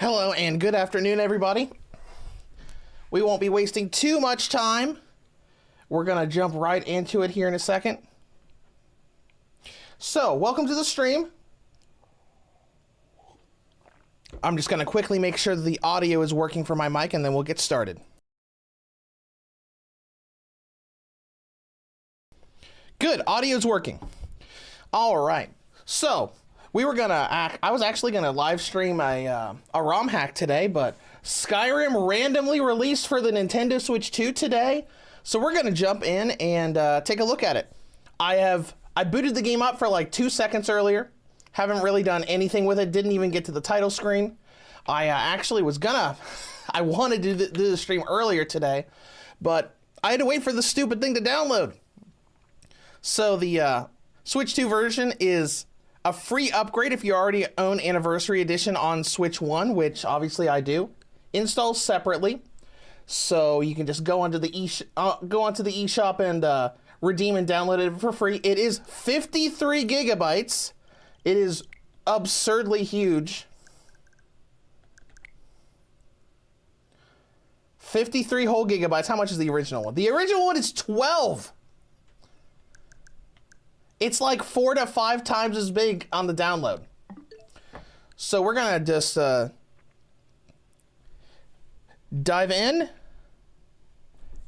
Hello and good afternoon, everybody. We won't be wasting too much time. We're gonna jump right into it here in a second. So, welcome to the stream. I'm just gonna quickly make sure that the audio is working for my mic and then we'll get started. Good, audio's working. All right, so I was actually gonna live stream a ROM hack today, but Skyrim randomly released for the Nintendo Switch 2 today. So we're gonna jump in and take a look at it. I booted the game up for like 2 seconds earlier. Haven't really done anything with it. Didn't even get to the title screen. I wanted to do the stream earlier today, but I had to wait for the stupid thing to download. So the Switch 2 version is a free upgrade if you already own Anniversary Edition on Switch 1, which obviously I do. Installs separately, so you can just go onto the eShop and redeem and download it for free. It is 53 gigabytes. It is absurdly huge. 53 whole gigabytes. How much is the original one? The original one is 12. It's like 4 to 5 times as big on the download. So we're gonna just dive in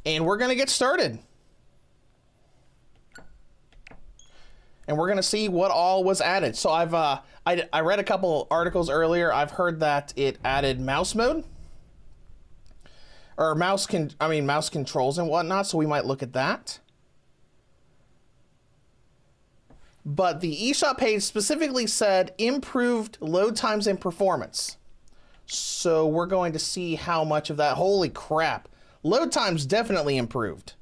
and we're gonna get started. And we're gonna see what all was added. So I read a couple articles earlier. I've heard that it added mouse mode. Or mouse controls and whatnot, so we might look at that. But the eShop page specifically said improved load times and performance. So we're going to see how much of that. Holy crap. Load times definitely improved.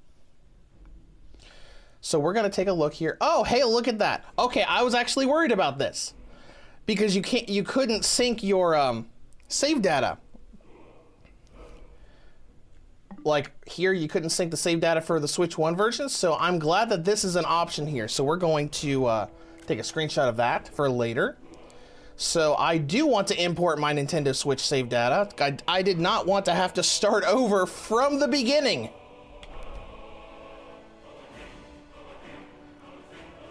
So we're going to take a look here. Oh, hey, look at that. Okay, I was actually worried about this because you couldn't sync your save data. Like here, you couldn't sync the save data for the Switch 1 version, so I'm glad that this is an option here. So we're going to take a screenshot of that for later. So I do want to import my Nintendo Switch save data. I did not want to have to start over from the beginning.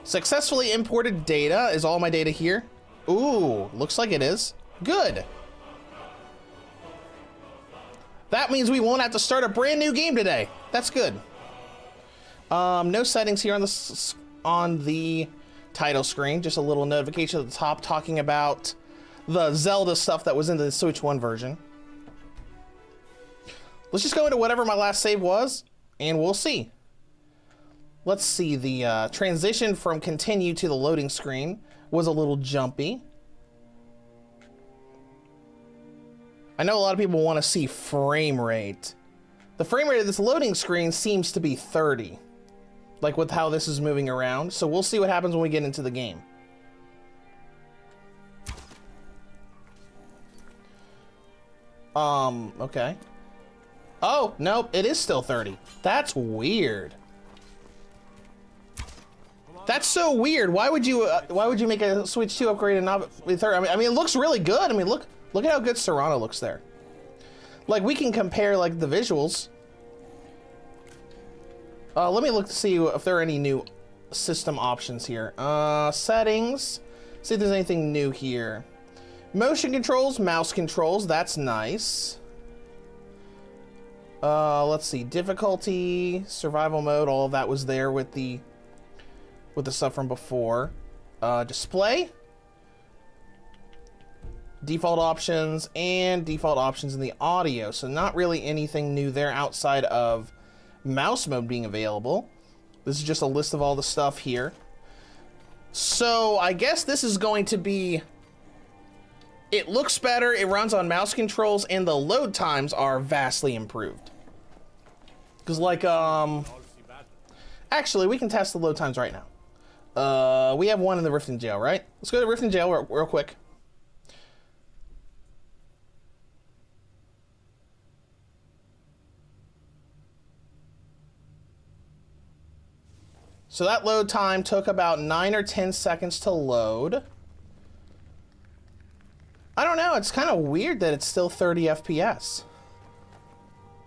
Successfully imported data. Is all my data here? Ooh, looks like it is. Good. That means we won't have to start a brand new game today. That's good. No settings here on the title screen. Just a little notification at the top talking about the Zelda stuff that was in the Switch 1 version. Let's just go into whatever my last save was, and we'll see. Let's see. The transition from continue to the loading screen was a little jumpy. I know a lot of people want to see frame rate. The frame rate of this loading screen seems to be 30, like with how this is moving around. So we'll see what happens when we get into the game. Okay. Oh, nope, it is still 30. That's weird. That's so weird. Why would you make a Switch 2 upgrade and not be 30? I mean, it looks really good. I mean, look at how good Serrano looks there. Like, we can compare, like, the visuals. Let me look to see if there are any new system options here. Settings. See if there's anything new here. Motion controls, mouse controls. That's nice. Let's see. Difficulty, survival mode. All of that was there with the stuff from before. Display. Default options and default options in the audio. So not really anything new there outside of mouse mode being available. This is just a list of all the stuff here. So I guess this is going to be, it looks better, it runs on mouse controls, and the load times are vastly improved. Because like, actually we can test the load times right now. We have one in the Rift and Jail, right? Let's go to Rift and Jail real quick. So that load time took about 9 or 10 seconds to load. I don't know. It's kind of weird that it's still 30 FPS.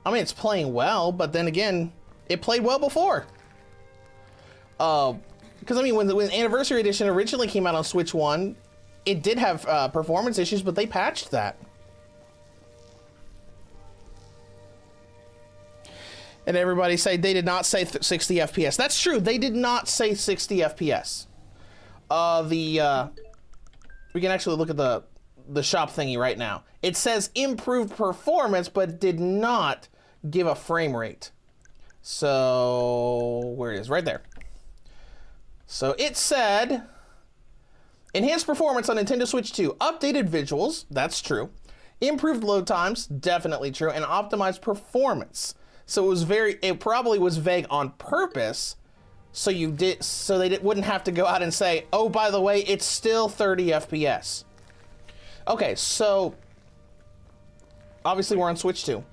I mean, it's playing well, but then again, it played well before. Because I mean, when the Anniversary Edition originally came out on Switch 1, it did have performance issues, but they patched that. And everybody say they did not say 60 FPS. That's true. They did not say 60 FPS. We can actually look at the shop thingy right now. It says improved performance, but it did not give a frame rate. So where it is, right there. So it said enhanced performance on Nintendo Switch 2, updated visuals, that's true. Improved load times, definitely true, and optimized performance. So it probably was vague on purpose, so they wouldn't have to go out and say, oh, by the way, it's still 30 FPS. Okay, so obviously we're on Switch 2.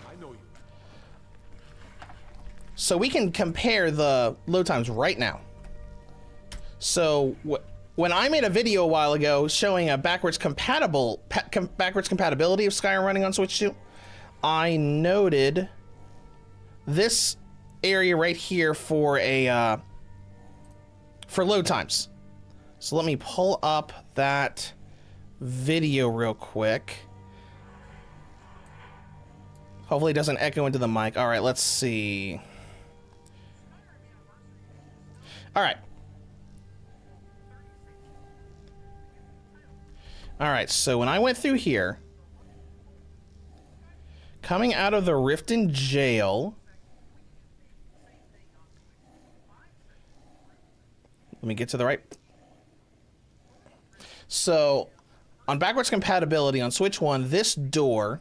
So we can compare the load times right now. So when I made a video a while ago showing a backwards compatibility of Skyrim running on Switch 2, I noted this area right here for load times. So let me pull up that video real quick. Hopefully it doesn't echo into the mic. All right, let's see. All right. All right, so when I went through here, coming out of the Riften jail, let me get to the right. So on backwards compatibility on Switch 1, this door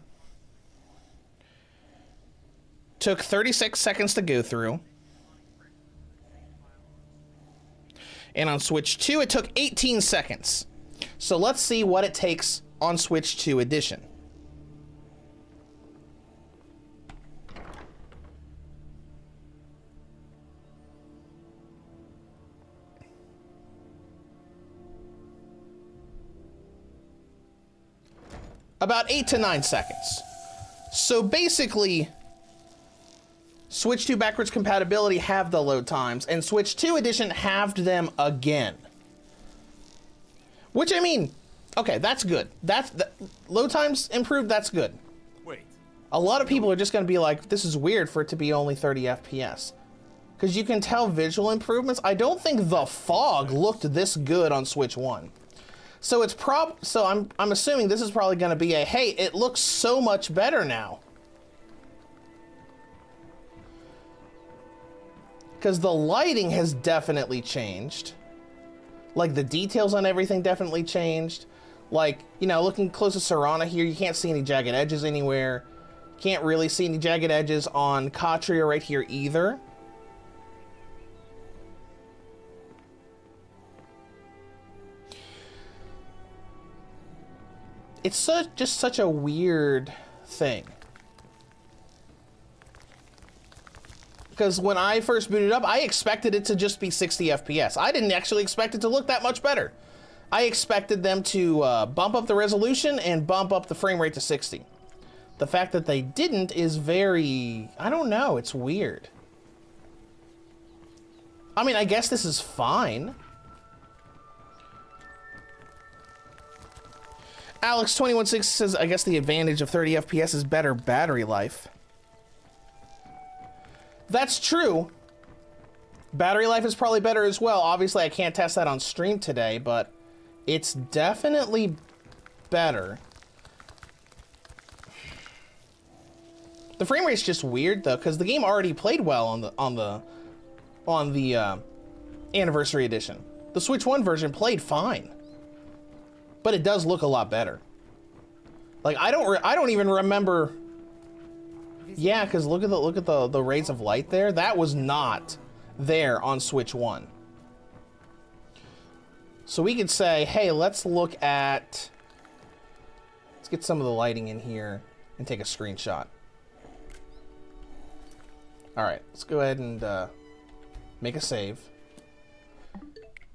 took 36 seconds to go through. And on Switch 2, it took 18 seconds. So let's see what it takes on Switch 2 Edition. About 8 to 9 seconds. So basically, Switch 2 backwards compatibility halved the load times, and Switch 2 Edition halved them again. Which, I mean, okay, that's good. Load times improved, that's good. Wait. A lot of people are just going to be like, this is weird for it to be only 30 FPS. Because you can tell visual improvements. I don't think the fog looked this good on Switch 1. So I'm assuming this is probably going to be a, hey, it looks so much better now. Because the lighting has definitely changed. Like, the details on everything definitely changed. Like, you know, looking close to Serana here, you can't see any jagged edges anywhere. Can't really see any jagged edges on Katria right here either. It's just such a weird thing. Because when I first booted up, I expected it to just be 60 FPS. I didn't actually expect it to look that much better. I expected them to bump up the resolution and bump up the frame rate to 60. The fact that they didn't is very, I don't know, it's weird. I mean, I guess this is fine. Alex216 says, I guess the advantage of 30 FPS is better battery life. That's true. Battery life is probably better as well. Obviously, I can't test that on stream today, but it's definitely better. The frame rate's just weird though, because the game already played well on the Anniversary Edition. The Switch 1 version played fine, but it does look a lot better. Like I don't even remember. Yeah, because look at the rays of light there. That was not there on Switch 1. So we could say, hey, let's get some of the lighting in here and take a screenshot. All right, let's go ahead and make a save.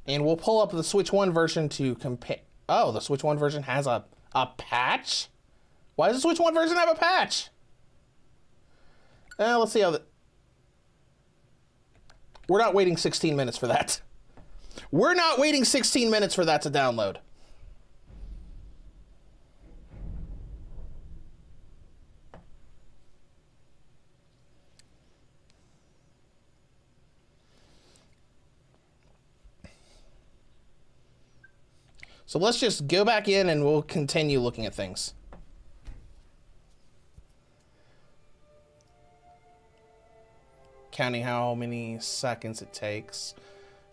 And we'll pull up the Switch 1 version to compare. Oh, the Switch 1 version has a A patch? Why does the Switch 1 version have a patch? Let's see how the... We're not waiting 16 minutes for that. We're not waiting 16 minutes for that to download. So let's just go back in and we'll continue looking at things. Counting how many seconds it takes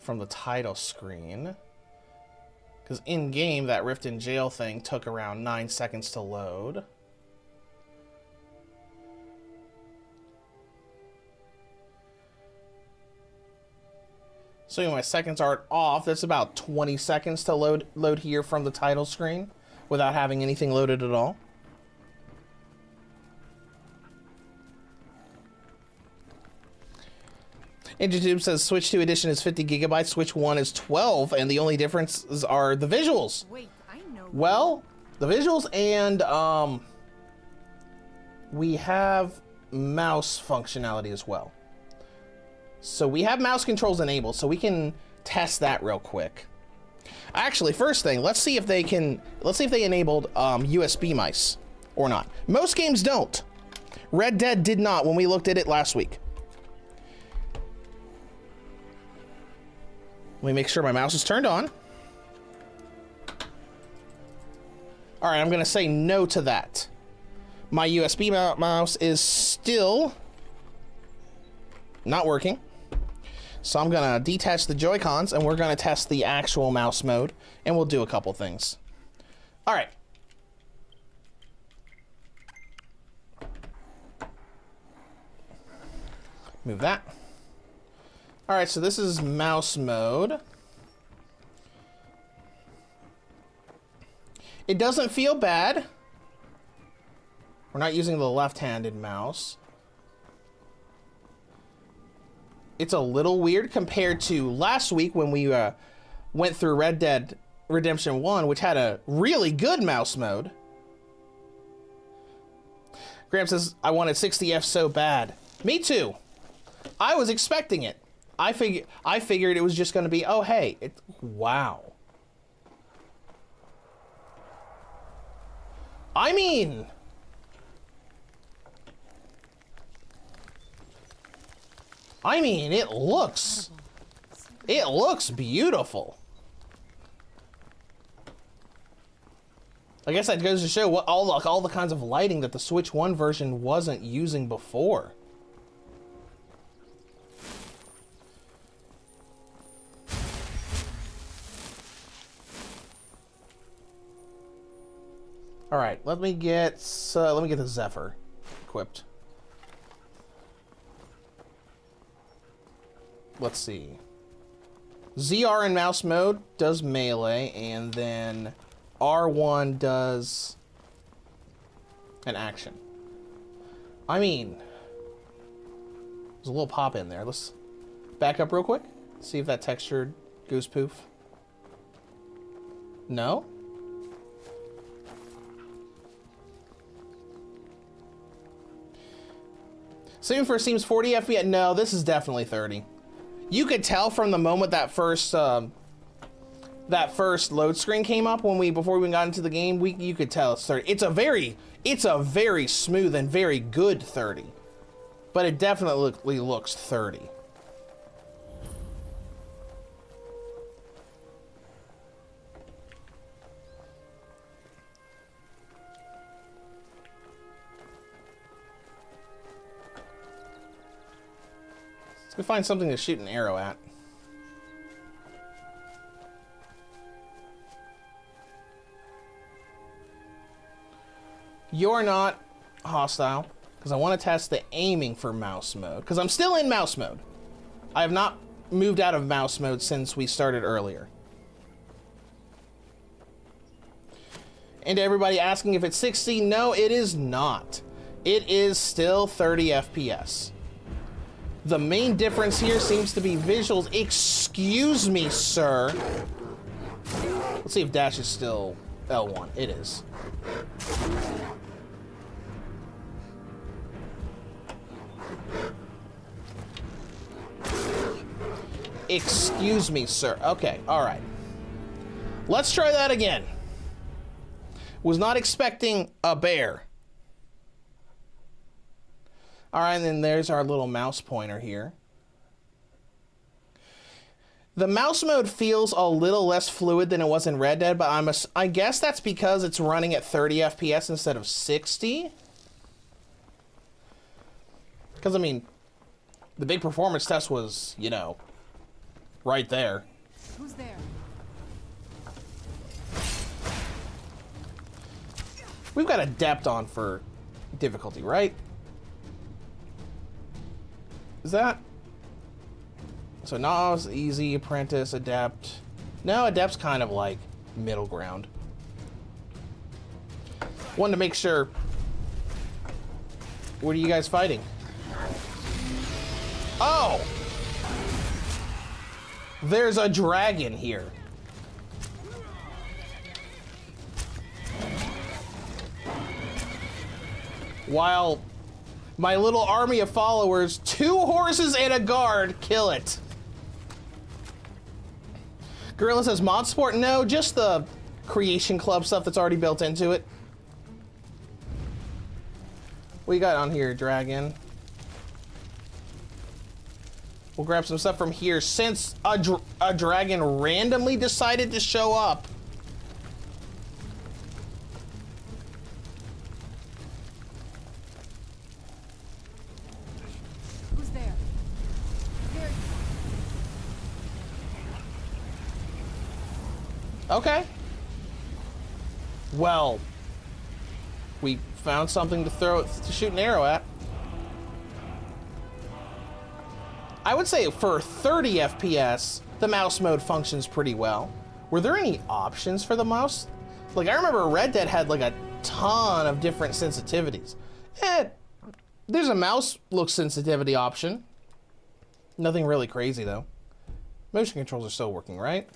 from the title screen. Because in-game, that Rift in Jail thing took around 9 seconds to load. So my seconds aren't off. That's about 20 seconds to load here from the title screen without having anything loaded at all. InjaTube says Switch 2 edition is 50 gigabytes, Switch 1 is 12, and the only differences are the visuals. Wait, I know. Well, the visuals and we have mouse functionality as well. So we have mouse controls enabled, so we can test that real quick. Actually, first thing, let's see if they enabled USB mice or not. Most games don't. Red Dead did not when we looked at it last week. Let me make sure my mouse is turned on. All right, I'm gonna say no to that. My USB mouse is still not working. So I'm gonna detach the Joy-Cons and we're gonna test the actual mouse mode and we'll do a couple things. All right. Move that. All right, so this is mouse mode. It doesn't feel bad. We're not using the left-handed mouse. It's a little weird compared to last week when we went through Red Dead Redemption 1, which had a really good mouse mode. Graham says, I wanted 60F so bad. Me too. I was expecting it. I figured it was just going to be, oh, hey, wow. I mean... it looks beautiful. I guess that goes to show what all the kinds of lighting that the Switch 1 version wasn't using before. All right, let me get the Zephyr equipped. Let's see. ZR in mouse mode does melee, and then R1 does an action. I mean, there's a little pop in there. Let's back up real quick. See if that texture goes poof. No? Same for Seems 40 FPS. No, this is definitely 30. You could tell from the moment that first load screen came up before we got into the game. You could tell it's 30. It's a very smooth and very good 30, but it definitely looks 30. Let's find something to shoot an arrow at. You're not hostile, because I want to test the aiming for mouse mode, because I'm still in mouse mode. I have not moved out of mouse mode since we started earlier. And to everybody asking if it's 60, no, it is not. It is still 30 FPS. The main difference here seems to be visuals. Excuse me, sir. Let's see if dash is still L1. It is. Excuse me, sir. Okay, alright. Let's try that again. Was not expecting a bear. Alright, and then there's our little mouse pointer here. The mouse mode feels a little less fluid than it was in Red Dead, but I guess that's because it's running at 30 FPS instead of 60. Because, I mean, the big performance test was, you know, right there. Who's there? We've got Adept on for difficulty, right? Is that? So Novice, Easy, Apprentice, Adept. No, Adept's kind of like middle ground. Wanted to make sure. What are you guys fighting? Oh! There's a dragon here. While my little army of followers, 2 horses and a guard, kill it. Gorilla says mod support? No, just the Creation Club stuff that's already built into it. What you got on here, dragon? We'll grab some stuff from here since a dragon randomly decided to show up. Who's there? Okay. Well, we found something to shoot an arrow at. I would say for 30 FPS, the mouse mode functions pretty well. Were there any options for the mouse? Like, I remember Red Dead had like a ton of different sensitivities. There's a mouse look sensitivity option. Nothing really crazy though. Motion controls are still working, right?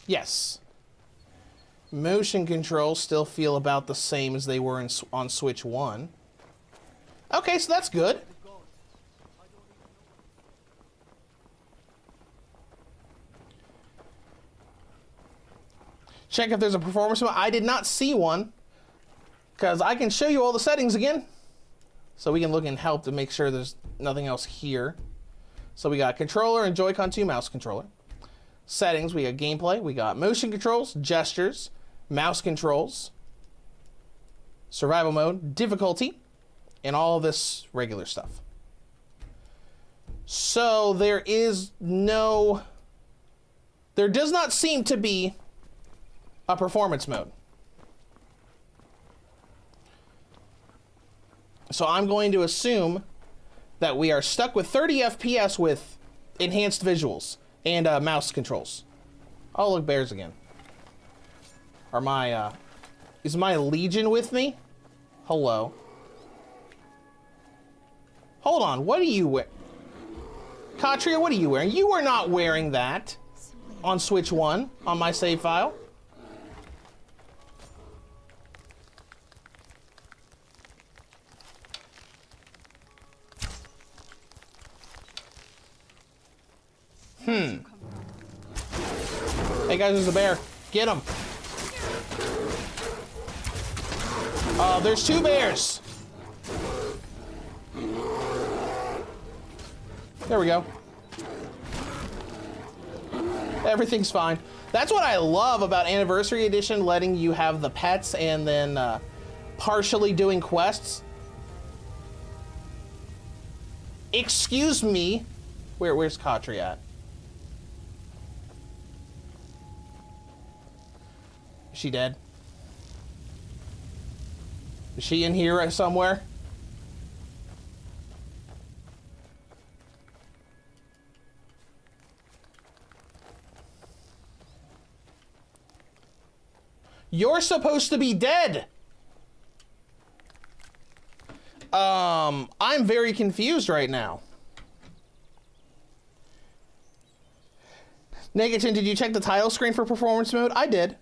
Yes. Motion controls still feel about the same as they were on Switch 1. Okay, so that's good. Check if there's a performance mode. I did not see one, because I can show you all the settings again. So we can look and help to make sure there's nothing else here. So we got controller and Joy-Con 2 mouse controller. Settings, we got gameplay, we got motion controls, gestures, mouse controls, survival mode, difficulty, and all of this regular stuff. So there does not seem to be a performance mode. So I'm going to assume that we are stuck with 30 FPS with enhanced visuals and mouse controls. Oh, look, bears again. Are my, is my Legion with me? Hello. Hold on, what are you wearing? Katria, what are you wearing? You were not wearing that on Switch 1 on my save file. Hey guys, there's a bear. Get him. There's 2 bears. There we go. Everything's fine. That's what I love about Anniversary Edition, letting you have the pets and then partially doing quests. Excuse me. Where's Katri at? Is she dead? Is she in here somewhere? You're supposed to be dead. I'm very confused right now. Negatin, did you check the title screen for performance mode? I did.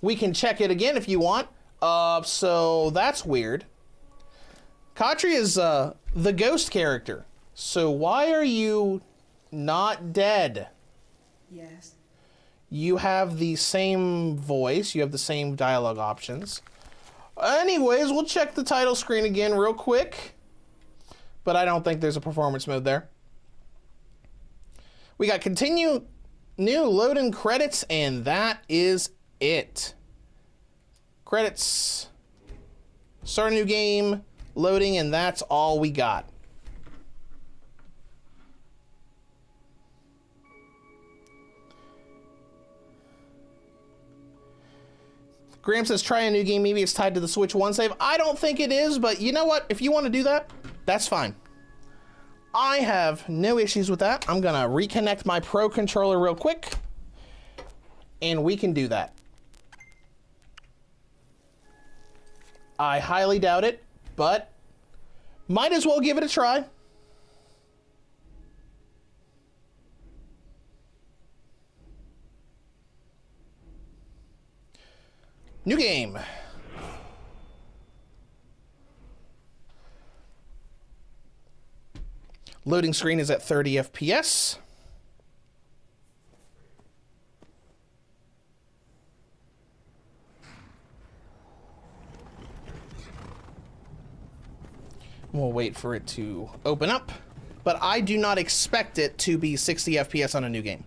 We can check it again if you want. So that's weird. Katri is the ghost character. So why are you not dead? Yes. You have the same voice. You have the same dialogue options. Anyways, we'll check the title screen again real quick. But I don't think there's a performance mode there. We got continue new loading credits, and that is it. Credits. Start a new game. Loading, and that's all we got. Graham says, try a new game. Maybe it's tied to the Switch 1 save. I don't think it is, but you know what? If you want to do that, that's fine. I have no issues with that. I'm going to reconnect my Pro Controller real quick, and we can do that. I highly doubt it, but might as well give it a try. New game. Loading screen is at 30 FPS. We'll wait for it to open up, but I do not expect it to be 60 FPS on a new game.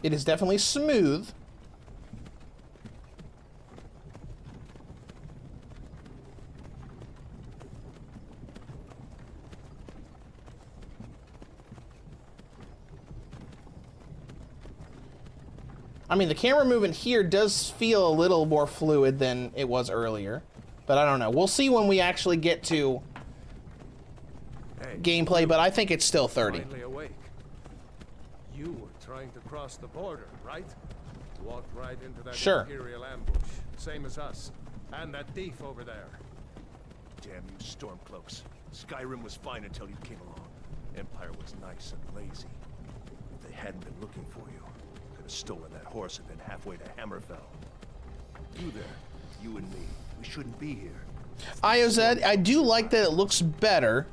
It is definitely smooth. I mean, the camera movement here does feel a little more fluid than it was earlier, but I don't know. We'll see when we actually get to gameplay, but I think it's still 30. Finally awake. You were trying to cross the border, right? Walked right into that Imperial ambush, same as us, and that thief over there. Damn you, Stormcloaks. Skyrim was fine until you came along. Empire was nice and lazy. If they hadn't been looking for you, could have stolen that horse and been halfway to Hammerfell. You there, you and me, we shouldn't be here. IOZ, I do like that it looks better,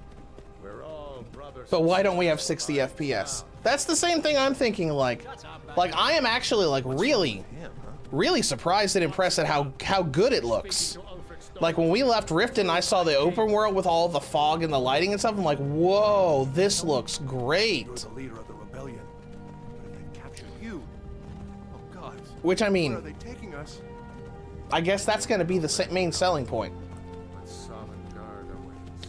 We're all brothers. but why don't we have 60 FPS? That's the same thing I'm thinking, like I am actually like really surprised and impressed at how good it looks. Like when we left Riften, I saw the open world with all the fog and the lighting and stuff. I'm like, whoa, this looks great. You're the leader of the rebellion. But if they captured you, oh God. Which I mean, Where are they taking us? I guess that's going to be the main selling point. But Sovngarde awaits.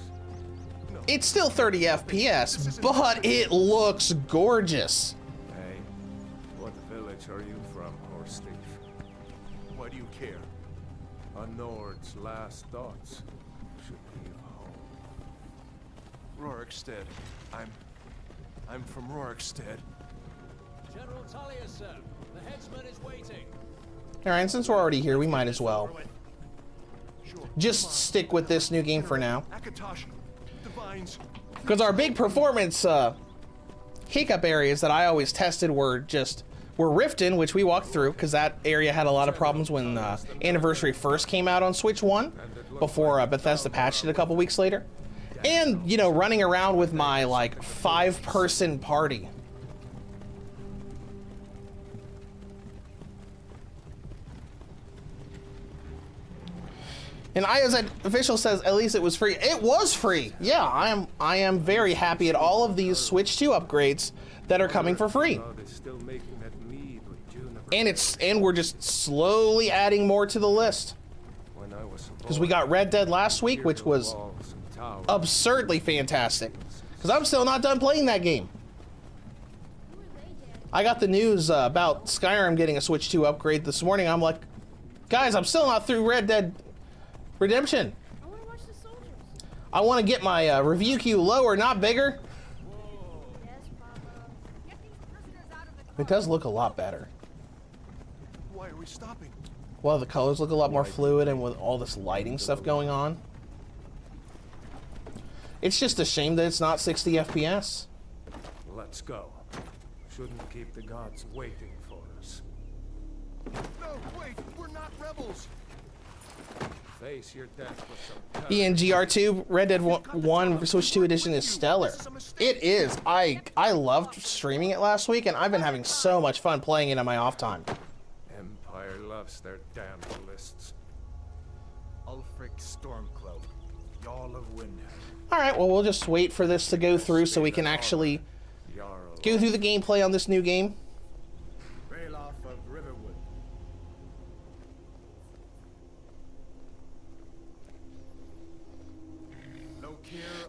It's still 30 FPS, but it looks gorgeous. Hey, what village are you from, horse thief? Why do you care? A Nord's last thoughts should be of home. Rorikstead. I'm from Rorikstead. General Talia, sir. The headsman is waiting. All right, and since we're already here, we might as well Sure. just stick with this new game for now. Akatosh. Divines. Because our big performance hiccup areas that I always tested were Riften, which we walked through, because that area had a lot of problems when Anniversary first came out on Switch 1, before Bethesda patched it a couple weeks later. And, you know, running around with my, like, 5-person party. And IOZ official says at least it was free. It was free. Yeah, I am very happy at all of these Switch 2 upgrades that are coming for free. Oh, they're still making that mead with juniper. And we're just slowly adding more to the list. When I was a Because boy, we got Red Dead last week, which was walls and towers. absurdly fantastic. Because I'm still not done playing that game. I got the news about Skyrim getting a Switch 2 upgrade this morning. I'm like, guys, I'm still not through Red Dead Redemption. I want to watch the soldiers. I want to get my review queue lower, not bigger. Yes, Papa. Get these prisoners out of the It does look a lot better. Why are we stopping? Well, the colors look a lot more fluid, and with all this lighting stuff going on. It's just a shame that it's not 60 FPS. Let's go. Shouldn't keep the gods waiting for us. No, wait, we're not rebels. Face your death with some courage. ENGR2 Red Dead 1 Switch 2 Edition is stellar. It is. I loved streaming it last week, and I've been having so much fun playing it on my off time. Empire loves their damn lists. Ulfric Stormcloak, Jarl of Windhelm. Alright, well, we'll just wait for this to go through so we can actually go through the gameplay on this new game. Ralof of Riverwood.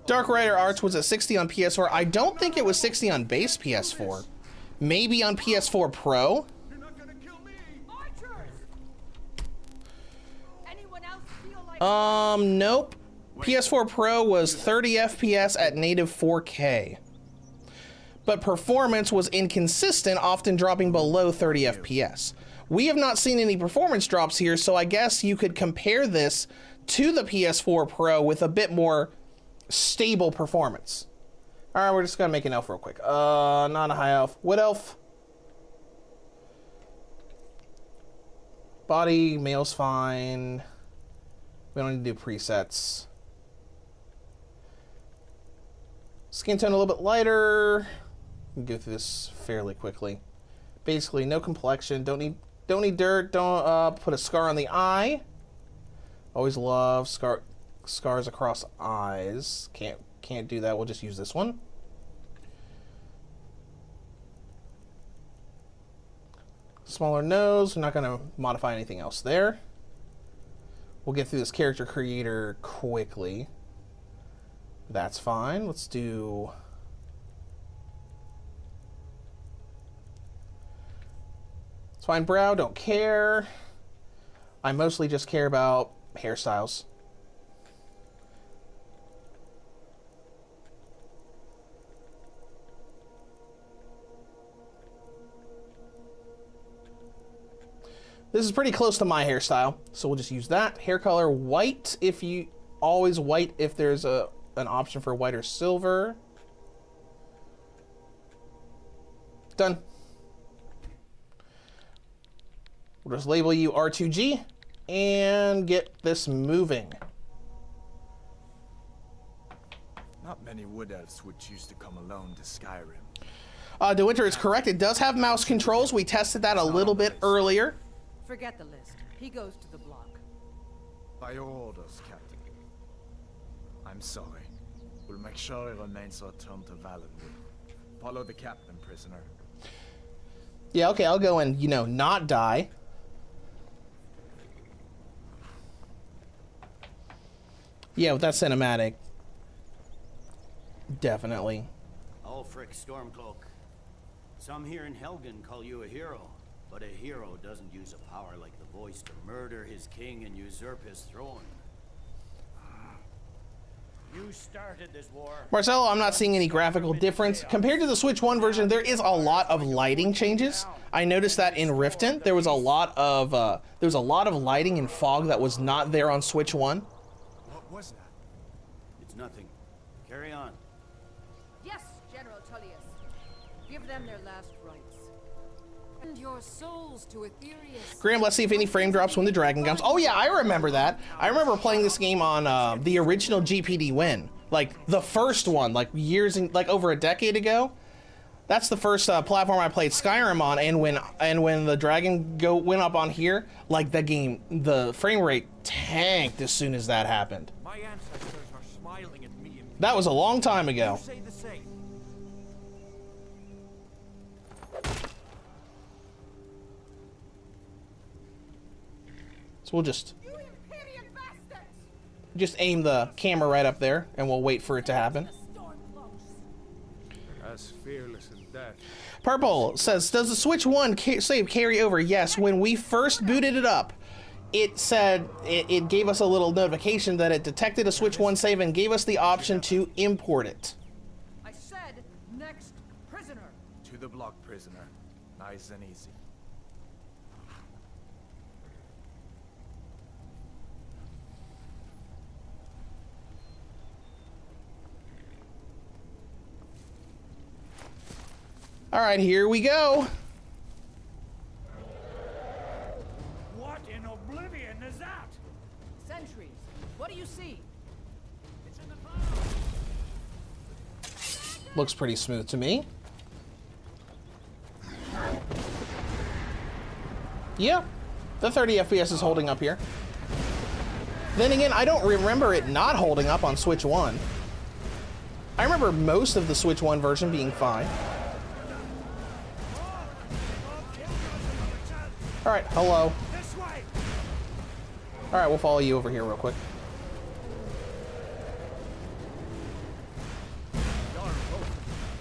Dark Rider Arts was at 60 on PS4. I don't think it was 60 on base PS4. Maybe on PS4 Pro. You're not gonna kill me. Archers! Anyone else feel like Nope. PS4 Pro was 30 FPS at native 4K. But performance was inconsistent, often dropping below 30 FPS. We have not seen any performance drops here, so I guess you could compare this to the PS4 Pro with a bit more stable performance. Alright, we're just gonna make an elf real quick. Not a high elf. Wood elf. Body, male's fine. We don't need to do presets. Skin tone a little bit lighter. We can go through this fairly quickly. Basically, no complexion. Don't need dirt. Don't put a scar on the eye. Always love scars across eyes. Can't do that. We'll just use this one. Smaller nose. We're not going to modify anything else there. We'll get through this character creator quickly. That's fine. Let's do... It's fine. Brow, don't care. I mostly just care about hairstyles. This is pretty close to my hairstyle, so we'll just use that. Hair color, white, always white if there's an option for white or silver. Done. We'll just label you R2G and get this moving. Not many wood elves would choose to come alone to Skyrim. DeWinter is correct. It does have mouse controls. We tested that a little bit earlier. forget the list. He goes to the block. By your orders, Captain. I'm sorry. We'll make sure he remains returned to Valenwood. Follow the captain, prisoner. Yeah, okay, I'll go and, not die. Yeah, with that cinematic. Definitely. Ulfric Stormcloak. Some here in Helgen call you a hero, but a hero doesn't use a power like the voice to murder his king and usurp his throne. You started this war. Marcelo, I'm not seeing any graphical difference. Compared to the Switch 1 version, there is a lot of lighting changes. I noticed that in Riften, there was a lot of lighting and fog that was not there on Switch 1. What was that? It's nothing. Carry on. Yes, General Tullius. Give them their last rites. And your souls to Aetherius. Graham, let's see if any frame drops when the dragon comes. Oh yeah, I remember that. I remember playing this game on the original GPD Win, like the first one, like over a decade ago. That's the first platform I played Skyrim on, and when the dragon went up on here, like the frame rate tanked as soon as that happened. My ancestors are smiling at me and That was a long time ago. say the same. So we'll just You Imperial bastards! aim the camera right up there, and we'll wait for it to happen. As fearless in death. Purple says, does the Switch 1 save carry over? Yes, when we first booted it up, it said, it gave us a little notification that it detected a Switch 1 save and gave us the option to import it. I said, next prisoner. To the block, prisoner. Nice and easy. All right, here we go. What in oblivion is that? Sentries, what do you see? It's in the fire. Looks pretty smooth to me. Yeah, the 30 FPS is holding up here. Then again, I don't remember it not holding up on Switch 1. I remember most of the Switch 1 version being fine. All right, hello. This way. All right, we'll follow you over here real quick.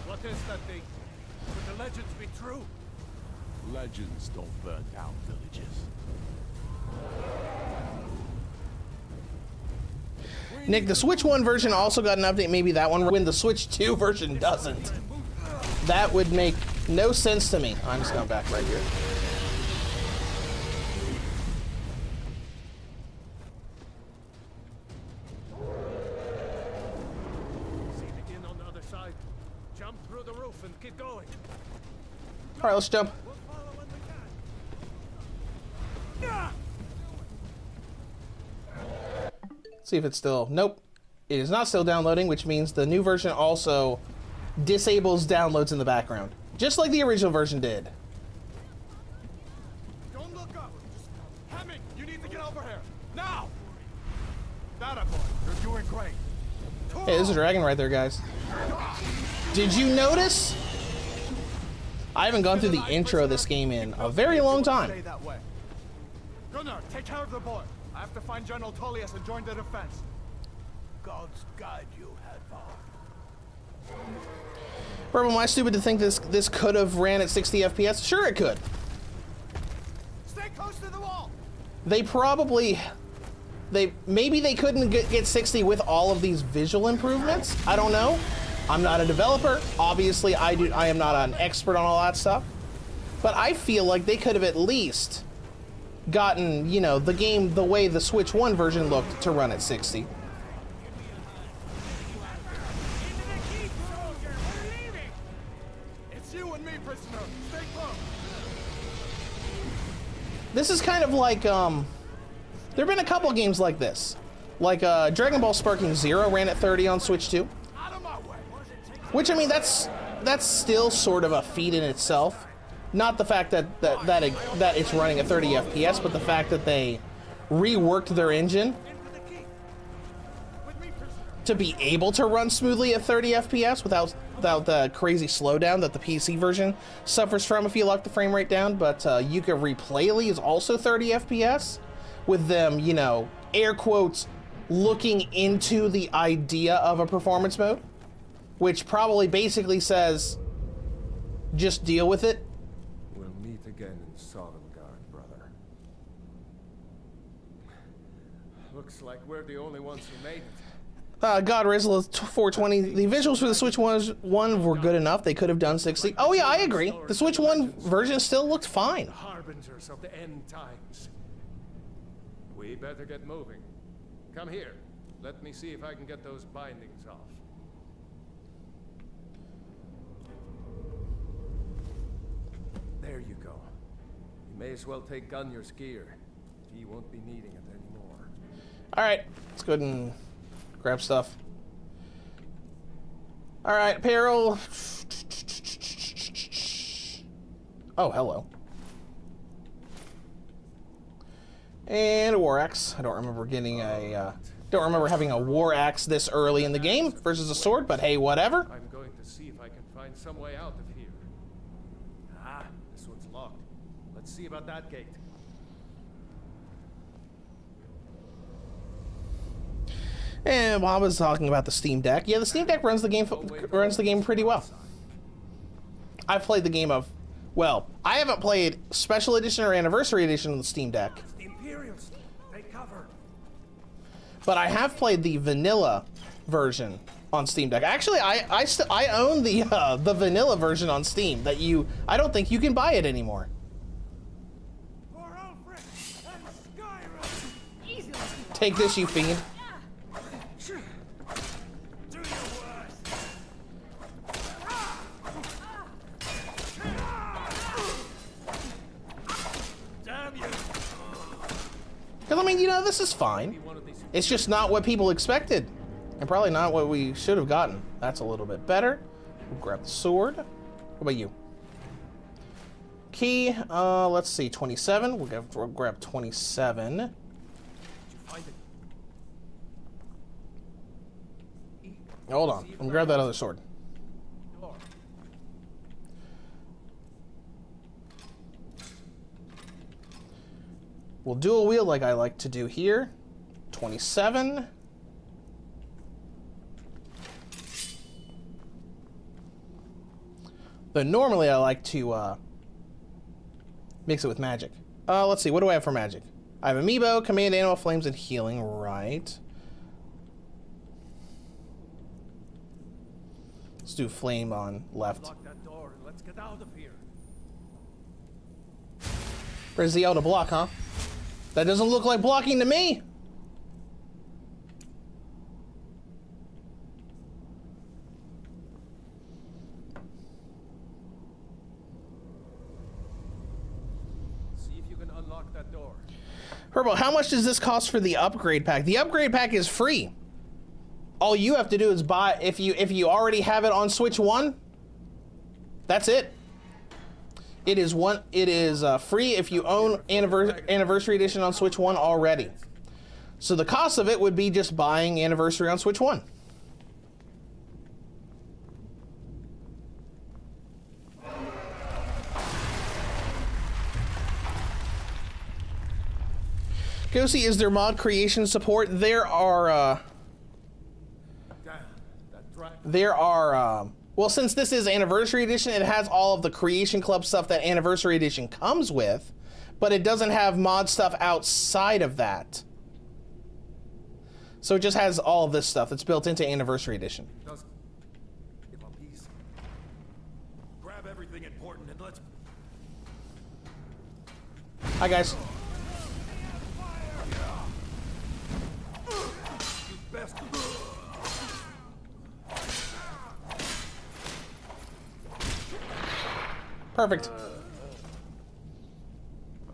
What is that thing? Could the legends be true? Legends don't burn down villages. Nick, the Switch 1 version also got an update, maybe that one, when the Switch 2 version doesn't. That would make no sense to me. I'm just going back right here. See the inn on the other side. Jump through the roof and keep going. All right, let's jump. We'll follow when we can. See if it's still... Nope. It is not still downloading, which means the new version also disables downloads in the background. Just like the original version did. Don't look up. Just Hammond, you need to get over here. Now! That boy. You're doing great. Hey, there's a dragon right there, guys. Did you notice? I haven't gone through the intro of this game in a very long time. Stay that way. Gunnar, take care of the boy. I have to find General Tullius and join the defense. Gods guide you, Hadvar. Bro, am I stupid to think this could have ran at 60 FPS? Sure it could. Stay close to the wall. They probably... Maybe they couldn't get 60 with all of these visual improvements. I don't know. I'm not a developer. Obviously, I am not an expert on all that stuff. But I feel like they could have at least gotten, you know, the game the way the Switch 1 version looked to run at 60. It's you and me, prisoner. Stay close. This is kind of like, there have been a couple games like this. Like, Dragon Ball Sparking Zero ran at 30 on Switch 2. Out of my way. Which, I mean, that's still sort of a feat in itself. Not the fact that it's running at 30 FPS, but the fact that they reworked their engine to be able to run smoothly at 30 FPS without the crazy slowdown that the PC version suffers from if you lock the frame rate down. But Yuka Replayly is also 30 FPS with them, you know, air quotes, looking into the idea of a performance mode, which probably basically says, just deal with it. We'll meet again in Sovngarde, brother. Looks like we're the only ones who made it. God Rizla 420. The visuals for the Switch 1 were good enough. They could have done 60. Oh yeah, I agree. The Switch 1 version still looked fine. Harbingers of the end times. We better get moving. Come here. Let me see if I can get those bindings off. There you go. You may as well take Gunnar's gear. He won't be needing it anymore. All right, let's go ahead and grab stuff. All right, apparel. Oh, hello. And a war axe. I don't remember getting a. Don't remember having a war axe this early in the game versus a sword, but hey, whatever. I'm going to see if I can find some way out of here. Ah, this one's locked. Let's see about that gate. And while I was talking about the Steam Deck, yeah, the Steam Deck runs the game pretty well. I've played the game of, well, I haven't played Special Edition or Anniversary Edition of the Steam Deck. The Imperials, they cover. But I have played the vanilla version on Steam Deck. Actually, I own the vanilla version on Steam that I don't think you can buy it anymore. Take this, you fiend. Because, I mean, you know, this is fine. It's just not what people expected. And probably not what we should have gotten. That's a little bit better. We'll grab the sword. What about you? Key, let's see, 27. We'll grab 27. Hold on. Let me grab that other sword. We'll dual wield like I like to do here. 27. Though normally I like to mix it with magic. Let's see, what do I have for magic? I have Amiibo, Command Animal, Flames, and Healing, right. Let's do Flame on left. Lock that door and let's get out of here. Where's the L to block, huh? That doesn't look like blocking to me. See if you can unlock that door. Herbo, how much does this cost for the upgrade pack? The upgrade pack is free. All you have to do is buy, if you already have it on Switch 1, that's it. It is free if you own Anniversary Edition on Switch 1 already. So the cost of it would be just buying Anniversary on Switch 1. Go see, is there mod creation support? There are, well, since this is Anniversary Edition, it has all of the Creation Club stuff that Anniversary Edition comes with, but it doesn't have mod stuff outside of that. So it just has all of this stuff that's built into Anniversary Edition. Grab everything important and let's... Hi, guys. Perfect.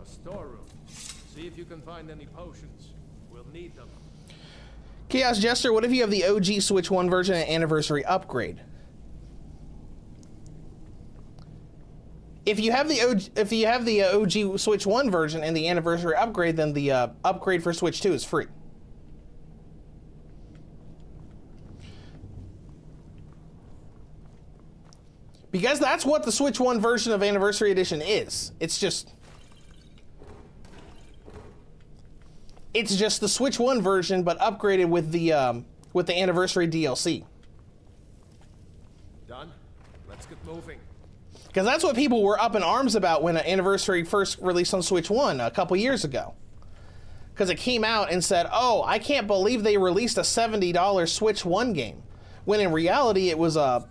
A storeroom. See if you can find any potions. We'll need them. Chaos Jester, what if you have the OG Switch 1 version and Anniversary upgrade? If you have the OG Switch 1 version and the Anniversary upgrade, then the upgrade for Switch 2 is free. Because that's what the Switch 1 version of Anniversary Edition is. It's just the Switch 1 version, but upgraded with the Anniversary DLC. Done? Let's get moving. Because that's what people were up in arms about when Anniversary first released on Switch 1 a couple years ago. Because it came out and said, oh, I can't believe they released a $70 Switch 1 game. When in reality, it was a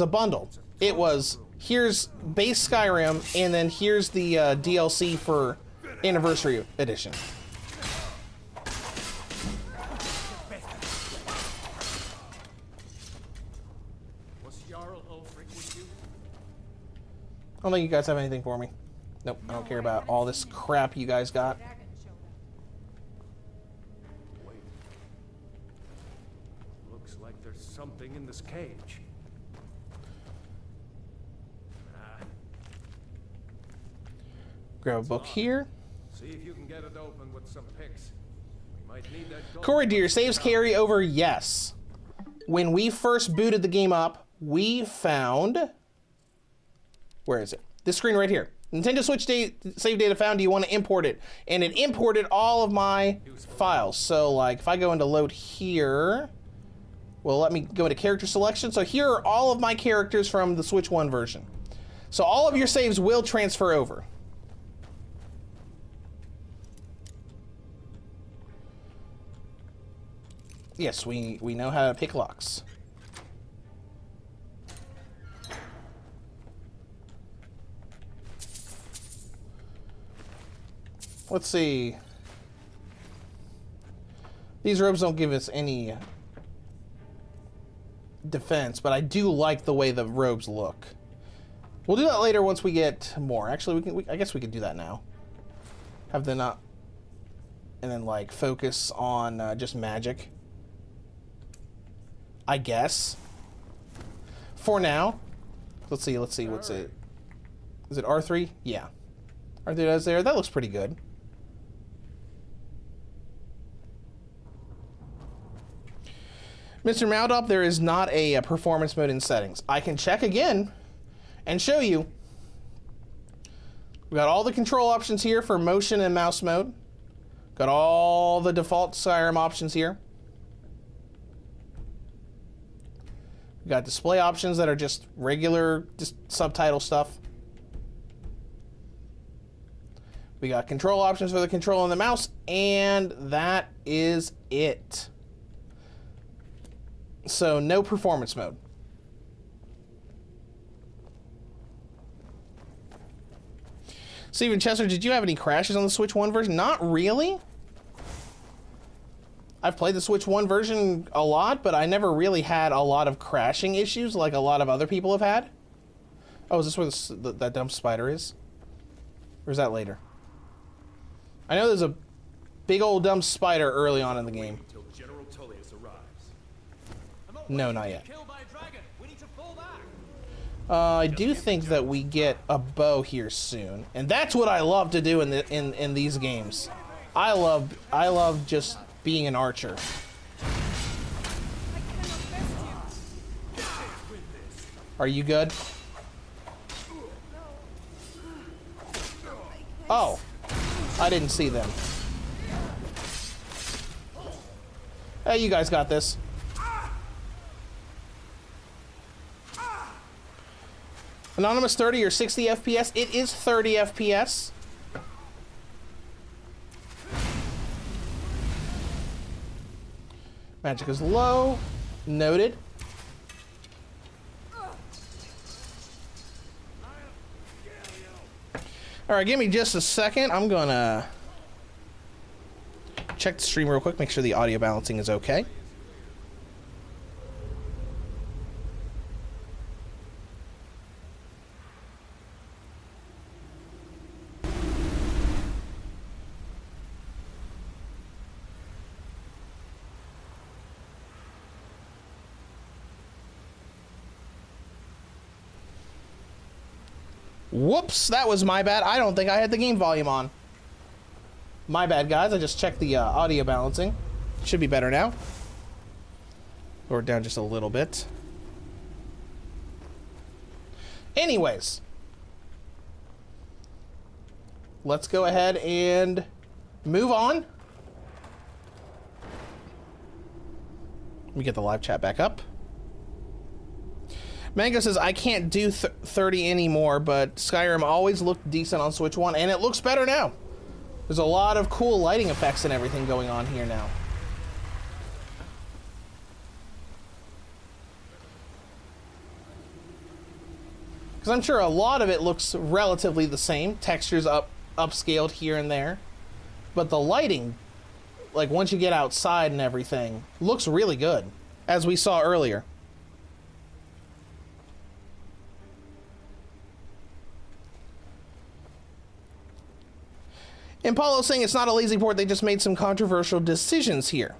bundle. It was, here's base Skyrim, and then here's the DLC for Anniversary Edition. Was Jarl Ulfric with you? I don't think you guys have anything for me. Nope, I don't care about all this crap you guys got. Wait. Looks like there's something in this cage. Grab a book here. See if you can get it open with some picks. We might need that gold. Corey Deer, saves carry over, yes. When we first booted the game up, we found... Where is it? This screen right here. Nintendo Switch save data found. Do you want to import it? And it imported all of my files. So, like, if I go into load here... Well, let me go into character selection. So here are all of my characters from the Switch 1 version. So all of your saves will transfer over. Yes, we know how to pick locks. Let's see. These robes don't give us any defense, but I do like the way the robes look. We'll do that later once we get more. Actually, I guess we can do that now. Have the not, and then like focus on just magic. I guess. For now. Let's see. What's it? Is it R3? Yeah. R3 does there. That looks pretty good. Mr. Maldop, there is not a performance mode in settings. I can check again and show you. We got all the control options here for motion and mouse mode. Got all the default Skyrim options here. We got display options that are just regular subtitle stuff. We got control options for the control and the mouse, and that is it. So no performance mode. Steven Chester, did you have any crashes on the Switch 1 version? Not really. I've played the Switch 1 version a lot, but I never really had a lot of crashing issues like a lot of other people have had. Oh, is this where that dumb spider is? Or is that later? I know there's a big old dumb spider early on in the game. No, not yet. I do think that we get a bow here soon, and that's what I love to do in these games. I love just being an archer. Are you good? Oh, I didn't see them. Hey, you guys got this. Anonymous 30 or 60 FPS? It is 30 FPS. Magic is low. Noted. Alright, give me just a second. I'm gonna check the stream real quick, make sure the audio balancing is okay. Whoops, that was my bad. I don't think I had the game volume on. My bad, guys. I just checked the audio balancing. Should be better now. Lower it down just a little bit. Anyways. Let's go ahead and move on. Let me get the live chat back up. Mango says, I can't do 30 anymore, but Skyrim always looked decent on Switch 1, and it looks better now. There's a lot of cool lighting effects and everything going on here now. Because I'm sure a lot of it looks relatively the same. Textures upscaled here and there. But the lighting, like once you get outside and everything, looks really good, as we saw earlier. And Paulo's saying it's not a lazy port, they just made some controversial decisions here.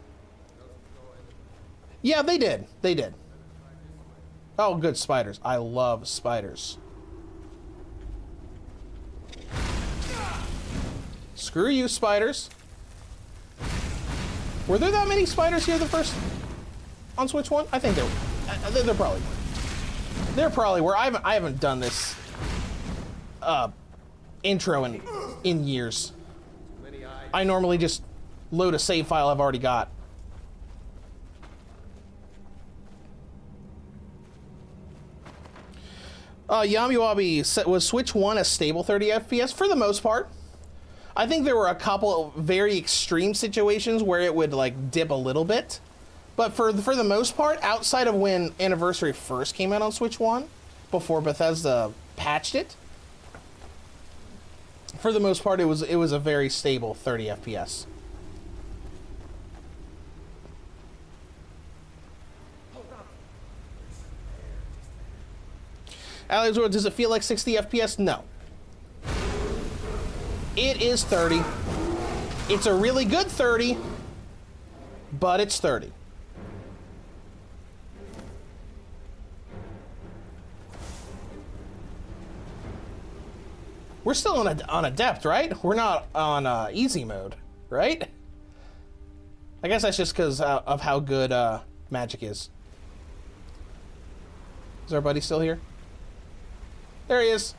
Yeah, they did. They did. Oh, good spiders. I love spiders. Screw you, spiders. Were there that many spiders here the first... on Switch 1? I think there were. There probably were. There probably were. I haven't done this... intro in years. I normally just load a save file I've already got. Yamiwabi said, was Switch 1 a stable 30 FPS? For the most part. I think there were a couple of very extreme situations where it would like dip a little bit. But for the most part, outside of when Anniversary first came out on Switch 1, before Bethesda patched it, for the most part, it was a very stable 30 FPS. Alex, does it feel like 60 FPS? No. It is 30. It's a really good 30, but it's 30. We're still on Adept, right? We're not on easy mode, right? I guess that's just because of how good Magic is. Is our buddy still here? There he is.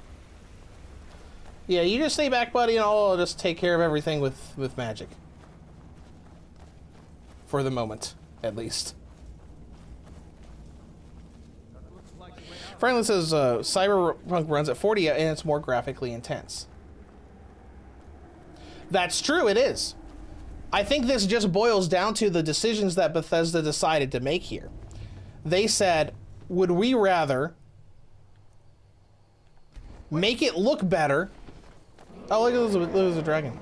Yeah, you just stay back, buddy, and I'll just take care of everything with Magic. For the moment, at least. Franklin says Cyberpunk runs at 40 and it's more graphically intense. That's true, it is. I think this just boils down to the decisions that Bethesda decided to make here. They said, would we rather make it look better? Oh, look, there's a dragon.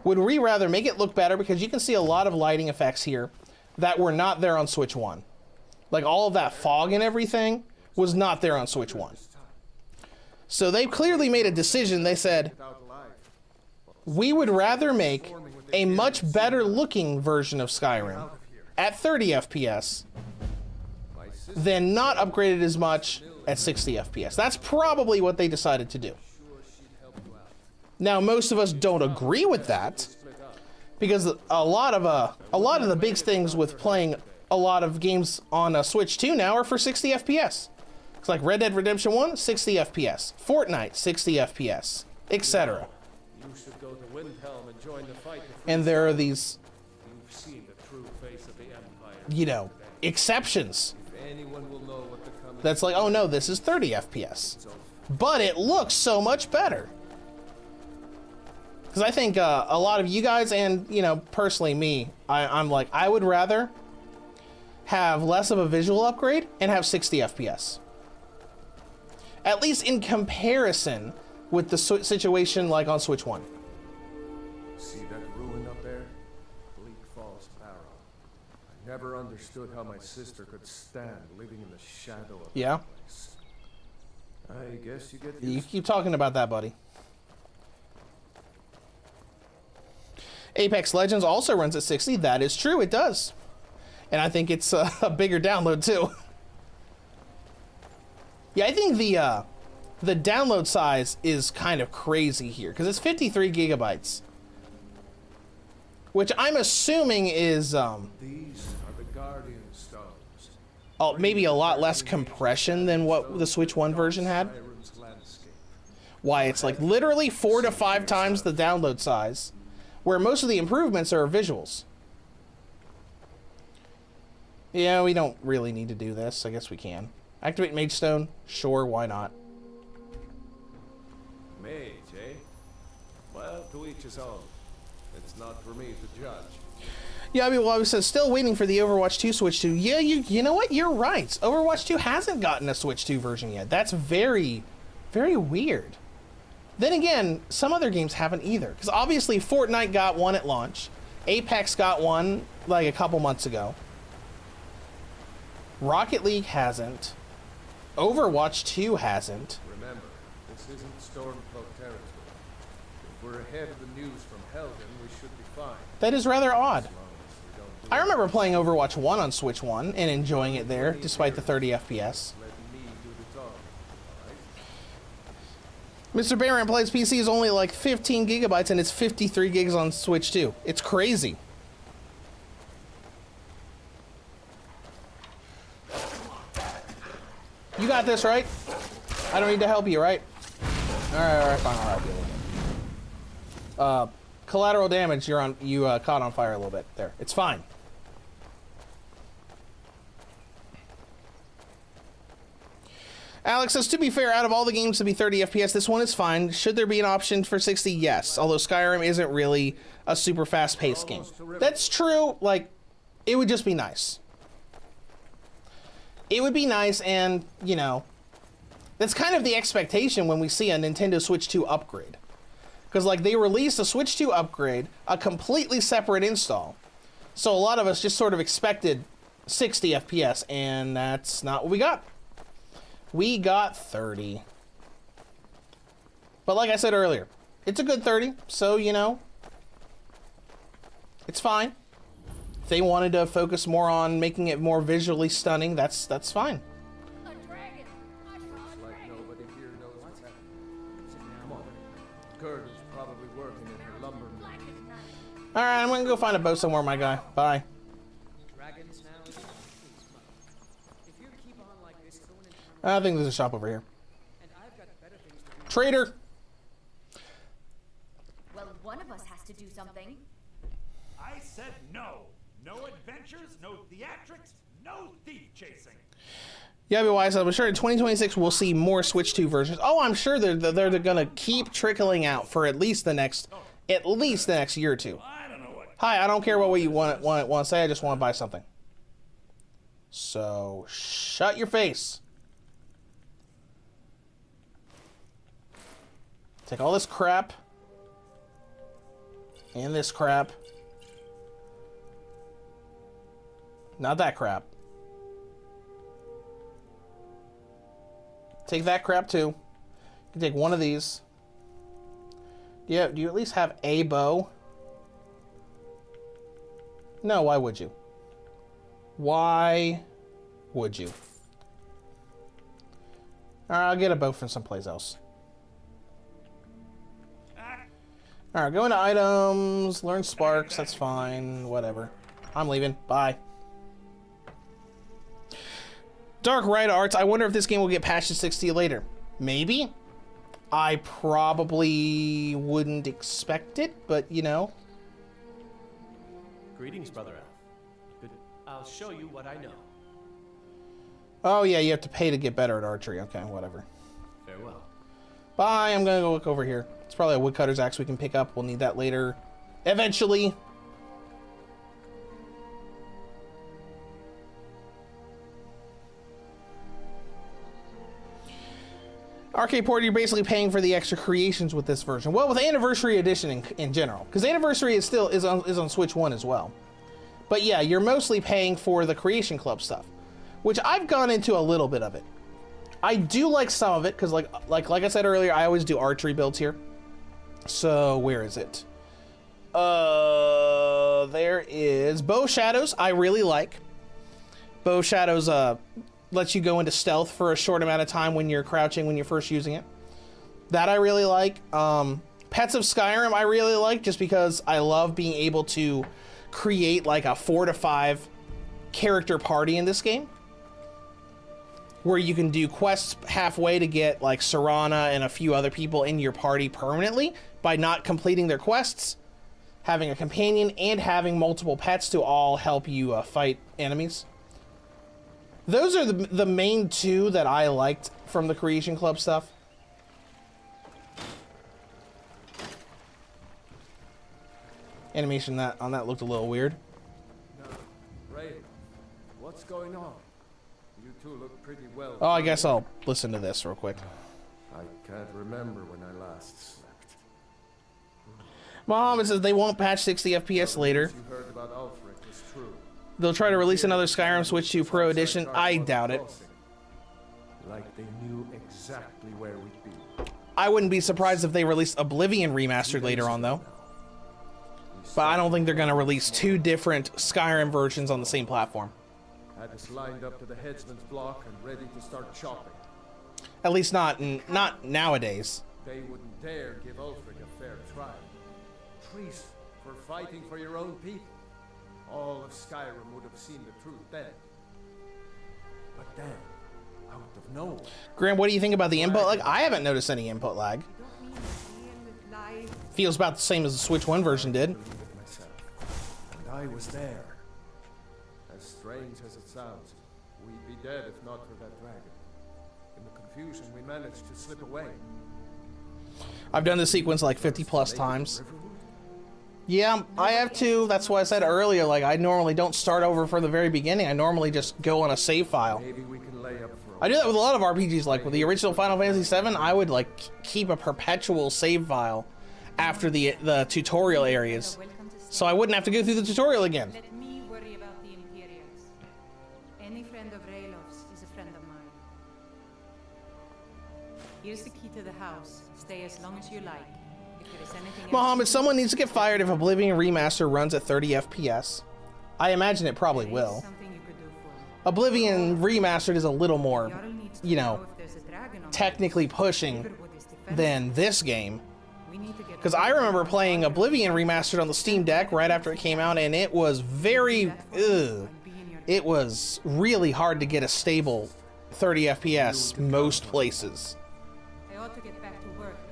Would we rather make it look better, because you can see a lot of lighting effects here that were not there on Switch 1. Like all of that fog and everything was not there on Switch 1. So they clearly made a decision. They said, we would rather make a much better looking version of Skyrim at 30 FPS than not upgrade it as much at 60 FPS. That's probably what they decided to do. Now, most of us don't agree with that, because a lot of the big things with playing a lot of games on Switch 2 now are for 60 FPS. It's like Red Dead Redemption 1, 60 FPS. Fortnite, 60 FPS, etc. And there are these, you know, exceptions. That's like, oh no, this is 30 FPS. But it looks so much better. Because I think a lot of you guys, and, you know, personally me, I'm like, I would rather have less of a visual upgrade and have 60 FPS. At least in comparison with the situation like on Switch 1. See that ruin up there? Bleak Falls Barrow. I never understood how my sister could stand living in the shadow of that place. I guess you get You keep talking about that, buddy. Apex Legends also runs at 60. That is true, it does. And I think it's a bigger download too. Yeah, I think the download size is kind of crazy here, because it's 53 gigabytes. Which I'm assuming is These are the Guardian Stones. Oh, maybe a lot less compression than what the Switch 1 version had. Why, it's like literally 4 to 5 times the download size, where most of the improvements are visuals. Yeah, we don't really need to do this. I guess we can. Activate Mage Stone? Sure, why not? Mage, eh? Well, to each his own. It's not for me to judge. Yeah, I mean, well, I was still waiting for the Overwatch 2 Switch 2. Yeah, you know what? You're right. Overwatch 2 hasn't gotten a Switch 2 version yet. That's very, very weird. Then again, some other games haven't either. Because obviously Fortnite got one at launch. Apex got one like a couple months ago. Rocket League hasn't. Overwatch 2 hasn't. Remember, this isn't Stormcloak territory. If we're ahead of the news from Helgen, we should be fine. That is rather odd. As long as we don't do I remember playing Overwatch 1 on Switch 1 and enjoying it there, despite the 30 FPS. Let me do the talking, alright? Mr. Baron plays PC is only like 15 gigabytes and it's 53 gigs on Switch 2. It's crazy. You got this, right? I don't need to help you, right? Alright, fine, I'll help you a little bit. Collateral damage, you caught on fire a little bit. There, it's fine. Alex says, to be fair, out of all the games to be 30 FPS, this one is fine. Should there be an option for 60? Yes. Although Skyrim isn't really a super fast-paced game. That's true. Like, it would just be nice. It would be nice, and, you know, that's kind of the expectation when we see a Nintendo Switch 2 upgrade. Because, like, they released a Switch 2 upgrade, a completely separate install. So a lot of us just sort of expected 60 FPS, and that's not what we got. We got 30. But like I said earlier, it's a good 30, so, you know, it's fine. If they wanted to focus more on making it more visually stunning, that's fine. A dragon! I saw a Like dragon! nobody here knows what's happening. Come on. Gerda's probably working in her lumber mill. Alright, I'm gonna go find a boat somewhere, my guy. Bye. Dragons now is if you keep on like this going in I think there's a shop over here. and I've got better things to do. Trader! Well, one of us has to do something. I said no. No adventures, no theatrics, no thief chasing. Yeah, be wise. I'm sure in 2026 we'll see more Switch 2 versions. Oh, I'm sure they're gonna keep trickling out for at least the next year or two. I don't know what. Hi, I don't care what you want to say. I just want to buy something. So shut your face. Take all this crap and this crap. Not that crap. Take that crap too. You can take one of these. Yeah, do you at least have a bow? No, why would you? Why would you? Alright, I'll get a bow from someplace else. Alright, go into items, learn sparks, that's fine, whatever. I'm leaving, bye. Dark Ride Arts, I wonder if this game will get patched to 60 later. Maybe? I probably wouldn't expect it, but you know. Greetings, Brother Elf. Good. I'll show you what I know. Oh yeah, you have to pay to get better at archery. Okay, whatever. Farewell. Bye, I'm gonna go look over here. It's probably a woodcutter's axe we can pick up. We'll need that later. Eventually. Arcade Port, you're basically paying for the extra creations with this version. Well, with Anniversary Edition in general. Because Anniversary is on Switch 1 as well. But yeah, you're mostly paying for the Creation Club stuff. Which I've gone into a little bit of it. I do like some of it, because like I said earlier, I always do archery builds here. So, where is it? There is Bow Shadows, I really like. Bow Shadows, lets you go into stealth for a short amount of time when you're crouching when you're first using it. That I really like. Pets of Skyrim I really like, just because I love being able to create like a 4 to 5 character party in this game, where you can do quests halfway to get like Serana and a few other people in your party permanently by not completing their quests, having a companion, and having multiple pets to all help you fight enemies. Those are the main two that I liked from the Creation Club stuff. Animation on that looked a little weird. Now, Ray, what's going on? You two look pretty well. Oh, I guess I'll listen to this real quick. I can't remember when I last slept. Mom, it says they won't patch 60 FPS later. You heard about Ulfric is true. They'll try to release another Skyrim Switch 2 Pro Edition. I doubt it. Like they knew exactly where we'd be. I wouldn't be surprised if they released Oblivion Remastered later on, though. But I don't think they're going to release 2 different Skyrim versions on the same platform. Had us lined up to the headsman's block and ready to start chopping. At least not nowadays. They wouldn't dare give Ulfric a fair trial. Treason for fighting for your own people. All of Skyrim would have seen the truth then. But then, out of nowhere... Graham, what do you think about the input lag? I haven't noticed any input lag. Feels about the same as the Switch 1 version did. And I was there. As strange as it sounds, we'd be dead if not for that dragon. In the confusion, we managed to slip away. I've done this sequence like 50 plus times. Yeah, I have too. That's why I said earlier, like, I normally don't start over from the very beginning. I normally just go on a save file. Maybe we can lay up for I do that with a lot of RPGs, like with the original Final Fantasy VII, I would like keep a perpetual save file after the tutorial areas, so I wouldn't have to go through the tutorial again. Let me worry about the Imperials. Any friend of Raylov's is a friend of mine. Here's the key to the house. Stay as long as you like. If there is anything else... Mohammed, someone needs to get fired if Oblivion Remaster runs at 30 FPS. I imagine it probably will. Oblivion Remastered is a little more, you know, technically pushing than this game. Because I remember playing Oblivion Remastered on the Steam Deck right after it came out, and it was very, it was really hard to get a stable 30 FPS most places.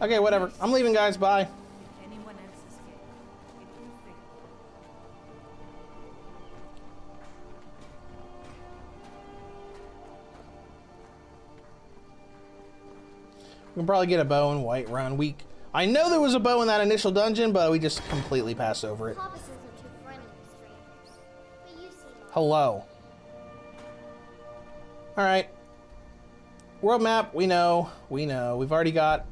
Okay, whatever. I'm leaving, guys. Bye. We can probably get a bow in Whiterun. I know there was a bow in that initial dungeon, but we just completely passed over it. Hello. Alright. World map, we know. We've already got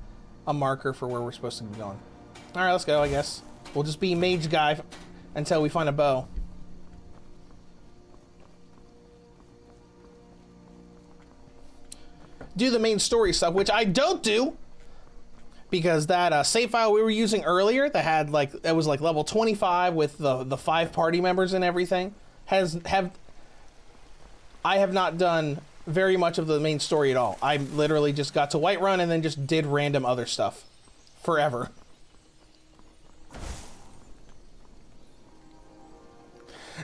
a marker for where we're supposed to be going. Alright, let's go, I guess. We'll just be mage guy until we find a bow. Do the main story stuff, which I don't do, because that save file we were using earlier that had like, it was like level 25 with the 5 party members and everything, I have not done very much of the main story at all. I literally just got to Whiterun and then just did random other stuff forever.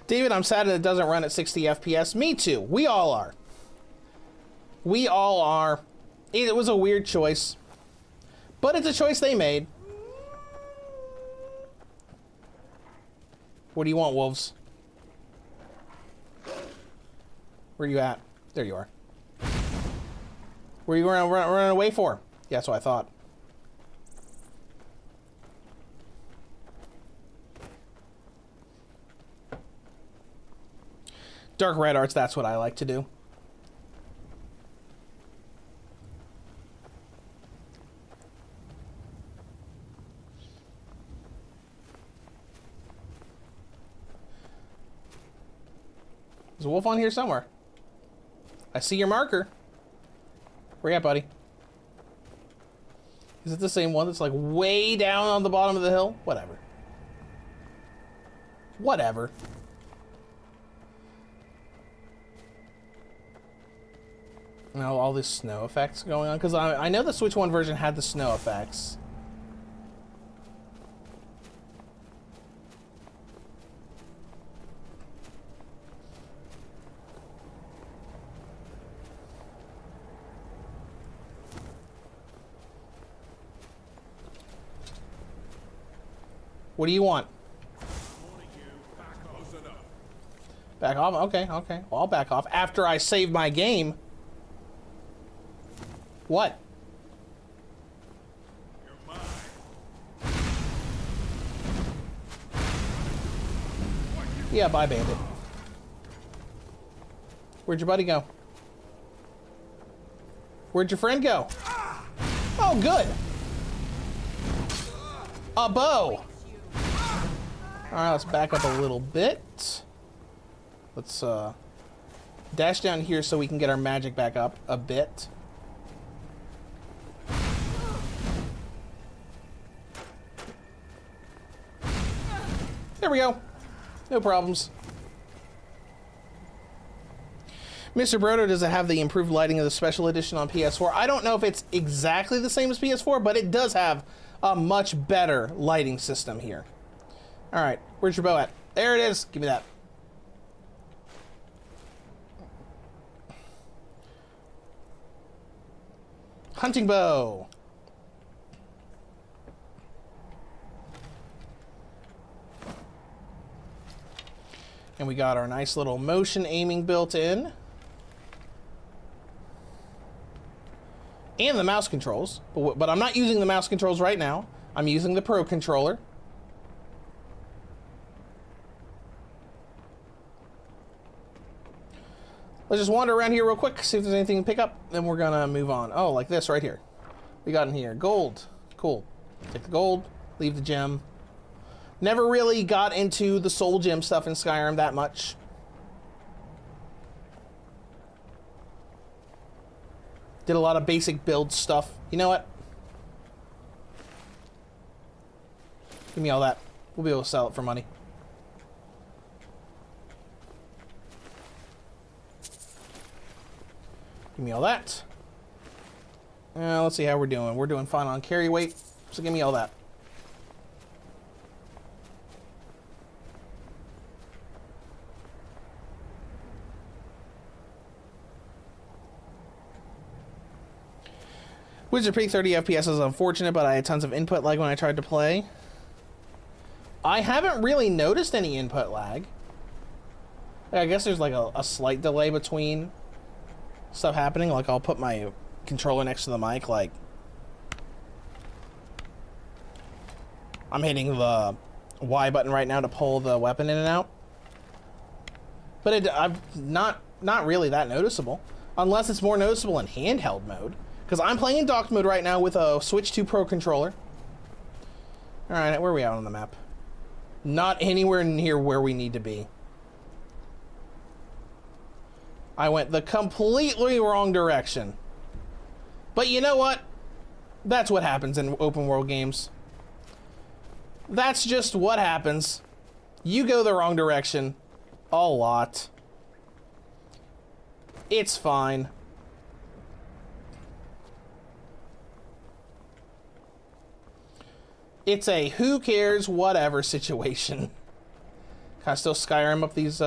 David, I'm sad that it doesn't run at 60 FPS. Me too. We all are. We all are. It was a weird choice, but it's a choice they made. What do you want, wolves? Where you at? There you are. Where you running away for? Yeah, that's what I thought. Dark red arts, that's what I like to do. There's a wolf on here somewhere. I see your marker. Where you at, buddy? Is it the same one that's like way down on the bottom of the hill? Whatever. Whatever. Now all this snow effects going on, because I know the Switch 1 version had the snow effects. What do you want? Back off? Okay, okay. Well, I'll back off after I save my game. What? Yeah, bye, bandit. Where'd your buddy go? Where'd your friend go? Oh, good. A bow. Alright, let's back up a little bit. Let's dash down here so we can get our magic back up a bit. There we go. No problems. Mr. Brodo, does it have the improved lighting of the special edition on PS4? I don't know if it's exactly the same as PS4, but it does have a much better lighting system here. All right, where's your bow at? There it is. Give me that. Hunting bow. And we got our nice little motion aiming built in. And the mouse controls. But I'm not using the mouse controls right now. I'm using the Pro controller. Let's just wander around here real quick, see if there's anything to pick up, then we're gonna move on. Oh, like this right here. We got in here. Gold. Cool. Take the gold. Leave the gym. Never really got into the soul gem stuff in Skyrim that much. Did a lot of basic build stuff. You know what? Give me all that. We'll be able to sell it for money. Give me all that. Let's see how we're doing. We're doing fine on carry weight, so give me all that. Wizard Peak 30 FPS is unfortunate, but I had tons of input lag when I tried to play. I haven't really noticed any input lag. I guess there's like a slight delay between stuff happening. Like I'll put my controller next to the mic, like I'm hitting the Y button right now to pull the weapon in and out. But I'm not really that noticeable, unless it's more noticeable in handheld mode. Because I'm playing in docked mode right now with a Switch 2 Pro controller. Alright, where are we at on the map? Not anywhere near where we need to be. I went the completely wrong direction. But you know what? That's what happens in open world games. That's just what happens. You go the wrong direction a lot. It's fine. It's a who cares whatever situation. Can I still Skyrim up these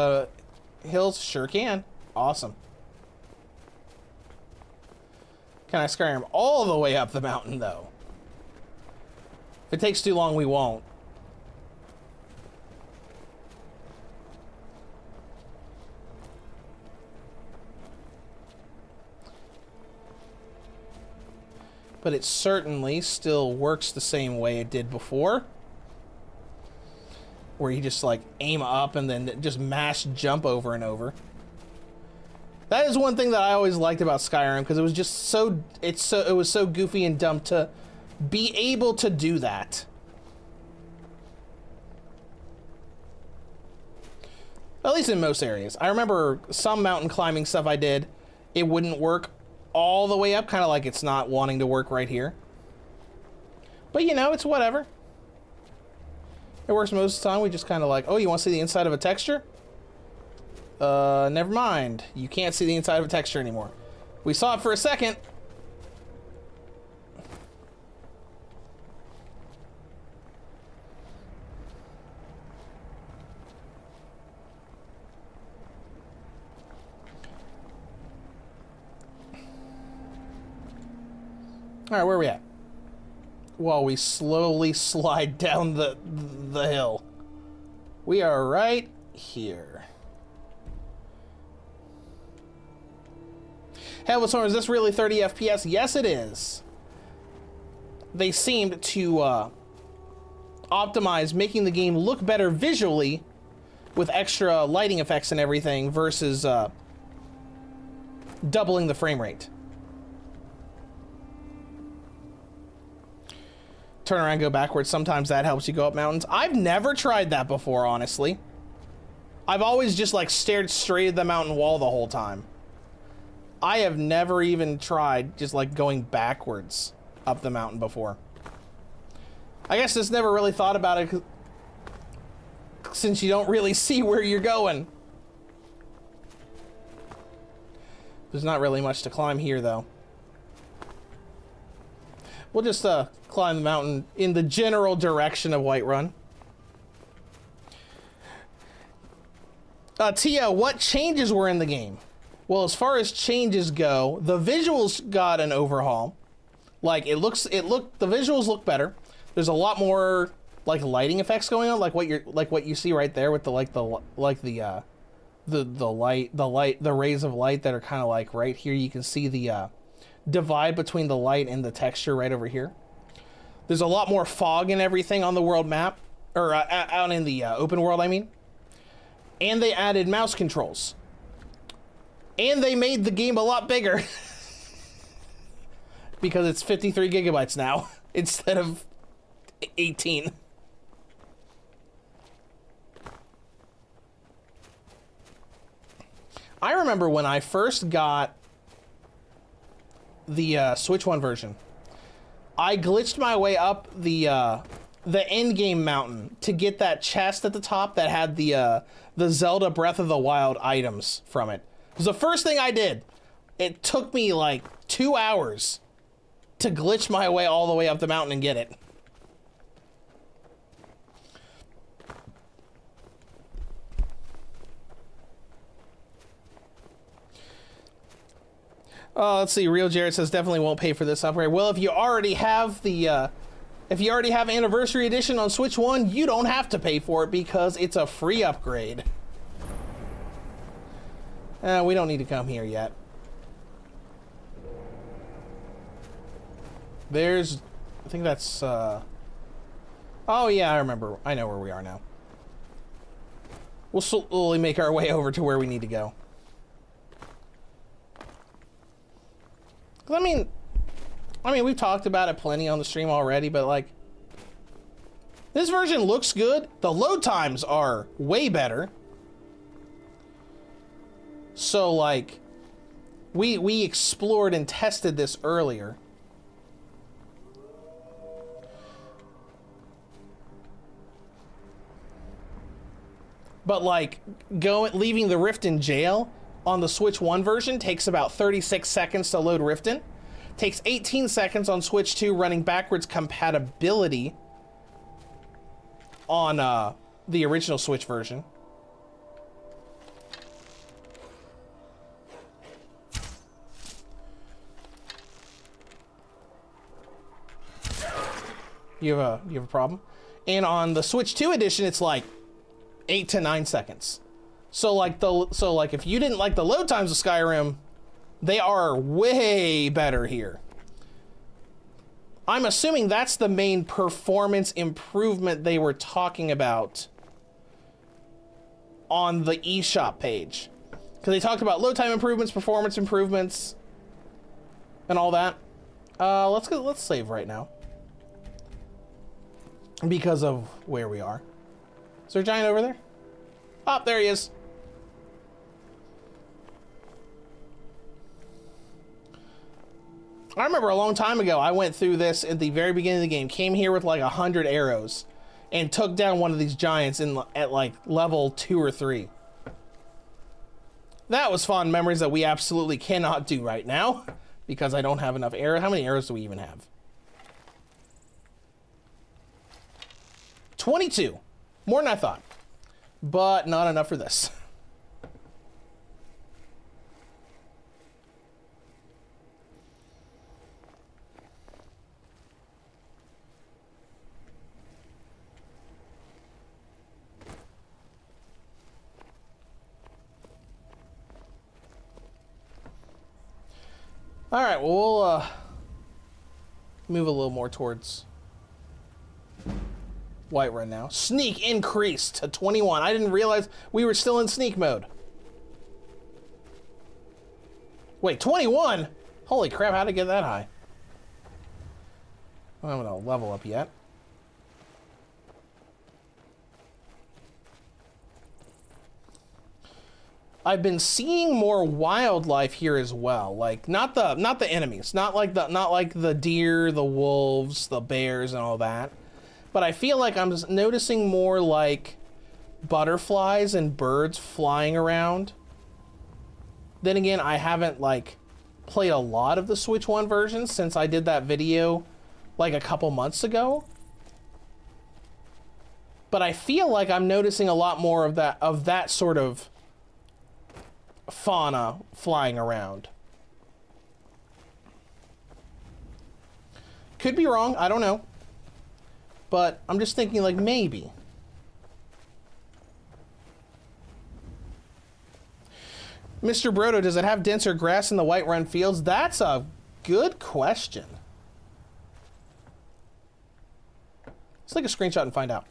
hills? Sure can. Awesome. Can I Skyrim all the way up the mountain though? If it takes too long, we won't. But it certainly still works the same way it did before. Where you just like aim up and then just mash jump over and over. That is one thing that I always liked about Skyrim, because it was just so it was so goofy and dumb to be able to do that. At least in most areas. I remember some mountain climbing stuff I did, it wouldn't work all the way up, kind of like it's not wanting to work right here. But you know, it's whatever. It works most of the time. We just kind of like, oh, you want to see the inside of a texture? Never mind. You can't see the inside of a texture anymore. We saw it for a second. All right, where are we at? While we slowly slide down the hill. We are right here. Hell, is this really 30 FPS? Yes, it is. They seemed to optimize making the game look better visually with extra lighting effects and everything versus doubling the frame rate. Turn around, go backwards. Sometimes that helps you go up mountains. I've never tried that before, honestly. I've always just like stared straight at the mountain wall the whole time. I have never even tried just like going backwards up the mountain before. I guess just never really thought about it since you don't really see where you're going. There's not really much to climb here though. We'll just climb the mountain in the general direction of Whiterun. Tia, what changes were in the game? Well, as far as changes go, the visuals got an overhaul. Like the visuals look better. There's a lot more like lighting effects going on, like what you see right there with the rays of light that are kind of like right here. You can see the divide between the light and the texture right over here. There's a lot more fog and everything on the world map, or out in the open world, I mean. And they added mouse controls. And they made the game a lot bigger. Because it's 53 gigabytes now, instead of 18. I remember when I first got the Switch 1 version, I glitched my way up the end game mountain to get that chest at the top that had the Zelda Breath of the Wild items from it. It was the first thing I did. It took me like 2 hours to glitch my way all the way up the mountain and get it. Let's see. Real Jared says definitely won't pay for this upgrade. Well, if you already have the, if you already have Anniversary Edition on Switch 1, you don't have to pay for it because it's a free upgrade. We don't need to come here yet. There's, I think that's, oh yeah, I remember. I know where we are now. We'll slowly make our way over to where we need to go. I mean, we've talked about it plenty on the stream already, but like, this version looks good. The load times are way better. So like, we explored and tested this earlier. But like, leaving the Rift in jail on the Switch 1 version takes about 36 seconds to load Riften. Takes 18 seconds on Switch 2 running backwards compatibility on the original Switch version. You have a problem? And on the Switch 2 edition, it's like 8 to 9 seconds. So like if you didn't like the load times of Skyrim, they are way better here. I'm assuming that's the main performance improvement they were talking about on the eShop page. Because they talked about load time improvements, performance improvements, and all that. Let's save right now. Because of where we are. Is there a giant over there? Oh, there he is. I remember a long time ago, I went through this at the very beginning of the game, came here with like 100 arrows, and took down one of these giants at like level 2 or 3. That was fond memories that we absolutely cannot do right now, because I don't have enough arrows. How many arrows do we even have? 22. More than I thought. But not enough for this. All right, well, we'll move a little more towards Whiterun now. Sneak increased to 21. I didn't realize we were still in sneak mode. Wait, 21? Holy crap, how'd I get that high? I'm gonna level up yet. I've been seeing more wildlife here as well. Like not the enemies, not like the deer, the wolves, the bears, and all that. But I feel like I'm just noticing more like butterflies and birds flying around. Then again, I haven't like played a lot of the Switch 1 version since I did that video like a couple months ago. But I feel like I'm noticing a lot more of that sort of fauna flying around. Could be wrong, I don't know. But I'm just thinking like maybe. Mr. Brodo, does it have denser grass in the Whiterun fields? That's a good question. Let's take a screenshot and find out.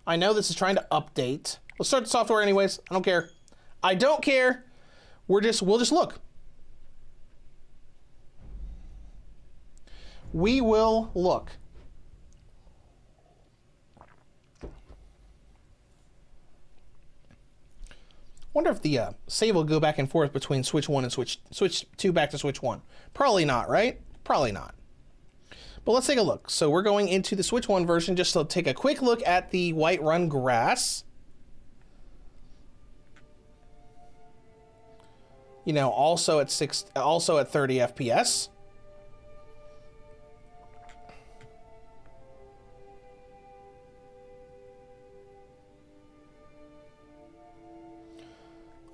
I know this is trying to update. Let's start the software anyways. I don't care. I don't care. We'll just look. We will look. Wonder if the save will go back and forth between Switch 1 and Switch 2 back to Switch 1. Probably not, right? Probably not. But let's take a look. So we're going into the Switch 1 version just to take a quick look at the Whiterun grass. You know, also at 30 FPS.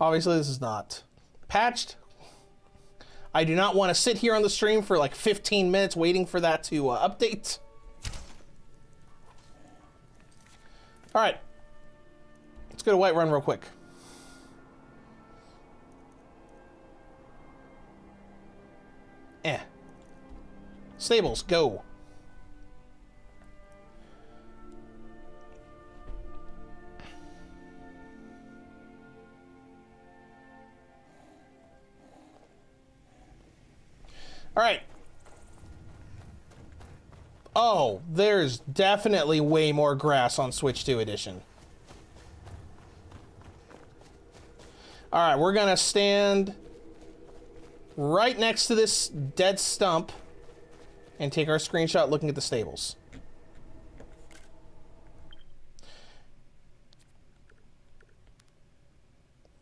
Obviously, this is not patched. I do not want to sit here on the stream for like 15 minutes waiting for that to update. All right. Let's go to Whiterun real quick. Stables, go. All right. Oh, there's definitely way more grass on Switch 2 edition. All right, we're gonna stand right next to this dead stump and take our screenshot looking at the stables.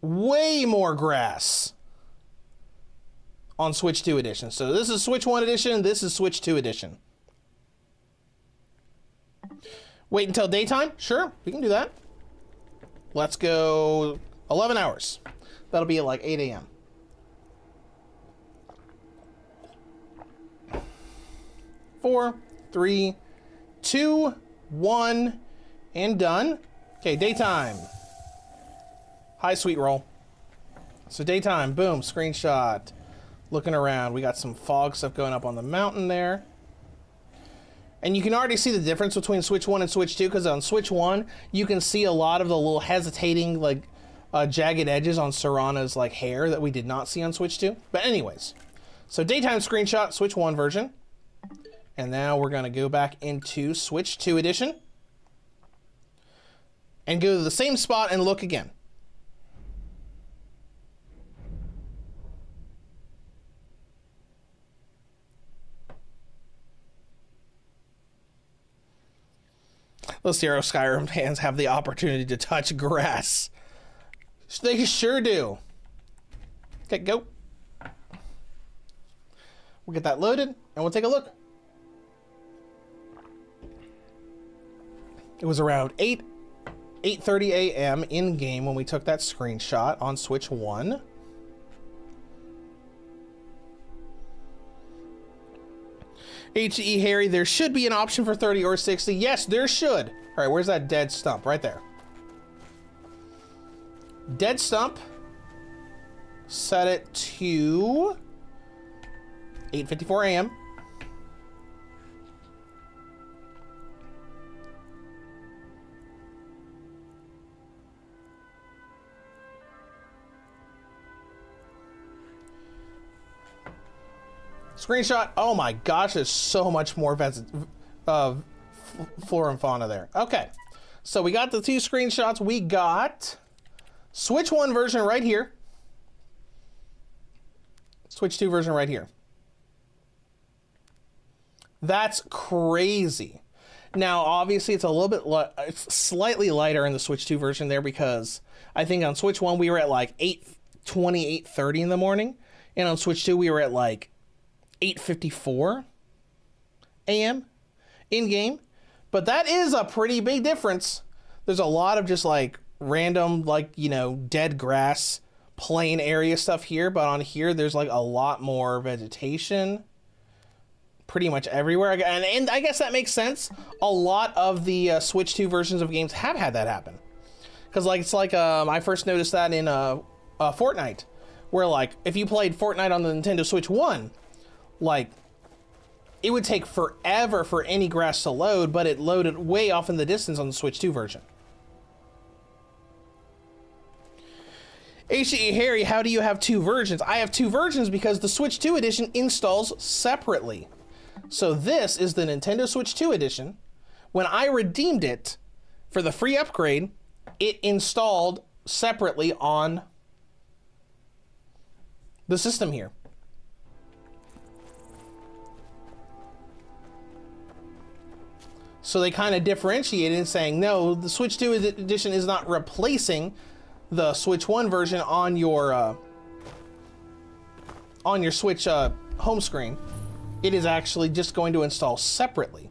Way more grass on Switch 2 edition. So this is Switch 1 edition, this is Switch 2 edition. Wait until daytime? Sure, we can do that. Let's go 11 hours. That'll be at like 8 a.m. Four, three, two, one, and done. Okay, daytime. Hi, sweet roll. So daytime, boom, screenshot. Looking around, we got some fog stuff going up on the mountain there. And you can already see the difference between Switch 1 and Switch 2, because on Switch 1, you can see a lot of the little hesitating, like, jagged edges on Serana's, like, hair that we did not see on Switch 2. But anyways, so daytime screenshot, Switch 1 version. And now we're going to go back into Switch 2 edition. And go to the same spot and look again. Those Zero Skyrim fans have the opportunity to touch grass. They sure do. Okay, go. We'll get that loaded and we'll take a look. It was around 8:30 a.m. in game when we took that screenshot on Switch 1. HE Harry, there should be an option for 30 or 60. Yes, there should. All right, where's that dead stump? Right there. Dead stump. Set it to 8:54 a.m. Screenshot. Oh my gosh, there's so much more flora and fauna there. Okay, so we got the two screenshots. We got Switch 1 version right here. Switch 2 version right here. That's crazy. Now, obviously, it's a little bit, it's slightly lighter in the Switch 2 version there because I think on Switch 1 we were at like 8:20, 8:30 in the morning, and on Switch 2 we were at like 8:54 a.m. in game. But that is a pretty big difference. There's a lot of just like random, like, you know, dead grass, plain area stuff here, but on here there's like a lot more vegetation pretty much everywhere. And I guess that makes sense. A lot of the Switch 2 versions of games have had that happen. Because like it's like I first noticed that in Fortnite, where like if you played Fortnite on the Nintendo Switch 1, like it would take forever for any grass to load, but it loaded way off in the distance on the Switch 2 version. HE Harry, how do you have two versions? I have two versions because the Switch 2 edition installs separately. So this is the Nintendo Switch 2 edition. When I redeemed it for the free upgrade, it installed separately on the system here. So they kind of differentiated, saying, no, the Switch 2 edition is not replacing the Switch 1 version on your Switch home screen. It is actually just going to install separately.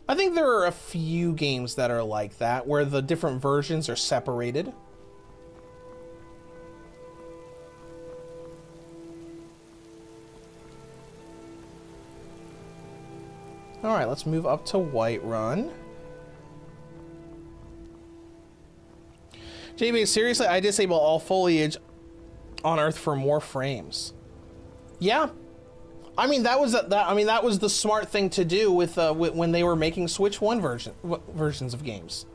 I think there are a few games that are like that, where the different versions are separated. All right, let's move up to Whiterun. JB, seriously, I disable all foliage on Earth for more frames. Yeah, I mean that was the smart thing to do with when they were making Switch 1 versions of games.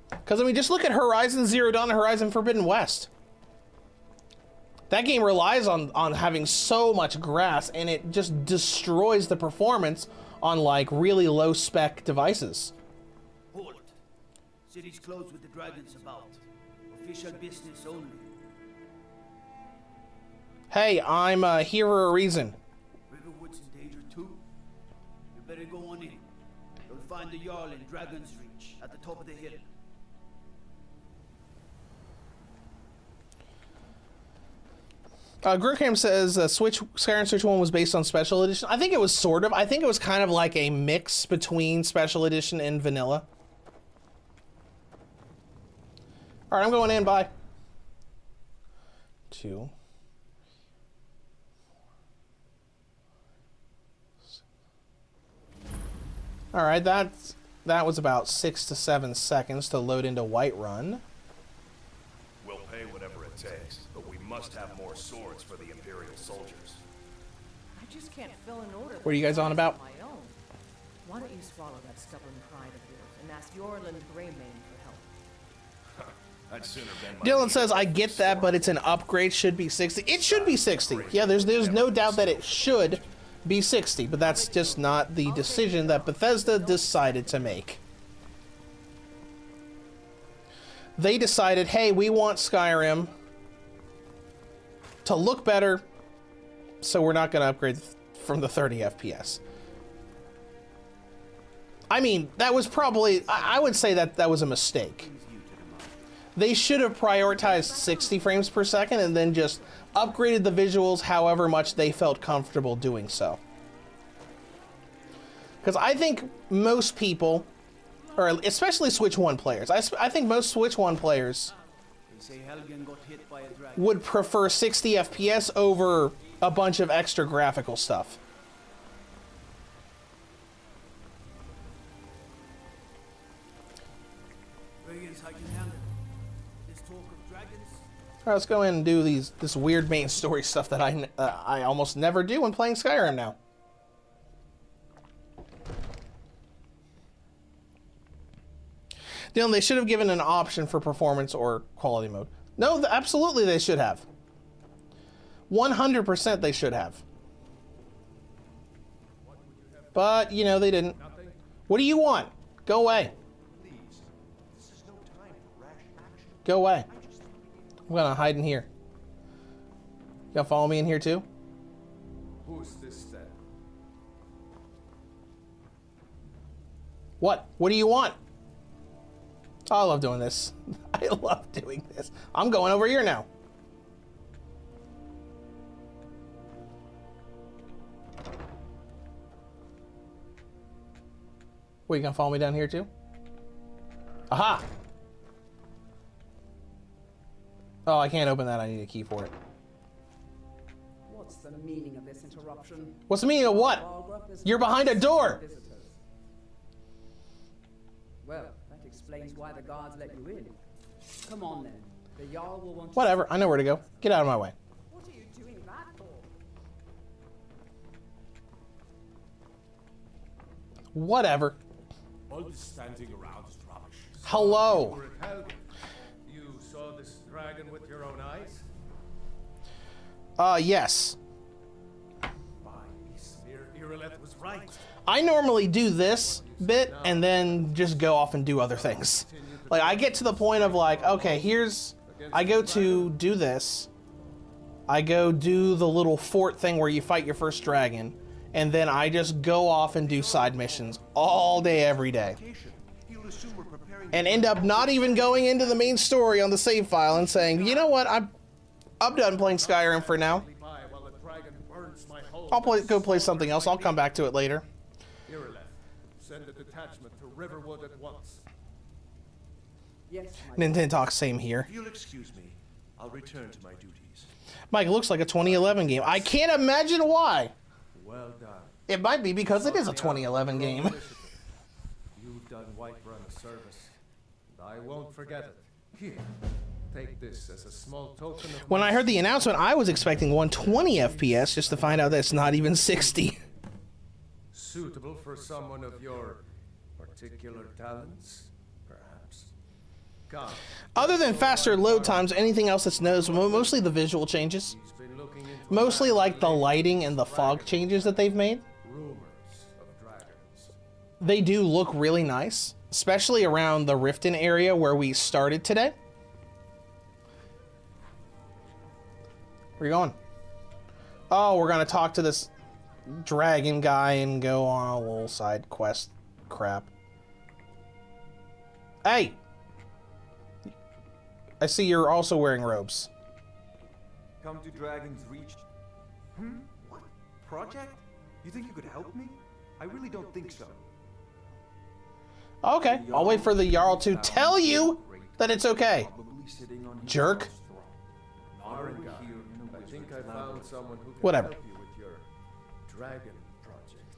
Because I mean, just look at Horizon Zero Dawn and Horizon Forbidden West. That game relies on having so much grass, and it just destroys the performance on like really low spec devices. Halt. City's closed with the dragons about. Official business only. Hey, I'm here for a reason. Riverwood's in danger too. You better go on in. You'll find the Jarl in Dragon's Reach at the top of the hill. Gurkham says Skyrim Switch 1 was based on Special Edition. I think it was sort of. I think it was kind of like a mix between Special Edition and Vanilla. All right, I'm going in. Bye. 2. All right, that was about 6 to 7 seconds to load into Whiterun. We'll pay whatever it takes, but we must have more swords for the Imperial soldiers. I just can't fill an order. What are you guys on about? My own. Why don't you swallow that stubborn pride of yours and ask Yorland Greymane for help? I'd sooner bend my Dylan says, I get that, but it's an upgrade, should be 60. It should be 60. Yeah, there's no doubt that it should be 60, but that's just not the decision that Bethesda decided to make. They decided, hey, we want Skyrim to look better, so we're not going to upgrade from the 30 FPS. I mean, that was probably, I would say that was a mistake. They should have prioritized 60 frames per second and then just upgraded the visuals however much they felt comfortable doing so. Because I think most people, or especially Switch 1 players, I think most Switch 1 players would prefer 60 FPS over a bunch of extra graphical stuff. All right, let's go in and do this weird main story stuff that I almost never do when playing Skyrim now. Dylan, they should have given an option for performance or quality mode. No, absolutely they should have. 100% they should have. But, you know, they didn't. What do you want? Go away. Go away. I'm gonna hide in here. You gonna follow me in here too? Who's this then? What? What do you want? Oh, I love doing this. I love doing this. I'm going over here now. What, you gonna follow me down here too? Aha! Oh, I can't open that. I need a key for it. What's the meaning of this interruption? What's the meaning of what? You're behind a door! Well, that explains why the guards let you in. Come on then. The Jarl will want Whatever, I know where to go. Get out of my way. What are you doing that for? Whatever. All this standing around is rubbish. Hello. You were at Helgen. You saw this dragon with your own eyes? Yes. My smear right. I normally do this bit and then just go off and do other things. Like, I get to the point of like, okay, I go to do this. I go do the little fort thing where you fight your first dragon, and then I just go off and do side missions all day, every day. And end up not even going into the main story on the save file and saying, you know what, I'm done playing Skyrim for now. I'll go play something else. I'll come back to it later. Send a detachment to Riverwood at once. Yes, Nintendo Talk, same here. If you'll excuse me, I'll return to my duties. Mike, it looks like a 2011 game. I can't imagine why. Well done. It might be because it is a 2011 game. You've done Whiterun a service, and I won't forget it. Here, take this as a small token of When I heard the announcement, I was expecting 120 FPS just to find out that it's not even 60. suitable for someone of your particular talents, perhaps. Come. Other than faster load times, anything else that's noticeable? Mostly the visual changes. Mostly like the lighting and the fog changes that they've made. They do look really nice, especially around the Riften area where we started today. Where are you going? Oh, we're gonna talk to this dragon guy and go on a little side quest crap. Hey! I see you're also wearing robes. Come to Dragon's Reach. What? Project? You think you could help me? I really don't think so. Okay, I'll wait for the Jarl to tell you that it's okay. Jerk. I think I found someone who can Whatever. help you with your dragon project.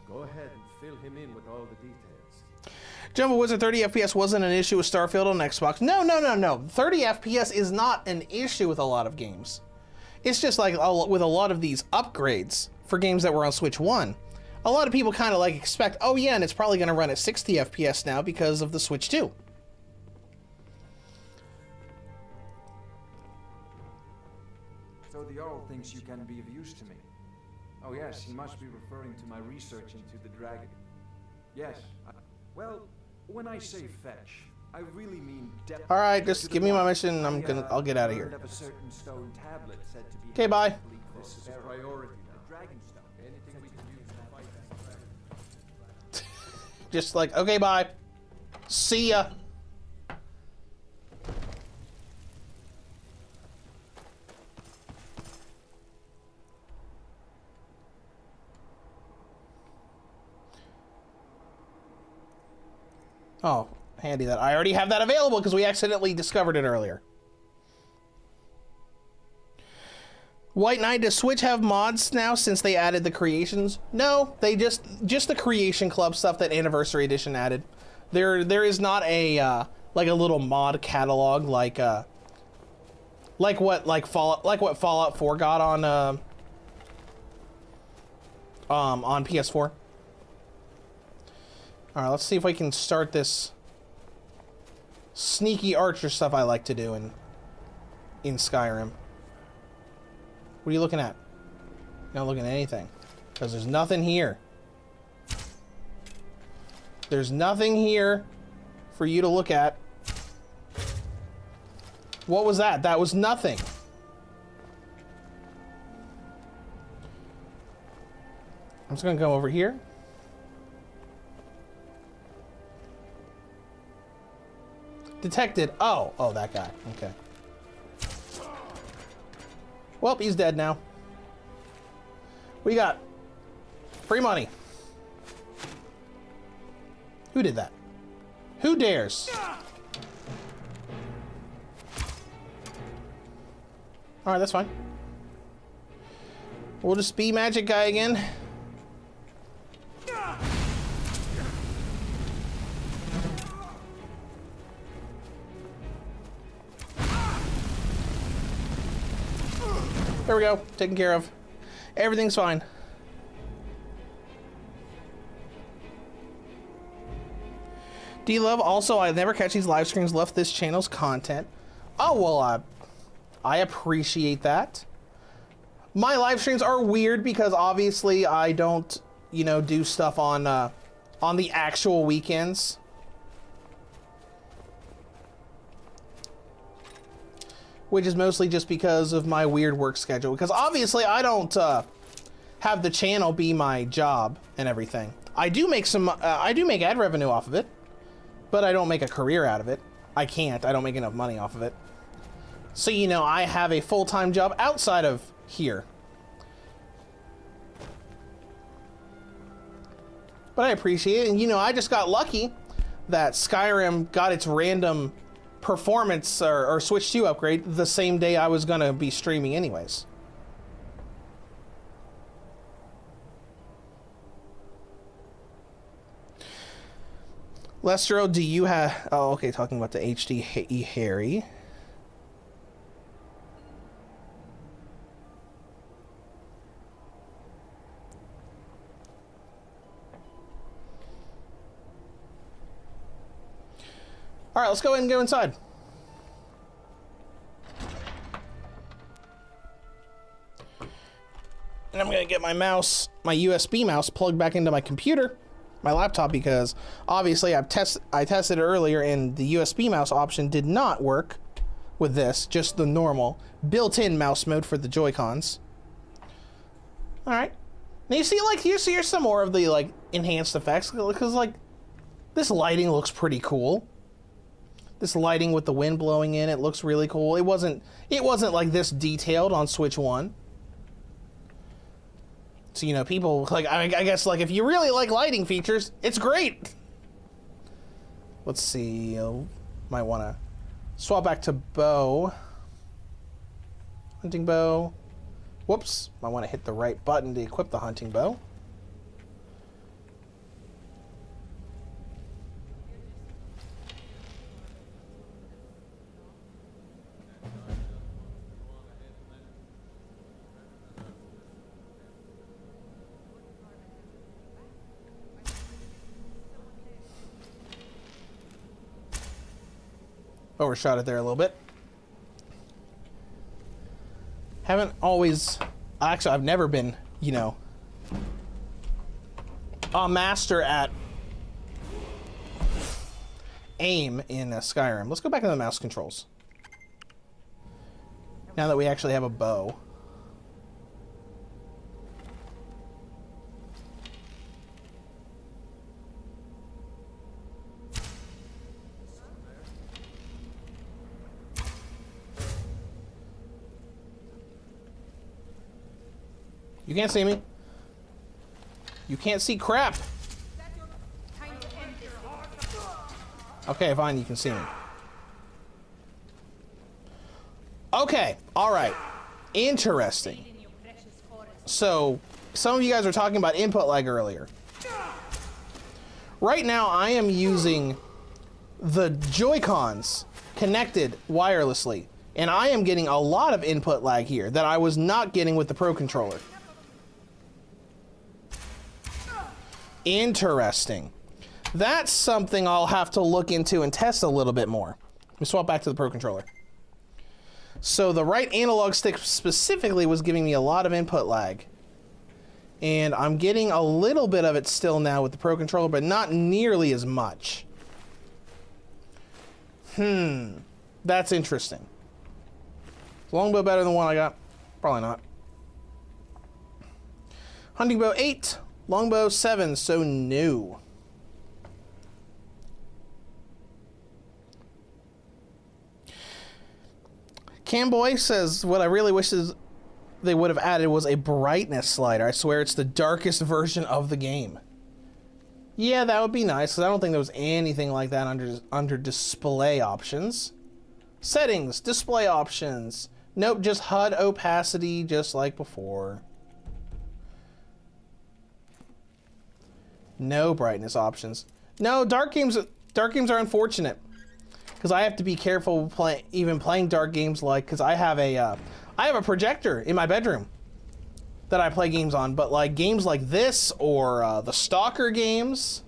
Go ahead and fill him in with all the details. Jumbo Wizard 30 FPS wasn't an issue with Starfield on Xbox. No. 30 FPS is not an issue with a lot of games. It's just like with a lot of these upgrades for games that were on Switch 1. A lot of people kind of like expect, oh yeah, and it's probably going to run at 60 FPS now because of the Switch 2. So the Jarl thinks you can be of use to me. Oh yes, he must be referring to my research into the dragon. Yes. Well, when I say fetch, I really mean depth. All right, just give me my mission and I'll get out of here. Okay, bye. This is a priority now. Dragon stone. Anything we can use to fight that dragon. Just like, okay, bye. See ya. Oh, handy that I already have that available because we accidentally discovered it earlier. White Knight, does Switch have mods now since they added the creations? No, they just the Creation Club stuff that Anniversary Edition added. There is not a like a little mod catalog like what Fallout 4 got on PS4. All right, let's see if we can start this sneaky archer stuff I like to do in Skyrim. What are you looking at? You're not looking at anything, because there's nothing here. There's nothing here for you to look at. What was that? That was nothing. I'm just gonna go over here. Detected. Oh, that guy. Okay. Well, he's dead now. We got free money. Who did that? Who dares? All right, that's fine. We'll just be magic guy again. There we go, taken care of. Everything's fine. D-Love, also, I never catch these live streams, left this channel's content. Oh, well, I appreciate that. My live streams are weird because obviously I don't, you know, do stuff on the actual weekends. Which is mostly just because of my weird work schedule. Because obviously I don't have the channel be my job and everything. I do make ad revenue off of it, but I don't make a career out of it. I can't. I don't make enough money off of it. So, you know, I have a full-time job outside of here. But I appreciate it. And, you know, I just got lucky that Skyrim got its random performance or Switch 2 upgrade the same day I was going to be streaming anyways. Lestro, do you have... Oh, okay, talking about the HD Harry. All right, let's go ahead and go inside. And I'm gonna get my mouse, my USB mouse, plugged back into my computer, my laptop, because obviously I tested it earlier and the USB mouse option did not work with this, just the normal built-in mouse mode for the Joy-Cons. All right, now you see, like, here's some more of the like enhanced effects, because like this lighting looks pretty cool. This lighting with the wind blowing in, it looks really cool. It wasn't like this detailed on Switch 1. So, you know, people, like, I guess, like, if you really like lighting features, it's great. Let's see, might want to swap back to bow. Hunting bow. Whoops, might want to hit the right button to equip the hunting bow. Overshot it there a little bit. Haven't always... Actually, I've never been, you know, a master at aim in Skyrim. Let's go back to the mouse controls. Now that we actually have a bow. You can't see me. You can't see crap. Okay, fine, you can see me. Okay, all right. Interesting. So, some of you guys were talking about input lag earlier. Right now, I am using the Joy-Cons connected wirelessly, and I am getting a lot of input lag here that I was not getting with the Pro Controller. Interesting. That's something I'll have to look into and test a little bit more. Let me swap back to the Pro Controller. So the right analog stick specifically was giving me a lot of input lag. And I'm getting a little bit of it still now with the Pro Controller, but not nearly as much. That's interesting. Is longbow better than the one I got? Probably not. Hunting bow 8. Longbow 7, so new. Camboy says, what I really wish is they would have added was a brightness slider. I swear it's the darkest version of the game. Yeah, that would be nice, because I don't think there was anything like that under display options. Settings, display options. Nope, just HUD opacity, just like before. No brightness options. No, dark games are unfortunate, because I have to be careful even playing dark games, like, because I have a projector in my bedroom that I play games on, but like games like this or the Stalker games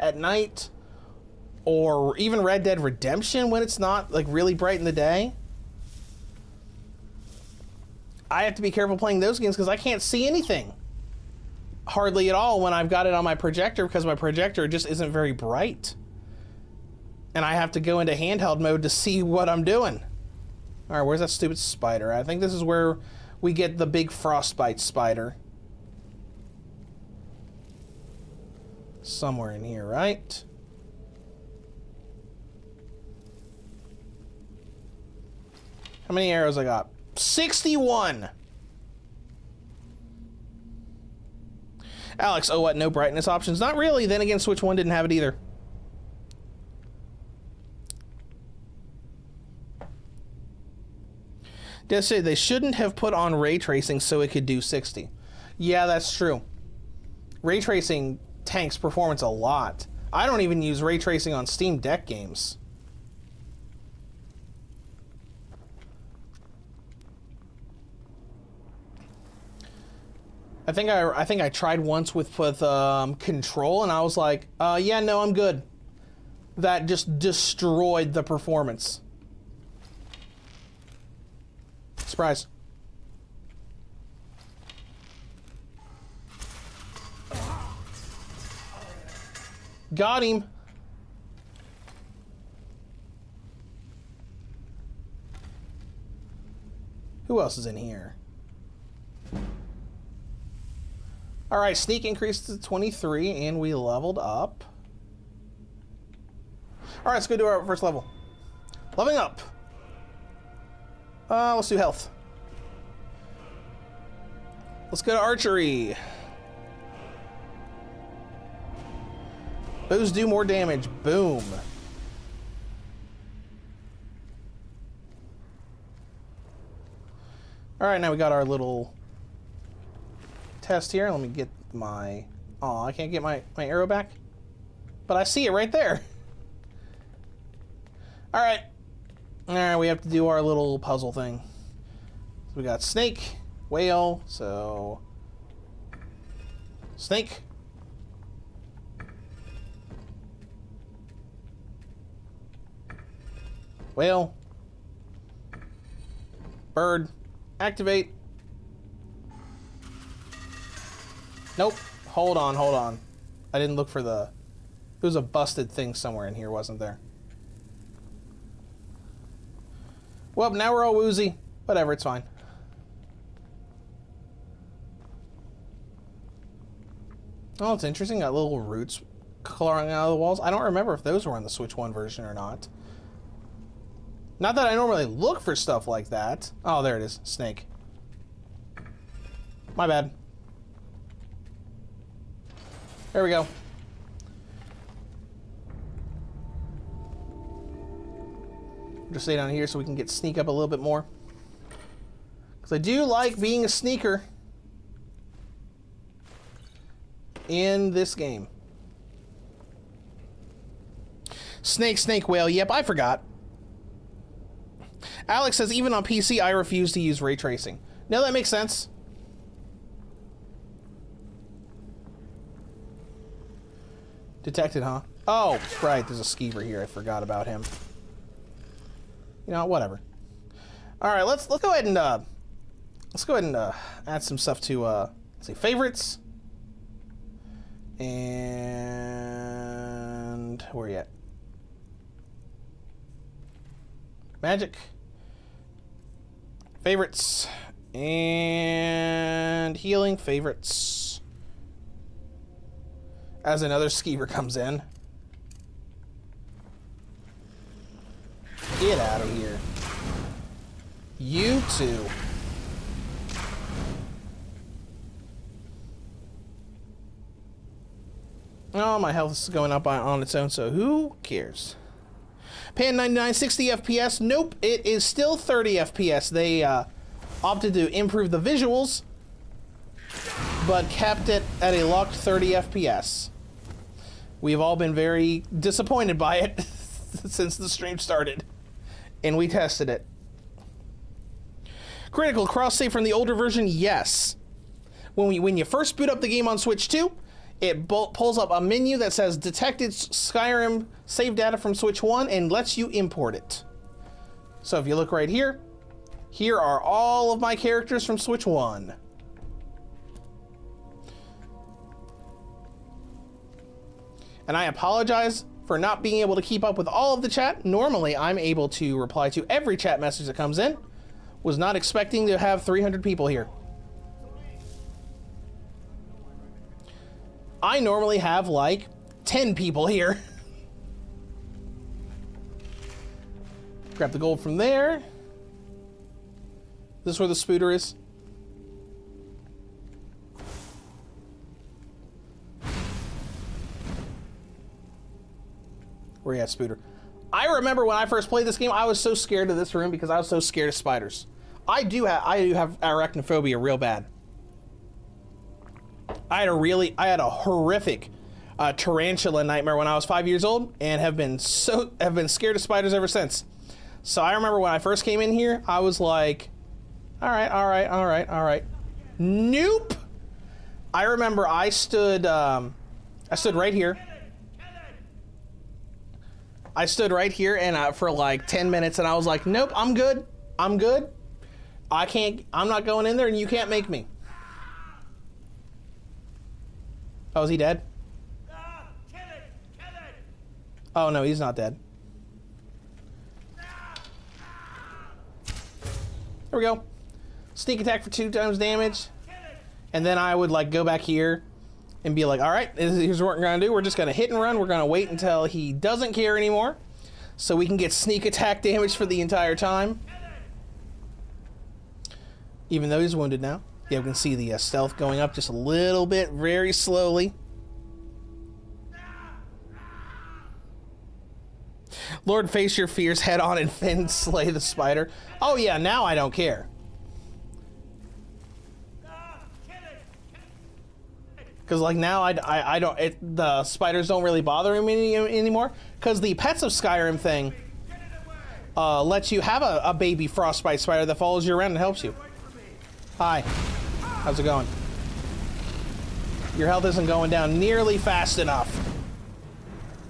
at night, or even Red Dead Redemption when it's not like really bright in the day, I have to be careful playing those games because I can't see anything. hardly at all when I've got it on my projector because my projector just isn't very bright. And I have to go into handheld mode to see what I'm doing. All right, where's that stupid spider? I think this is where we get the big frostbite spider. Somewhere in here, right? How many arrows I got? 61! Alex, oh what, no brightness options? Not really, then again, Switch 1 didn't have it either. Just say they shouldn't have put on ray tracing so it could do 60. Yeah, that's true. Ray tracing tanks performance a lot. I don't even use ray tracing on Steam Deck games. I think I tried once with Control, and I was like, yeah, no, I'm good. That just destroyed the performance. Surprise. Got him. Who else is in here? All right, sneak increased to 23, and we leveled up. All right, let's go do our first level. Leveling up. Let's do health. Let's go to archery. Bows do more damage. Boom. All right, now we got our little test here. Let me get my... Oh, I can't get my arrow back. But I see it right there. All right. All right, we have to do our little puzzle thing. So we got snake, whale, so... Snake. Whale. Bird. Activate. Nope. Hold on, hold on. I didn't look for the... There was a busted thing somewhere in here, wasn't there? Well, now we're all woozy. Whatever, it's fine. Oh, it's interesting. Got little roots clawing out of the walls. I don't remember if those were in the Switch 1 version or not. Not that I normally look for stuff like that. Oh, there it is. Snake. My bad. There we go. Just stay down here so we can sneak up a little bit more. Because I do like being a sneaker in this game. Snake, snake, whale. Yep, I forgot. Alex says, even on PC, I refuse to use ray tracing. No, that makes sense. Detected, huh? Oh, right. There's a skeever here. I forgot about him. You know, whatever. All right, let's go ahead and add some stuff to let's see, favorites. And where are you at? Magic. Favorites. And healing favorites. As another skeever comes in. Get out of here. You two. Oh, my health is going up on its own, so who cares? Pan 99, 60 FPS. Nope, it is still 30 FPS. They opted to improve the visuals, but kept it at a locked 30 FPS. We've all been very disappointed by it since the stream started, and we tested it. Critical cross-save from the older version, yes. When you first boot up the game on Switch 2, it pulls up a menu that says detected Skyrim save data from Switch 1 and lets you import it. So if you look right here, here are all of my characters from Switch 1. And I apologize for not being able to keep up with all of the chat. Normally, I'm able to reply to every chat message that comes in. Was not expecting to have 300 people here. I normally have like 10 people here. Grab the gold from there. This is where the spooter is. Where you at, spooter? I remember when I first played this game, I was so scared of this room because I was so scared of spiders. I do have arachnophobia real bad. I had a horrific tarantula nightmare when I was 5 years old, and have been scared of spiders ever since. So I remember when I first came in here, I was like, all right. Nope. I remember I stood right here. I stood right here and for like 10 minutes, and I was like, nope, I'm good. I'm not going in there, and you can't make me. Oh, is he dead? Oh, no, he's not dead. There we go. Sneak attack for 2 times damage. And then I would like go back here and be like, all right, here's what we're gonna do. We're just gonna hit and run. We're gonna wait until he doesn't care anymore, so we can get sneak attack damage for the entire time. Even though he's wounded now. Yeah, we can see the stealth going up just a little bit, very slowly. Lord, face your fears head on and Finn slay the spider. Oh yeah, now I don't care. Because like now I don't, the spiders don't really bother me anymore. Because the Pets of Skyrim thing lets you have a baby frostbite spider that follows you around and helps you. Hi, how's it going? Your health isn't going down nearly fast enough.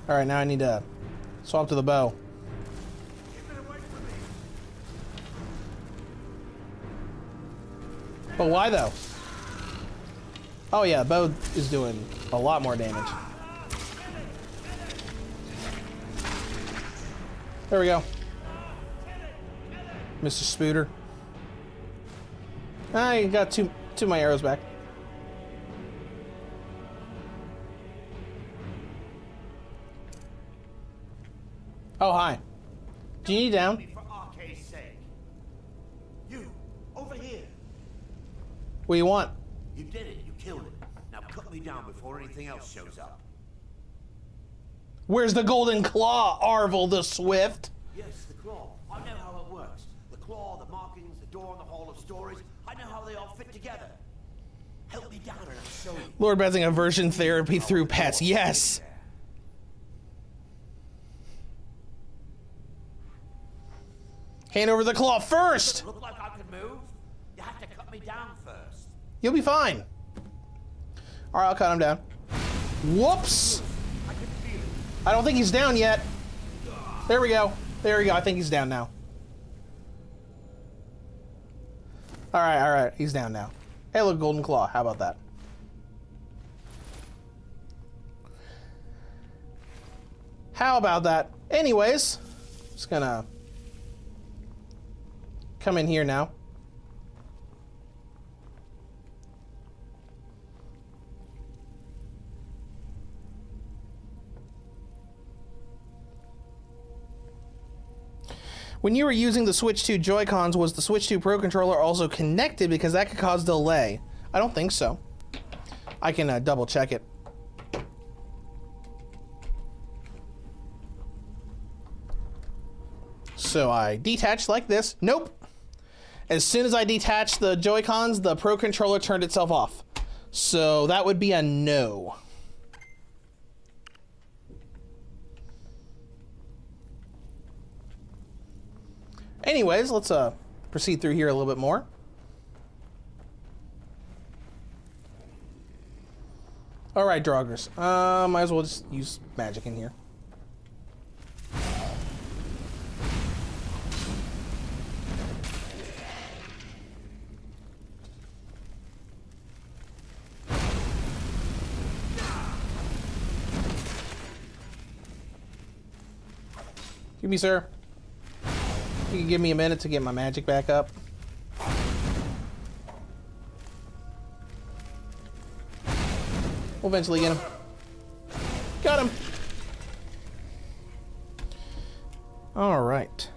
All right, now I need to swap to the bow. But why though? Oh yeah, bow is doing a lot more damage. There we go. Mr. Spooter. I got two of my arrows back. Oh, hi. Do you need down? For Arcade's sake. You, over here. What do you want? You did it. You killed it. Now cut me down before anything else shows up. Where's the golden claw, Arvel the Swift? Yes, the claw. I know how it works. The claw, the markings, the door in the Hall of Stories. I know how they all fit together. Help me down and I'll show you. Lord Bezing aversion therapy through pets. Yes. Hand over the claw first. Look like I can move. You have to cut me down first. You'll be fine. All right, I'll cut him down. Whoops. I don't think he's down yet. There we go. There we go. I think he's down now. All right. He's down now. Hey, look, golden claw. How about that? How about that? Anyways, just gonna come in here now. When you were using the Switch 2 Joy-Cons, was the Switch 2 Pro Controller also connected? Because that could cause delay. I don't think so. I can double check it. So I detached like this. Nope. As soon as I detached the Joy-Cons, the Pro Controller turned itself off. So that would be a no. Anyways, let's proceed through here a little bit more. All right, Draugrs. Might as well just use magic in here. Excuse me, sir. You can give me a minute to get my magic back up. We'll eventually get him. Got him! Alright.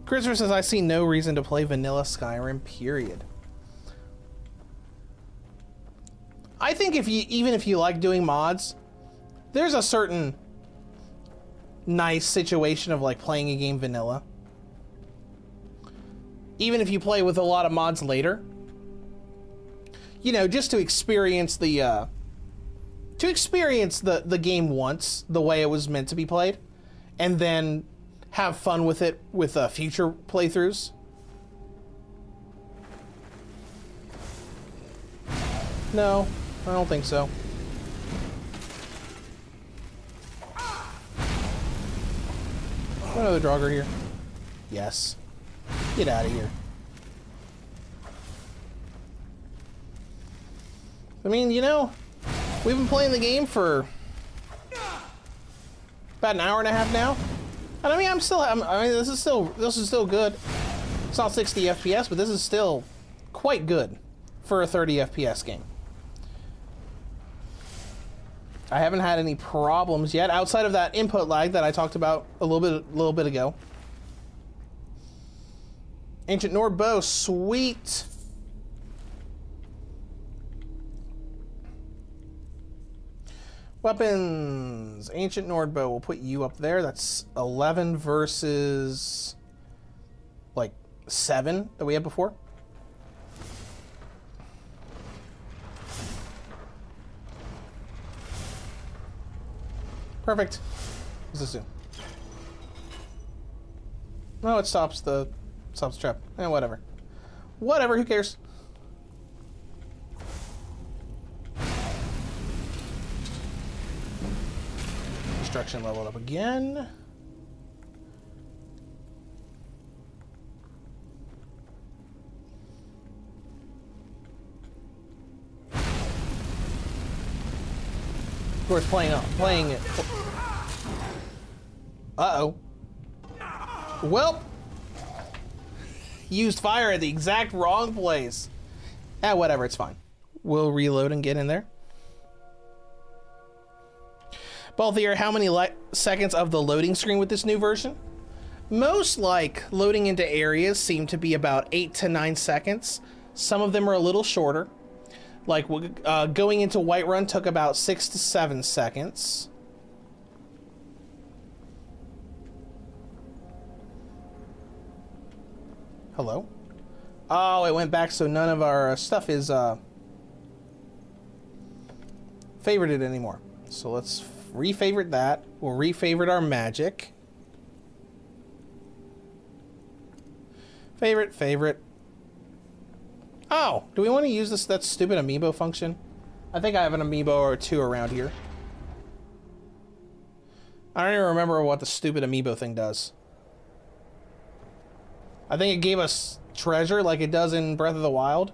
Christopher says, I see no reason to play vanilla Skyrim, period. I think even if you like doing mods, there's a certain nice situation of like playing a game vanilla. Even if you play with a lot of mods later. You know, just to experience the game once, the way it was meant to be played, and then have fun with it with future playthroughs. No, I don't think so. Another Draugr here. Yes. Get out of here. I mean, you know, we've been playing the game for about an hour and a half now. And I mean, this is still good. It's not 60 FPS, but this is still quite good for a 30 FPS game. I haven't had any problems yet outside of that input lag that I talked about a little bit ago. Ancient Nord bow, sweet. Weapons. Ancient Nord bow. We'll put you up there. That's 11 versus like 7 that we had before. Perfect. What's this do? No, it stops the trap. Whatever. Whatever, who cares? Destruction leveled up again. Of course, playing it. Uh-oh. Well, used fire at the exact wrong place. Whatever, it's fine. We'll reload and get in there. Balthier, how many seconds of the loading screen with this new version? Most loading into areas seem to be about 8 to 9 seconds. Some of them are a little shorter. Like going into Whiterun took about 6 to 7 seconds. Hello? Oh, it went back, so none of our stuff is favorited anymore. So let's refavorite that. We'll refavorite our magic. Favorite. Oh, do we want to use that stupid amiibo function? I think I have an amiibo or two around here. I don't even remember what the stupid amiibo thing does. I think it gave us treasure like it does in Breath of the Wild.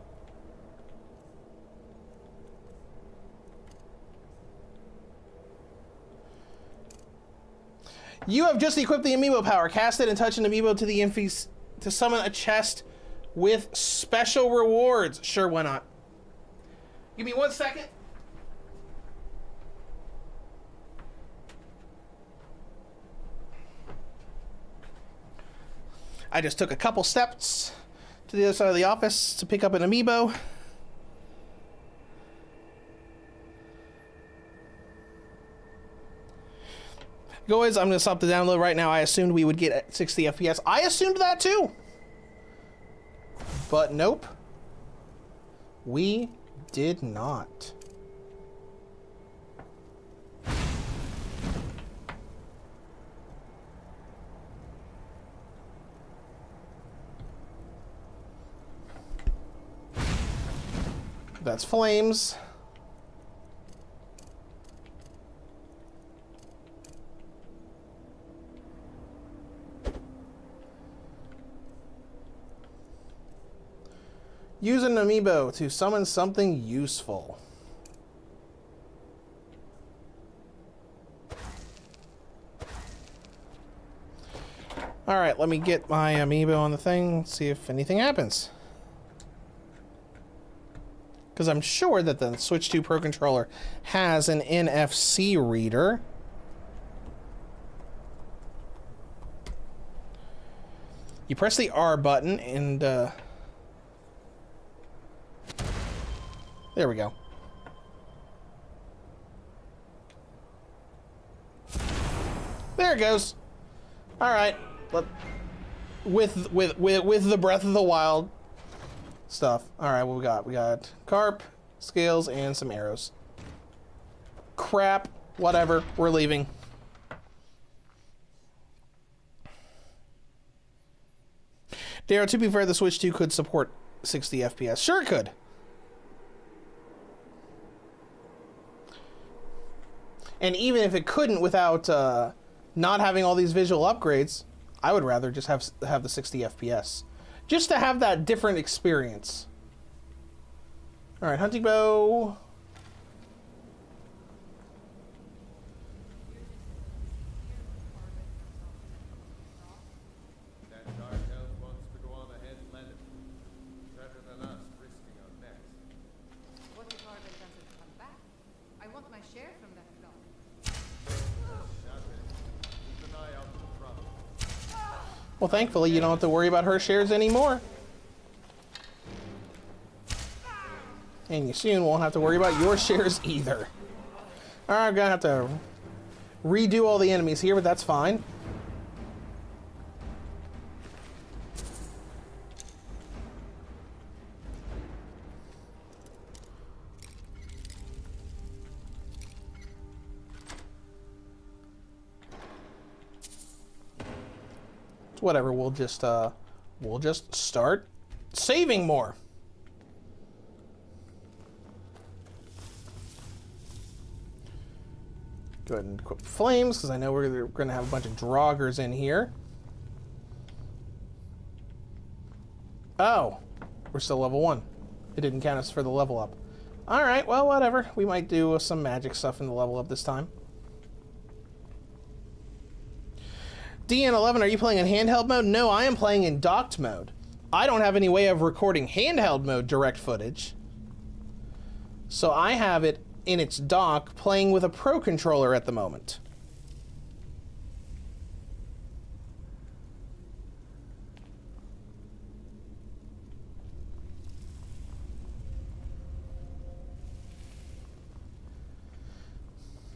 You have just equipped the amiibo power. Cast it and touch an amiibo to the infies to summon a chest with special rewards. Sure, why not? Give me 1 second. I just took a couple steps to the other side of the office to pick up an amiibo. Guys, I'm going to stop the download right now. I assumed we would get at 60 FPS. I assumed that too. But nope. We did not. That's flames. Use an amiibo to summon something useful. Alright, let me get my Amiibo on the thing, see if anything happens. Because I'm sure that the Switch 2 Pro Controller has an NFC reader. You press the R button and, there we go. There it goes. Alright. With the Breath of the Wild stuff. Alright, what we got? We got carp, scales, and some arrows. Crap. Whatever. We're leaving. Darrow, to be fair, the Switch 2 could support 60 FPS. Sure it could. And even if it couldn't without not having all these visual upgrades, I would rather just have the 60 FPS. Just to have that different experience. Alright, hunting bow. That dark elf wants to go on ahead and let it. Better than us risking our necks. What if Harvey doesn't come back? I want my share from that block. Shut it. Keep an eye out for trouble. Well, thankfully, you don't have to worry about her shares anymore. And you soon won't have to worry about your shares either. Alright, I'm gonna have to redo all the enemies here, but that's fine. Whatever, we'll just start saving more. Go ahead and equip flames, because I know we're going to have a bunch of draugrs in here. Oh, we're still level 1. It didn't count us for the level up. Alright, well, whatever. We might do some magic stuff in the level up this time. DN11, are you playing in handheld mode? No, I am playing in docked mode. I don't have any way of recording handheld mode direct footage. So I have it in its dock playing with a Pro Controller at the moment.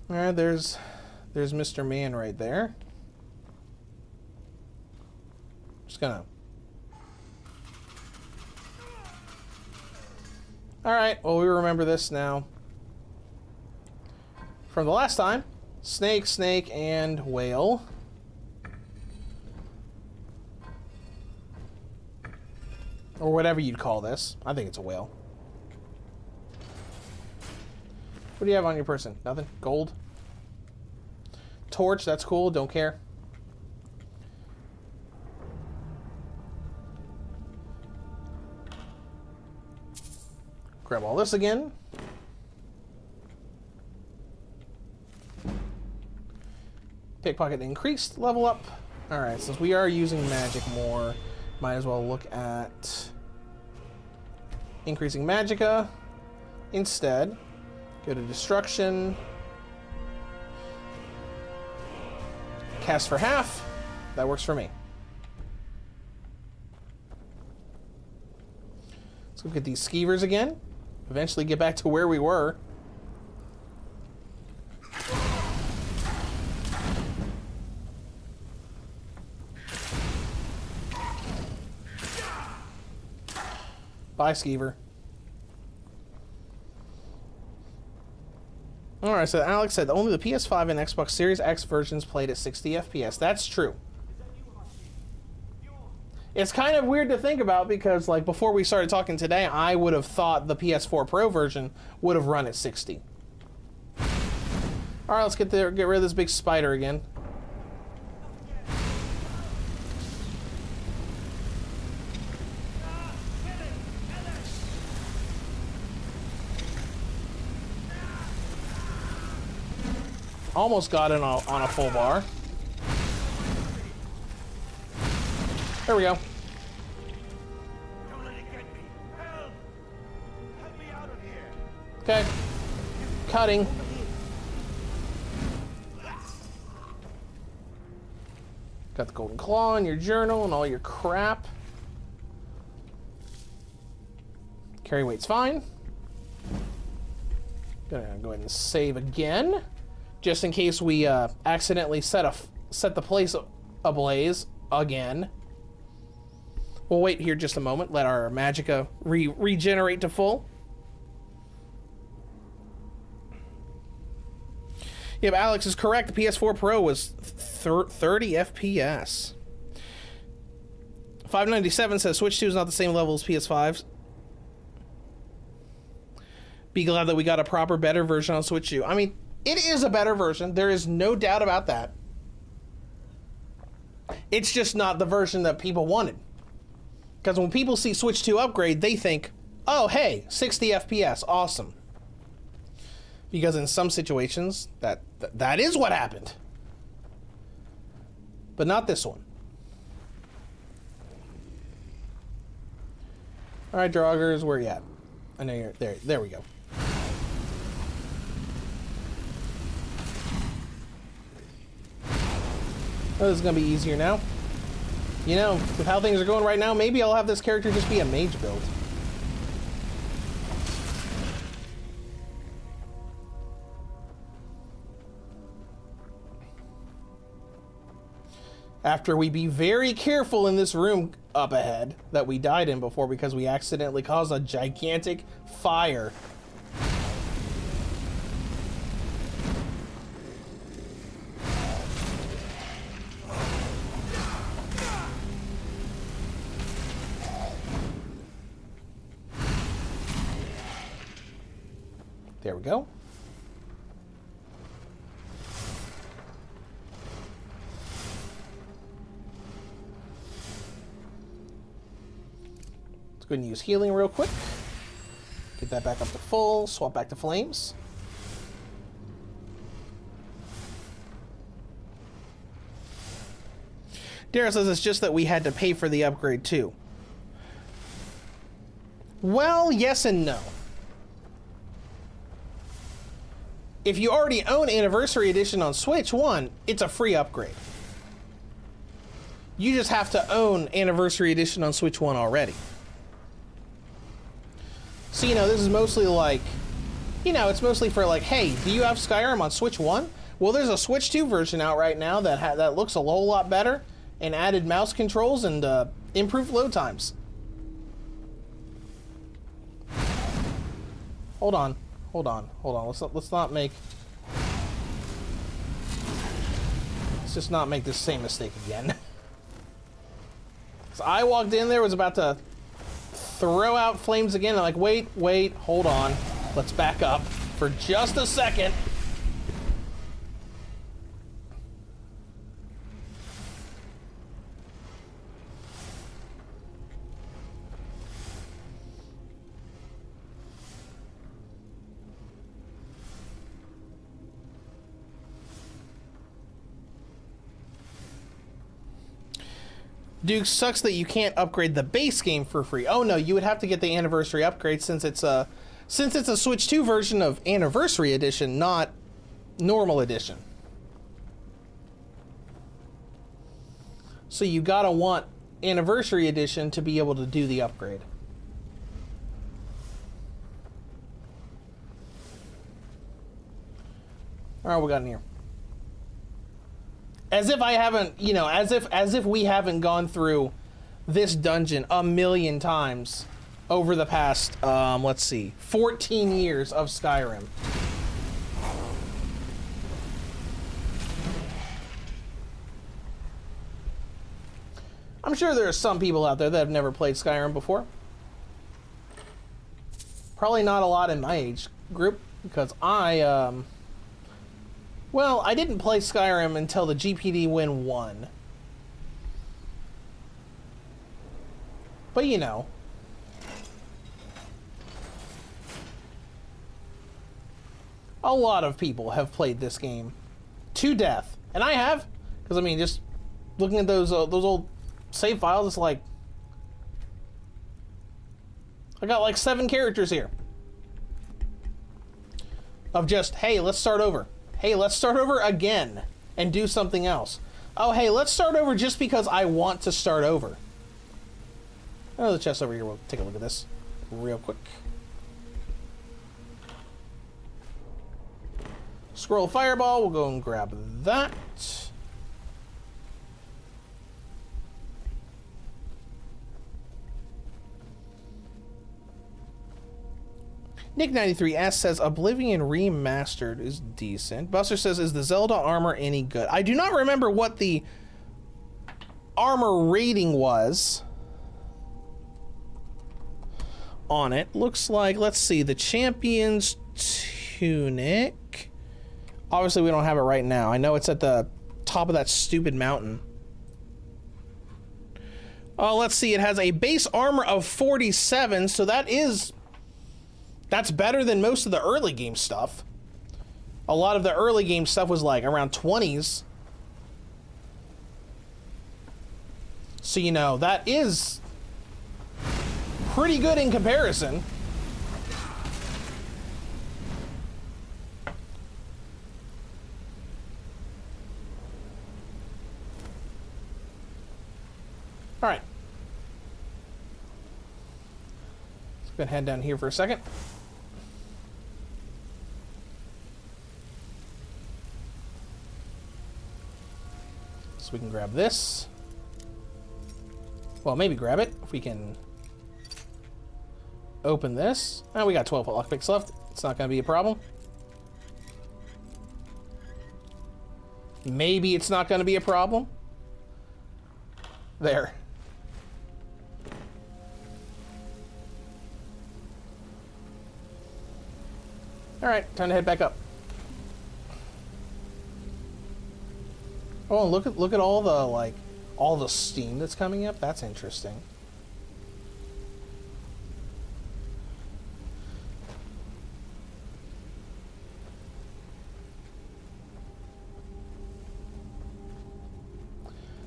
Alright, there's Mr. Man right there. Just gonna... Alright, well, we remember this now. From the last time, snake, snake, and whale. Or whatever you'd call this. I think it's a whale. What do you have on your person? Nothing? Gold? Torch, that's cool, don't care. Grab all this again. Pickpocket increased, level up. Alright, since we are using magic more, might as well look at increasing magicka instead. Go to destruction. Cast for half. That works for me. Let's look at these skeevers again. Eventually get back to where we were. Bye, skeever. Alright, so Alex said only the PS5 and Xbox Series X versions played at 60 FPS. That's true. It's kind of weird to think about because, like, before we started talking today, I would have thought the PS4 Pro version would have run at 60. Alright, let's get rid of this big spider again. Almost got it on a full bar. There we go. Don't let it get me. Help! Help me out of here. Okay. Cutting. Got the golden claw in your journal and all your crap. Carry weight's fine. Gonna go ahead and save again, just in case we accidentally set the place ablaze again. We'll wait here just a moment. Let our magicka regenerate to full. Yeah, but Alex is correct. The PS4 Pro was 30 FPS. 597 says Switch 2 is not the same level as PS5's. Be glad that we got a proper, better version on Switch 2. I mean, it is a better version. There is no doubt about that. It's just not the version that people wanted. Because when people see Switch 2 upgrade, they think, oh, hey, 60 FPS, awesome. Because in some situations, that is what happened. But not this one. All right, Draugrs, where you at? I know you're there. There we go. Oh, this is going to be easier now. You know, with how things are going right now, maybe I'll have this character just be a mage build. After we be very careful in this room up ahead that we died in before because we accidentally caused a gigantic fire. There we go. Let's go ahead and use healing real quick. Get that back up to full. Swap back to flames. Dara says it's just that we had to pay for the upgrade too. Well, yes and no. If you already own Anniversary Edition on Switch 1, it's a free upgrade. You just have to own Anniversary Edition on Switch 1 already. So, you know, this is mostly like, you know, it's mostly for like, hey, do you have Skyrim on Switch 1? Well, there's a Switch 2 version out right now that looks a whole lot better and added mouse controls and improved load times. Hold on. Let's not make. Let's just not make this same mistake again. So I walked in there, was about to throw out flames again. I'm like, wait, hold on. Let's back up for just a second. Duke, sucks that you can't upgrade the base game for free. Oh no, you would have to get the anniversary upgrade since it's a Switch 2 version of Anniversary Edition, not normal edition. So you gotta want Anniversary Edition to be able to do the upgrade. All right, what we got in here? As if I haven't, you know, as if we haven't gone through this dungeon a million times over the past, let's see, 14 years of Skyrim. I'm sure there are some people out there that have never played Skyrim before. Probably not a lot in my age group, because well, I didn't play Skyrim until the GPD Win 1. But you know. A lot of people have played this game to death. And I have. Because, I mean, just looking at those old save files. It's like, I got like 7 characters here. Of just, hey, let's start over. Hey, let's start over again and do something else. Oh, hey, let's start over just because I want to start over. Oh, the chest over here. We'll take a look at this real quick. Scroll fireball. We'll go and grab that. Nick93S says Oblivion Remastered is decent. Buster says, is the Zelda armor any good? I do not remember what the armor rating was on it. Looks like, let's see, the Champion's Tunic. Obviously, we don't have it right now. I know it's at the top of that stupid mountain. Oh, let's see. It has a base armor of 47, so that's better than most of the early game stuff. A lot of the early game stuff was like around 20s. So, you know, that is pretty good in comparison. All right. Let's go ahead and head down here for a second. So we can grab this. Well, maybe grab it if we can open this. Oh, we got 12 lockpicks left. It's not going to be a problem. Maybe it's not going to be a problem. There. All right, time to head back up. Oh, look at all the steam that's coming up. That's interesting.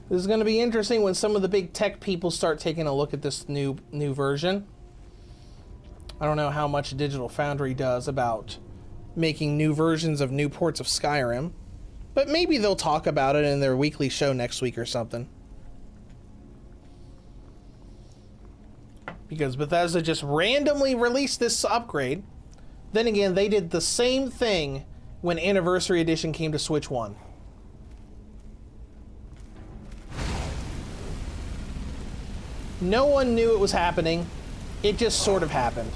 This is going to be interesting when some of the big tech people start taking a look at this new version. I don't know how much Digital Foundry does about making new versions of new ports of Skyrim. But maybe they'll talk about it in their weekly show next week or something. Because Bethesda just randomly released this upgrade. Then again, they did the same thing when Anniversary Edition came to Switch 1. No one knew it was happening. It just sort of happened.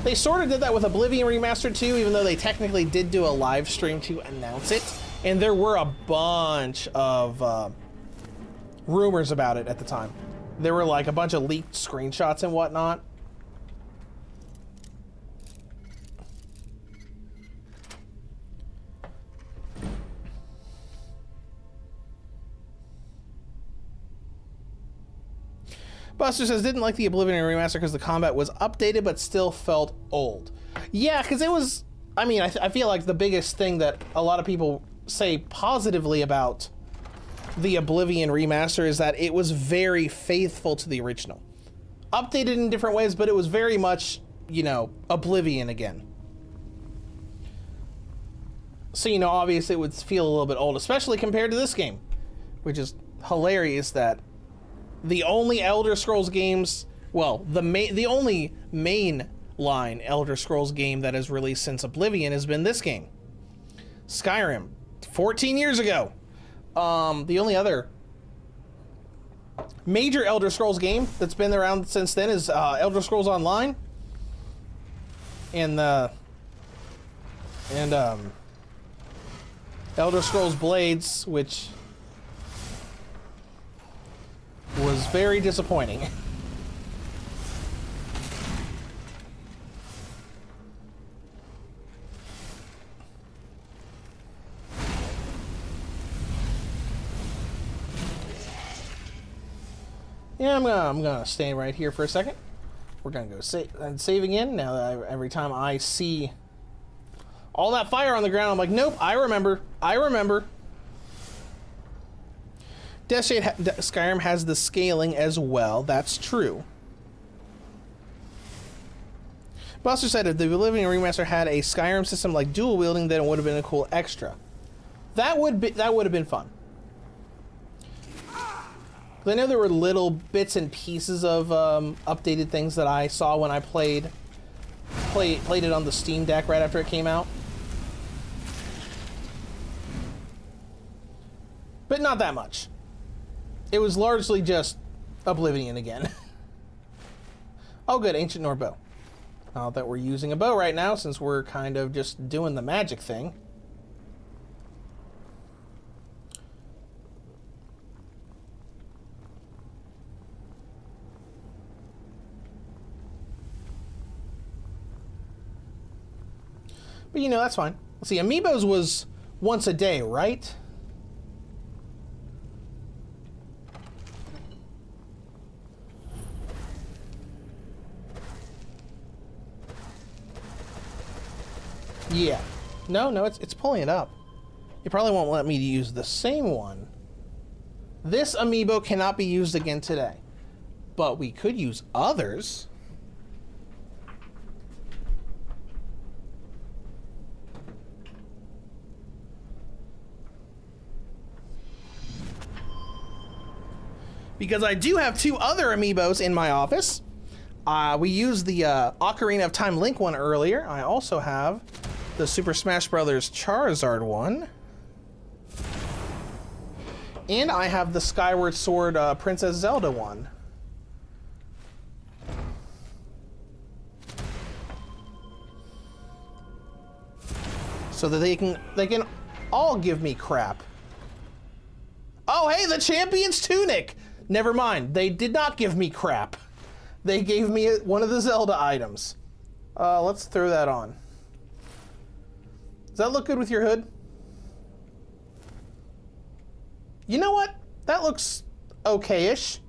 They sort of did that with Oblivion Remastered 2, even though they technically did do a live stream to announce it. And there were a bunch of rumors about it at the time. There were like a bunch of leaked screenshots and whatnot. Buster says, didn't like the Oblivion Remaster because the combat was updated but still felt old. Yeah, because it was, I mean, I feel like the biggest thing that a lot of people say positively about the Oblivion Remaster is that it was very faithful to the original. Updated in different ways, but it was very much, you know, Oblivion again. So, you know, obviously it would feel a little bit old, especially compared to this game, which is hilarious that the only Elder Scrolls games, well, the only mainline Elder Scrolls game that has released since Oblivion has been this game. Skyrim, 14 years ago. The only other major Elder Scrolls game that's been around since then is Elder Scrolls Online. And Elder Scrolls Blades, which was very disappointing. Yeah, I'm gonna stay right here for a second. We're gonna go save again. Now that every time I see all that fire on the ground, I'm like, nope, I remember. Skyrim has the scaling as well. That's true. Buster said if the Oblivion remaster had a Skyrim system like dual wielding, then it would have been a cool extra. That would have been fun. I know there were little bits and pieces of updated things that I saw when I played it on the Steam Deck right after it came out. But not that much. It was largely just Oblivion again. Oh good, Ancient Nord bow. Not that we're using a bow right now since we're kind of just doing the magic thing. But you know, that's fine. Let's see, Amiibos was once a day, right? Yeah. No, it's pulling it up. It probably won't let me use the same one. This Amiibo cannot be used again today. But we could use others. Because I do have two other Amiibos in my office. We used the Ocarina of Time Link one earlier. I also have the Super Smash Bros. Charizard one. And I have the Skyward Sword Princess Zelda one. So that they can all give me crap. Oh, hey, the Champion's Tunic! Never mind, they did not give me crap. They gave me one of the Zelda items. Let's throw that on. Does that look good with your hood? You know what? That looks okay-ish.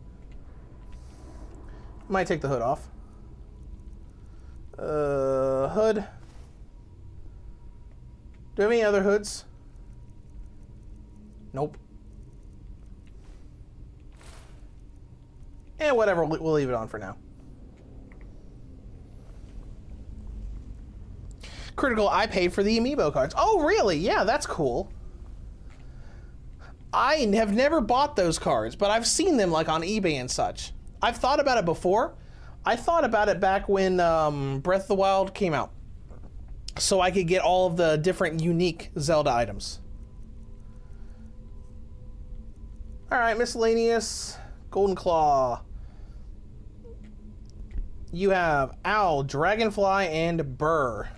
Might take the hood off. Hood. Do we have any other hoods? Nope. And whatever, we'll leave it on for now. Critical, I paid for the Amiibo cards. Oh, really? Yeah, that's cool. I have never bought those cards, but I've seen them like on eBay and such. I've thought about it before. I thought about it back when Breath of the Wild came out. So I could get all of the different unique Zelda items. Alright, miscellaneous. Golden Claw. You have Owl, Dragonfly, and Bear.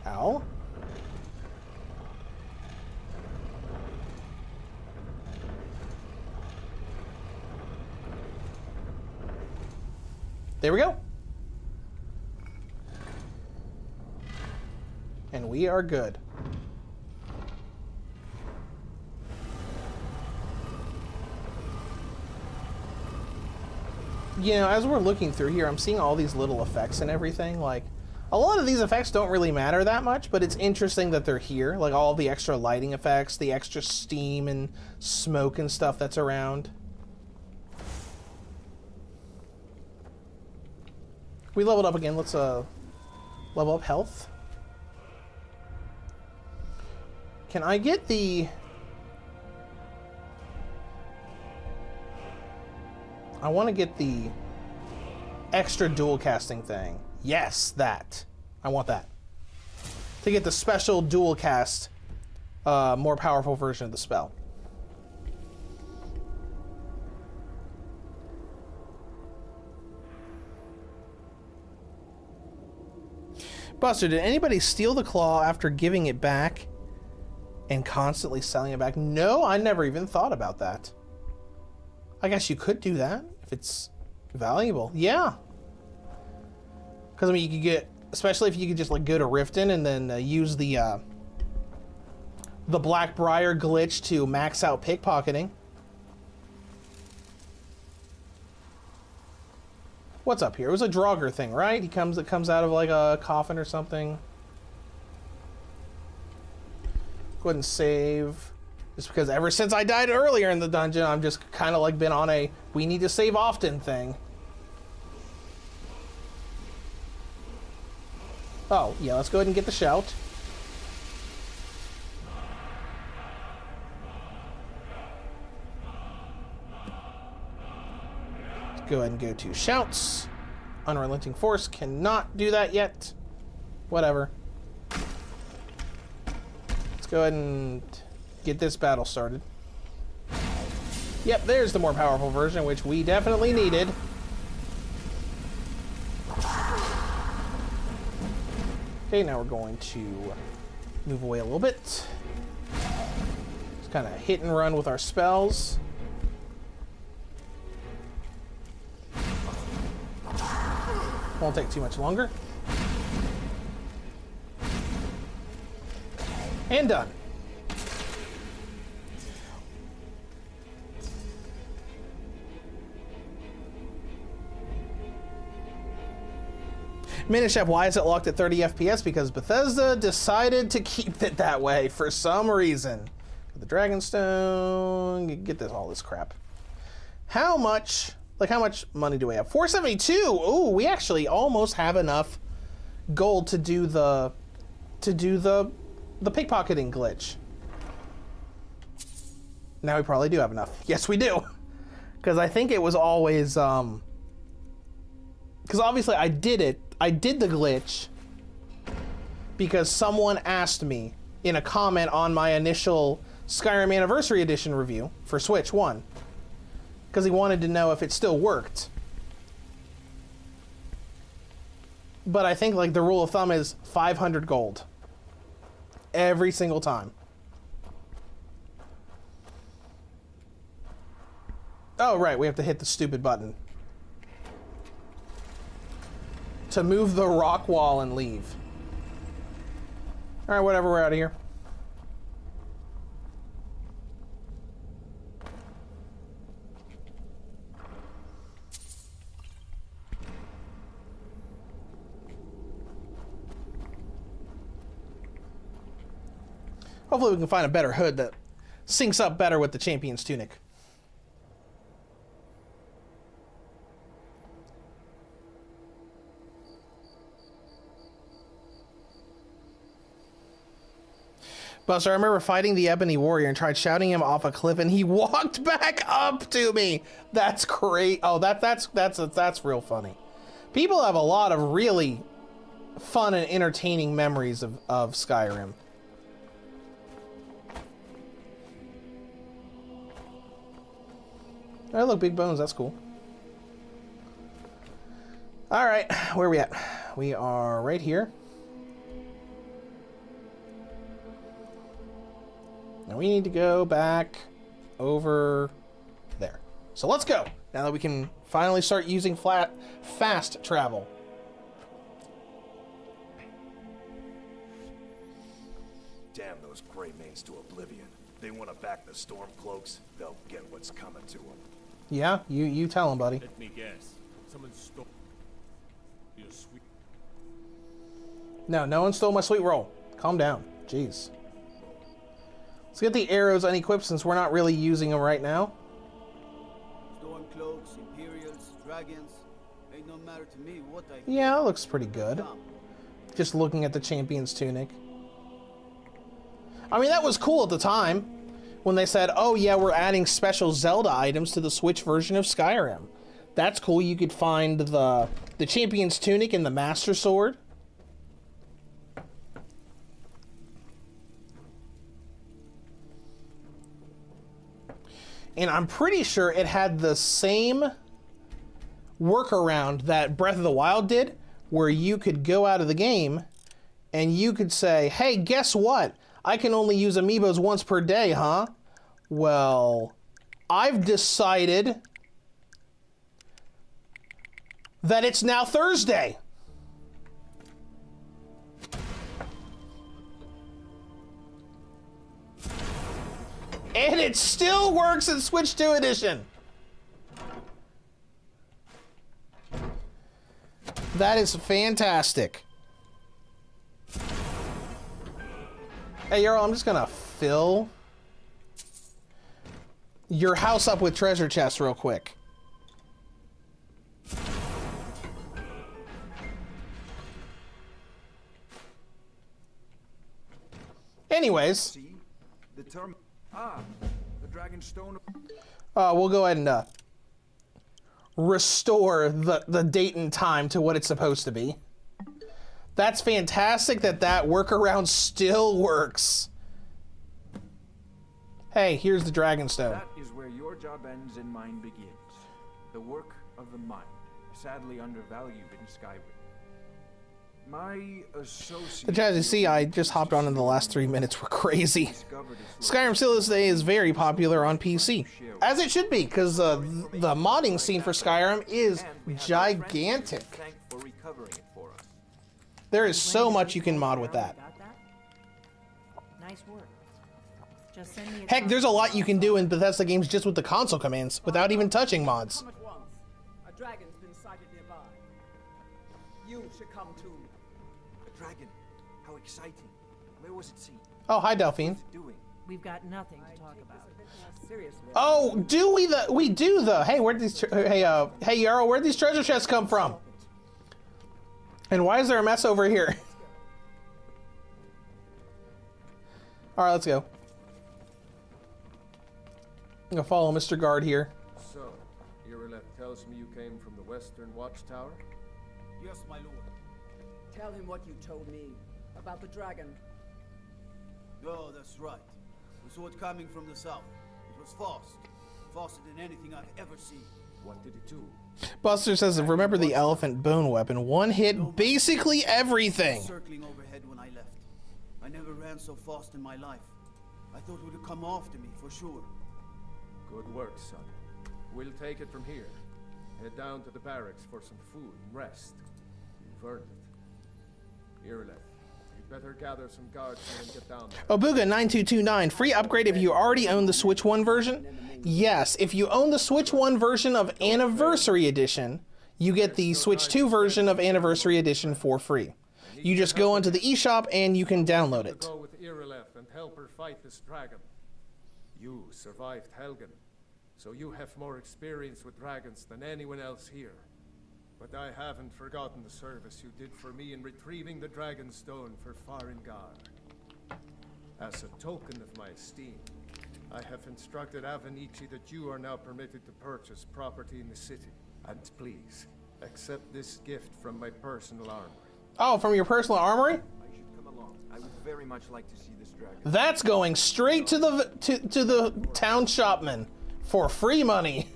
Owl. There we go. And we are good. You know, as we're looking through here, I'm seeing all these little effects and everything. Like, a lot of these effects don't really matter that much, but it's interesting that they're here. Like, all the extra lighting effects, the extra steam and smoke and stuff that's around. We leveled up again. Let's level up health. Can I get the... I want to get the extra dual casting thing. Yes, that. I want that. To get the special dual cast, more powerful version of the spell. Buster, did anybody steal the claw after giving it back and constantly selling it back? No, I never even thought about that. I guess you could do that if it's valuable. Yeah. Because, I mean, you could get, especially if you could just, like, go to Riften and then use the Blackbriar glitch to max out pickpocketing. What's up here? It was a Draugr thing, right? It comes out of like a coffin or something. Go ahead and save. Just because ever since I died earlier in the dungeon, I'm just kind of like been on a we need to save often thing. Oh, yeah, let's go ahead and get the shout. Let's go ahead and go to shouts. Unrelenting Force cannot do that yet. Whatever. Let's go ahead and get this battle started. Yep, there's the more powerful version, which we definitely needed. Okay, now we're going to move away a little bit. Just kind of hit and run with our spells. Won't take too much longer. And done. Minichef, why is it locked at 30 FPS? Because Bethesda decided to keep it that way for some reason. The Dragonstone, get this, all this crap. How much money do we have? 472. Ooh, we actually almost have enough gold to do the pickpocketing glitch. Now we probably do have enough. Yes, we do. Because I think it was always because obviously I did the glitch because someone asked me in a comment on my initial Skyrim Anniversary Edition review for Switch 1 because he wanted to know if it still worked. But I think like the rule of thumb is 500 gold every single time. Oh, right, we have to hit the stupid button to move the rock wall and leave. All right, whatever, we're out of here. Hopefully we can find a better hood that syncs up better with the champion's tunic. Buster, I remember fighting the Ebony Warrior and tried shouting him off a cliff and he walked back up to me. That's great. Oh, that's real funny. People have a lot of really fun and entertaining memories of Skyrim. Oh, look, big bones. That's cool. All right, where are we at? We are right here. Now we need to go back over there. So let's go. Now that we can finally start using fast travel. Damn those gray mains to oblivion. They want to back the Stormcloaks, they'll get what's coming to them. Yeah, you tell them, buddy. Let me guess. Someone stole your sweet. No one stole my sweet roll. Calm down. Jeez. Let's get the arrows unequipped since we're not really using them right now. Stormcloaks, Imperials, dragons. Ain't no matter to me what I. Yeah, that looks pretty good. Just looking at the champion's tunic. I mean, that was cool at the time when they said, oh yeah, we're adding special Zelda items to the Switch version of Skyrim. That's cool. You could find the champion's tunic and the Master Sword. And I'm pretty sure it had the same workaround that Breath of the Wild did, where you could go out of the game and you could say, hey, guess what? I can only use Amiibos once per day, huh? Well, I've decided that it's now Thursday. And it still works in Switch 2 Edition. That is fantastic. Hey, Jarl, I'm just gonna fill your house up with treasure chests real quick. Anyways. See? The term. The dragon stone. We'll go ahead and restore the date and time to what it's supposed to be. That's fantastic that workaround still works. Hey, here's the Dragonstone. That is where your job ends and mine begins. The work of the mind, sadly undervalued in Skyrim. My associate... As you see, I just hopped on in the last 3 minutes. We're crazy. Skyrim still this day is very popular on PC. As it should be, because the modding scene for Skyrim is gigantic. There is so much you can mod with that. Nice work. Just send me a Heck, there's a lot you can do in Bethesda games just with the console commands, without even touching mods. Come at once. A dragon's been sighted nearby. You should come too. A dragon. How exciting. Where was it seen? Oh, hi, Delphine. We've got nothing to talk about. Seriously. Oh, do we we do though. Hey, where'd these hey Yarrow, where'd these treasure chests come from? And why is there a mess over here? All right, let's go. I'm gonna follow Mr. Guard here. So, Irileth tells me you came from the Western Watchtower? Yes, my lord. Tell him what you told me about the dragon. Oh, that's right. We saw it coming from the south. It was fast. Faster than anything I've ever seen. What did it do? Buster says, remember the elephant bone weapon. One hit basically everything. Circling overhead when I left. I never ran so fast in my life. I thought it would come after me, for sure. Good work, son. We'll take it from here. Head down to the barracks for some food and rest. You've earned it. Irileth, you better gather some guards and get down there. Obuga9229, free upgrade if you already own the Switch 1 version? Yes, if you own the Switch 1 version of Anniversary Edition, you get the Switch 2 version of Anniversary Edition for free. You just go into the eShop and you can download it. Go with Irileth and help her fight this dragon. You survived Helgen, so you have more experience with dragons than anyone else here. But I haven't forgotten the service you did for me in retrieving the Dragon Stone for Farengar. As a token of my esteem, I have instructed Avenici that you are now permitted to purchase property in the city. And please, accept this gift from my personal armory. Oh, from your personal armory? I should come along. I would very much like to see this dragon. That's going straight to the town shopman for free money.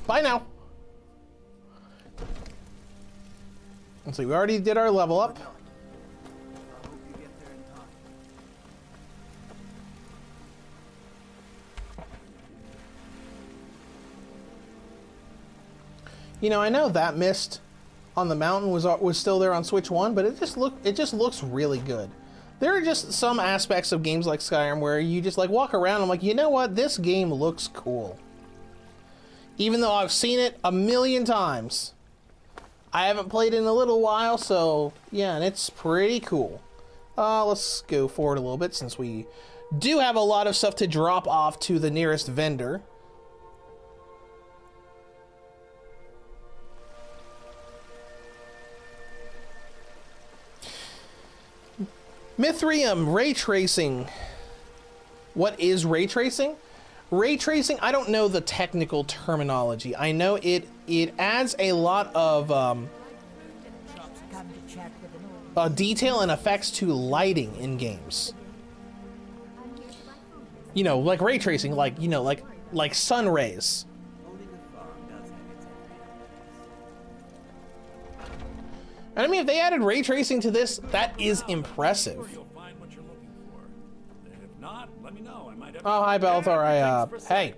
Bye now. Let's see, we already did our level up. I hope you get there in time. You know, I know that mist on the mountain was still there on Switch 1, but it just looks really good. There are just some aspects of games like Skyrim where you just like walk around and I'm like, you know what, this game looks cool. Even though I've seen it a million times. I haven't played it in a little while, so yeah, and it's pretty cool. Let's go forward a little bit since we do have a lot of stuff to drop off to the nearest vendor. Mithrium, ray tracing. What is ray tracing? Ray tracing, I don't know the technical terminology. I know it adds a lot of detail and effects to lighting in games. You know, like ray tracing, like, you know, like sun rays. And I mean, if they added ray tracing to this, that is impressive. Oh, hi, Belthor. Hey,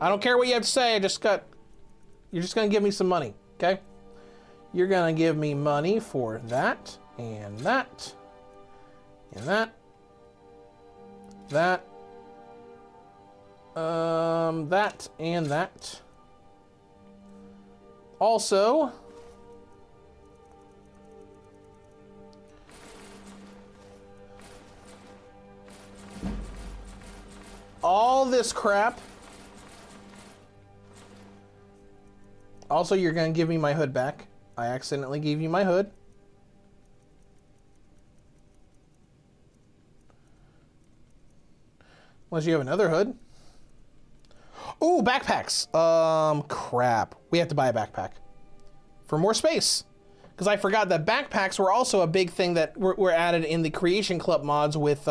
I don't care what you have to say. You're just gonna give me some money, okay? You're gonna give me money for that, and that, and that, that, That and that. Also, all this crap. Also, you're going to give me my hood back. I accidentally gave you my hood. Unless you have another hood. Ooh, backpacks. Crap. We have to buy a backpack. For more space. Because I forgot that backpacks were also a big thing that were added in the Creation Club mods with,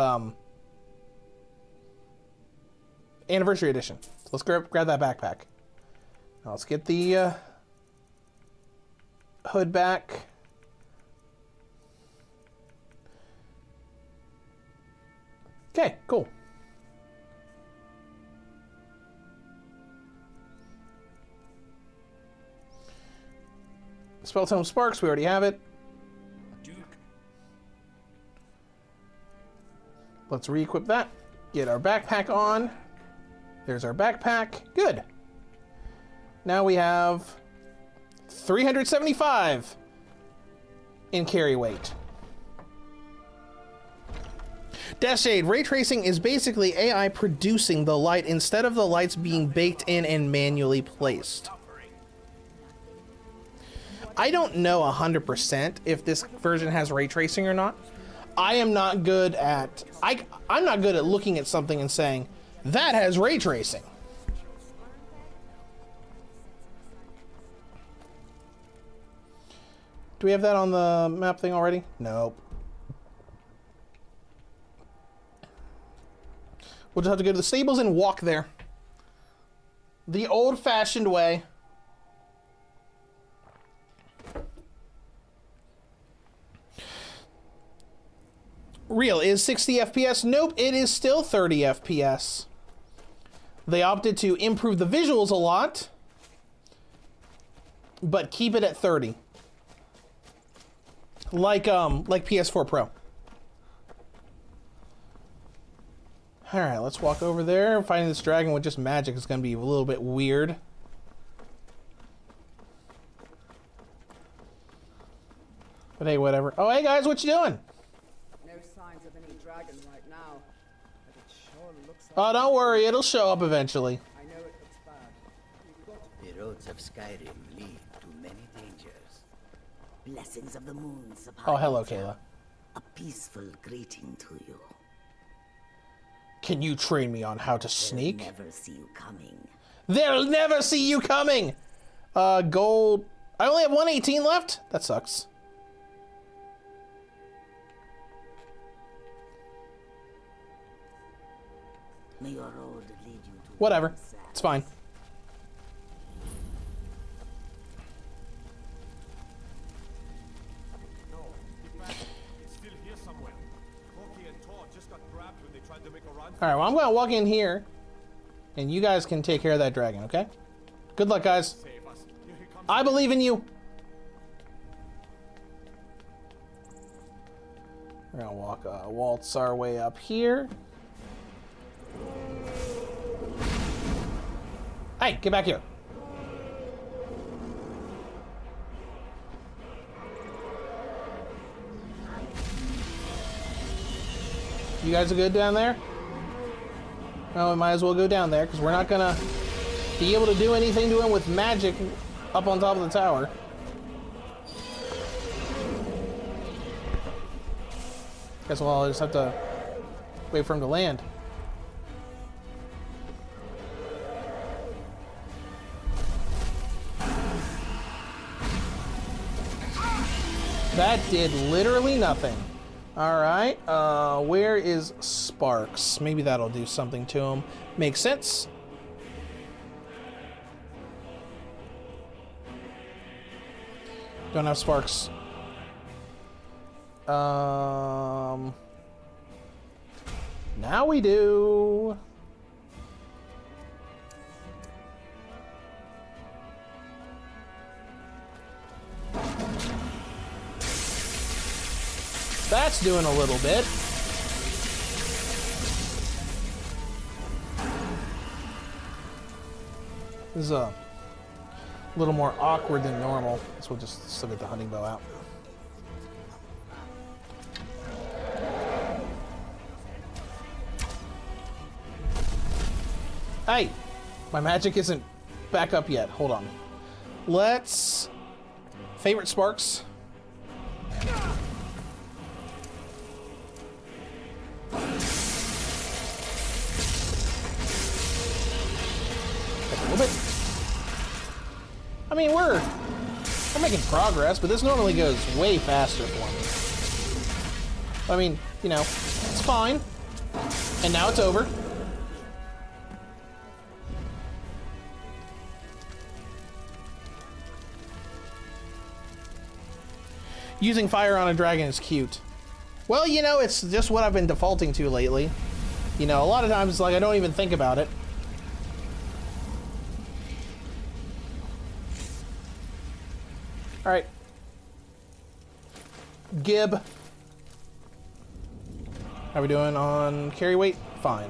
Anniversary Edition. So let's grab that backpack. Now let's get the, hood back. Okay, cool. Spell Tome Sparks, we already have it. Let's re-equip that. Get our backpack on. There's our backpack. Good. Now we have 375 in carry weight. Death Shade, ray tracing is basically AI producing the light instead of the lights being baked in and manually placed. I don't know 100% if this version has ray tracing or not. I am not good at... I'm not good at looking at something and saying, that has ray tracing. Do we have that on the map thing already? Nope. We'll just have to go to the stables and walk there. The old-fashioned way. Real is 60 FPS. Nope, it is still 30 FPS. They opted to improve the visuals a lot, but keep it at 30. Like PS4 Pro. All right, let's walk over there. Fighting this dragon with just magic is going to be a little bit weird. But hey, whatever. Oh, hey guys, what you doing? No signs of any dragon right now, but it sure looks like... Oh, don't worry, it'll show up eventually. I know it looks bad. The roads of Skyrim lead to many dangers. Blessings of the moon upon Oh, hello, Kayla. A peaceful greeting to you. Can you train me on how to sneak? They'll never see you coming. They'll never see you coming! Gold... I only have 118 left? That sucks. May your road lead you to... Whatever. It's fine. Alright, well, I'm going to walk in here, and you guys can take care of that dragon, okay? Good luck, guys. I believe in you. We're going to waltz our way up here. Hey, get back here. You guys are good down there? Well, we might as well go down there, because we're not going to be able to do anything to him with magic up on top of the tower. Guess well, I'll just have to wait for him to land. That did literally nothing. Alright, where is Sparks? Maybe that'll do something to him. Makes sense. Don't have Sparks. Now we do. That's doing a little bit. This is a little more awkward than normal, so we'll just still get the hunting bow out. Hey! My magic isn't back up yet. Hold on. Let's... Favorite sparks. A little bit. I mean, we're making progress, but this normally goes way faster for me. I mean, you know, it's fine. And now it's over. Using fire on a dragon is cute. Well, you know, it's just what I've been defaulting to lately. You know, a lot of times, like, I don't even think about it. Alright. Gib. How are we doing on carry weight? Fine.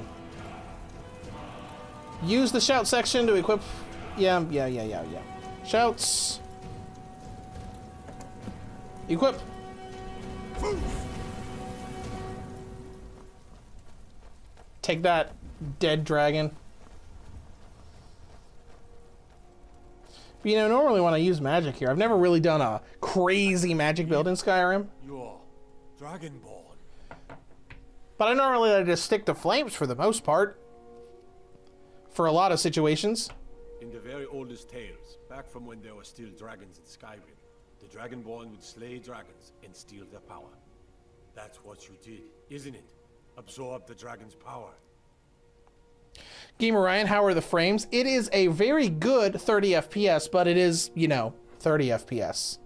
Use the shout section to equip... Yeah. Shouts. Equip. Take that, dead dragon. But, you know, normally when I use magic here, I've never really done a crazy magic build in Skyrim. You're Dragonborn. But I normally like to stick to flames for the most part. For a lot of situations. In the very oldest tales, back from when there were still dragons in Skyrim, the Dragonborn would slay dragons and steal their power. That's what you did, isn't it? Absorb the dragon's power. Gamer Ryan, how are the frames? It is a very good 30 FPS, but it is, you know, 30 FPS.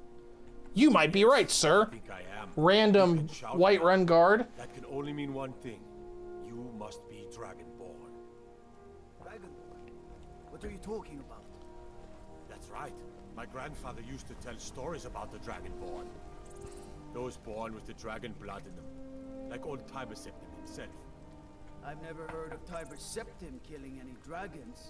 You might be right, sir. I think I am. Random white run guard. That can only mean one thing. You must be Dragonborn. Dragonborn? What are you talking about? That's right. My grandfather used to tell stories about the Dragonborn. Those born with the dragon blood in them. Like old Tiber Septim himself. I've never heard of Tiber Septim killing any dragons.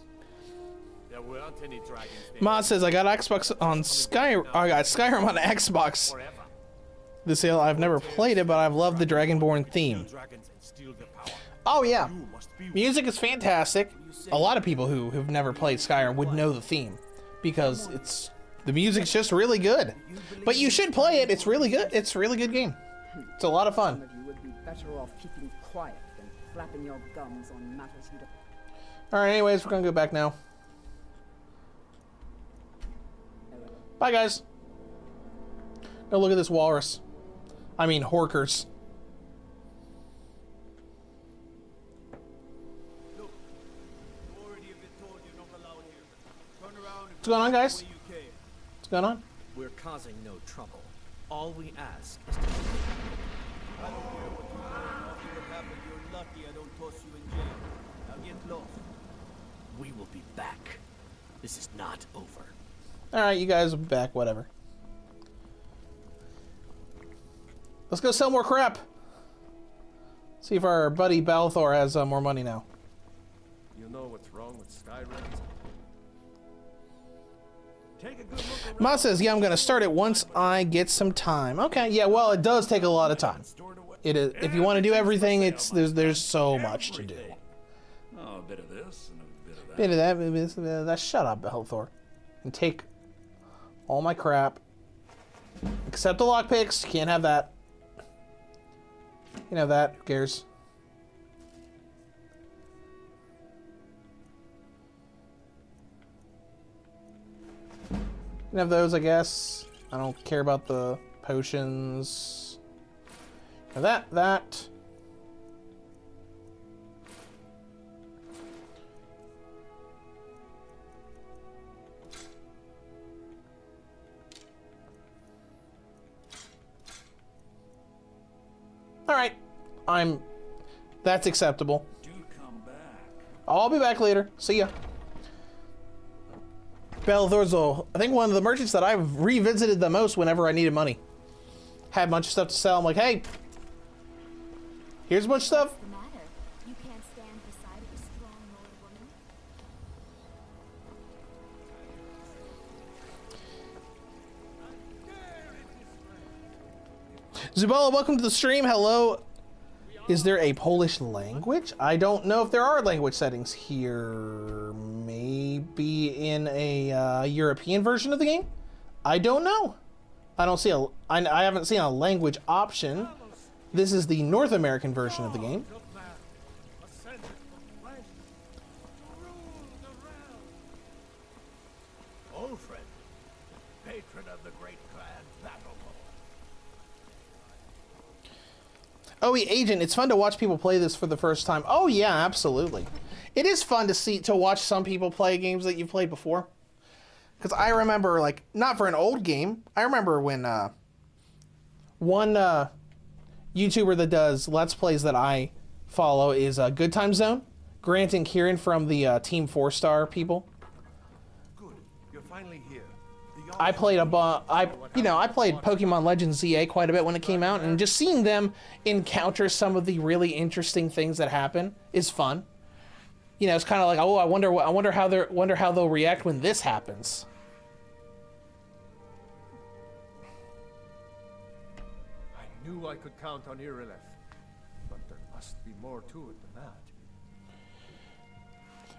There weren't any dragons there. Mod says I got Xbox on Skyrim. I got Skyrim on Xbox. This sale, I've never played it, but I've loved the Dragonborn theme. Oh yeah, music is fantastic. A lot of people who've never played Skyrim would know the theme because the music's just really good. But you should play it. It's really good. It's a really good game. It's a lot of fun. Some of you would be better off keeping quiet than flapping your gums on matters you don't. All right. Anyways, we're gonna go back now. Bye, guys. Go look at this walrus. I mean, horkers. What's going on, guys? What's going on? We're causing no trouble. All we ask is to... I don't care what you do. After what happened, you're lucky I don't toss you in jail. Now get lost. We will be back. This is not over. Alright, you guys will be back, whatever. Let's go sell more crap. See if our buddy Balthor has more money now. You know what's wrong with Skyrim? Take a good look around. Ma says, yeah, I'm going to start it once I get some time. Okay, yeah, well, it does take a lot of time. It is, if you want to do everything, there's so much to do. Oh, a bit of this and a bit of that. Bit of that, bit of that. Shut up, Balthor. And take all my crap. Except the lockpicks. You can't have that. You know that. Who cares? You can have those, I guess. I don't care about the potions. Now that. Alright. That's acceptable. Do come back. I'll be back later. See ya. Balthor's, I think, one of the merchants that I've revisited the most whenever I needed money. Had a bunch of stuff to sell. I'm like, hey, here's a bunch of stuff. What's the matter? You can't stand beside a strong old woman? Zubala, welcome to the stream. Hello. Is there a Polish language? I don't know if there are language settings here. Maybe in a European version of the game? I don't know. I don't see I haven't seen a language option. This is the North American version of the game. Old friend, patron of the great clan Battle. OE Agent, it's fun to watch people play this for the first time. Oh yeah, absolutely. It is fun to watch some people play games that you've played before. Because I remember, like, not for an old game, I remember when one YouTuber that does Let's Plays that I follow is Good Time Zone. Grant and Kieran from the Team 4-Star people. Good, you're finally here. I played I played Pokemon Legends ZA quite a bit when it came out, and just seeing them encounter some of the really interesting things that happen is fun. You know, it's kind of like, oh, I wonder how they'll react when this happens. I knew I could count on Irileth, but there must be more to it than that.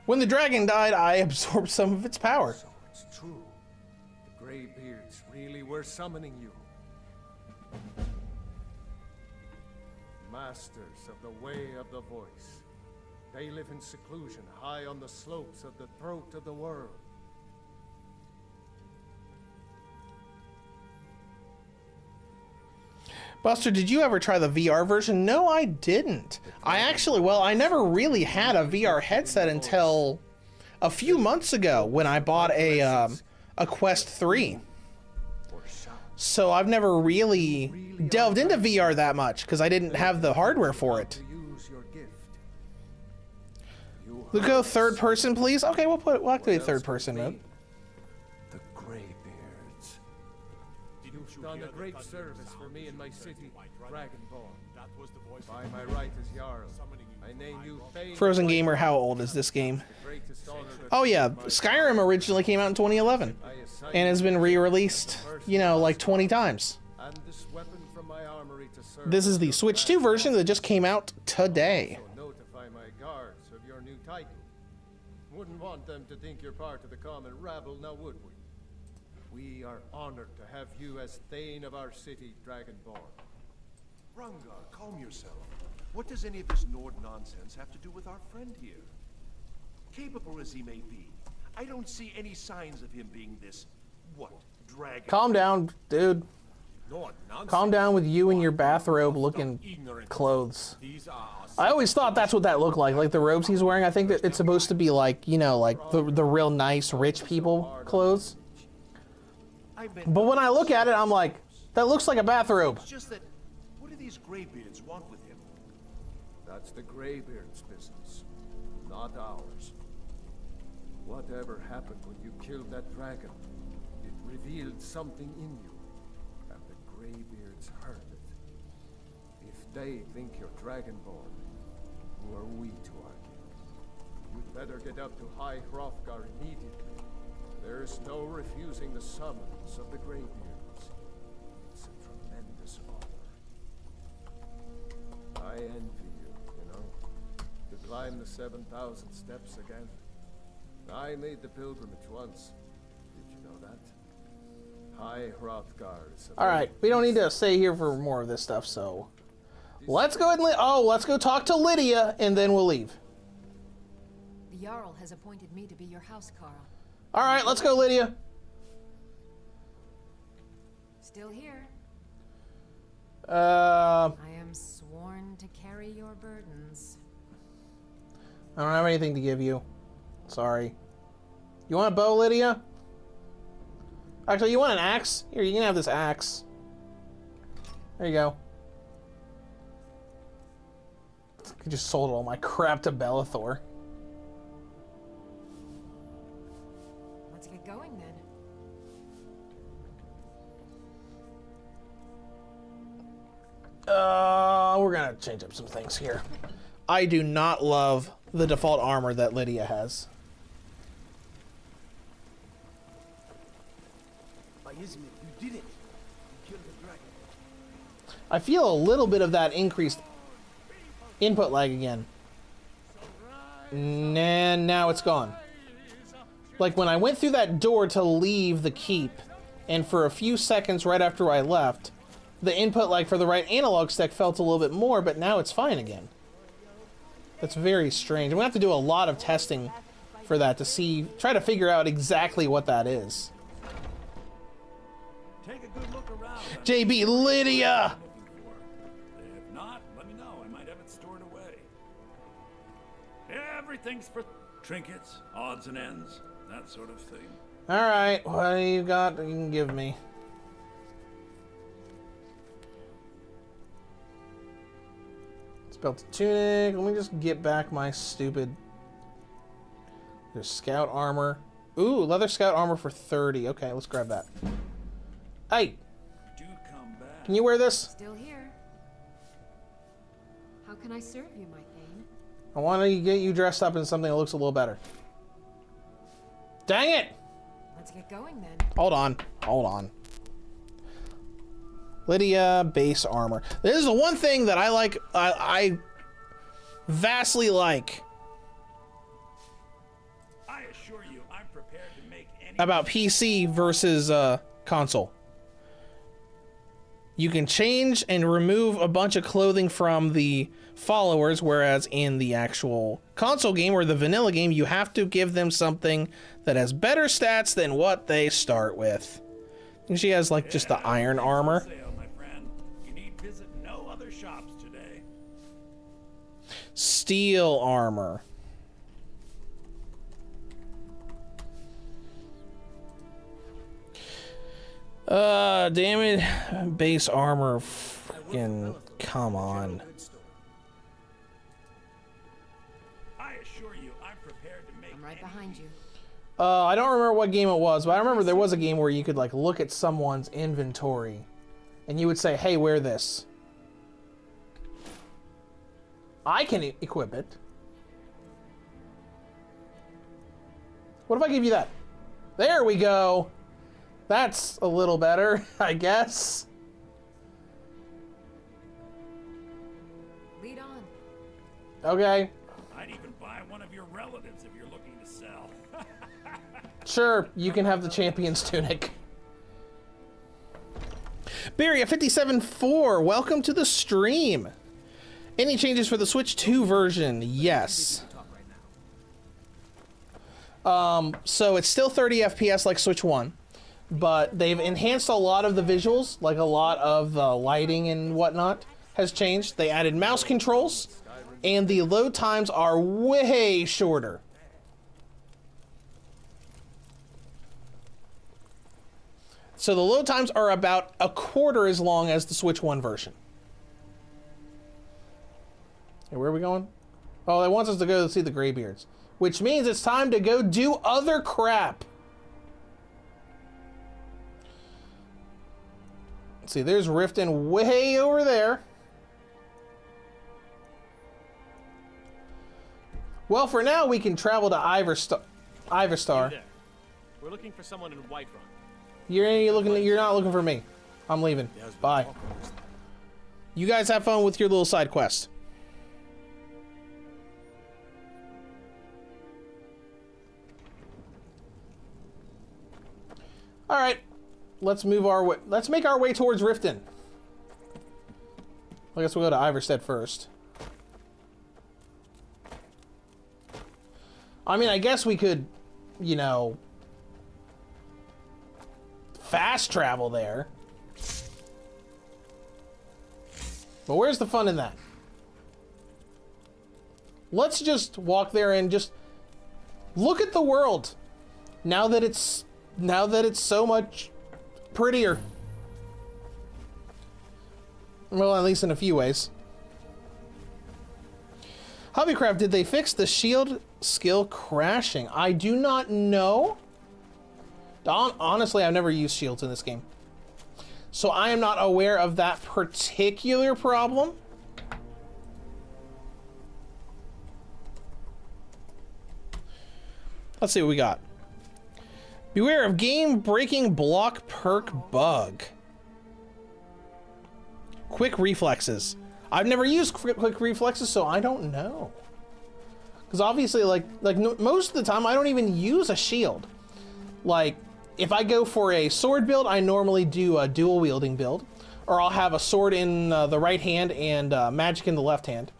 When the dragon died, I absorbed some of its power. So it's true. The Greybeards really were summoning you. Masters of the Way of the Voice. They live in seclusion, high on the slopes of the throat of the world. Buster, did you ever try the VR version? No, I didn't. I never really had a VR headset until a few months ago when I bought a Quest 3. So I've never really delved into VR that much because I didn't have the hardware for it. We'll go third person, please. Okay, we'll activate third person mode. The Greybeards. You've done a great service for me in my city, Dragonborn. By my right as Jarl, I name you Frozen Gamer, how old is this game? Oh yeah, Skyrim originally came out in 2011 and has been re-released, you know, like 20 times. This is the Switch 2 version that just came out today. Notify my guards of your new title. Wouldn't want them to think you're part of the common rabble, now would we? We are honored to have you as Thane of our city, Dragonborn. Rungar, calm yourself. What does any of this Nord nonsense have to do with our friend here? Capable as he may be, I don't see any signs of him being this, dragon? Calm down, dude. Nord nonsense. Calm down with you and your bathrobe looking clothes. I always thought that's what that looked like the robes he's wearing. I think that it's supposed to be like, you know, like the real nice rich people clothes. But when I look at it, I'm like, that looks like a bathrobe. It's just that, what do these Greybeards want with him? That's the Greybeards' business, not ours. Whatever happened when you killed that dragon, it revealed something in you, and the Greybeards heard it. If they think you're Dragonborn, who are we to argue? You'd better get up to High Hrothgar immediately. There's no refusing the summons of the Greybeards. It's a tremendous honor. I envy you know, to climb the 7,000 steps again. I made the pilgrimage once. Did you know that? High Hrothgar is all right, we don't need to stay here for more of this stuff, so let's go ahead and let's go talk to Lydia, and then we'll leave. The Jarl has appointed me to be your housecarl. All right, let's go, Lydia. Still here. I am sworn to carry your burdens. don't have anything to give you. Sorry. You want a bow, Lydia? Actually, you want an axe? Here, you can have this axe. There you go. I just sold all my crap to Bellathor. Let's get going then. We're gonna change up some things here. I do not love the default armor that Lydia has. By Izmir, you did it. You killed the dragon. I feel a little bit of that increased input lag again. And now it's gone. Like when I went through that door to leave the keep, and for a few seconds right after I left, the input lag for the right analog stick felt a little bit more, but now it's fine again. That's very strange. I'm gonna have to do a lot of testing for that to try to figure out exactly what that is. Take a good look around. JB Lydia! If not, let me know. I might have it stored away. Everything's for trinkets, odds and ends, that sort of thing. Alright, what do you got that you can give me? Spelt tunic. Let me just get back my stupid... There's scout armor. Ooh, leather scout armor for 30. Okay, let's grab that. Hey! Do come back. Can you wear this? Still here. How can I serve you, my thane? I want to get you dressed up in something that looks a little better. Dang it! Let's get going then. Hold on. Hold on. Lydia, base armor. This is the one thing that I like, I vastly like about PC versus console. You can change and remove a bunch of clothing from the followers, whereas in the actual console game or the vanilla game, you have to give them something that has better stats than what they start with. I think she has like just the iron armor. Steel armor. Damn it. Base armor. Freaking come on. I assure you, I'm prepared to make. I'm right behind you. I don't remember what game it was, but I remember there was a game where you could like look at someone's inventory and you would say, hey, wear this. I can equip it. What if I give you that? There we go. That's a little better, I guess. Lead on. Okay. I'd even buy one of your relatives if you're looking to sell. Sure, you can have the champion's tunic. Barry, a 57.4, welcome to the stream. Any changes for the Switch 2 version? Yes. So it's still 30 FPS like Switch 1, but they've enhanced a lot of the visuals, like a lot of the lighting and whatnot has changed. They added mouse controls, and the load times are way shorter. So the load times are about a quarter as long as the Switch 1 version. Hey, where are we going? Oh, it wants us to go see the Greybeards, which means it's time to go do other crap. Let's see, there's Riften way over there. Well, for now, we can travel to Iverstar. We're looking for someone in Whiterun. You're not looking for me. I'm leaving. Bye. You guys have fun with your little side quest. All right, let's move our way. Let's make our way towards Riften. I guess we'll go to Iverstead first. I mean, I guess we could, you know, fast travel there. But where's the fun in that? Let's just walk there and just look at the world. Now that it's so much prettier. Well, at least in a few ways. Hobbycraft, did they fix the shield skill crashing? I do not know. Honestly, I've never used shields in this game, so I am not aware of that particular problem. Let's see what we got. Beware of game-breaking block perk bug. quick reflexes. I've never used quick reflexes, so I don't know. Because obviously, most of the time, I don't even use a shield. Like, if I go for a sword build, I normally do a dual wielding build. Or I'll have a sword in the right hand and magic in the left hand.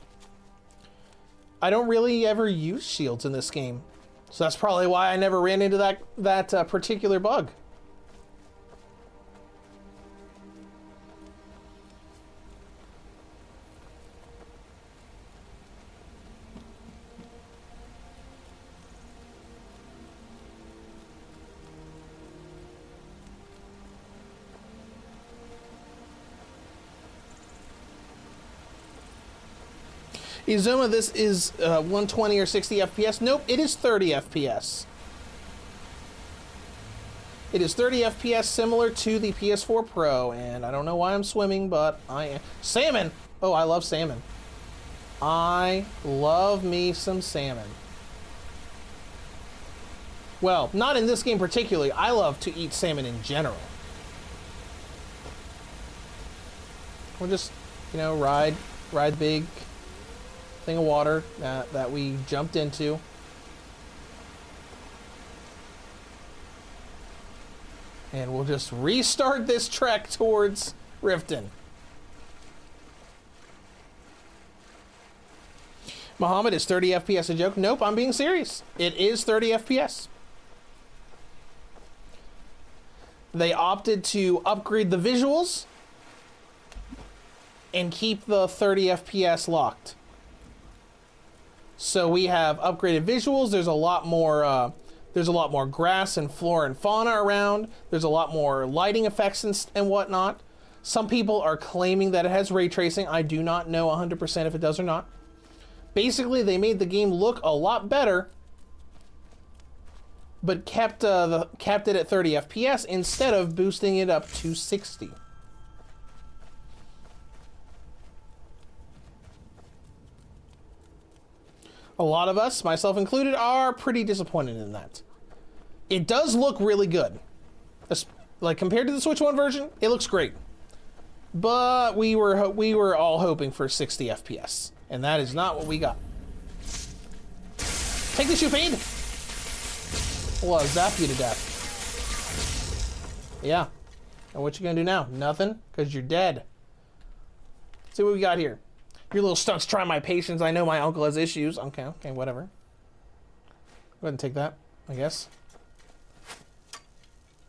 I don't really ever use shields in this game. So that's probably why I never ran into that particular bug. Izuma, this is 120 or 60 FPS. Nope, it is 30 FPS. It is 30 FPS, similar to the PS4 Pro, and I don't know why I'm swimming, but I am. Salmon! Oh, I love salmon. I love me some salmon. Well, not in this game particularly. I love to eat salmon in general. We'll just, you know, ride big thing of water that we jumped into. And we'll just restart this trek towards Riften. Muhammad, is 30 FPS a joke? Nope, I'm being serious. It is 30 FPS. They opted to upgrade the visuals and keep the 30 FPS locked. So we have upgraded visuals. There's a lot more grass and flora and fauna around. There's a lot more lighting effects and whatnot. Some people are claiming that it has ray tracing. I do not know 100% if it does or not. Basically, they made the game look a lot better, but kept it at 30 FPS instead of boosting it up to 60. A lot of us, myself included, are pretty disappointed in that. It does look really good. Like, compared to the Switch 1 version, it looks great. But we were all hoping for 60 FPS, and that is not what we got. Take the Shufade! Well, I'll zap you to death. Yeah. And what you gonna do now? Nothing? Because you're dead. Let's see what we got here. Your little stunts try my patience. I know my uncle has issues. Okay, whatever. Go ahead and take that, I guess.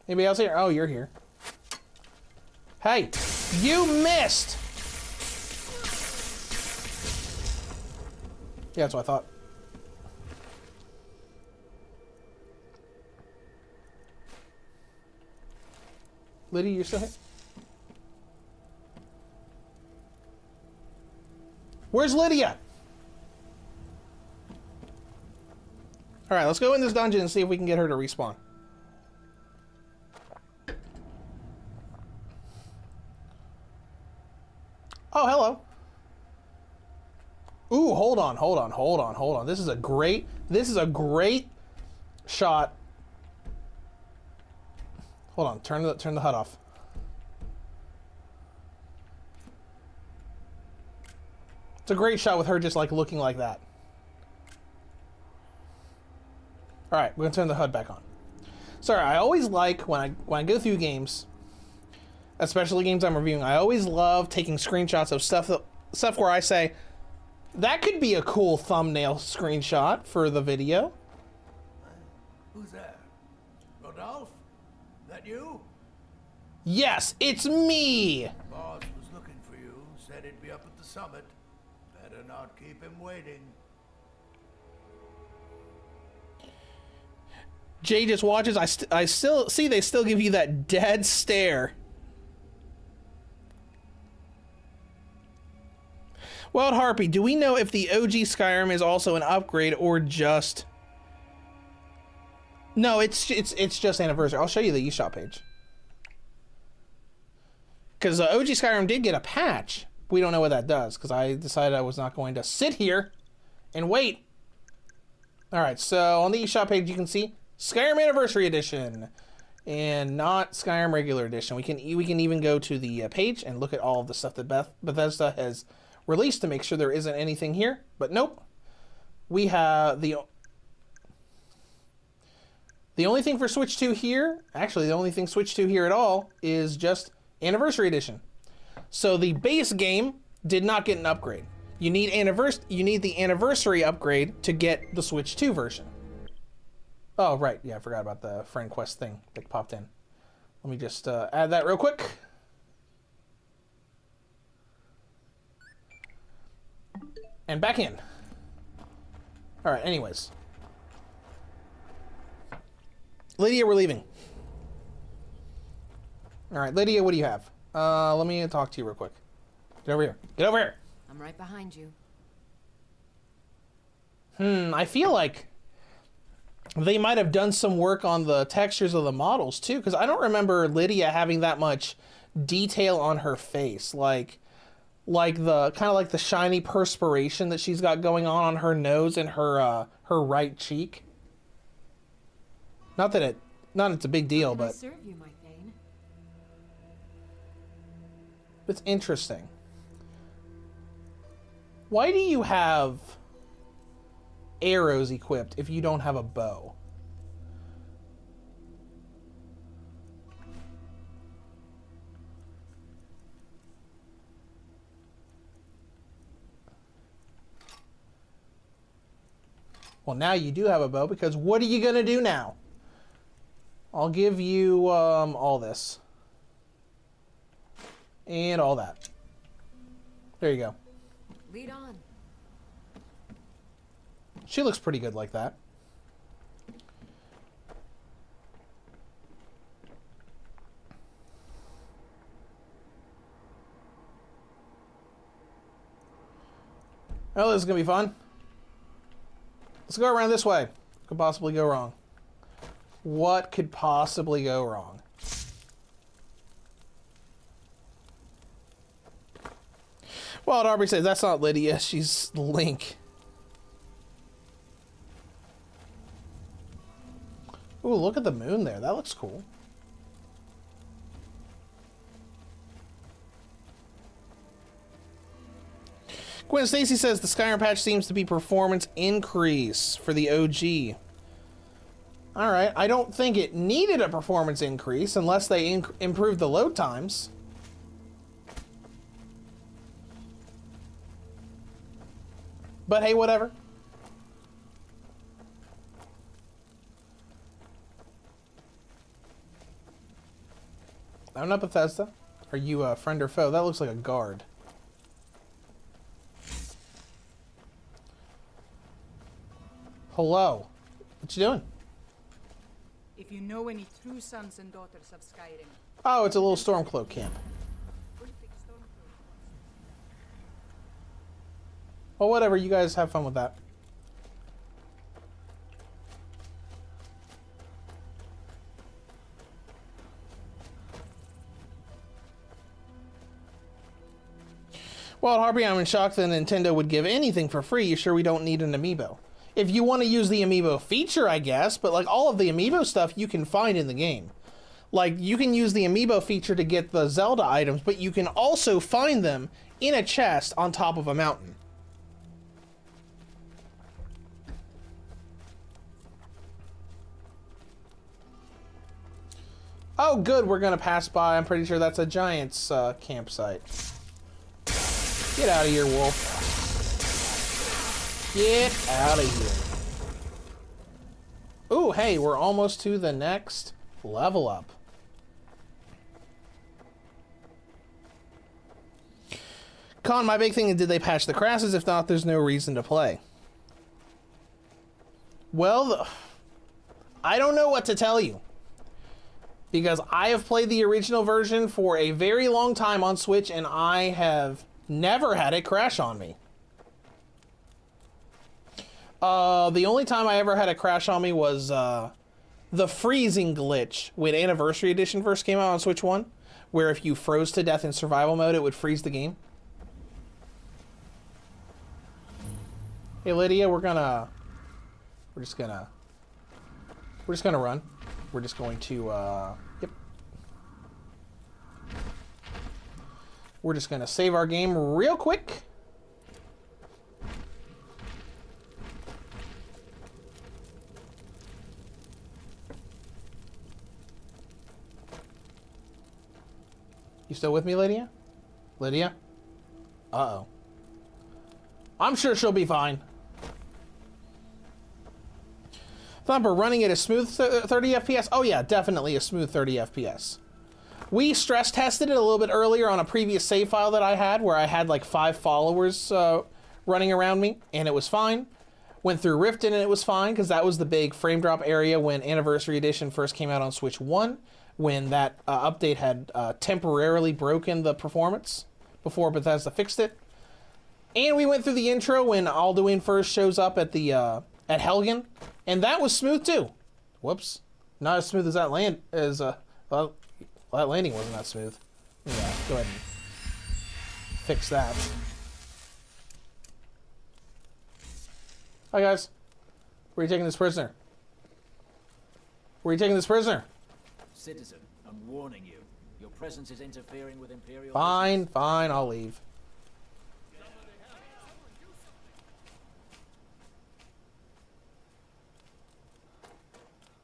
Anybody else here? Oh, you're here. Hey, you missed! Yeah, that's what I thought. Lydia, you're still here? Where's Lydia? All right, let's go in this dungeon and see if we can get her to respawn. Oh, hello. Ooh, hold on. This is a great shot. Hold on, turn the HUD off. It's a great shot with her just like looking like that. All right, we're gonna turn the HUD back on. Sorry, I always like when I go through games, especially games I'm reviewing, I always love taking screenshots of stuff where I say, that could be a cool thumbnail screenshot for the video. Who's there? Rodolphe? That you? Yes, it's me! Boss was looking for you, said he'd be up at the summit. Better not keep him waiting. Jay just watches. I still see they still give you that dead stare. Wild Harpy, do we know if the OG Skyrim is also an upgrade or just? No, it's just Anniversary. I'll show you the eShop page. Because OG Skyrim did get a patch. We don't know what that does because I decided I was not going to sit here and wait. All right, so on the eShop page you can see Skyrim Anniversary Edition. and not Skyrim regular edition. We can even go to the page and look at all of the stuff that Bethesda has released to make sure there isn't anything here. But nope, we have the only thing for Switch 2 here. Actually, the only thing Switch 2 here at all is just Anniversary Edition. So the base game did not get an upgrade. You need the Anniversary upgrade to get the Switch 2 version. Oh, right. Yeah, I forgot about the friend quest thing that popped in. Let me just add that real quick. And back in. All right, anyways. Lydia, we're leaving. All right, Lydia, what do you have? Let me talk to you real quick. Get over here. Get over here. I'm right behind you. I feel like they might have done some work on the textures of the models too, because I don't remember Lydia having that much detail on her face, like the kind of like the shiny perspiration that she's got going on her nose and her right cheek. Not that it's a big deal, but serve you, my Thane? It's interesting. Why do you have arrows equipped if you don't have a bow? Well, now you do have a bow, because what are you gonna do now? I'll give you all this and all that. There you go. Lead on. She looks pretty good like that. Oh, this is gonna be fun. Let's go around this way. What could possibly go wrong? What could possibly go wrong? Well, Darby says that's not Lydia, she's Link. Ooh, look at the moon there. That looks cool. Gwen Stacy says the Skyrim patch seems to be performance increase for the OG. Alright, I don't think it needed a performance increase unless they improved the load times. But hey, whatever. I'm not Bethesda. Are you a friend or foe? That looks like a guard. Hello. What you doing? If you know any true sons and daughters of Skyrim. Oh, it's a little Stormcloak camp. Well, whatever. You guys have fun with that. Well, Harvey, I'm in shock that Nintendo would give anything for free. You sure we don't need an Amiibo? If you want to use the Amiibo feature, I guess, but like all of the Amiibo stuff you can find in the game. Like, you can use the Amiibo feature to get the Zelda items, but you can also find them in a chest on top of a mountain. Oh, good, we're gonna pass by. I'm pretty sure that's a Giants campsite. Get out of here, wolf. Get out of here. Ooh, hey, we're almost to the next level up. Con, my big thing is, did they patch the crashes? If not, there's no reason to play. Well, I don't know what to tell you. Because I have played the original version for a very long time on Switch, and I have never had it crash on me. The only time I ever had a crash on me was the freezing glitch when Anniversary Edition first came out on Switch 1, where if you froze to death in survival mode, it would freeze the game. Hey Lydia, we're just gonna run. we're just going to, yep. We're just going to save our game real quick. You still with me, Lydia? Lydia? Uh-oh. I'm sure she'll be fine. Thumper running at a smooth 30 FPS? Oh yeah, definitely a smooth 30 FPS. We stress tested it a little bit earlier on a previous save file that I had where I had like 5 followers running around me, and it was fine. Went through Riften and it was fine because that was the big frame drop area when Anniversary Edition first came out on Switch 1, when that update had temporarily broken the performance before Bethesda fixed it. And we went through the intro when Alduin first shows up at the at Helgen, and that was smooth too. Whoops, not as smooth as that well, that landing wasn't that smooth. Yeah, go ahead and fix that. Hi guys, where are you taking this prisoner? Where are you taking this prisoner? Citizen, I'm warning you. Your presence is interfering with Imperial... Fine, fine, I'll leave.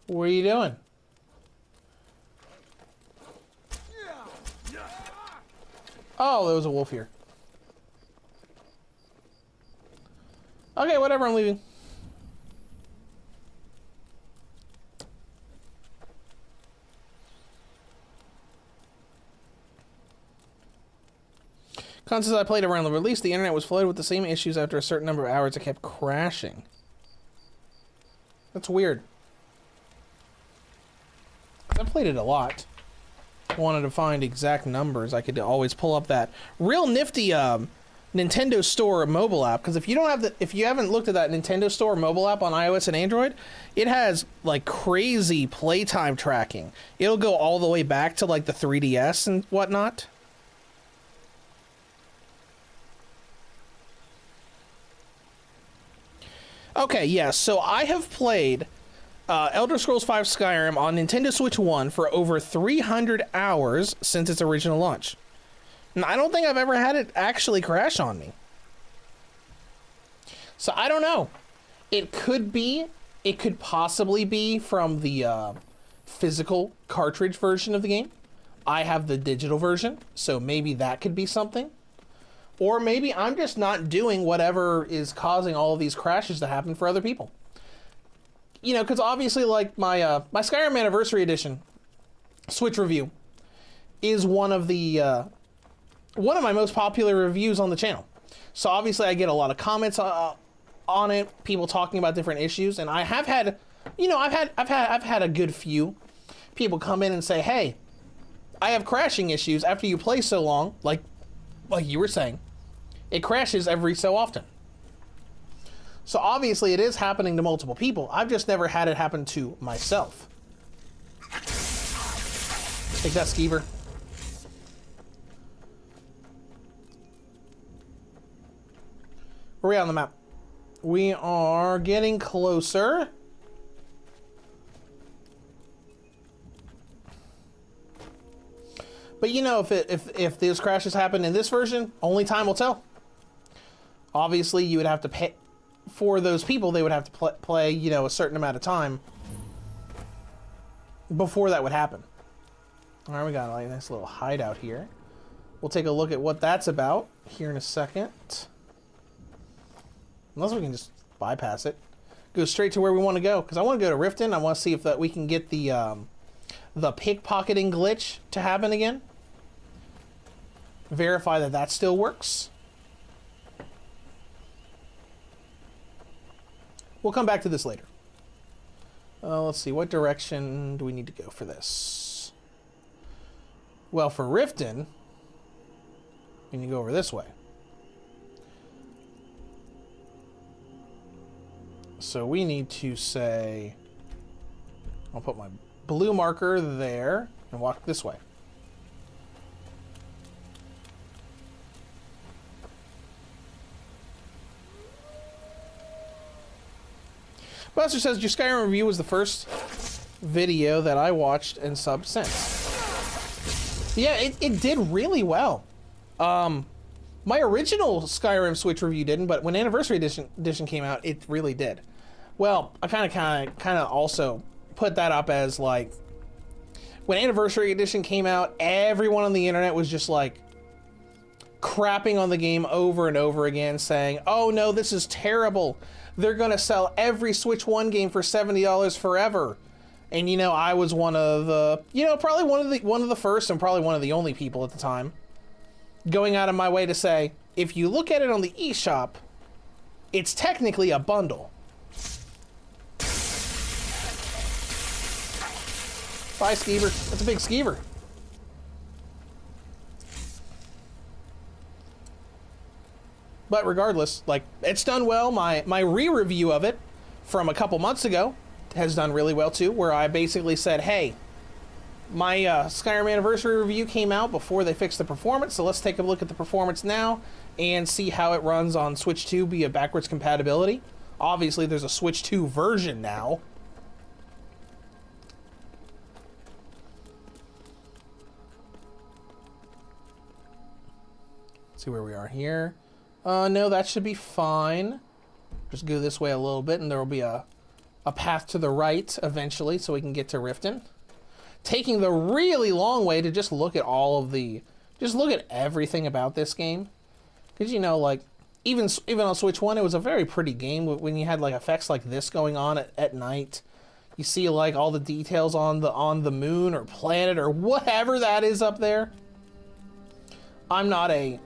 What are you doing? Oh, there was a wolf here. Okay, whatever, I'm leaving. Consoles I played around the release, the internet was flooded with the same issues after a certain number of hours. It kept crashing. That's weird. I played it a lot. Wanted to find exact numbers. I could always pull up that real nifty Nintendo Store mobile app, because if you haven't looked at that Nintendo Store mobile app on iOS and Android, it has like crazy playtime tracking. It'll go all the way back to like the 3DS and whatnot. Okay, yeah, so I have played Elder Scrolls V Skyrim on Nintendo Switch 1 for over 300 hours since its original launch. And I don't think I've ever had it actually crash on me. So I don't know. It could possibly be from the physical cartridge version of the game. I have the digital version, so maybe that could be something. Or maybe I'm just not doing whatever is causing all of these crashes to happen for other people. You know, because obviously, like, my Skyrim Anniversary Edition Switch review is one of my most popular reviews on the channel. So obviously I get a lot of comments on it, people talking about different issues, and I have had, you know, I've had a good few people come in and say, hey, I have crashing issues after you play so long, like you were saying. It crashes every so often. So obviously it is happening to multiple people. I've just never had it happen to myself. Take that, Skeever. Where are we on the map? We are getting closer. But you know, if these crashes happen in this version, only time will tell. Obviously, you would have to pay for those people. They would have to play, you know, a certain amount of time before that would happen. All right, we got like a nice little hideout here. We'll take a look at what that's about here in a second. Unless we can just bypass it, go straight to where we want to go. Because I want to go to Riften. I want to see if we can get the pickpocketing glitch to happen again. Verify that that still works. We'll come back to this later. Let's see, what direction do we need to go for this? Well, for Riften, we need to go over this way. So we need to say, I'll put my blue marker there and walk this way. Buster says your Skyrim review was the first video that I watched and subbed since. Yeah, it did really well. My original Skyrim Switch review didn't, but when Anniversary Edition came out, it really did. Well, I kind of also put that up as like, when Anniversary Edition came out, everyone on the internet was just like crapping on the game over and over again, saying, "Oh no, this is terrible. They're gonna sell every Switch 1 game for $70 forever." And you know, I was one of the, you know, probably one of the first and probably one of the only people at the time going out of my way to say, if you look at it on the eShop, it's technically a bundle. Bye, Skeever. That's a big Skeever. But regardless, like, it's done well. My re-review of it from a couple months ago has done really well too, where I basically said, hey, my Skyrim Anniversary review came out before they fixed the performance, so let's take a look at the performance now and see how it runs on Switch 2 via backwards compatibility. Obviously, there's a Switch 2 version now. Let's see where we are here. No, that should be fine. Just go this way a little bit, and there will be a path to the right eventually, so we can get to Riften. Taking the really long way to just look at all of the, just look at everything about this game, because you know, like even on Switch 1, it was a very pretty game when you had like effects like this going on at night. You see like all the details on the moon or planet or whatever that is up there. I'm not an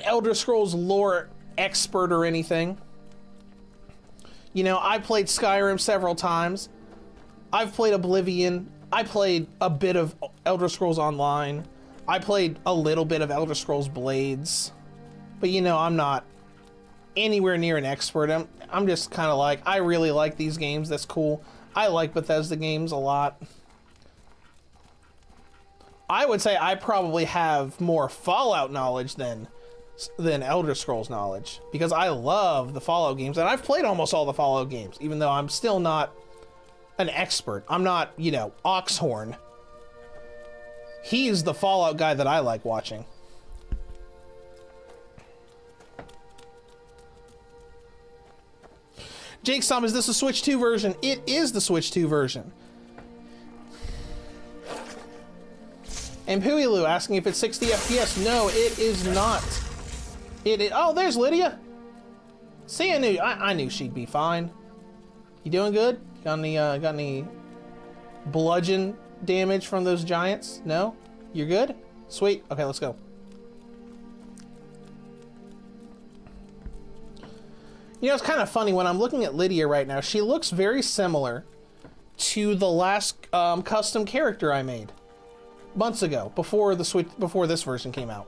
Elder Scrolls lore expert or anything. You know, I played Skyrim several times. I've played Oblivion. I played a bit of Elder Scrolls Online. I played a little bit of Elder Scrolls Blades. But you know, I'm not anywhere near an expert. I'm just kind of like, I really like these games. That's cool. I like Bethesda games a lot. I would say I probably have more Fallout knowledge than Elder Scrolls knowledge, because I love the Fallout games, and I've played almost all the Fallout games, even though I'm still not an expert. I'm not, you know, Oxhorn. He's the Fallout guy that I like watching. Jake Stom, is this a Switch 2 version? It is the Switch 2 version. And Puilu asking if it's 60 FPS. No, it is not. Oh, there's Lydia. See, I knew she'd be fine. You doing good? Got any bludgeon damage from those giants? No? You're good? Sweet. Okay, let's go. You know, it's kind of funny when I'm looking at Lydia right now. She looks very similar to the last custom character I made months ago, before this version came out.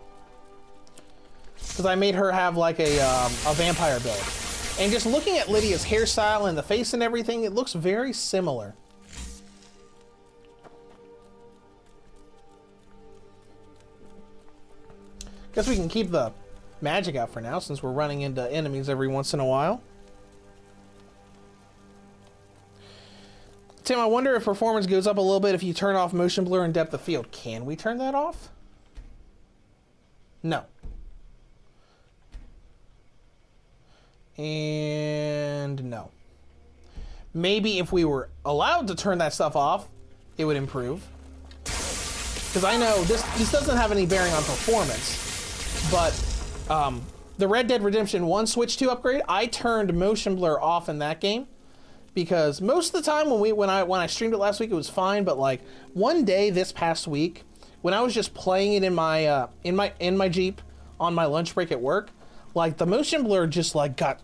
Because I made her have like a vampire build. And just looking at Lydia's hairstyle and the face and everything, it looks very similar. Guess we can keep the magic out for now, since we're running into enemies every once in a while. Tim, I wonder if performance goes up a little bit if you turn off motion blur and depth of field. Can we turn that off? No. And no. Maybe if we were allowed to turn that stuff off, it would improve. Because I know this doesn't have any bearing on performance, but the Red Dead Redemption 1 Switch 2 upgrade, I turned motion blur off in that game, because most of the time when I streamed it last week, it was fine. But like one day this past week, when I was just playing it in my Jeep on my lunch break at work, like the motion blur just like got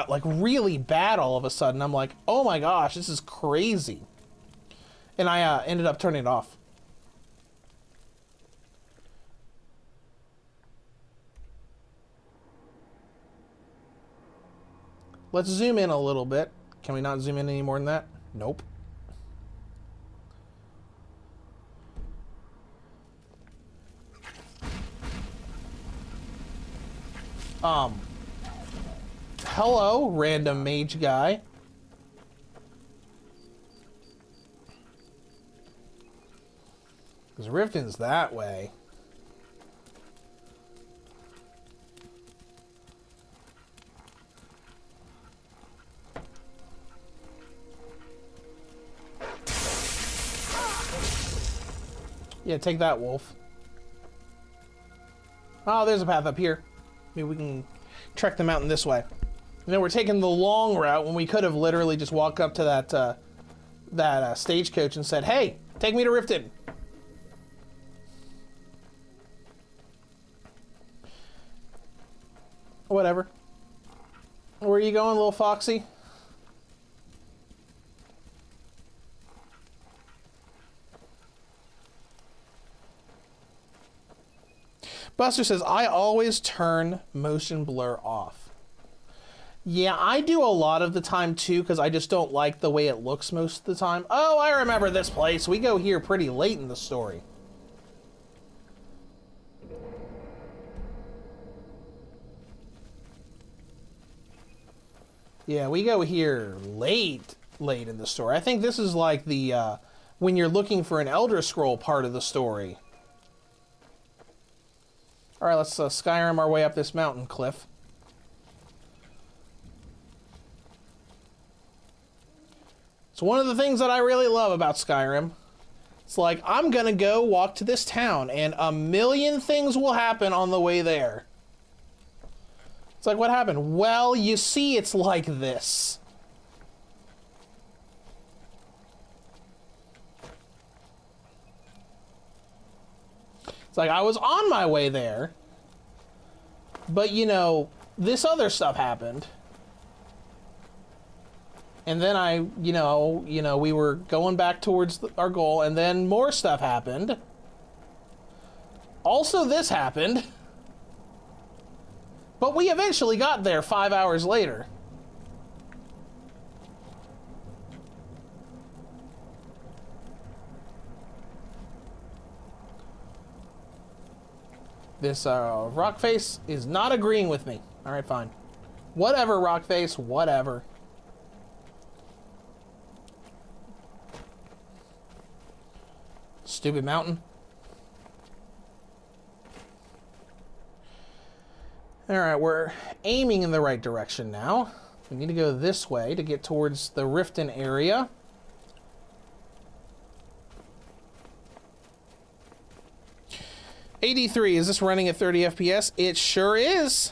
like really bad all of a sudden. I'm like, oh my gosh, this is crazy, and I ended up turning it off. Let's zoom in a little bit. Can we not zoom in any more than that? Nope. Hello, random mage guy. Because Riften's that way. Yeah, take that, wolf. Oh, there's a path up here. Maybe we can trek the mountain this way. And then we're taking the long route when we could have literally just walked up to that stagecoach and said, "Hey, take me to Riften." Whatever. Where are you going, little foxy? Buster says, I always turn motion blur off. Yeah, I do a lot of the time too, because I just don't like the way it looks most of the time. Oh, I remember this place. We go here pretty late in the story. Yeah, we go here late in the story. I think this is like the, when you're looking for an Elder Scroll part of the story. All right, let's Skyrim our way up this mountain cliff. It's one of the things that I really love about Skyrim. It's like, I'm gonna go walk to this town, and a million things will happen on the way there. It's like, what happened? Well, you see, it's like this. It's like, I was on my way there, but, you know, this other stuff happened. And then we were going back towards our goal, and then more stuff happened. Also, this happened. But we eventually got there 5 hours later. This Rockface is not agreeing with me. All right, fine. Whatever, Rockface, whatever. Stupid mountain. All right, we're aiming in the right direction now. We need to go this way to get towards the Riften area. '83, is this running at 30 FPS? It sure is.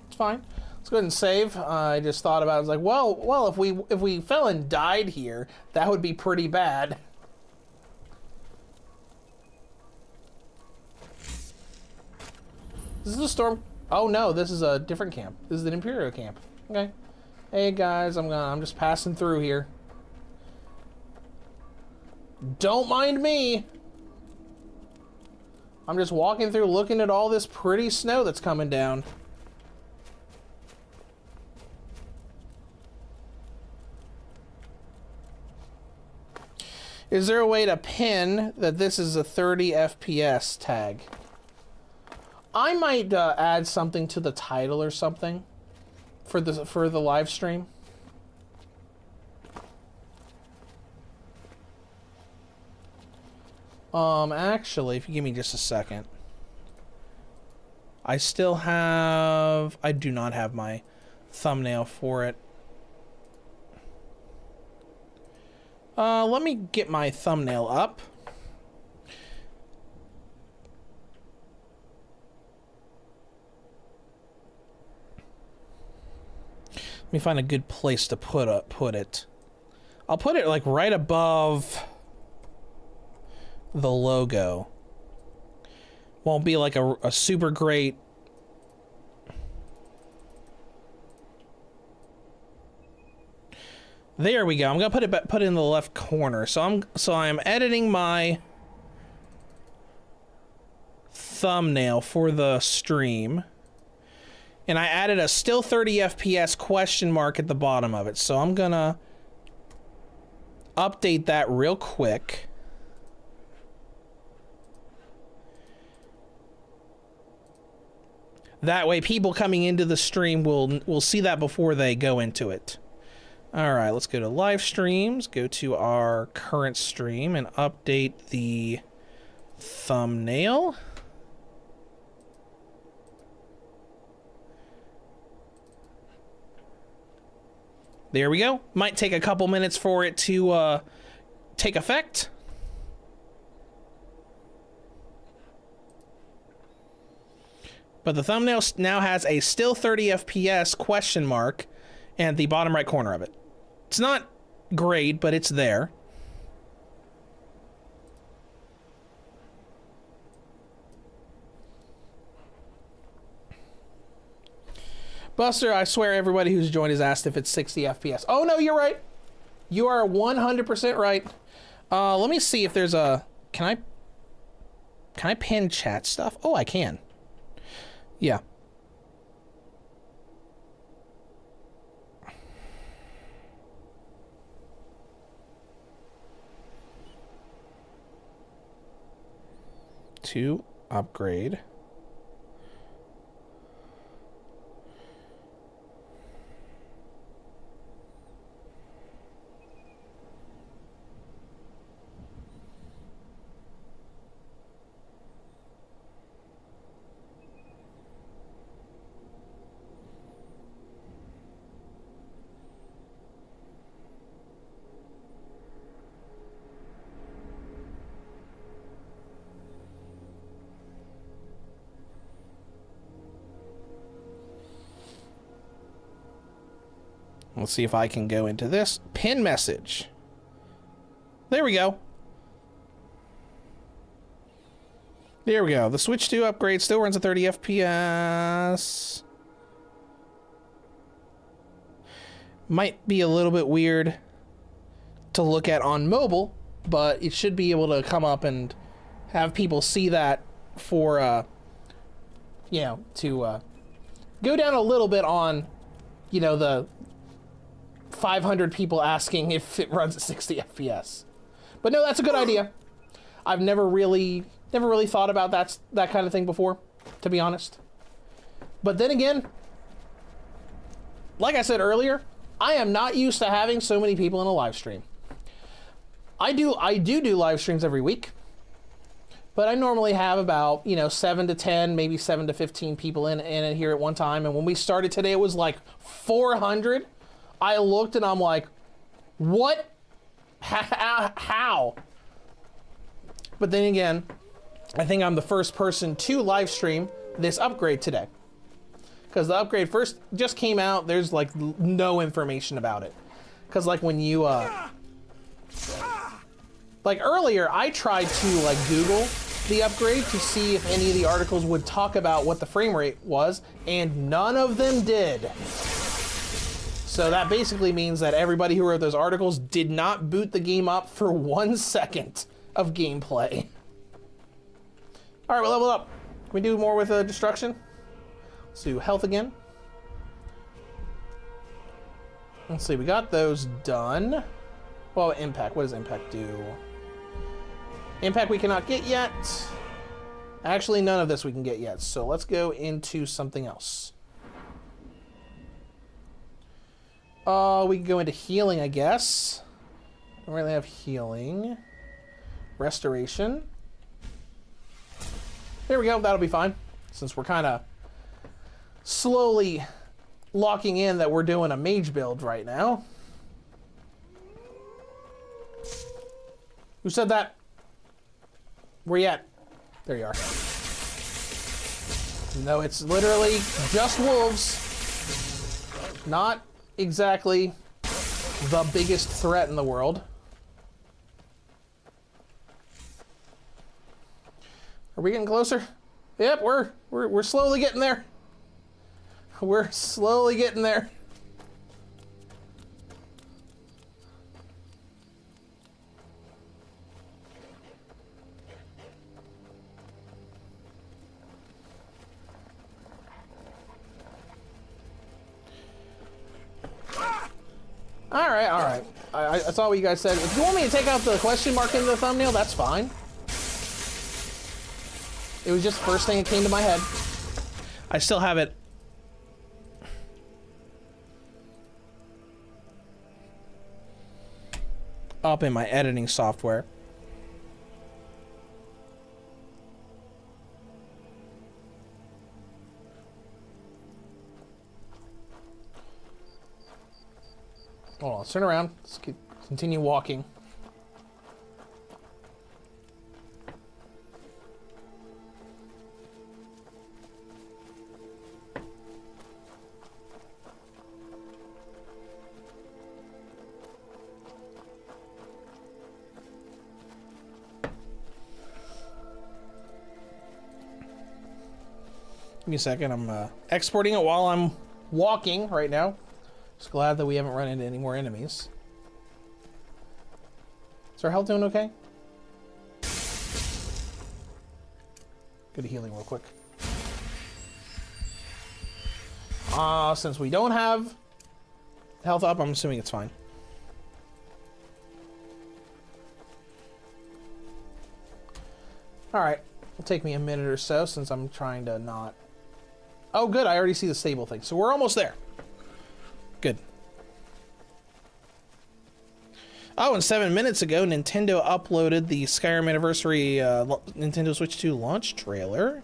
It's fine. Let's go ahead and save. I just thought about it. I was like, well, if we fell and died here, that would be pretty bad. This is a storm. Oh no, this is a different camp. This is an Imperial camp. Okay. Hey guys, I'm just passing through here. Don't mind me. I'm just walking through, looking at all this pretty snow that's coming down. Is there a way to pin that this is a 30 FPS tag? I might add something to the title or something for the live stream. Actually, if you give me just a second. I do not have my thumbnail for it. Let me get my thumbnail up. Let me find a good place to put it. I'll put it like right above the logo. Won't be like a super great. There we go. I'm gonna put it in the left corner. So I'm editing my thumbnail for the stream, And I added a still 30 FPS question mark at the bottom of it. So I'm gonna update that real quick. That way people coming into the stream will see that before they go into it. All right, let's go to live streams, go to our current stream and update the thumbnail. There we go. Might take a couple minutes for it to take effect. But the thumbnail now has a still 30 FPS question mark at the bottom right corner of it. It's not great, but it's there. Buster, I swear everybody who's joined has asked if it's 60 FPS. Oh, no, you're right. You are 100% right. Let me see if there's a... Can I pin chat stuff? Oh, I can. Yeah. To upgrade. Let's see if I can go into this. Pin message. There we go. There we go. The Switch 2 upgrade still runs at 30 FPS. Might be a little bit weird to look at on mobile, but it should be able to come up and have people see that for, you know, to go down a little bit on, you know, the 500 people asking if it runs at 60 FPS. But no, that's a good idea. I've never really thought about that kind of thing before, to be honest. But then again, like I said earlier, I am not used to having so many people in a live stream. I do live streams every week, but I normally have about, you know, 7 to 10, maybe 7 to 15 people in here at one time. And when we started today, it was like 400. I looked and I'm like, what? How? But then again, I think I'm the first person to live stream this upgrade today. Because the upgrade first just came out, there's like no information about it. Because like when you, like earlier, I tried to like Google the upgrade to see if any of the articles would talk about what the frame rate was, and none of them did. So that basically means that everybody who wrote those articles did not boot the game up for 1 second of gameplay. All right, we'll level up. Can we do more with destruction? Let's do health again. Let's see, we got those done. Well, impact, what does impact do? Impact we cannot get yet. Actually, none of this we can get yet. So let's go into something else. We can go into healing, I guess. Don't really have healing. Restoration. There we go, that'll be fine. Since we're kind of slowly locking in that we're doing a mage build right now. Who said that? Where you at? There you are. No, it's literally just wolves. Not exactly the biggest threat in the world. Are we getting closer? Yep, we're slowly getting there. We're slowly getting there. right. I saw what you guys said. If you want me to take out the question mark in the thumbnail, that's fine. It was just the first thing that came to my head. I still have it up in my editing software. Hold on, let's turn around. Let's continue walking. Give me a second. I'm exporting it while I'm walking right now. Just glad that we haven't run into any more enemies. Is our health doing okay? Go to healing real quick. Since we don't have health up, I'm assuming it's fine. Alright. It'll take me a minute or so since I'm trying to not... Oh, good. I already see the stable thing. So we're almost there. Good. Oh, and 7 minutes ago, Nintendo uploaded the Skyrim Anniversary Nintendo Switch 2 launch trailer.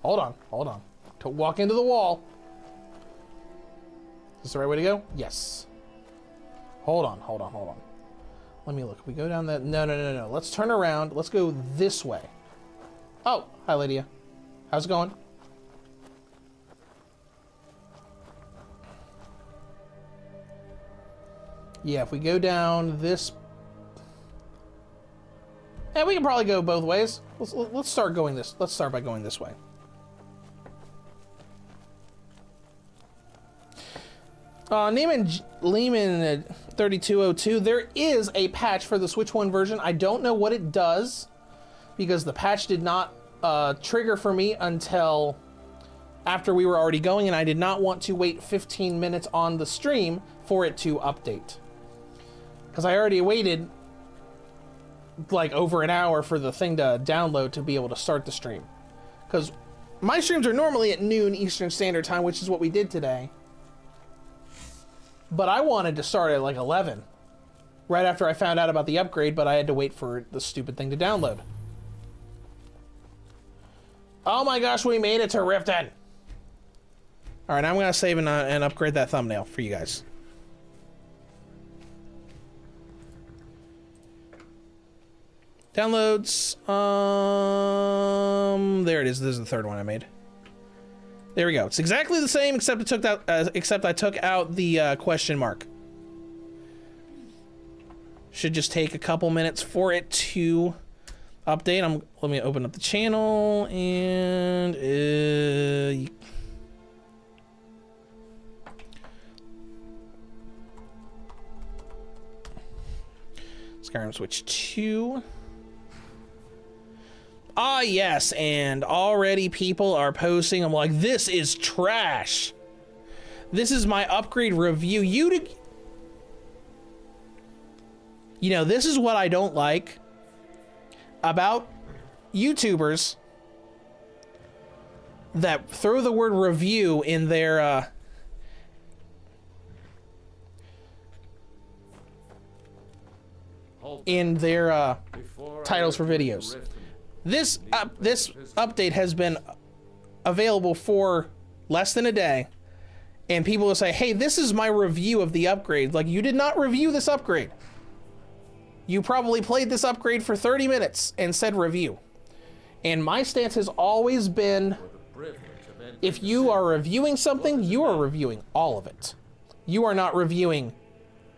Hold on. To walk into the wall. Is this the right way to go? Yes. Hold on. Let me look. If we go down that... No. Let's turn around. Let's go this way. Oh, hi, Lydia. How's it going? Yeah, if we go down this... Yeah, we can probably go both ways. Let's start going this... Let's start by going this way. Lehman 3202, there is a patch for the Switch 1 version. I don't know what it does, because the patch did not trigger for me until after we were already going, and I did not want to wait 15 minutes on the stream for it to update. Because I already waited like over an hour for the thing to download to be able to start the stream. Because my streams are normally at noon Eastern Standard Time, which is what we did today. But I wanted to start at like 11, right after I found out about the upgrade, but I had to wait for the stupid thing to download. Oh my gosh, we made it to Riften! Alright, I'm gonna save and upgrade that thumbnail for you guys. Downloads, there it is. This is the third one I made. There we go. It's exactly the same, except I took out the question mark. Should just take a couple minutes for it to update. Let me open up the channel and Skyrim Switch 2. Ah, yes, and already people are posting. I'm like, this is trash. This is my upgrade review. You know, this is what I don't like about YouTubers that throw the word review in their titles for videos. This update has been available for less than a day, and people will say, hey, this is my review of the upgrade. Like, you did not review this upgrade. You probably played this upgrade for 30 minutes and said review. And my stance has always been, if you are reviewing something, you are reviewing all of it. You are not reviewing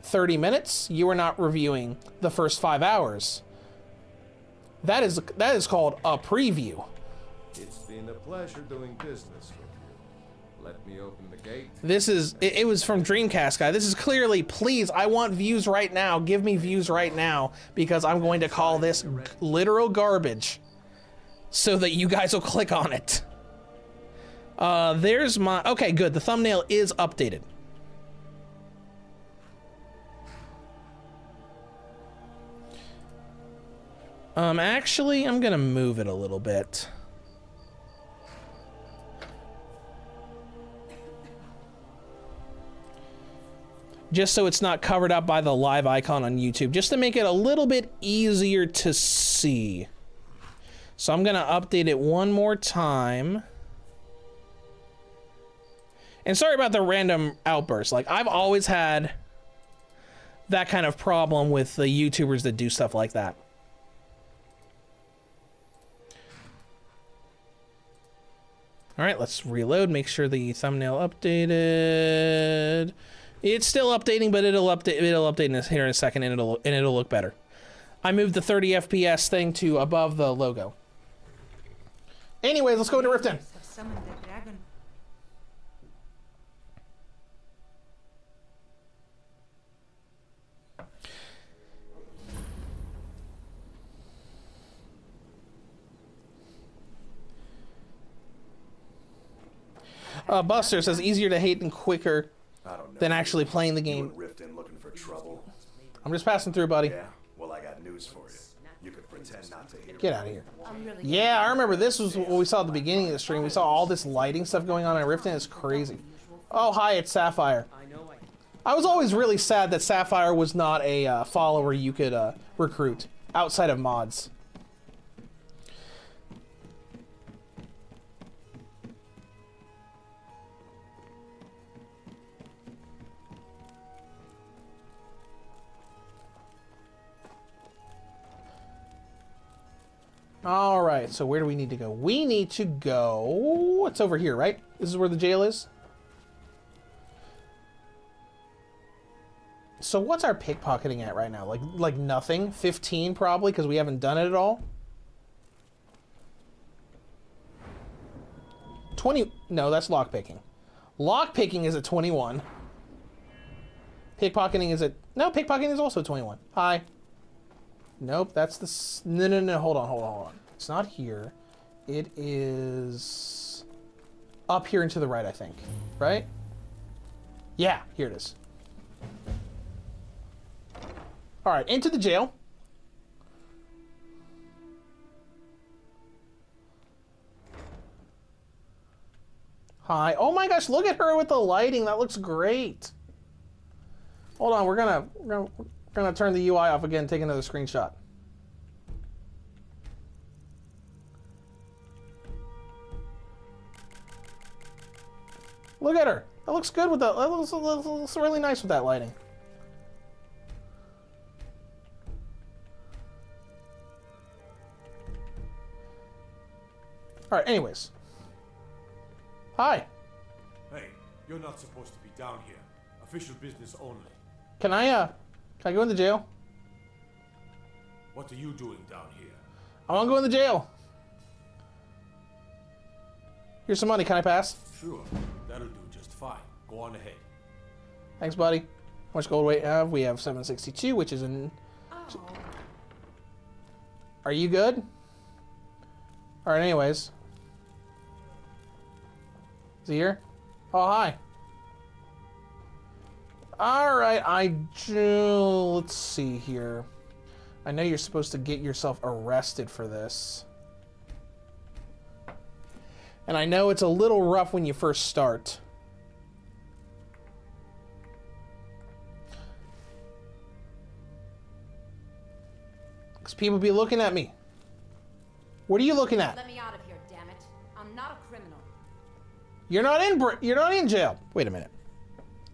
30 minutes. You are not reviewing the first 5 hours. That is called a preview. It's been a pleasure doing business with you. Let me open the gate. This is, it was from Dreamcast guy. This is clearly, please, I want views right now. Give me views right now, because I'm going to call this literal garbage so that you guys will click on it. There's my... Okay, good. The thumbnail is updated. Actually, I'm gonna move it a little bit. Just so it's not covered up by the live icon on YouTube, just to make it a little bit easier to see. So I'm gonna update it one more time. And sorry about the random outbursts. Like, I've always had that kind of problem with the YouTubers that do stuff like that. All right, let's reload, make sure the thumbnail updated. It's still updating, but it'll update in here in a second, and it'll look better. I moved the 30 FPS thing to above the logo. Anyways, let's go into Riften. Summon the dragon. Buster says easier to hate and quicker than actually playing the game. Riften looking for trouble. I'm just passing through, buddy. Yeah, well, I got news for you. You could pretend not to hear. Get out of here. Yeah, I remember this was what we saw at the beginning of the stream. We saw all this lighting stuff going on in Riften. It's crazy. Oh, hi, it's Sapphire. I was always really sad that Sapphire was not a follower you could recruit outside of mods. All right, so where do we need to go? We need to go... It's over here, right? This is where the jail is? So what's our pickpocketing at right now? Like nothing? 15 probably, because we haven't done it at all? 20... No, that's lockpicking. Lockpicking is at 21. Pickpocketing is at... No, pickpocketing is also 21. Hi. Nope, that's the... No, hold on. It's not here. It is... up here and to the right, I think. Right? Yeah, here it is. Alright, into the jail. Hi. Oh my gosh, look at her with the lighting. That looks great. Hold on, we're gonna turn the UI off again and take another screenshot. Look at her. That looks good with that. That looks really nice with that lighting. All right. Anyways. Hi. Hey, you're not supposed to be down here. Official business only. Can I go in the jail? What are you doing down here? I want to go in the jail. Here's some money. Can I pass? Sure, that'll do just fine. Go on ahead. Thanks, buddy. How much gold weight have? We have 762, which is in... Oh. Are you good? All right, anyways. Is he here? Oh, hi. All right, let's see here. I know you're supposed to get yourself arrested for this. And I know it's a little rough when you first start. Because people be looking at me. What are you looking at? Let me out of here, damn it. I'm not a criminal. You're not in jail. Wait a minute.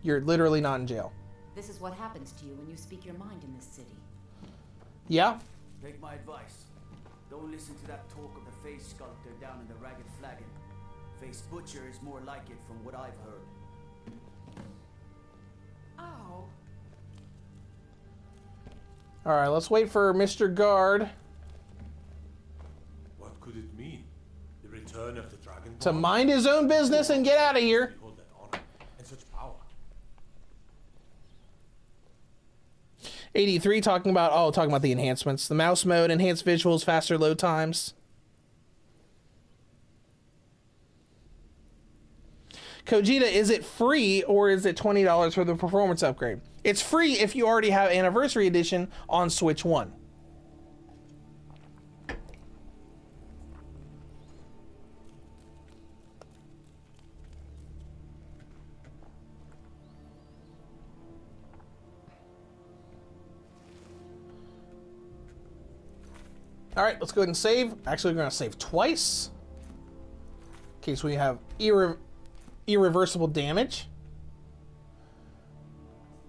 You're literally not in jail. This is what happens to you when you speak your mind in this city. Yeah? Take my advice. Don't listen to that talk of the face sculptor down in the Ragged Flagon. Face Butcher is more like it from what I've heard. Oh. All right, let's wait for Mr. Guard What could it mean? The return of the dragon to mind his own business and get out of here. Hold that honor and such power. 83 talking about the enhancements. The mouse mode, enhanced visuals, faster load times. Kojita, is it free or is it $20 for the performance upgrade? It's free if you already have Anniversary Edition on Switch 1. All right, let's go ahead and save. Actually, we're going to save twice in case we have irreversible damage.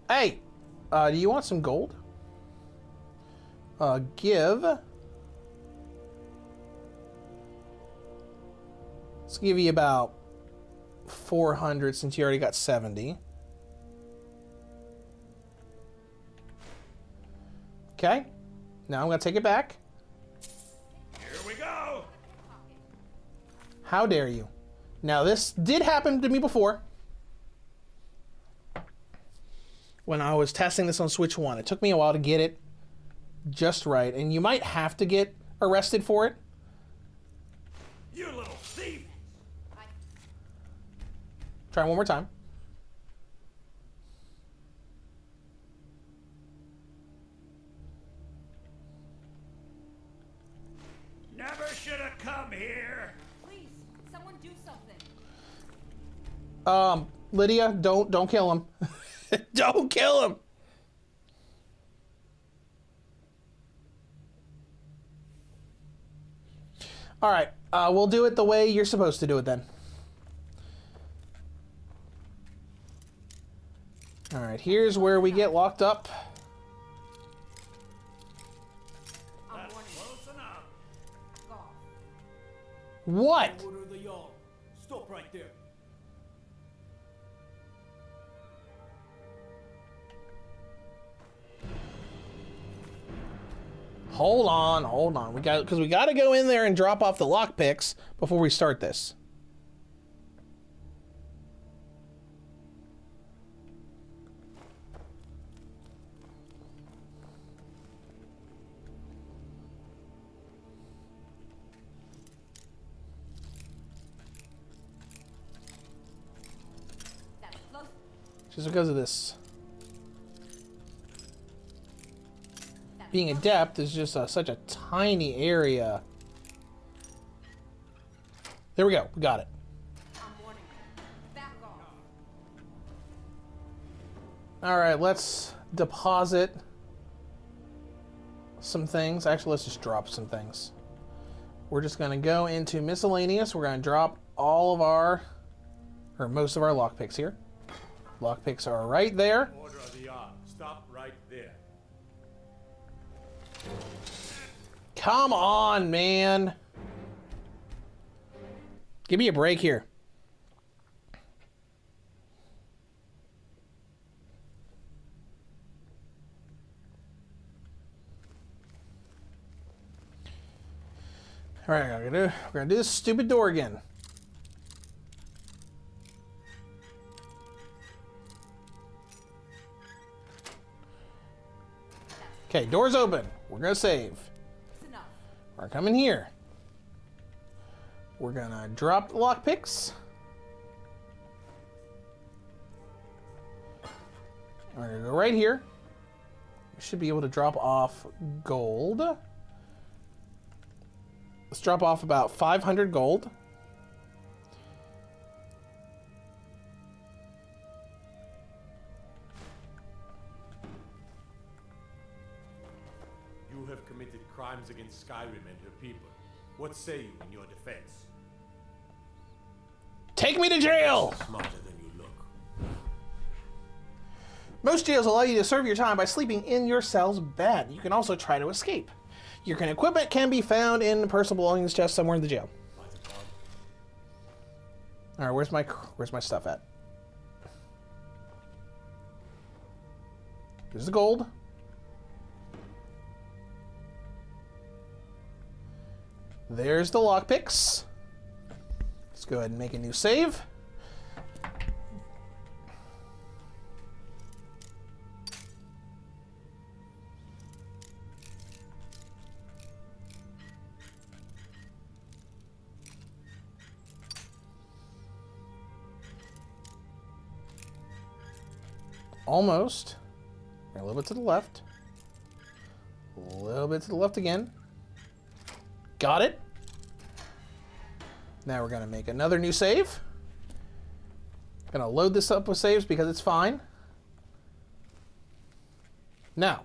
Hey, do you want some gold? Give. Let's give you about 400 since you already got 70. Okay. Now I'm going to take it back. Here we go. How dare you? Now, this did happen to me before. When I was testing this on Switch 1. It took me a while to get it just right. And you might have to get arrested for it. You little thief! Try one more time. Never should have come here. Please, someone do something. Lydia, don't kill him. Don't kill him. All right, we'll do it the way you're supposed to do it then. All right, here's where we get locked up. That's close enough. What? Order the Jarl. Stop right there. Hold on. We got to go in there and drop off the lockpicks before we start this. Just because of this. Being adept is just such a tiny area. There we go. We got it. All right, let's deposit some things. Actually, let's just drop some things. We're just going to go into miscellaneous. We're going to drop all of our, or most of our lockpicks here. Lockpicks are right there. Order of the Jarl. Stop right there. Come on, man. Give me a break here. All right, we're gonna do this stupid door again. Okay, door's open. We're gonna save. We're coming here. We're gonna drop the lockpicks. We're gonna go right here. We should be able to drop off gold. Let's drop off about 500 gold. You have committed crimes against Skyrim and her people. What say you in your defense? Take me to jail! Smarter than you look. Most jails allow you to serve your time by sleeping in your cell's bed. You can also try to escape. Your equipment can be found in the personal belongings chest somewhere in the jail. All right, where's my stuff at? Here's the gold. There's the lockpicks. Let's go ahead and make a new save. Almost. A little bit to the left. A little bit to the left again. Got it. Now we're going to make another new save. Going to load this up with saves because it's fine. Now,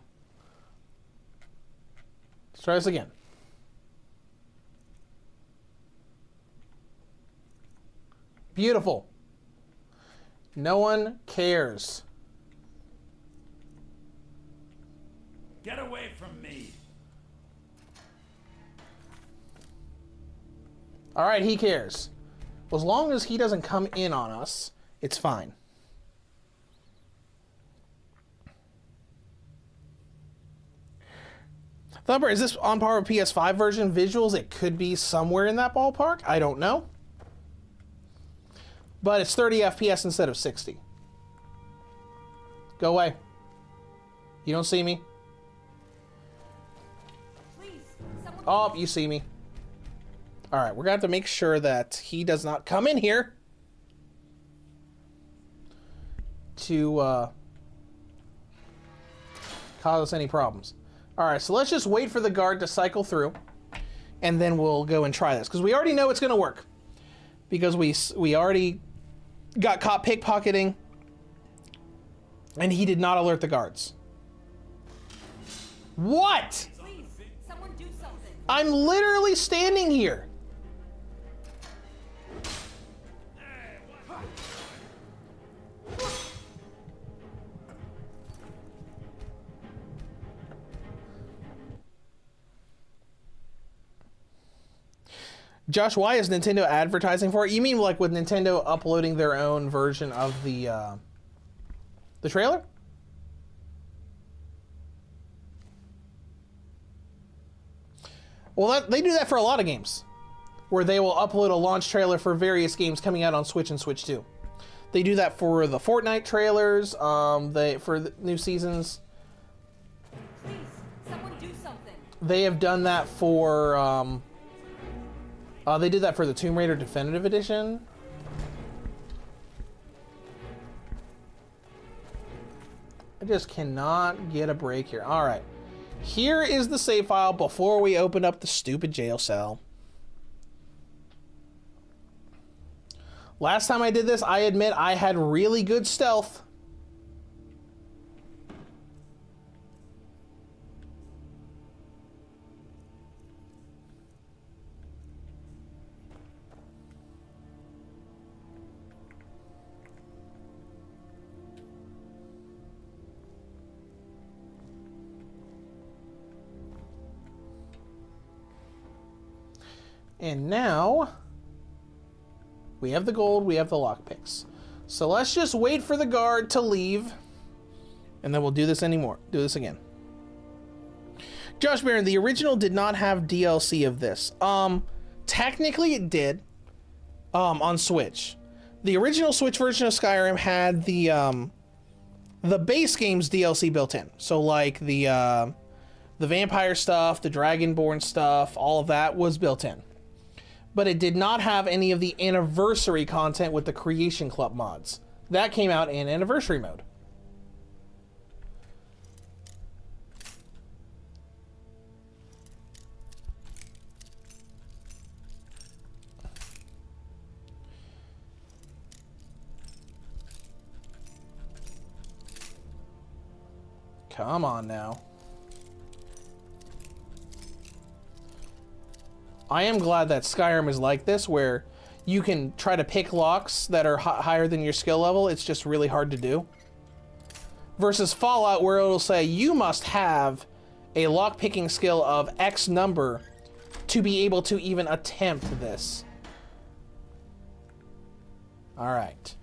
let's try this again. Beautiful. No one cares. Get away from me. All right, he cares. Well, as long as he doesn't come in on us, it's fine. Thumper, is this on par with PS5 version visuals? It could be somewhere in that ballpark. I don't know. But it's 30 FPS instead of 60. Go away. You don't see me. Oh, you see me. All right, we're going to have to make sure that he does not come in here to cause us any problems. All right, so let's just wait for the guard to cycle through, and then we'll go and try this, because we already know it's going to work, because we already got caught pickpocketing, and he did not alert the guards. What? Please, someone do something. I'm literally standing here. Josh, why is Nintendo advertising for it? You mean like with Nintendo uploading their own version of the trailer? Well, they do that for a lot of games, where they will upload a launch trailer for various games coming out on Switch and Switch 2. They do that for the Fortnite trailers, for the new seasons. Please, someone do something. They have done that for, they did that for the Tomb Raider Definitive Edition. I just cannot get a break here. All right. Here is the save file before we open up the stupid jail cell. Last time I did this, I admit I had really good stealth. And now, we have the gold, we have the lockpicks. So let's just wait for the guard to leave, and then we'll do this again. Josh Barron, the original did not have DLC of this. Technically it did, on Switch. The original Switch version of Skyrim had the base game's DLC built in. So like the vampire stuff, the dragonborn stuff, all of that was built in. But it did not have any of the anniversary content with the Creation Club mods. That came out in anniversary mode. Come on now. I am glad that Skyrim is like this, where you can try to pick locks that are higher than your skill level. It's just really hard to do. Versus Fallout, where it'll say you must have a lock picking skill of X number to be able to even attempt this. All right.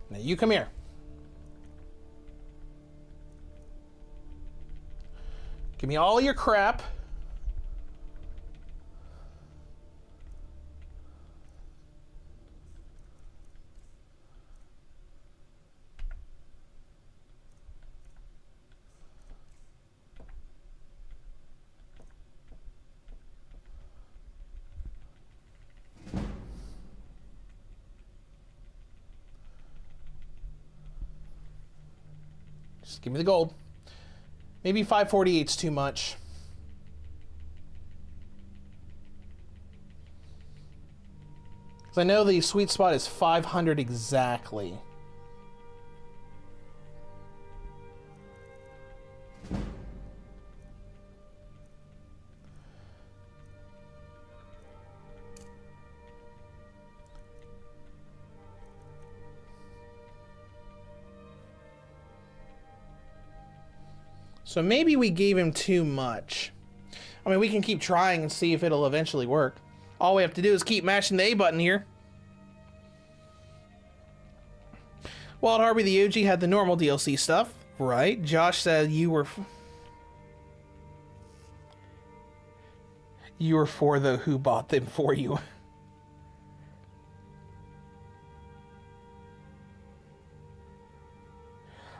Now you come here. Give me all your crap. Just give me the gold. Maybe 548's too much. Because I know the sweet spot is 500 exactly. So maybe we gave him too much. I mean, we can keep trying and see if it'll eventually work. All we have to do is keep mashing the A button here. Wild Harvey the OG had the normal DLC stuff, right? Josh said you were for the who bought them for you.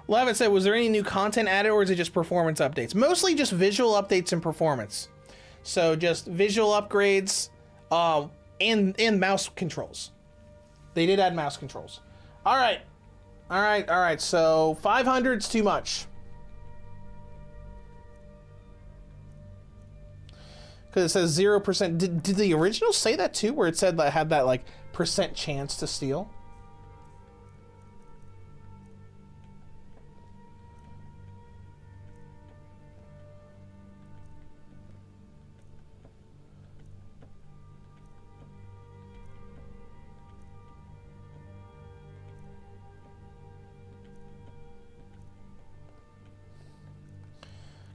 Levitt said, was there any new content added or is it just performance updates? Mostly just visual updates and performance. So just visual upgrades and mouse controls. They did add mouse controls. All right. So 500's too much. Because it says 0%. Did the original say that too? Where it said that had that like percent chance to steal?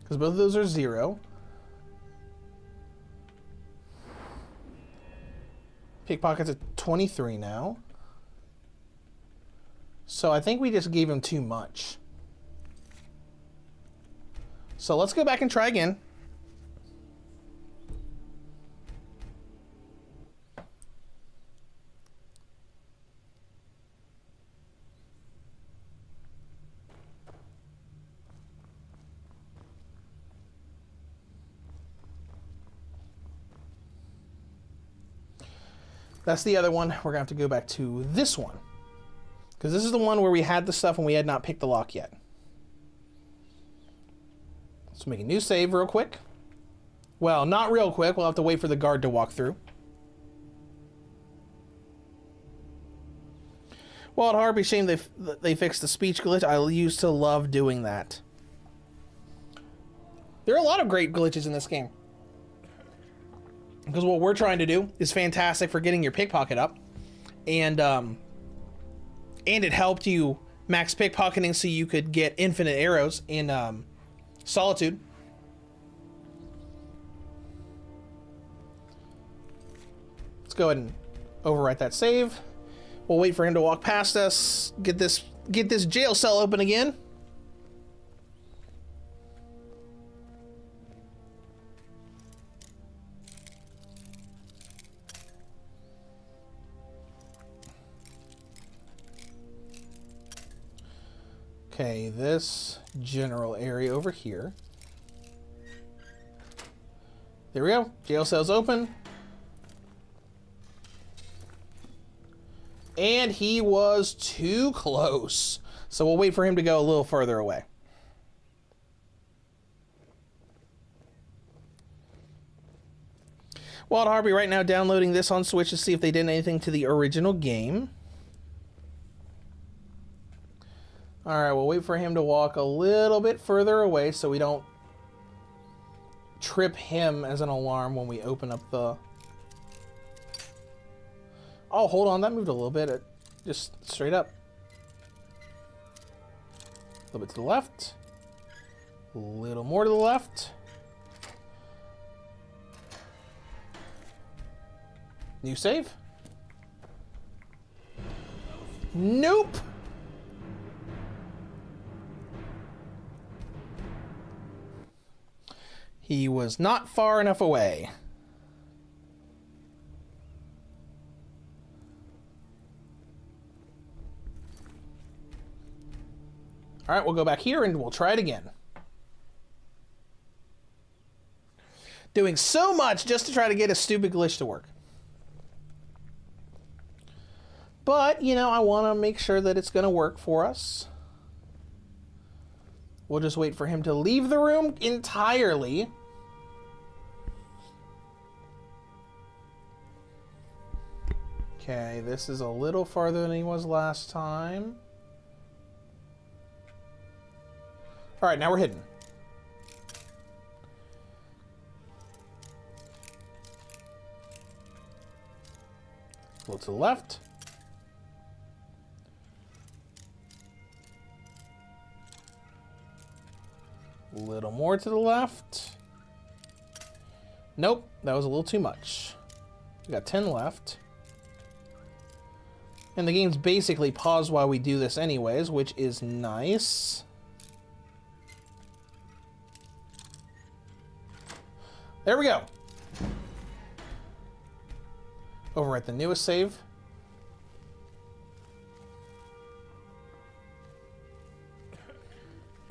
Because both of those are 0. Pickpocket's at 23 now. So I think we just gave him too much. So let's go back and try again. That's the other one. We're going to have to go back to this one. Because this is the one where we had the stuff and we had not picked the lock yet. Let's make a new save real quick. Well, not real quick. We'll have to wait for the guard to walk through. Wild Harpy, shame they fixed the speech glitch. I used to love doing that. There are a lot of great glitches in this game. Because what we're trying to do is fantastic for getting your pickpocket up. And it helped you max pickpocketing so you could get infinite arrows in Solitude. Let's go ahead and overwrite that save. We'll wait for him to walk past us. Get this jail cell open again. Okay, this general area over here. There we go. Jail cell's open. And he was too close. So we'll wait for him to go a little further away. Wild Harvey right now downloading this on Switch to see if they did anything to the original game. Alright, we'll wait for him to walk a little bit further away so we don't trip him as an alarm when we open up the... Oh, hold on, that moved a little bit. Just straight up. A little bit to the left. A little more to the left. New save. Nope. He was not far enough away. All right, we'll go back here and we'll try it again. Doing so much just to try to get a stupid glitch to work. But, you know, I want to make sure that it's going to work for us. We'll just wait for him to leave the room entirely. Okay, this is a little farther than he was last time. All right, now we're hidden. A little to the left. A little more to the left. Nope, that was a little too much. We got 10 left. And the game's basically paused while we do this anyways, which is nice. There we go. Over at the newest save.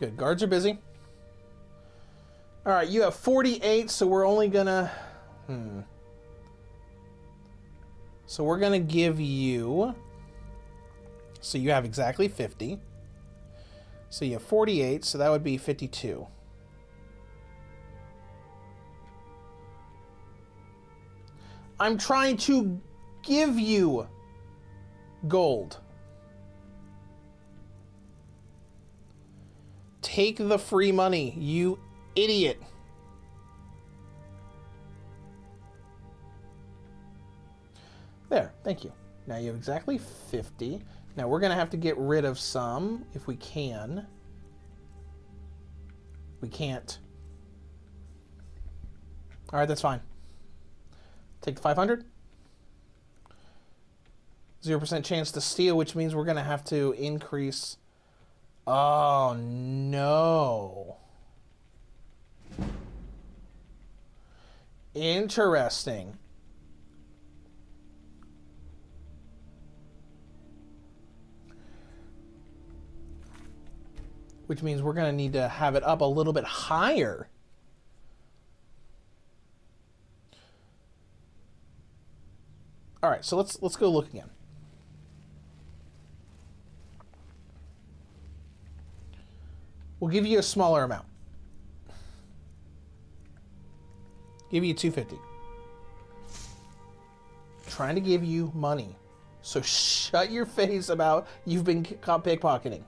Good, guards are busy. All right, you have 48, so we're only gonna... So we're gonna give you... So you have exactly 50. So you have 48, so that would be 52. I'm trying to give you gold. Take the free money, you idiot. There, thank you. Now you have exactly 50. Now we're going to have to get rid of some if we can. We can't. All right, that's fine. Take the 500. 0% chance to steal, which means we're going to have to increase. Oh, no. Interesting. Which means we're going to need to have it up a little bit higher. All right, so let's go look again. We'll give you a smaller amount. Give you 250. Trying to give you money. So shut your face about you've been caught pickpocketing.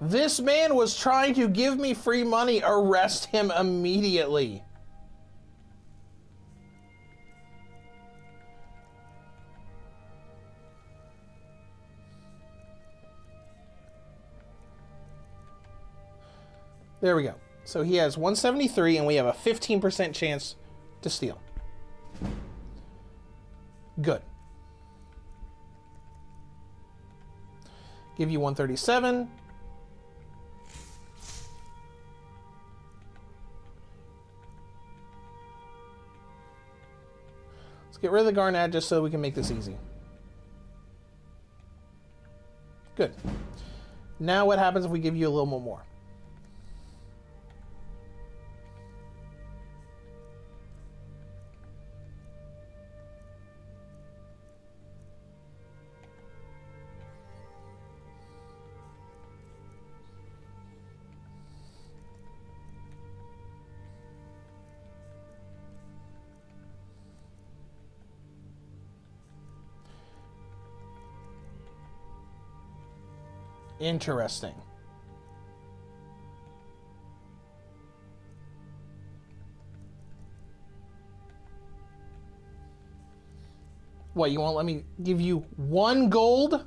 This man was trying to give me free money. Arrest him immediately. There we go. So he has 173 and we have a 15% chance to steal. Good. Give you 137. Let's get rid of the Garnet just so we can make this easy. Good. Now what happens if we give you a little more? Interesting. What, you won't let me give you 1 gold?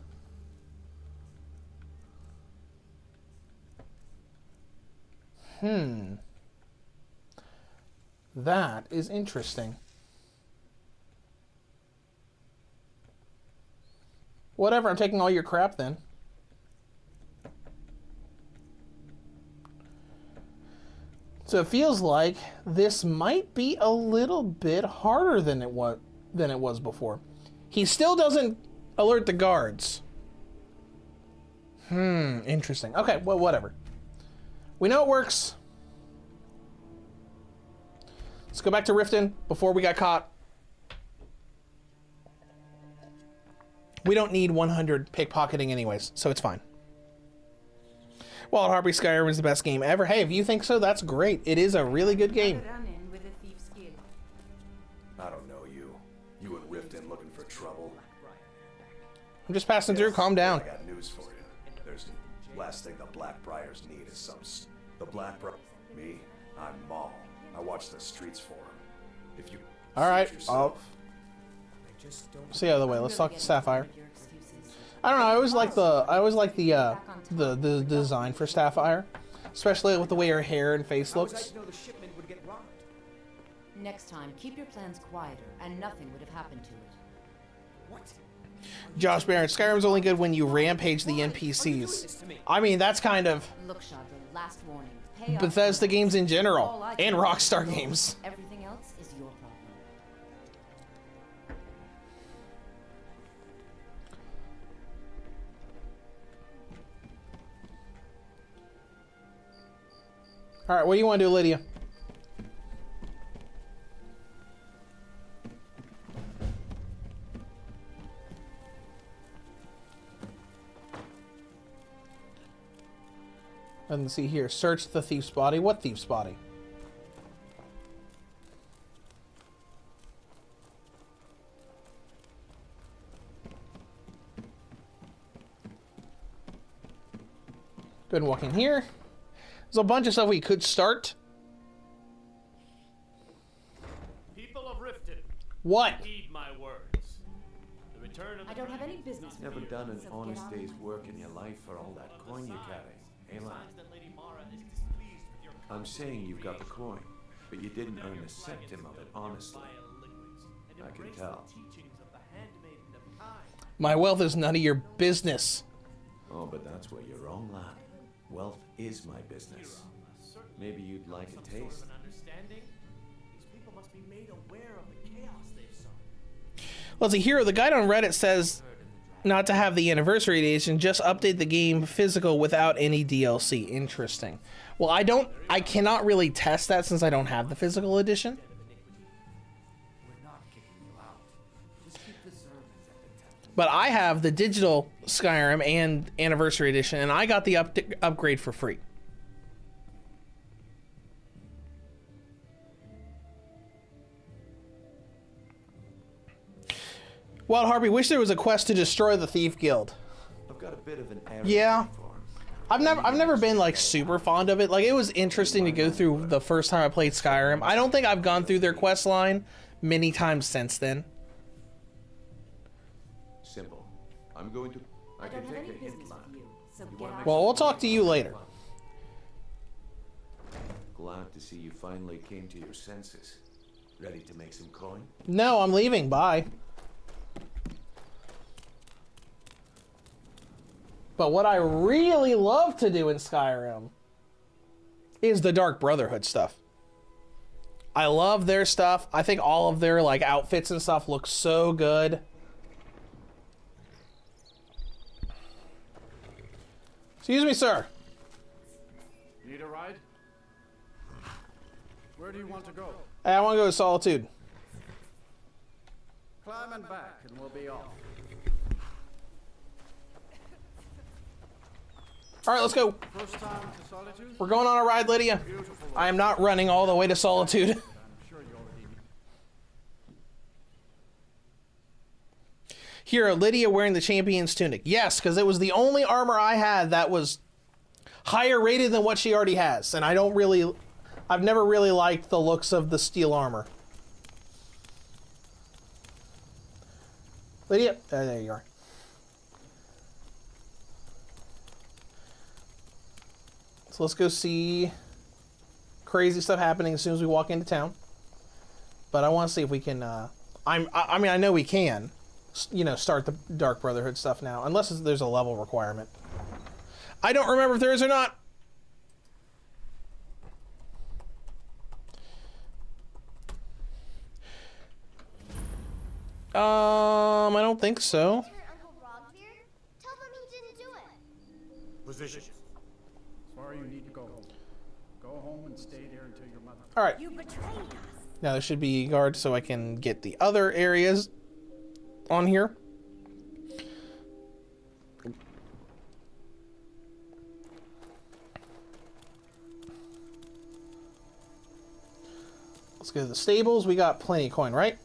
That is interesting. Whatever, I'm taking all your crap then. So it feels like this might be a little bit harder than it was before. He still doesn't alert the guards. Interesting. Okay, well, whatever. We know it works. Let's go back to Riften before we got caught. We don't need 100 pickpocketing anyways, so it's fine. Wild Harpy Skyrim is the best game ever. Hey, if you think so, that's great. It is a really good game. I don't know you. You and Riften looking for trouble? I'm just passing through. Calm down. I got news for you. There's the last thing the Blackbriars need is some... The Blackbriar... Me? I'm Maul. I watch the streets for him. If you... All right. Yourself, See the other way. Let's talk to Sapphire. I don't know. I always like the design for Sapphire, especially with the way her hair and face looks. Next time, keep your plans quieter, and nothing would have happened to it. What? Josh Barrett, Skyrim's only good when you rampage the NPCs. I mean, that's kind of Look, Shade, last warning. Pay off Bethesda your games in debts. general, All I and can do Rockstar is games. Everything else is your problem. All right, what do you want to do, Lydia? Let's see here. Search the thief's body. What thief's body? Go ahead and walk in here. There's a bunch of stuff we could start. People of Riften. What? Heed my words. The return of I don't have any business with Never you, done an so honest get out. day's work in your life for all that coin you carry, eh, lad? I'm saying you've got the coin, but you didn't earn a centime of it honestly. I can tell. My wealth is none of your business. Oh, but that's where you're wrong, lad. Wealth is my business. Maybe you'd like a taste. Let's see, Hero, the guide on Reddit says not to have the anniversary edition, just update the game physical without any DLC. Interesting. Well, I cannot really test that since I don't have the physical edition. But I have the digital Skyrim and anniversary edition, and I got the upgrade for free. Wild Harpy, wish there was a quest to destroy the Thief Guild. I've got a bit of an Yeah. I've never been like super fond of it. Like, it was interesting to go through the first time I played Skyrim. I don't think I've gone through their quest line many times since then. Simple. I'm going to... I can take a hint, lad. Well, we'll talk to you later. Glad to see you finally came to your senses. Ready to make some coin? No, I'm leaving. Bye. But what I really love to do in Skyrim is the Dark Brotherhood stuff. I love their stuff. I think all of their like outfits and stuff look so good. Excuse me, sir. Need a ride? Where do you want to go? Hey, I want to go to Solitude. Climb and back and we'll be off. All right, let's go. First time to Solitude? We're going on a ride, Lydia. I am not running all the way to Solitude. I'm sure you already Hero, Lydia wearing the champion's tunic. Yes, because it was the only armor I had that was higher rated than what she already has. And I've never really liked the looks of the steel armor. Lydia, there you are. So let's go see crazy stuff happening as soon as we walk into town. But I want to see if we can, I mean, I know we can, you know, start the Dark Brotherhood stuff now, unless there's a level requirement. I don't remember if there is or not. I don't think so. Position. As far as you need to go. Go home and stay there until your mother... All right. You betrayed us. Now there should be guards so I can get the other areas on here. Let's go to the stables. We got plenty of coin, right?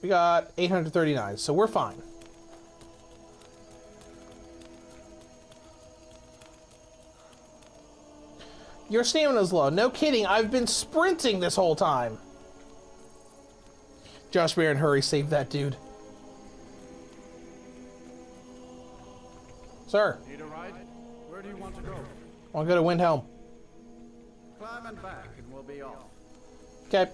We got 839, so we're fine. Your stamina's low. No kidding, I've been sprinting this whole time. Josh Barron, hurry, save that dude. Sir. Need a ride? Where do you want to go? I want to go to Windhelm. Climb and back and we'll be off. Okay,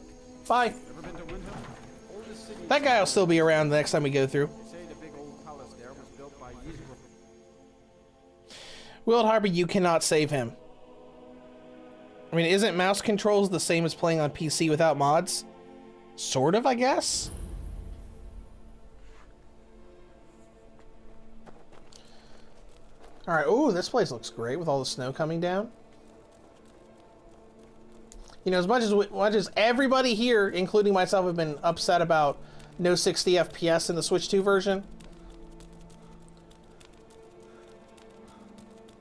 bye. Ever been to Windhelm? Oldest city. That guy will still be around the next time we go through. They say the big old palace there was built by Israel. Wild Harper, you cannot save him. I mean, isn't mouse controls the same as playing on PC without mods? Sort of, I guess? Alright, ooh, this place looks great with all the snow coming down. You know, as much as everybody here, including myself, have been upset about no 60 FPS in the Switch 2 version,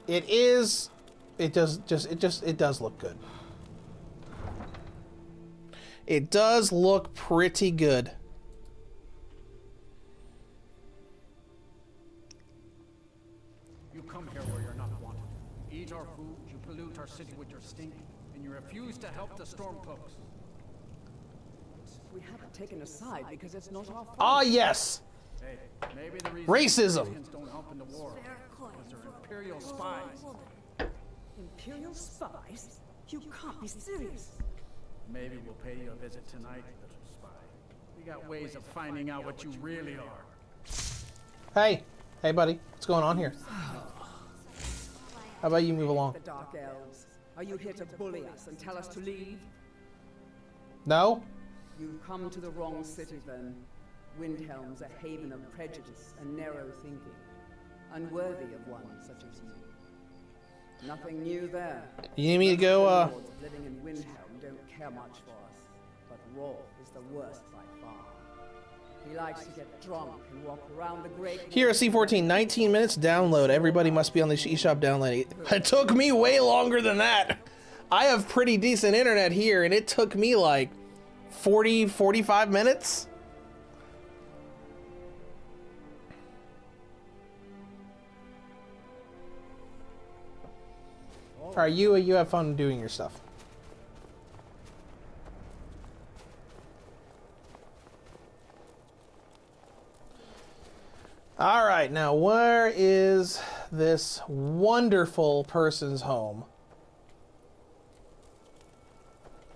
it does look good. It does look pretty good. You come here where you're not wanted. You eat our food, you pollute our city with your stink, and you refuse to help the Stormcloaks. We haven't taken a side because it's not our fault. Ah, yes. Hey, maybe the reason racism. Helgens don't help in the war because they're Imperial spies. Imperial spies? You can't be serious. Maybe we'll pay you a visit tonight, little spy. We got ways of finding out what you really are. Hey, buddy, what's going on here? How about you move along? The Dark Elves. Are you here to bully us and tell us to leave? No? You've come to the wrong city, then. Windhelm's a haven of prejudice and narrow thinking, unworthy of one such as you. Nothing new there. You need me to go, Lords living in Windhelm don't care much for us, but Rolf is the worst by far. He likes to get drunk and walk around the great... Here at C14, 19 minutes download. Everybody must be on the eShop download. It took me way longer than that. I have pretty decent internet here, and it took me like 40, 45 minutes. All right, you have fun doing your stuff. All right, now where is this wonderful person's home?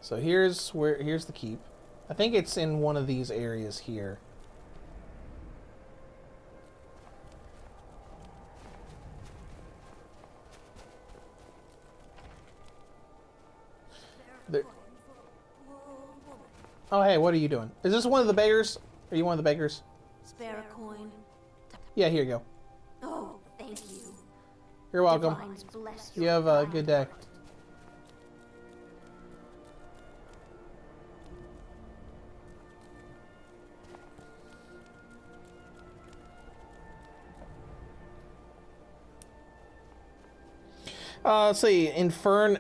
So here's the keep. I think it's in one of these areas here. There. Oh, hey, what are you doing? Is this one of the beggars? Are you one of the beggars? Spare a coin. Yeah, here you go. Oh, thank you. You're welcome. Divines bless You have a good day. Let's see. Infern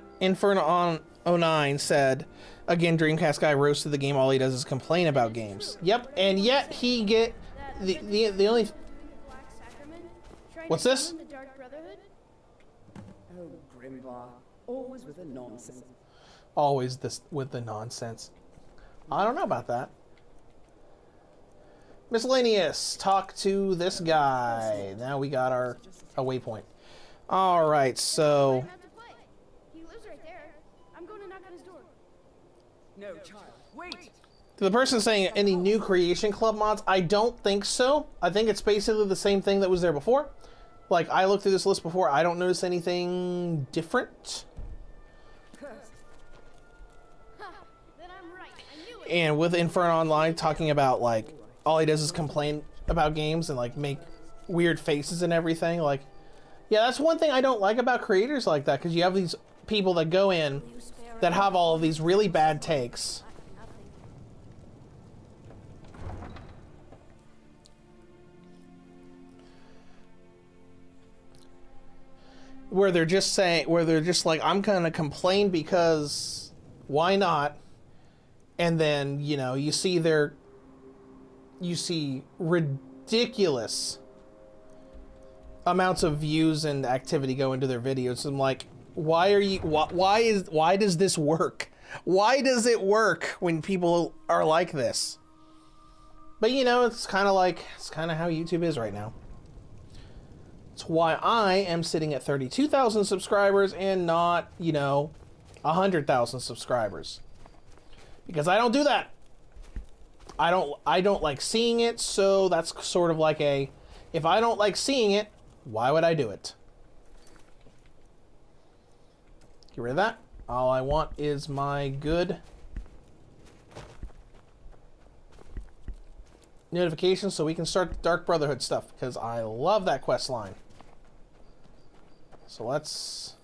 on 09 said, again, Dreamcast guy roasted the game. All he does is complain about games. Yep, and yet he get the only. What's this? Oh, Grimbar. Always with the nonsense. Always this with the nonsense. I don't know about that. Miscellaneous. Talk to this guy. Now we got our waypoint. All right, so. He lives right there. I'm going to knock on his door. No, child. Wait. To the person saying any new Creation Club mods, I don't think so. I think it's basically the same thing that was there before. Like, I looked through this list before. I don't notice anything different. Then I'm right. I knew it. And with Inferno Online talking about, like, all he does is complain about games and, like, make weird faces and everything. Like, yeah, that's one thing I don't like about creators like that, because you have these people that go in that have all of these really bad takes. Where they're just like, I'm gonna complain because why not? And then, you know, you see ridiculous amounts of views and activity go into their videos. I'm like, why does this work? Why does it work when people are like this? But you know, it's kind of how YouTube is right now. It's why I am sitting at 32,000 subscribers and not, you know, 100,000 subscribers. Because I don't do that. I don't like seeing it, so that's sort of like if I don't like seeing it, why would I do it? Get rid of that. All I want is my good notifications so we can start the Dark Brotherhood stuff, because I love that quest line. So let's...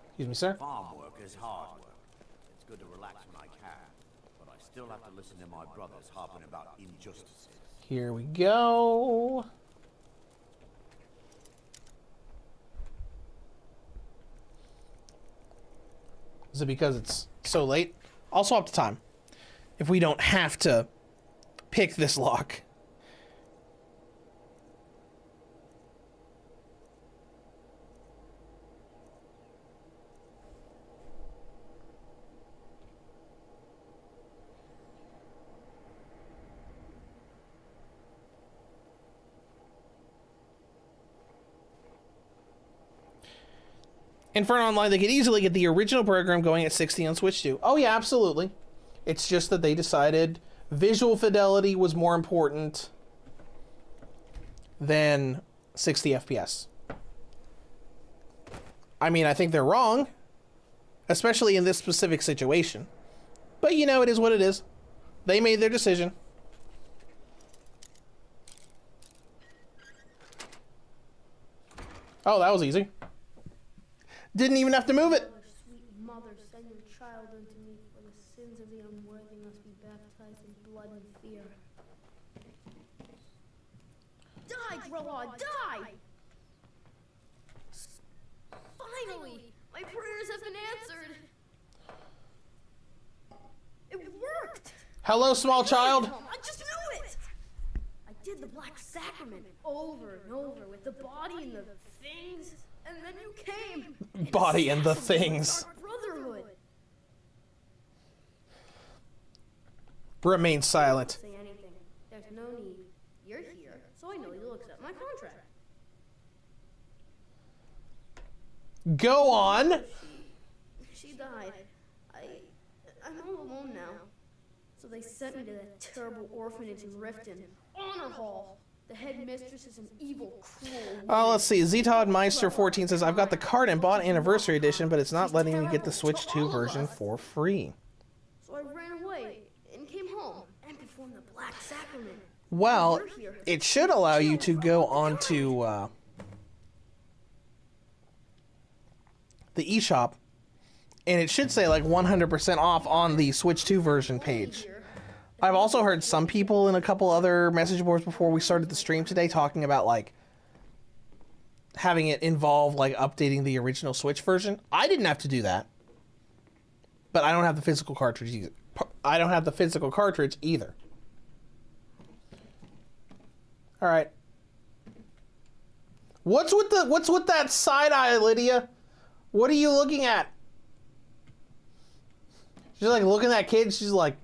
Excuse me, sir? Farm work is hard work. It's good to relax when I can, but I still have to listen to my brothers harping about injustices. Here we go. Is it because it's so late? I'll swap the time if we don't have to pick this lock. Inferno Online, they could easily get the original program going at 60 on Switch 2. Oh yeah, absolutely. It's just that they decided visual fidelity was more important than 60 FPS. I mean, I think they're wrong, especially in this specific situation. But you know, it is what it is. They made their decision. Oh, that was easy. Didn't even have to move it. Sweet mother, send your child unto me, for the sins of the unworthy must be baptized in blood and fear. Die, Brotherhood, die! Finally! My prayers have been answered! It worked! Hello, small child. I just knew it! I did the Black Sacrament over and over with the body and the things, and then you came! Body and the things. Brotherhood. Remain silent. Say anything. There's no need. You're here, so I know you'll accept my contract. Go on. She died. I'm all alone now. So they sent me to that terrible orphanage in Riften. Honor Hall. The headmistress is an evil, cruel Let's see. Zetod Meister 14 says, I've got the card and bought Anniversary Edition, but it's not letting me get the Switch 2 version for free. So I ran away and came home and performed the Black Sacrament. Well, it should allow you to go onto the eShop, and it should say like 100% off on the Switch 2 version page. I've also heard some people in a couple other message boards before we started the stream today talking about like having it involve like updating the original Switch version. I didn't have to do that, but I don't have the physical cartridge either. I don't have the physical cartridge either. All right. What's with that side eye, Lydia? What are you looking at? She's like looking at that kid. She's like,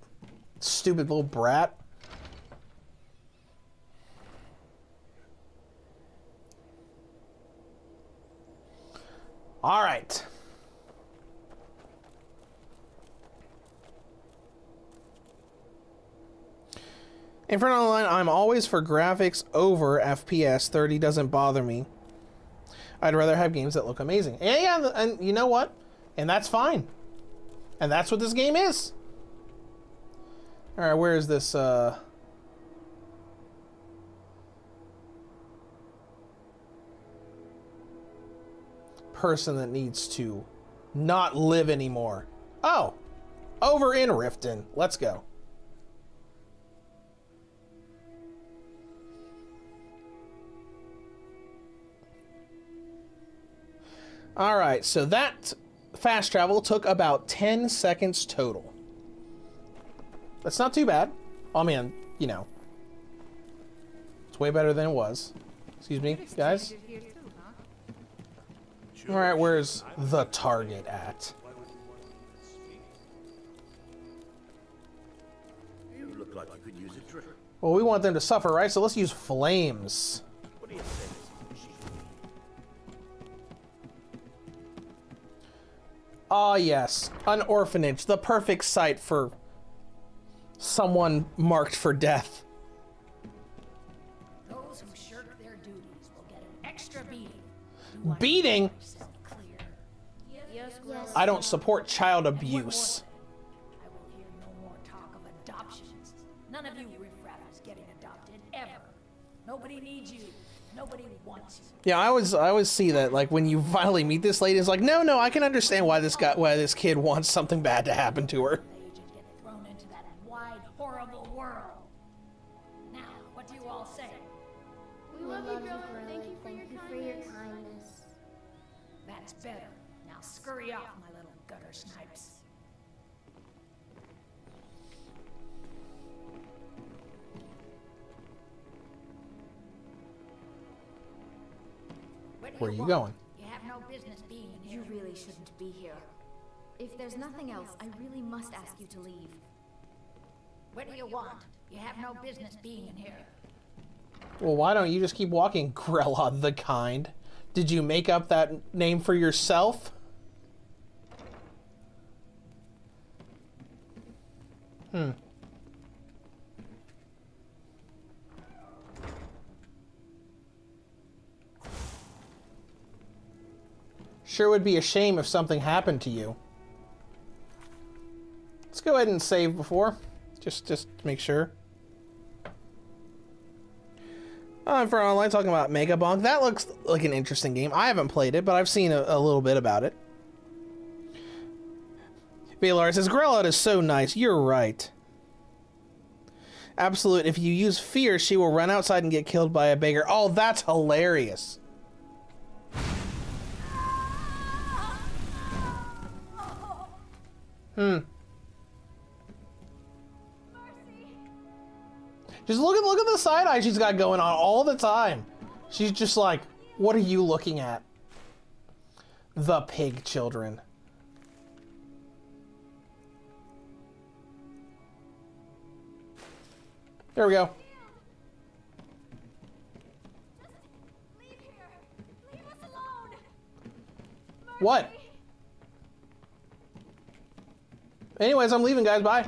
stupid little brat. All right. Inferno Online, I'm always for graphics over FPS. 30 doesn't bother me. I'd rather have games that look amazing. Yeah, and you know what? And that's fine. And that's what this game is. Alright, where is this, person that needs to not live anymore? Oh! Over in Riften. Let's go. Alright, so that fast travel took about 10 seconds total. That's not too bad. I mean, you know, it's way better than it was. Excuse me, guys. All right, where's the target at? You look like you could use a trick. Well, we want them to suffer, right? So let's use flames. What do you say? Ah, yes, an orphanage, the perfect site for someone marked for death. Those who shirk their duties will get an extra beating. Beating? Yes, I don't support child abuse. I will hear no more talk of adoptions. None of you riffraffers getting adopted, ever. Nobody needs you. Nobody wants you. Yeah, I always see that, like, when you finally meet this lady, it's like, no, I can understand why this kid wants something bad to happen to her. Get thrown into that wide, horrible world. Now, what do you all say? We love you, brother. Thank you for your kindness. That's better. Now scurry off, my little gutter snipes. Where are you going? You have no business being in here. You really shouldn't be here. If there's nothing else, I really must ask you to leave. What do you want? You have no business being in here. Well, why don't you just keep walking, Grella the Kind? Did you make up that name for yourself? Sure would be a shame if something happened to you. Let's go ahead and save before. Just to make sure. For online, talking about Mega Bonk. That looks like an interesting game. I haven't played it, but I've seen a little bit about it. Baylor says, Grella is so nice. You're right. Absolute. If you use fear, she will run outside and get killed by a beggar. Oh, that's hilarious. Just look at the side eye she's got going on all the time. She's just like, what are you looking at? The pig children. There we go. Leave us alone. What? Anyways, I'm leaving, guys. Bye.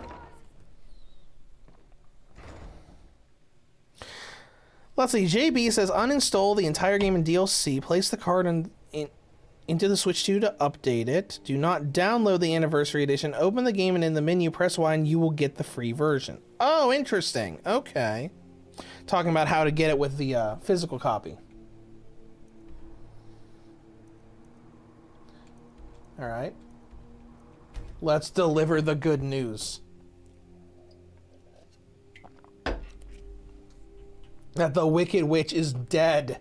Let's see. JB says uninstall the entire game in DLC. Place the card into the Switch 2 to update it. Do not download the Anniversary Edition. Open the game and in the menu, press Y and you will get the free version. Oh, interesting. Okay. Talking about how to get it with the physical copy. All right. Let's deliver the good news. That the Wicked Witch is dead.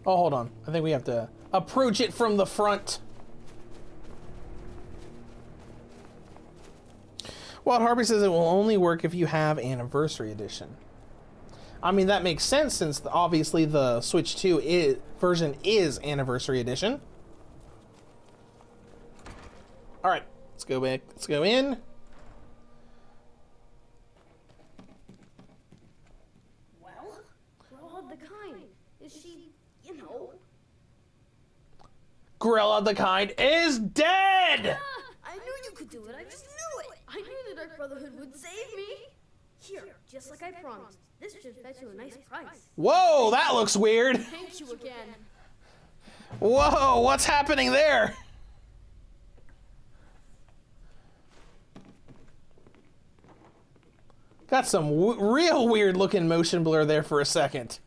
Oh, hold on. I think we have to approach it from the front. Wild Harvey says it will only work if you have Anniversary Edition. I mean, that makes sense since obviously the Switch 2 version is Anniversary Edition. All right, let's go back. Let's go in. Well, Grella the Kind. Is she, you know? Grella the Kind is dead! I knew you could do it. I just knew it. I knew the Dark Brotherhood would save me. Here, just like I promised. This should fetch you a nice price. Whoa, that looks weird. Thank you again. Whoa, what's happening there? Got some real weird looking motion blur there for a second.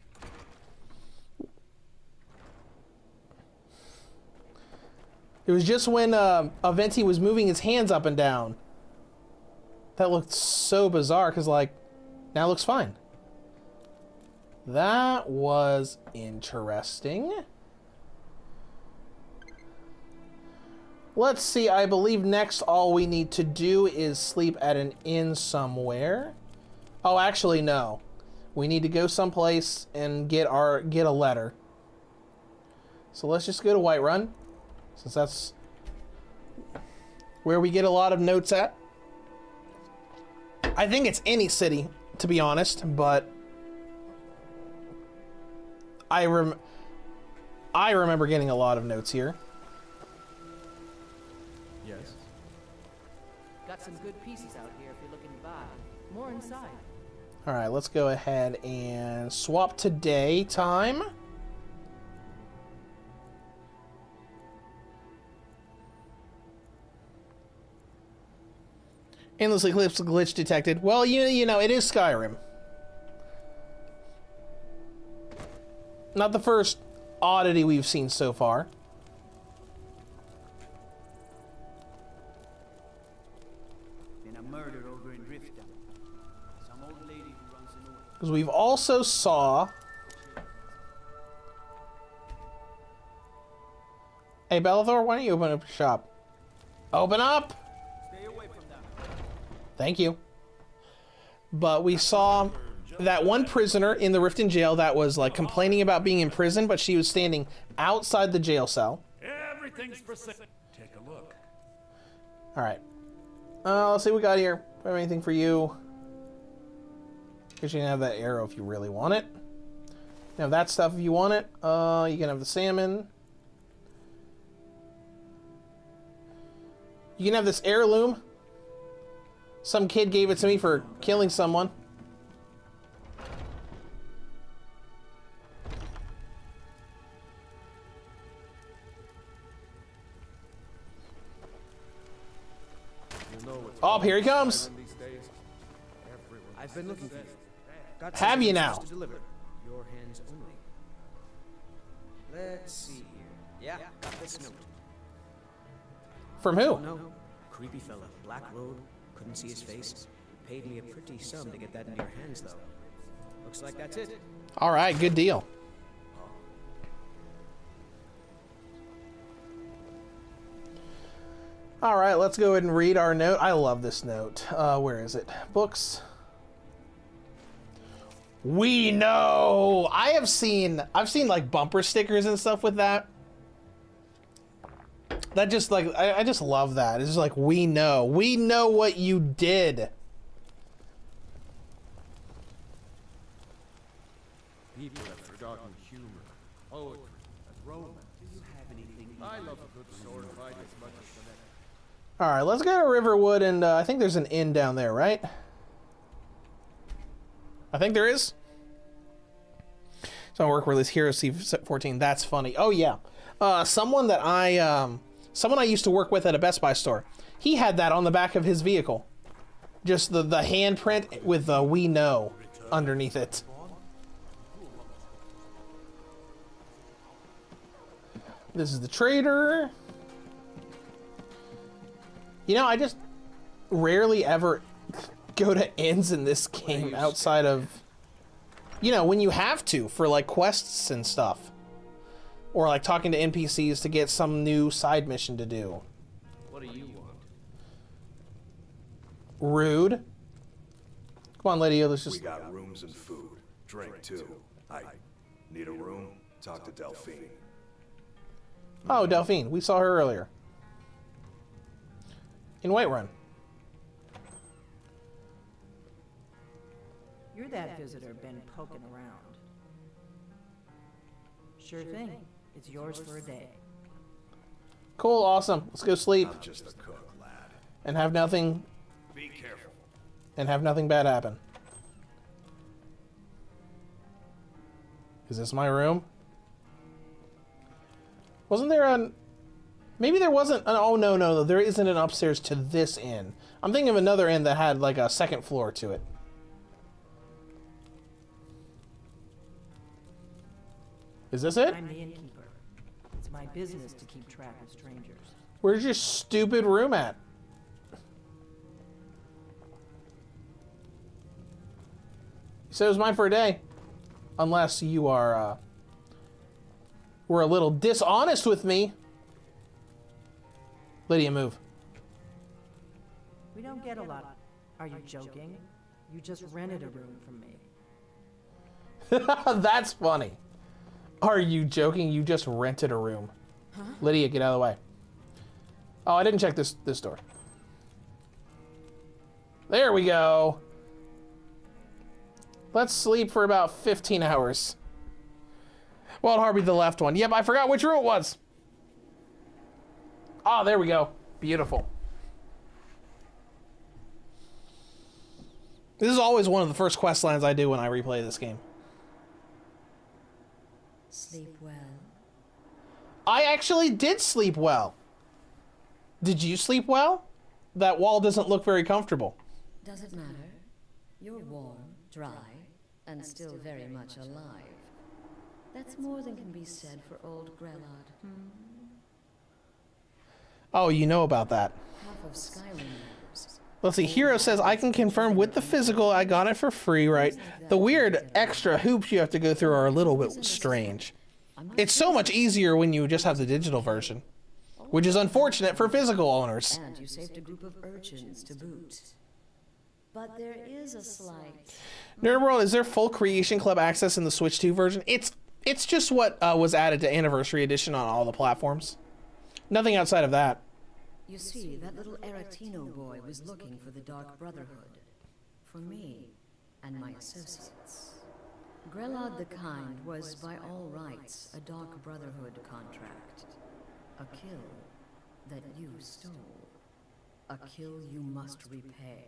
It was just when Aventi was moving his hands up and down. That looked so bizarre, because, like, now it looks fine. That was interesting. Let's see, I believe next all we need to do is sleep at an inn somewhere. Oh, actually, no. We need to go someplace and get a letter. So let's just go to Whiterun, since that's where we get a lot of notes at. I think it's any city, to be honest, but I remember getting a lot of notes here. Yes. Got some good pieces out here if you're looking to buy. More inside. All right, let's go ahead and swap to daytime. Endless eclipse glitch detected. Well, you know, it is Skyrim. Not the first oddity we've seen so far. Been a murder over in Riften. Some old lady who runs an orphanage. Because we've also saw... Hey, Bellathor, why don't you open up your shop? Open up! Stay away from them. Thank you. But we saw that one prisoner in the Riften jail that was like complaining about being in prison, but she was standing outside the jail cell. Everything's for sale. Take a look. All right. Let's see what we got here. Do I have anything for you? Guess you can have that arrow if you really want it. You can have that stuff if you want it. You can have the salmon. You can have this heirloom. Some kid gave it to me for killing someone. Oh, here he comes. I've been looking for you. Got Have you something now? to deliver. Your hands only. Let's see here. Yeah, got this note. From who? No, creepy fella, black robe, couldn't see his face. Paid me a pretty sum to get that in your hands, though. Looks like that's it. All right, good deal. All right, let's go ahead and read our note. I love this note. Where is it? Books. We know. I've seen like bumper stickers and stuff with that. That just like I just love that. It's just like we know. We know what you did. People have forgotten humor, poetry, and romance. Do you have anything? I love a good sword fight as much as the next. All right, let's go to Riverwood, and I think there's an inn down there, right? I think there is. So I work with this Hero C14. That's funny. Oh yeah, someone I used to work with at a Best Buy store. He had that on the back of his vehicle, just the handprint with the "We know" underneath it. This is the trader. You know, I just rarely ever go to inns in this game outside of, you know, when you have to for like quests and stuff. Or like talking to NPCs to get some new side mission to do. What do you want? Rude. Come on, Lady O, let's just... We got rooms and food. Drink, too. I need a room. Talk to Delphine. Oh, Delphine. We saw her earlier. In Whiterun. You're that visitor been poking around. Sure thing. It's yours for a day. Cool, awesome. Let's go sleep. I'm just a cook, lad. And have nothing... Be careful. And have nothing bad happen. Is this my room? Wasn't there an... Maybe there wasn't an... Oh, no. There isn't an upstairs to this inn. I'm thinking of another inn that had like a second floor to it. Is this it? I'm the innkeeper. It's my business to keep track of strangers. Where's your stupid room at? You said it was mine for a day. Unless you are, were a little dishonest with me. Lydia, move. We don't get a lot. Are you joking? You just rented a room from me. That's funny. Are you joking? You just rented a room. Huh? Lydia, get out of the way. Oh, I didn't check this door. There we go. Let's sleep for about 15 hours. Well, Harvey, the left one. Yep, I forgot which room it was. Ah, there we go. Beautiful. This is always one of the first quest lines I do when I replay this game. Sleep well. I actually did sleep well. Did you sleep well? That wall doesn't look very comfortable. Does it matter? You're warm, dry, and still very much alive. That's more than can be said for old Grelod. Oh, you know about that. Half of Skyrim knows. Let's see, Hero says, I can confirm with the physical, I got it for free, right? The weird extra hoops you have to go through are a little bit strange. It's so much easier when you just have the digital version, which is unfortunate for physical owners. And you saved a group of urchins to boot. But there is a slight... Nerdworld, is there full Creation Club access in the Switch 2 version? It's just what was added to Anniversary Edition on all the platforms. Nothing outside of that. You see, that little Aretino boy was looking for the Dark Brotherhood. For me and my associates. Grelod the Kind was, by all rights, a Dark Brotherhood contract. A kill that you stole. A kill you must repay.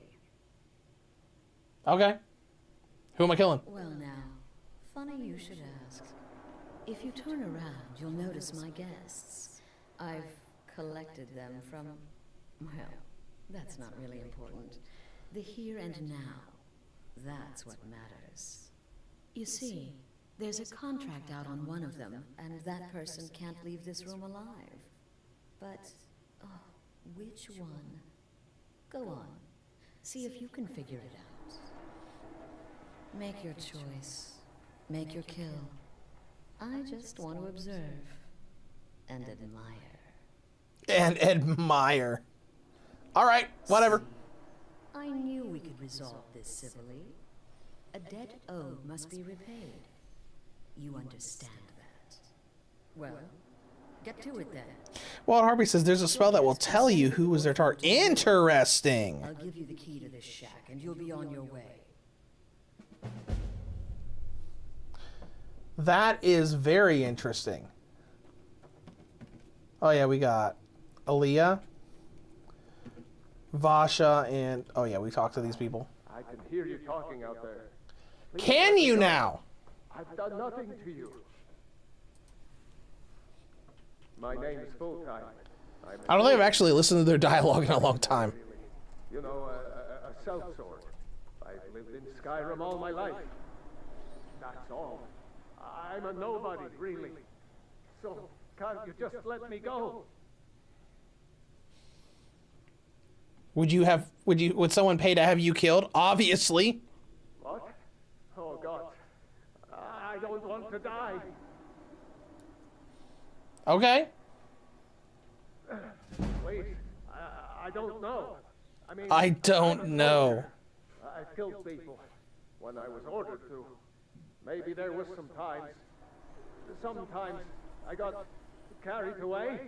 Okay. Who am I killing? Well now, funny you should ask. If you turn around, you'll notice my guests. I've collected them from, well, that's not really important. The here and now. That's what matters. You see, there's a contract out on one of them, and that person can't leave this room alive. But, oh, which one? Go on. See if you can figure it out. Make your choice. Make your kill. I just want to observe and admire. And admire. All right, whatever. I knew we could resolve this civilly. A debt owed must be repaid. You understand that. Well, get to it then. Walt Harvey says there's a spell that will tell you who was their target. Interesting. I'll give you the key to this shack, and you'll be on your way. That is very interesting. Oh yeah, we got Aaliyah, Vasha, and oh yeah, we talked to these people. I can hear you talking out there. Can you now? I've done nothing to you. My name is Full-Time. I don't think I've actually listened to their dialogue in a long time. You know, a sellsword. I've lived in Skyrim all my life. That's all. I'm a nobody, really. So, can't you just let me go? Would someone pay to have you killed? Obviously. What? Oh God. I don't want to die. Okay. Wait, I don't know. I mean, I don't know. I killed people when I was ordered to. Maybe there was sometimes I got carried away.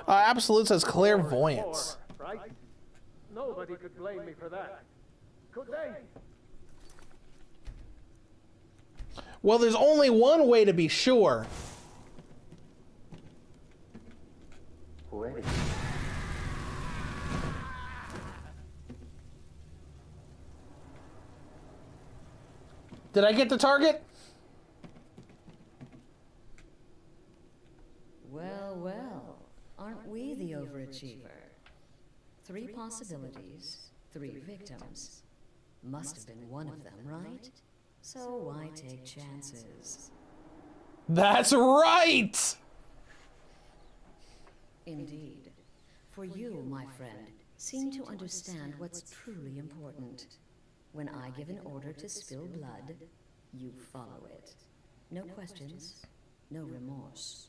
Absolute says clairvoyance. War, right? Nobody could blame me for that. Could they? Well, there's only one way to be sure. Wait. Did I get the target? Well, well, aren't we the overachiever? 3 possibilities, 3 victims. Must have been one of them, right? So why take chances? That's right! Indeed. For you, my friend, seem to understand what's truly important. When I give an order to spill blood, you follow it. No questions, no remorse.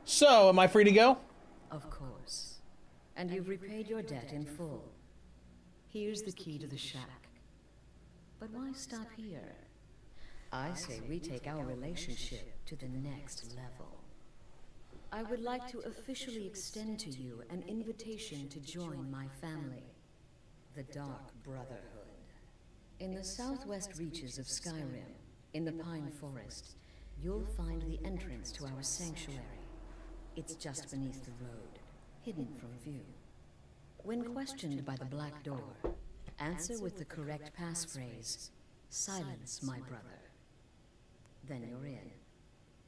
So, am I free to go? Of course. And you've repaid your debt in full. Here's the key to the shack. But why stop here? I say we take our relationship to the next level. I would like to officially extend to you an invitation to join my family, the Dark Brotherhood. In the southwest reaches of Skyrim, in the Pine Forest, you'll find the entrance to our sanctuary. It's just beneath the road, hidden from view. When questioned by the Black Door, answer with the correct passphrase, "Silence, my brother." Then you're in,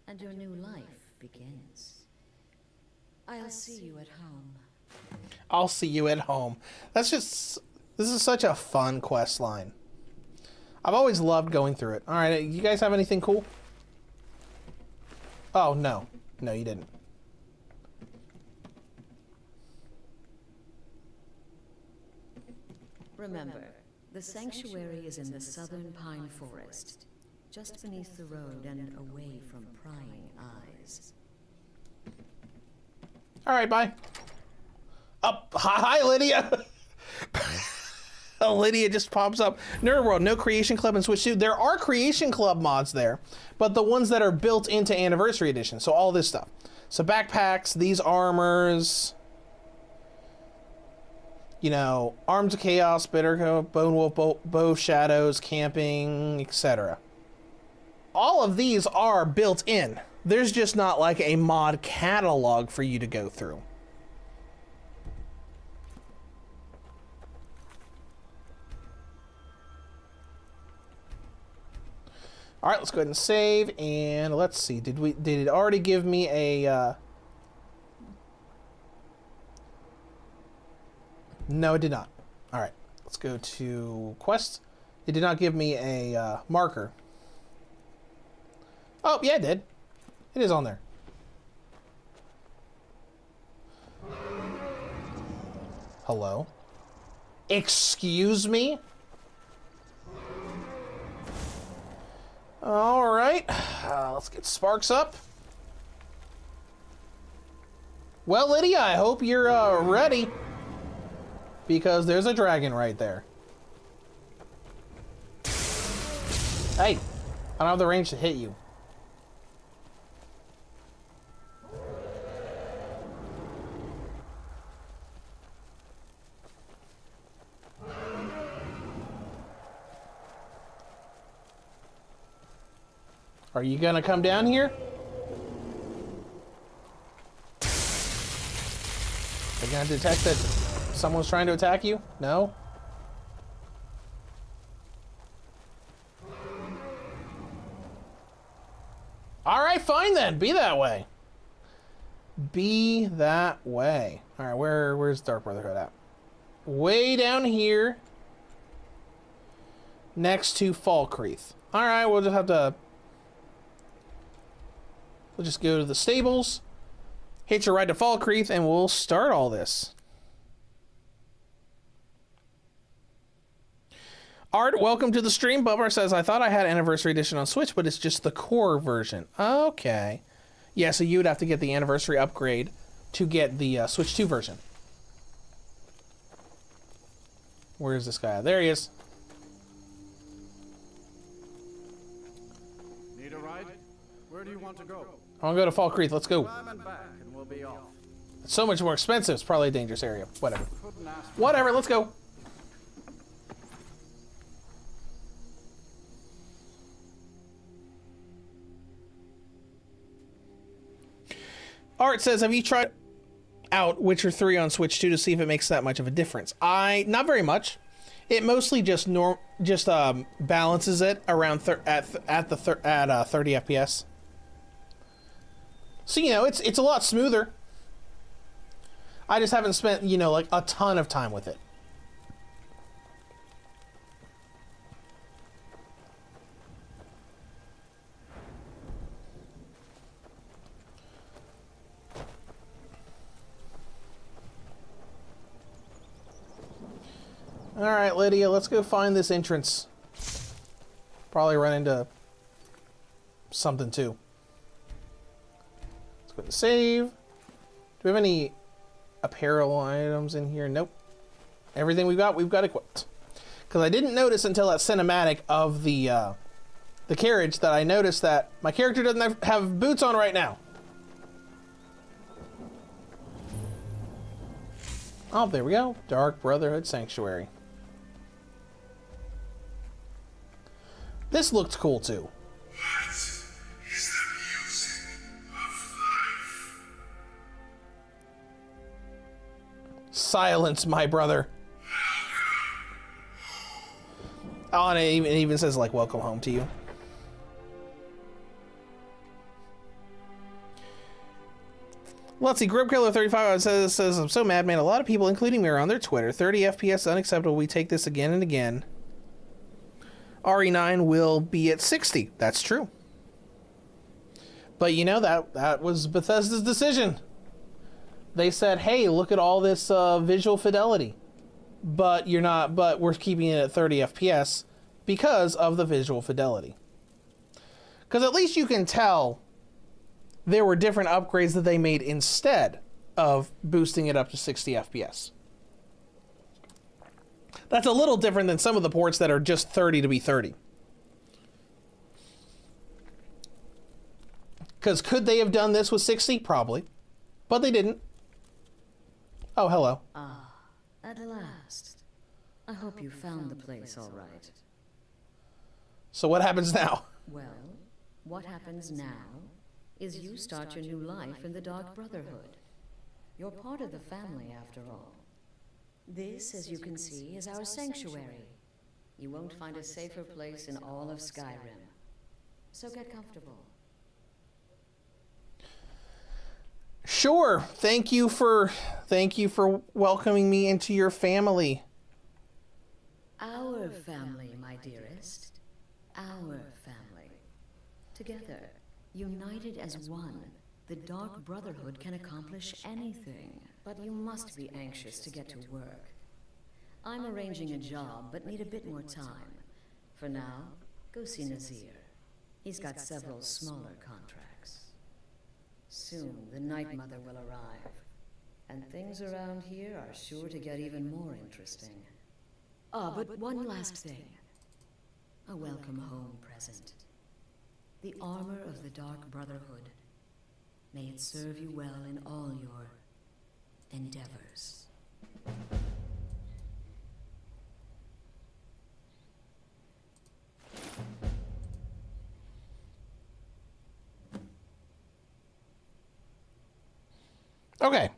and your new life begins. I'll see you at home. I'll see you at home. This is such a fun quest line. I've always loved going through it. All right, you guys have anything cool? Oh, no. No, you didn't. Remember, the sanctuary is in the southern Pine Forest, just beneath the road and away from prying eyes. All right, bye. Hi, Lydia. Lydia just pops up. Nerd World, no Creation Club and Switch 2. There are Creation Club mods there, but the ones that are built into Anniversary Edition. So all this stuff. So backpacks, these armors, you know, Arms of Chaos, Bitter, Bone Wolf, Bow of Shadows, Camping, etc. All of these are built in. There's just not like a mod catalog for you to go through. All right, let's go ahead and save, and let's see. Did it already give me a? No, it did not. All right, let's go to quests. It did not give me a marker. Oh, yeah, it did. It is on there. Hello? Excuse me? All right. Let's get Sparks up. Well, Lydia, I hope you're ready. Because there's a dragon right there. Hey, I don't have the range to hit you. Are you gonna come down here? Are you gonna detect that someone's trying to attack you? No? Alright, fine then. Be that way. Be that way. Alright, where's Dark Brotherhood at? Way down here. Next to Falkreath. Alright, we'll just have to... We'll just go to the stables, hitch a ride to Falkreath, and we'll start all this. Art, welcome to the stream. Bubber says, I thought I had Anniversary Edition on Switch, but it's just the core version. Okay. Yeah, so you would have to get the Anniversary upgrade to get the Switch 2 version. Where is this guy? There he is. Need a ride? Where do you want to go? I want to go to Falkreath. Let's go. Climb and back and we'll be off. It's so much more expensive. It's probably a dangerous area. Whatever. Whatever. Let's go. Art says, have you tried out Witcher 3 on Switch 2 to see if it makes that much of a difference? Not very much. It mostly just balances it around at 30 FPS. So, you know, it's a lot smoother. I just haven't spent, you know, like a ton of time with it. Alright, Lydia, let's go find this entrance. Probably run into something too. Let's go to save. Do we have any apparel items in here? Nope. Everything we've got equipped. Because I didn't notice until that cinematic of the carriage that I noticed that my character doesn't have boots on right now. Oh, there we go. Dark Brotherhood Sanctuary. This looked cool too. What is the music of life? Silence, my brother. Oh, and it even says, like, welcome home to you. Let's see, Grubkiller35 says, I'm so mad, man. A lot of people, including me, are on their Twitter. 30 FPS unacceptable. We take this again and again. RE9 will be at 60. That's true. But you know, that was Bethesda's decision. They said, hey, look at all this visual fidelity. But we're keeping it at 30 FPS because of the visual fidelity. Because at least you can tell there were different upgrades that they made instead of boosting it up to 60 FPS. That's a little different than some of the ports that are just 30 to be 30. Because could they have done this with 60? Probably. But they didn't. Oh, hello. Ah, at last. I hope you found the place all right. So what happens now? Well, what happens now is you start your new life in the Dark Brotherhood. You're part of the family, after all. This, as you can see, is our sanctuary. You won't find a safer place in all of Skyrim. So get comfortable. Sure. Thank you for welcoming me into your family. Our family, my dearest. Our family. Together, united as one, the Dark Brotherhood can accomplish anything. But you must be anxious to get to work. I'm arranging a job, but need a bit more time. For now, go see Nazir. He's got several smaller contracts. Soon, the Night Mother will arrive. And things around here are sure to get even more interesting. Ah, but one last thing. A welcome home present. The armor of the Dark Brotherhood. May it serve you well in all your endeavors. Okay.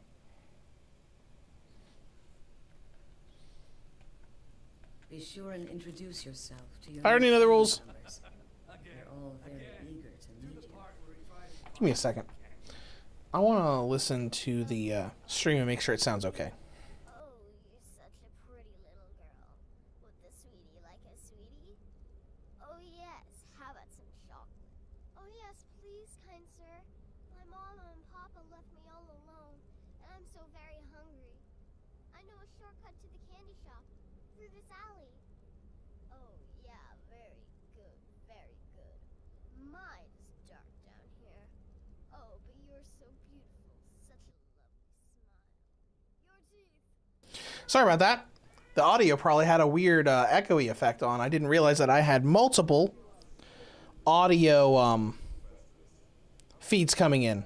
Be sure and introduce yourself to your I already know the rules. They're all very eager to meet you. Give me a second. I want to listen to the stream and make sure it sounds okay. Oh, you're such a pretty little girl. With the sweetie like a sweetie? Oh yes, how about some chocolate? Oh yes, please, kind sir. My mama and papa left me all alone, and I'm so very hungry. I know a shortcut to the candy shop, through this alley. Oh yeah, very good, very good. My, it's dark down here. Oh, but you're so beautiful. Such a lovely smile. Your teeth. Sorry about that. The audio probably had a weird echoey effect on. I didn't realize that I had multiple audio feeds coming in.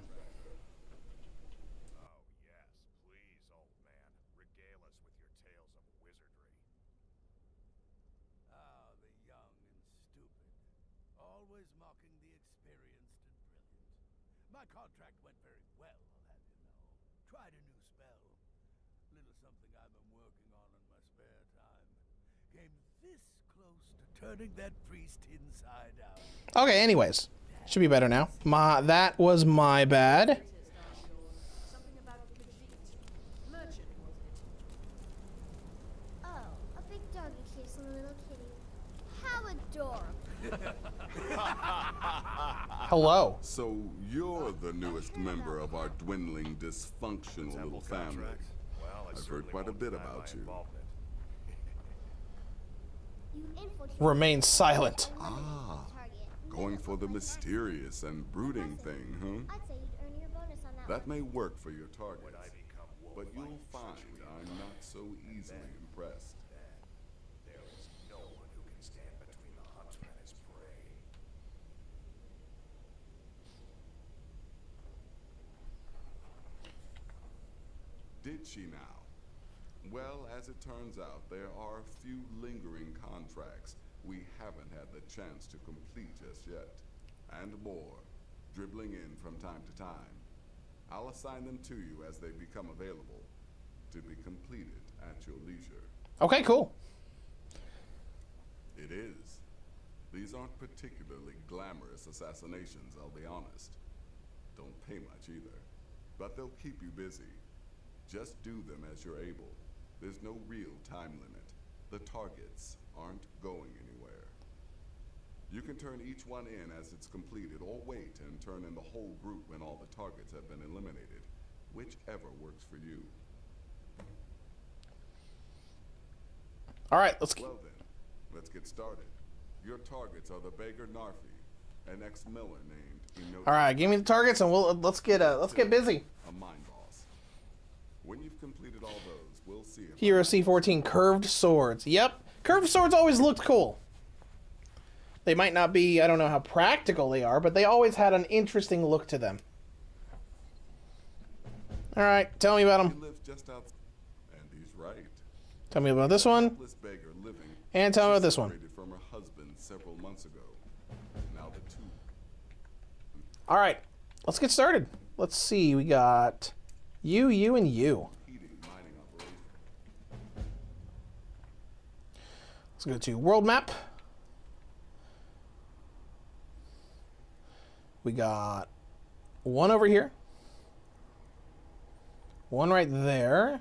Always mocking the experienced and brilliant. My contract went very well, I'll have you know. Tried a new spell. Little something I've been working on in my spare time. Came this close to turning that priest inside out. Okay, anyways. Should be better now. That was my bad. Oh, a big doggy chasing a little kitty. How adorable. Hello. So you're the newest member of our dwindling, dysfunctional little family. I've heard quite a bit about you. Remain silent. Ah, going for the mysterious and brooding thing, huh? I'd say you'd earn your bonus on that. That may work for your targets, but you'll find I'm not so easily impressed. There is no one who can stand between the hunter and his prey. Did she now? Well, as it turns out, there are a few lingering contracts we haven't had the chance to complete just yet. And more, dribbling in from time to time. I'll assign them to you as they become available, to be completed at your leisure. Okay, cool. It is. These aren't particularly glamorous assassinations, I'll be honest. Don't pay much either, but they'll keep you busy. Just do them as you're able. There's no real time limit. The targets aren't going anywhere. You can turn each one in as it's completed, or wait and turn in the whole group when all the targets have been eliminated. Whichever works for you. Alright, Well then, let's get started. Your targets are the beggar Narfi, an ex-miller named Inoki. Alright, give me the targets and let's get busy. A mind boss. When you've completed all those, we'll see if Hero C14 curved swords. Yep. Curved swords always looked cool. They might not be, I don't know how practical they are, but they always had an interesting look to them. Alright, tell me about them. He lives just outside, and he's right. Tell me about this one. This beggar living, And tell me about this one. separated from her husband several months ago. Now the two. Alright, let's get started. Let's see, we got you, you, and you. Let's go to world map. We got one over here, one right there,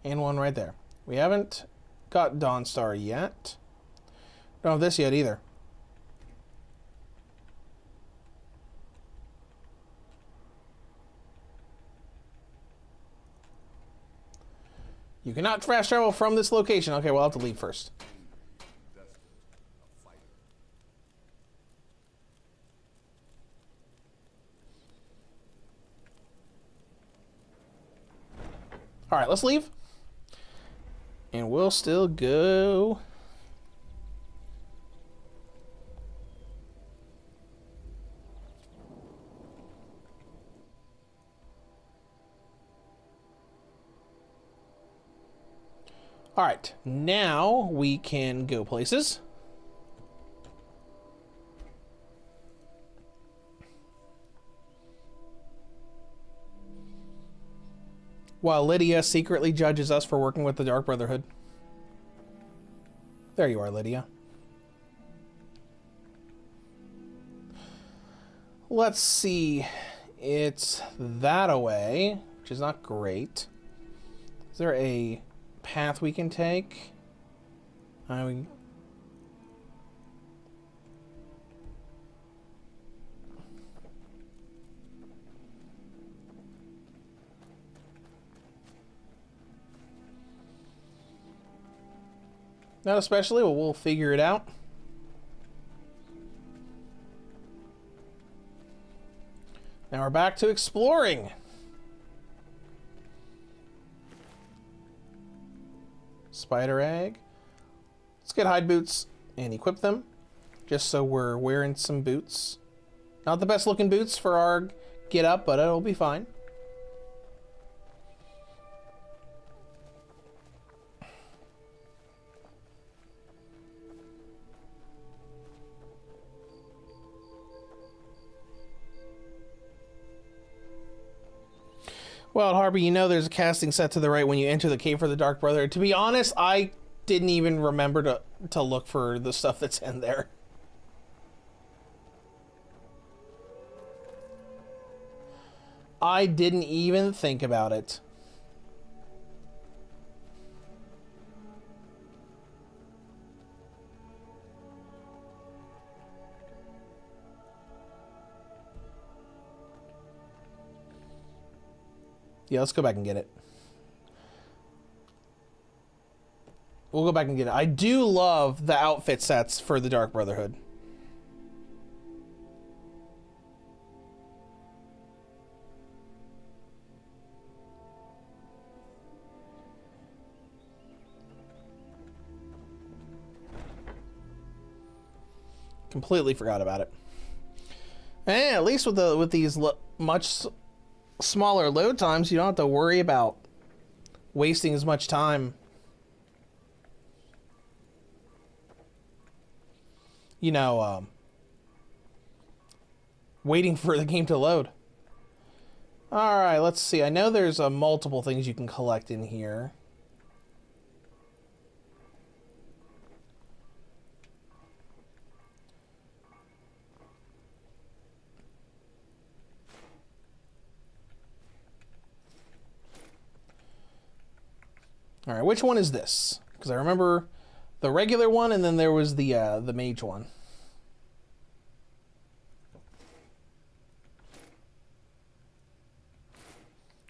and one right there. We haven't got Dawnstar yet. Don't have this yet either. You cannot fast travel from this location. Okay, we'll have to leave first. All right, let's leave. And we'll still go. All right, now we can go places. While Lydia secretly judges us for working with the Dark Brotherhood. There you are, Lydia. Let's see. It's that away, which is not great. Is there a path we can take? Not especially, but we'll figure it out. Now we're back to exploring. Spider egg. Let's get hide boots and equip them, just so we're wearing some boots. Not the best looking boots for our get up, but it'll be fine. Well, Harvey, you know there's a casting set to the right when you enter the cave for the Dark Brother. To be honest, I didn't even remember to look for the stuff that's in there. I didn't even think about it. Yeah, let's go back and get it. We'll go back and get it. I do love the outfit sets for the Dark Brotherhood. Completely forgot about it. And at least with these much smaller load times, you don't have to worry about wasting as much time. You know, waiting for the game to load. Alright, let's see. I know there's multiple things you can collect in here. Alright, which one is this? Because I remember the regular one, and then there was the mage one.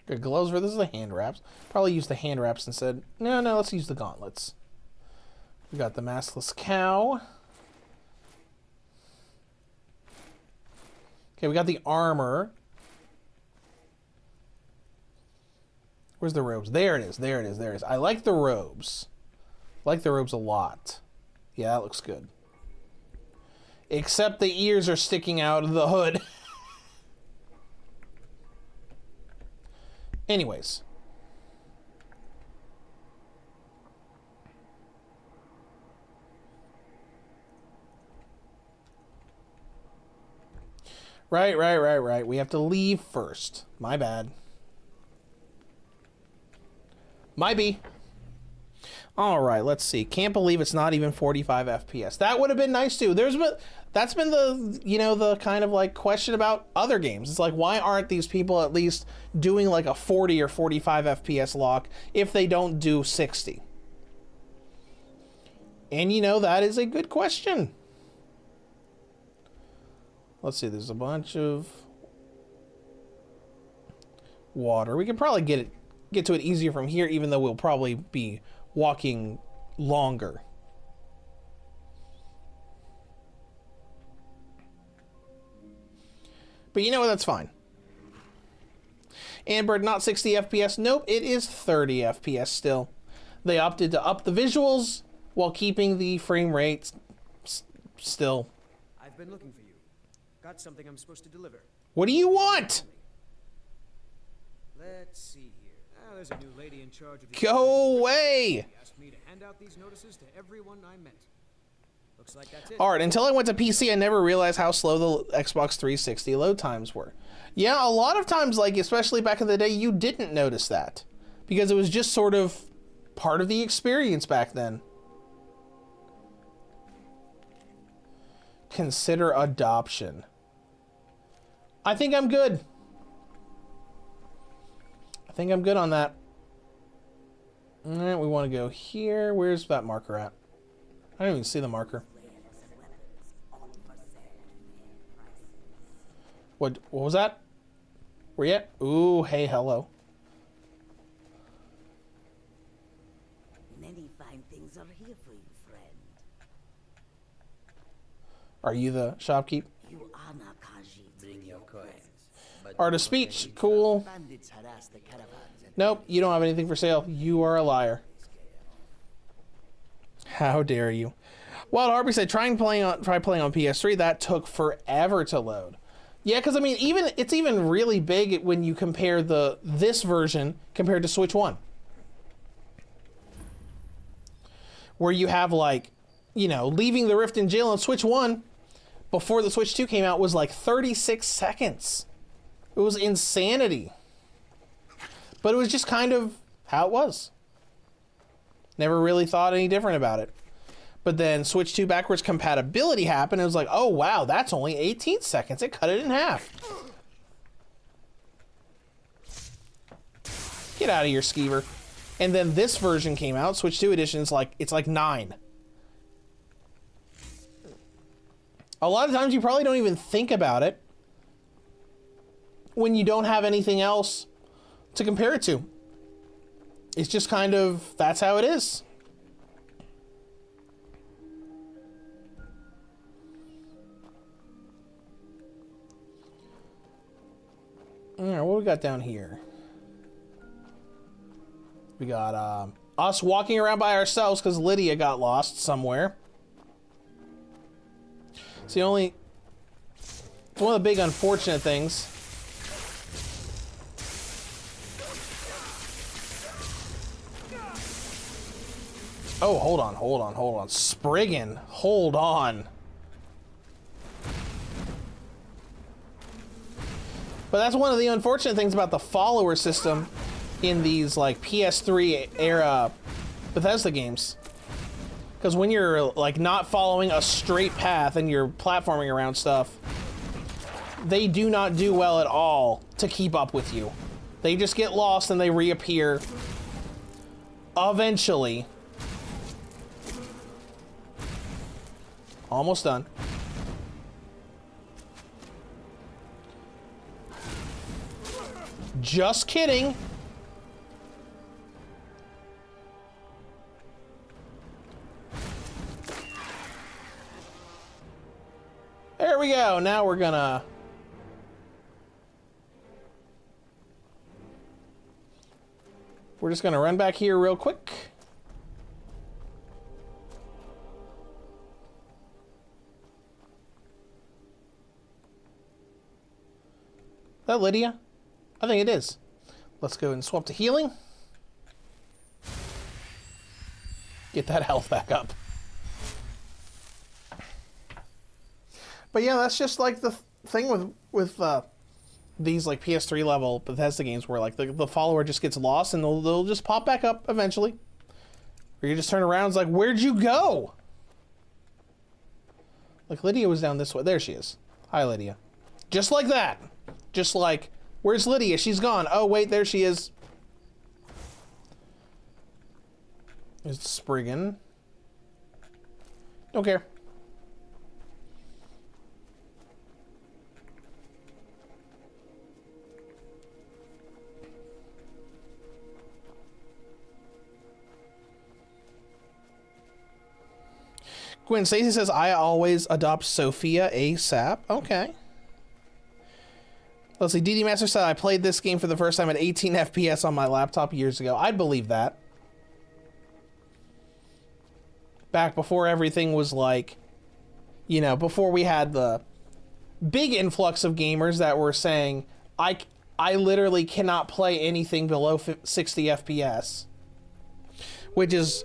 Good gloves for this is the hand wraps. Probably use the hand wraps instead. No, let's use the gauntlets. We got the maskless cow. Okay, we got the armor. Where's the robes? There it is. There it is. There it is. I like the robes. I like the robes a lot. Yeah, that looks good. Except the ears are sticking out of the hood. Anyways. Right. We have to leave first. My bad. Might be. Alright, let's see. Can't believe it's not even 45 FPS. That would have been nice too. That's been the, you know, the kind of like question about other games. It's like, why aren't these people at least doing like a 40 or 45 FPS lock if they don't do 60? And you know, that is a good question. Let's see, there's a bunch of water. We can probably get to it easier from here, even though we'll probably be walking longer. But you know what, that's fine. Ambert, not 60 FPS. Nope, it is 30 FPS still. They opted to up the visuals while keeping the frame rate still. I've been looking for you. Got something I'm supposed to deliver. What do you want? Let's see here. Oh, there's a new lady in charge of the Go away! She asked me to hand out these notices to everyone I met. Looks like that's it. Alright, until I went to PC, I never realized how slow the Xbox 360 load times were. Yeah, a lot of times, like, especially back in the day, you didn't notice that. Because it was just sort of part of the experience back then. Consider adoption. I think I'm good. I think I'm good on that. Alright, we want to go here. Where's that marker at? I don't even see the marker. What was that? Where you at? Ooh, hey, hello. Many fine things are here for you, friend. Are you the shopkeep? You are Nakaji. Bring your coins. Art of speech, cool. Nope, you don't have anything for sale. You are a liar. How dare you? Wild Harpy said, try playing on PS3. That took forever to load. Yeah, because I mean, it's even really big when you compare this version compared to Switch 1, where you have, like, you know, leaving the Rift in jail on Switch 1 before the Switch 2 came out was like 36 seconds. It was insanity. But it was just kind of how it was. Never really thought any different about it. But then Switch 2 backwards compatibility happened. It was like, oh wow, that's only 18 seconds. It cut it in half. Get out of here, Skeever. And then this version came out, Switch 2 edition, it's like 9. A lot of times you probably don't even think about it when you don't have anything else to compare it to. It's just kind of, that's how it is. Alright, what we got down here? We got us walking around by ourselves because Lydia got lost somewhere. It's one of the big unfortunate things. Oh, hold on. Spriggan, hold on. But that's one of the unfortunate things about the follower system in these like PS3 era Bethesda games. Because when you're like not following a straight path and you're platforming around stuff, they do not do well at all to keep up with you. They just get lost and they reappear eventually. Almost done. Just kidding. There we go. Now we're gonna... We're just gonna run back here real quick. Is that Lydia? I think it is. Let's go and swap to healing. Get that health back up. But yeah, that's just like the thing with these like PS3 level Bethesda games where like the follower just gets lost and they'll just pop back up eventually. Or you just turn around and it's like, where'd you go? Like Lydia was down this way. There she is. Hi, Lydia. Just like that. Just like, where's Lydia? She's gone. Oh, wait, there she is. There's Spriggan. Don't care. Gwen Stacy says, I always adopt Sophia ASAP. Okay. Let's see, DD Master said, I played this game for the first time at 18 FPS on my laptop years ago. I'd believe that. Back before everything was like, you know, before we had the big influx of gamers that were saying, I literally cannot play anything below 60 FPS. Which is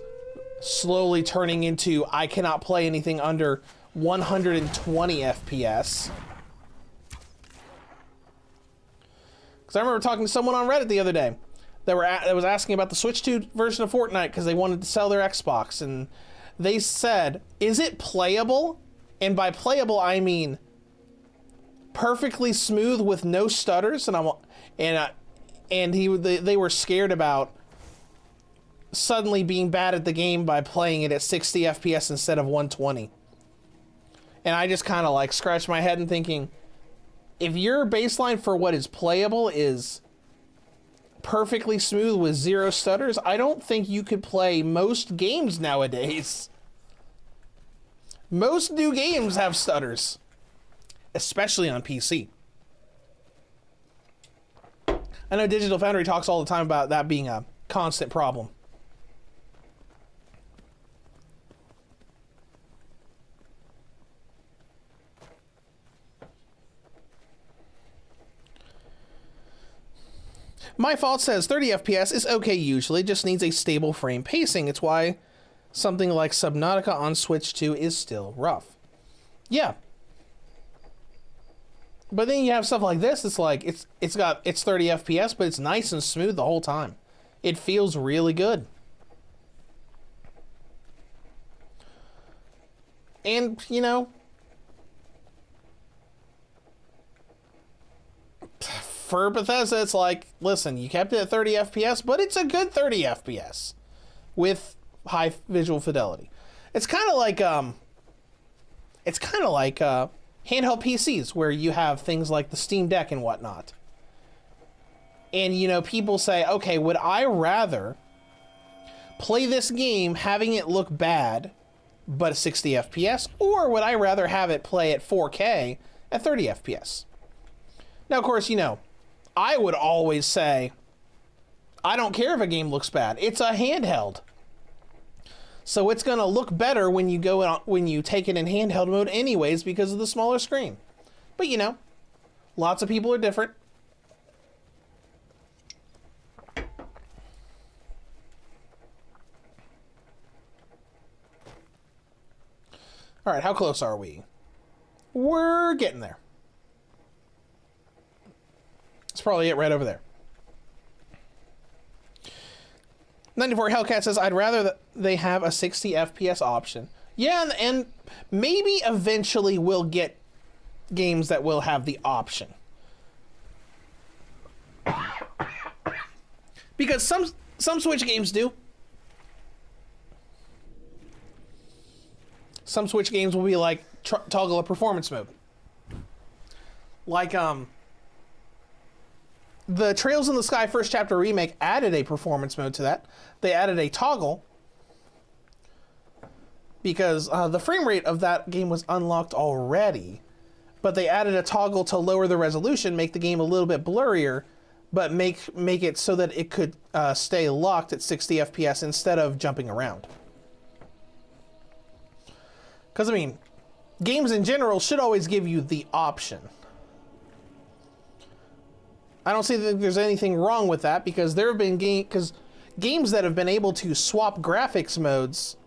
slowly turning into, I cannot play anything under 120 FPS. Because I remember talking to someone on Reddit the other day that was asking about the Switch 2 version of Fortnite because they wanted to sell their Xbox, and they said, is it playable? And by playable, I mean perfectly smooth with no stutters. And they were scared about suddenly being bad at the game by playing it at 60 FPS instead of 120. And I just kind of like scratched my head and thinking, if your baseline for what is playable is perfectly smooth with zero stutters, I don't think you could play most games nowadays. Most new games have stutters, especially on PC. I know Digital Foundry talks all the time about that being a constant problem. My Fault says 30 FPS is okay usually, just needs a stable frame pacing. It's why something like Subnautica on Switch 2 is still rough. Yeah. But then you have stuff like this, it's like, it's 30 FPS, but it's nice and smooth the whole time. It feels really good. And, you know, for Bethesda, it's like, listen, you kept it at 30 FPS, but it's a good 30 FPS with high visual fidelity. It's kind of like handheld PCs where you have things like the Steam Deck and whatnot. And, you know, people say, okay, would I rather play this game having it look bad, but 60 FPS, or would I rather have it play at 4K at 30 FPS? Now, of course, you know, I would always say, I don't care if a game looks bad. It's a handheld. So it's going to look better when you when you take it in handheld mode anyways because of the smaller screen. But you know, lots of people are different. All right, how close are we? We're getting there. That's probably it right over there. 94 Hellcat says, I'd rather that they have a 60 FPS option. Yeah, and maybe eventually we'll get games that will have the option. Because some Switch games do. Some Switch games will be like toggle a performance mode. Like the Trails in the Sky First Chapter remake added a performance mode to that. They added a toggle because the frame rate of that game was unlocked already, but they added a toggle to lower the resolution, make the game a little bit blurrier, but make it so that it could stay locked at 60 FPS instead of jumping around. Because, I mean, games in general should always give you the option. I don't see that there's anything wrong with that because there have been games that have been able to swap graphics modes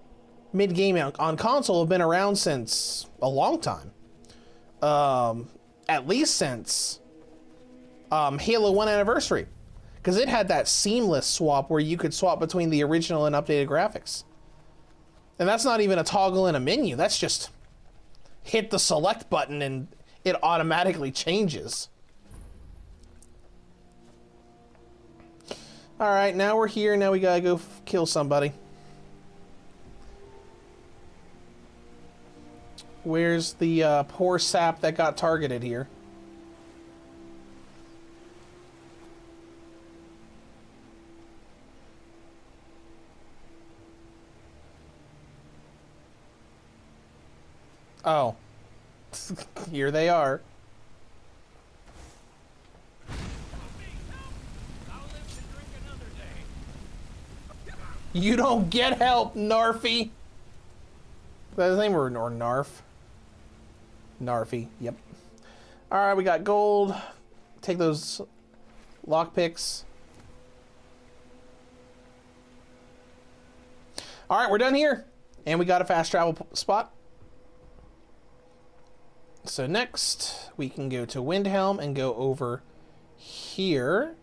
mid-game on console have been around since a long time. At least since Halo 1 Anniversary. Because it had that seamless swap where you could swap between the original and updated graphics. And that's not even a toggle in a menu. That's just hit the select button and it automatically changes. All right, now we're here. Now we gotta go kill somebody. Where's the poor sap that got targeted here? Oh. Here they are. You don't get help, Narfy. Is that his name or Narf? Narfy, yep. Alright, we got gold. Take those lockpicks. Alright, we're done here. And we got a fast travel spot. So next, we can go to Windhelm and go over here.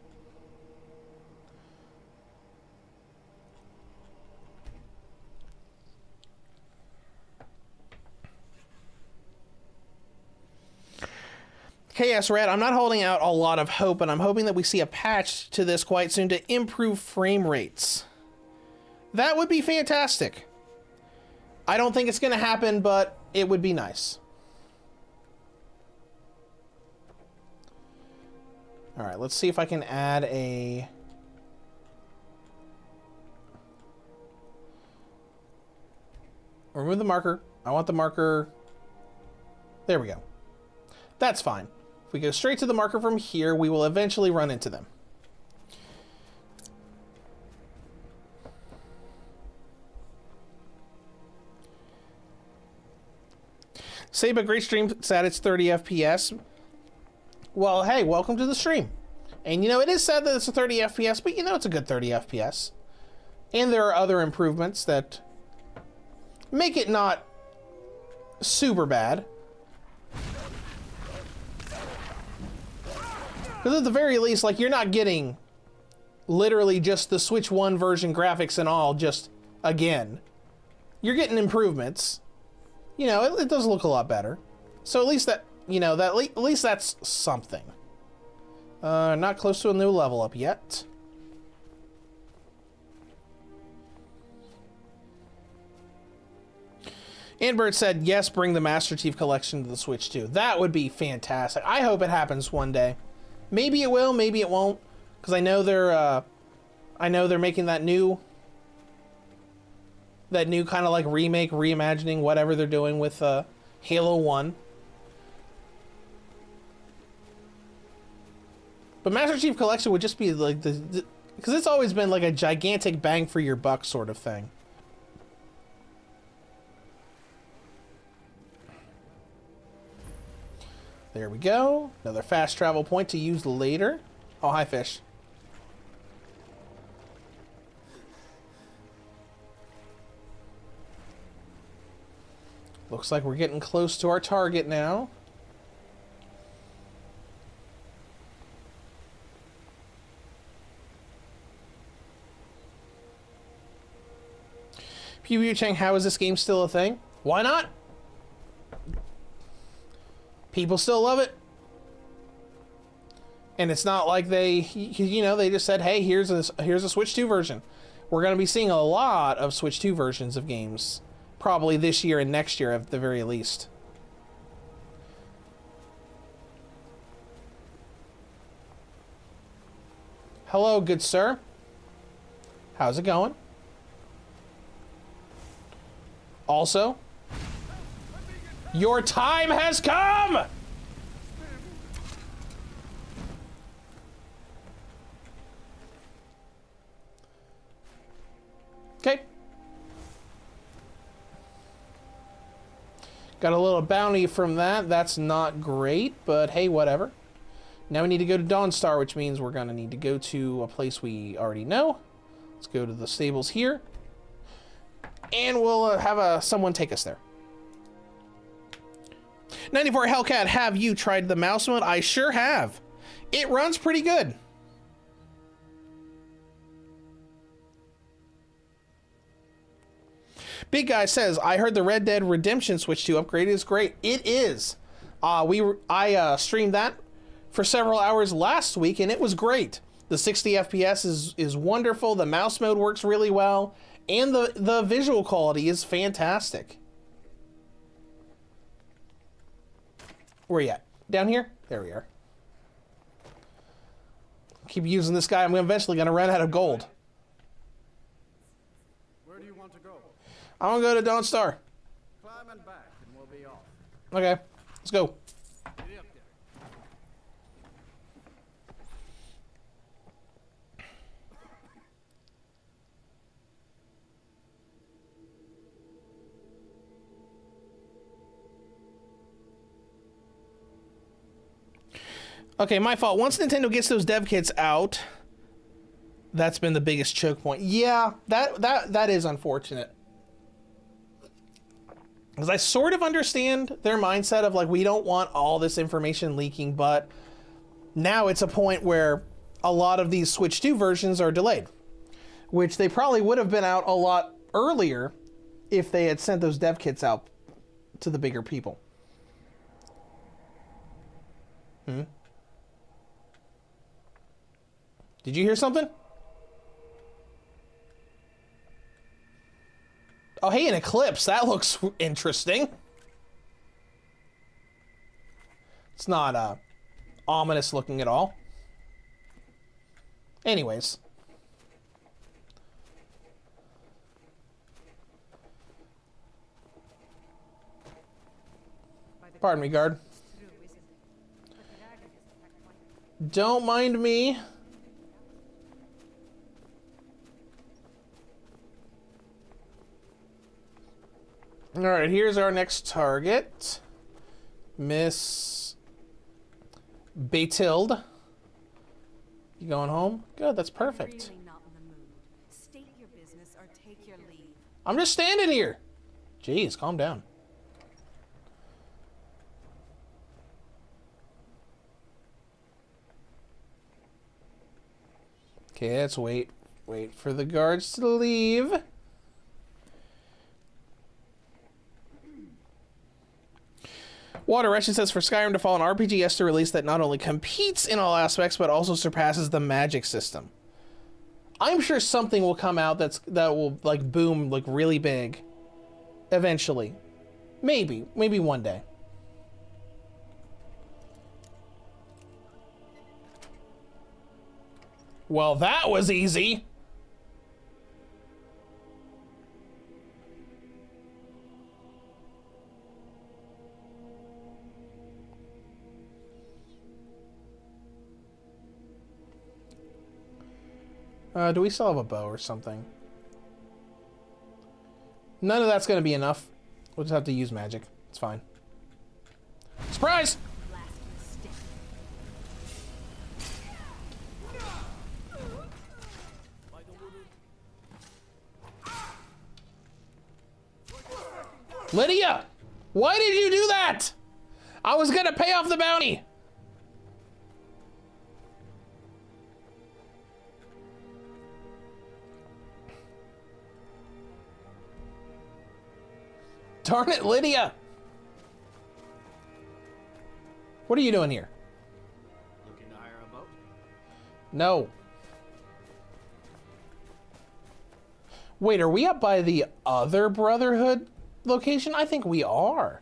KS Red, I'm not holding out a lot of hope, and I'm hoping that we see a patch to this quite soon to improve frame rates. That would be fantastic. I don't think it's going to happen, but it would be nice. All right, let's see if I can add a... Remove the marker. I want the marker... There we go. That's fine. If we go straight to the marker from here, we will eventually run into them. Saba, great stream. It's at its 30 FPS. Well, hey, welcome to the stream. And you know, it is sad that it's a 30 FPS, but you know it's a good 30 FPS. And there are other improvements that make it not super bad. Because at the very least, like, you're not getting literally just the Switch 1 version graphics and all just again. You're getting improvements. You know, it does look a lot better. So at least that, you know, that at least that's something. Not close to a new level up yet. Anbert said, yes, bring the Master Chief Collection to the Switch too. That would be fantastic. I hope it happens one day. Maybe it will, maybe it won't. Because I know they're making that new kind of like remake, reimagining, whatever they're doing with Halo 1. But Master Chief Collection would just be like the because it's always been like a gigantic bang for your buck sort of thing. There we go. Another fast travel point to use later. Oh, hi, fish. Looks like we're getting close to our target now. Pew Chang, how is this game still a thing? Why not? People still love it. And it's not like they, you know, they just said, hey, here's a Switch 2 version. We're going to be seeing a lot of Switch 2 versions of games. Probably this year and next year at the very least. Hello, good sir. How's it going? Also, your time has come! Okay. Got a little bounty from that. That's not great, but hey, whatever. Now we need to go to Dawnstar, which means we're going to need to go to a place we already know. Let's go to the stables here. And we'll have someone take us there. 94 Hellcat, have you tried the mouse mode? I sure have. It runs pretty good. Big Guy says, I heard the Red Dead Redemption Switch 2 upgrade is great. It is. I streamed that for several hours last week, and it was great. The 60 FPS is wonderful. The mouse mode works really well. And the visual quality is fantastic. Where you at? Down here? There we are. Keep using this guy. I'm eventually going to run out of gold. Where do you want to go? I want to go to Dawnstar. Climb and back, and we'll be off. Okay, let's go. Get up there. Okay, my fault. Once Nintendo gets those dev kits out, that's been the biggest choke point. Yeah, that is unfortunate. Because I sort of understand their mindset of like, we don't want all this information leaking, but now it's a point where a lot of these Switch 2 versions are delayed, which they probably would have been out a lot earlier if they had sent those dev kits out to the bigger people. Did you hear something? Oh, hey, an eclipse. That looks interesting. It's not ominous looking at all. Anyways. Pardon me, guard. Don't mind me. All right, here's our next target. Miss Batilde. You going home? Good, that's perfect. Really not in the mood. State your business or take your leave. I'm just standing here. Jeez, calm down. Okay, let's wait for the guards to leave. Water Russian says, for Skyrim to fall, an RPG has to release that not only competes in all aspects, but also surpasses the magic system. I'm sure something will come out that will like boom like really big eventually. Maybe one day. Well, that was easy. Do we still have a bow or something? None of that's going to be enough. We'll just have to use magic. It's fine. Surprise! Lydia! Why did you do that? I was gonna pay off the bounty. Darn it, Lydia! What are you doing here? Looking to hire a boat? No. Wait, are we up by the other Brotherhood location? I think we are.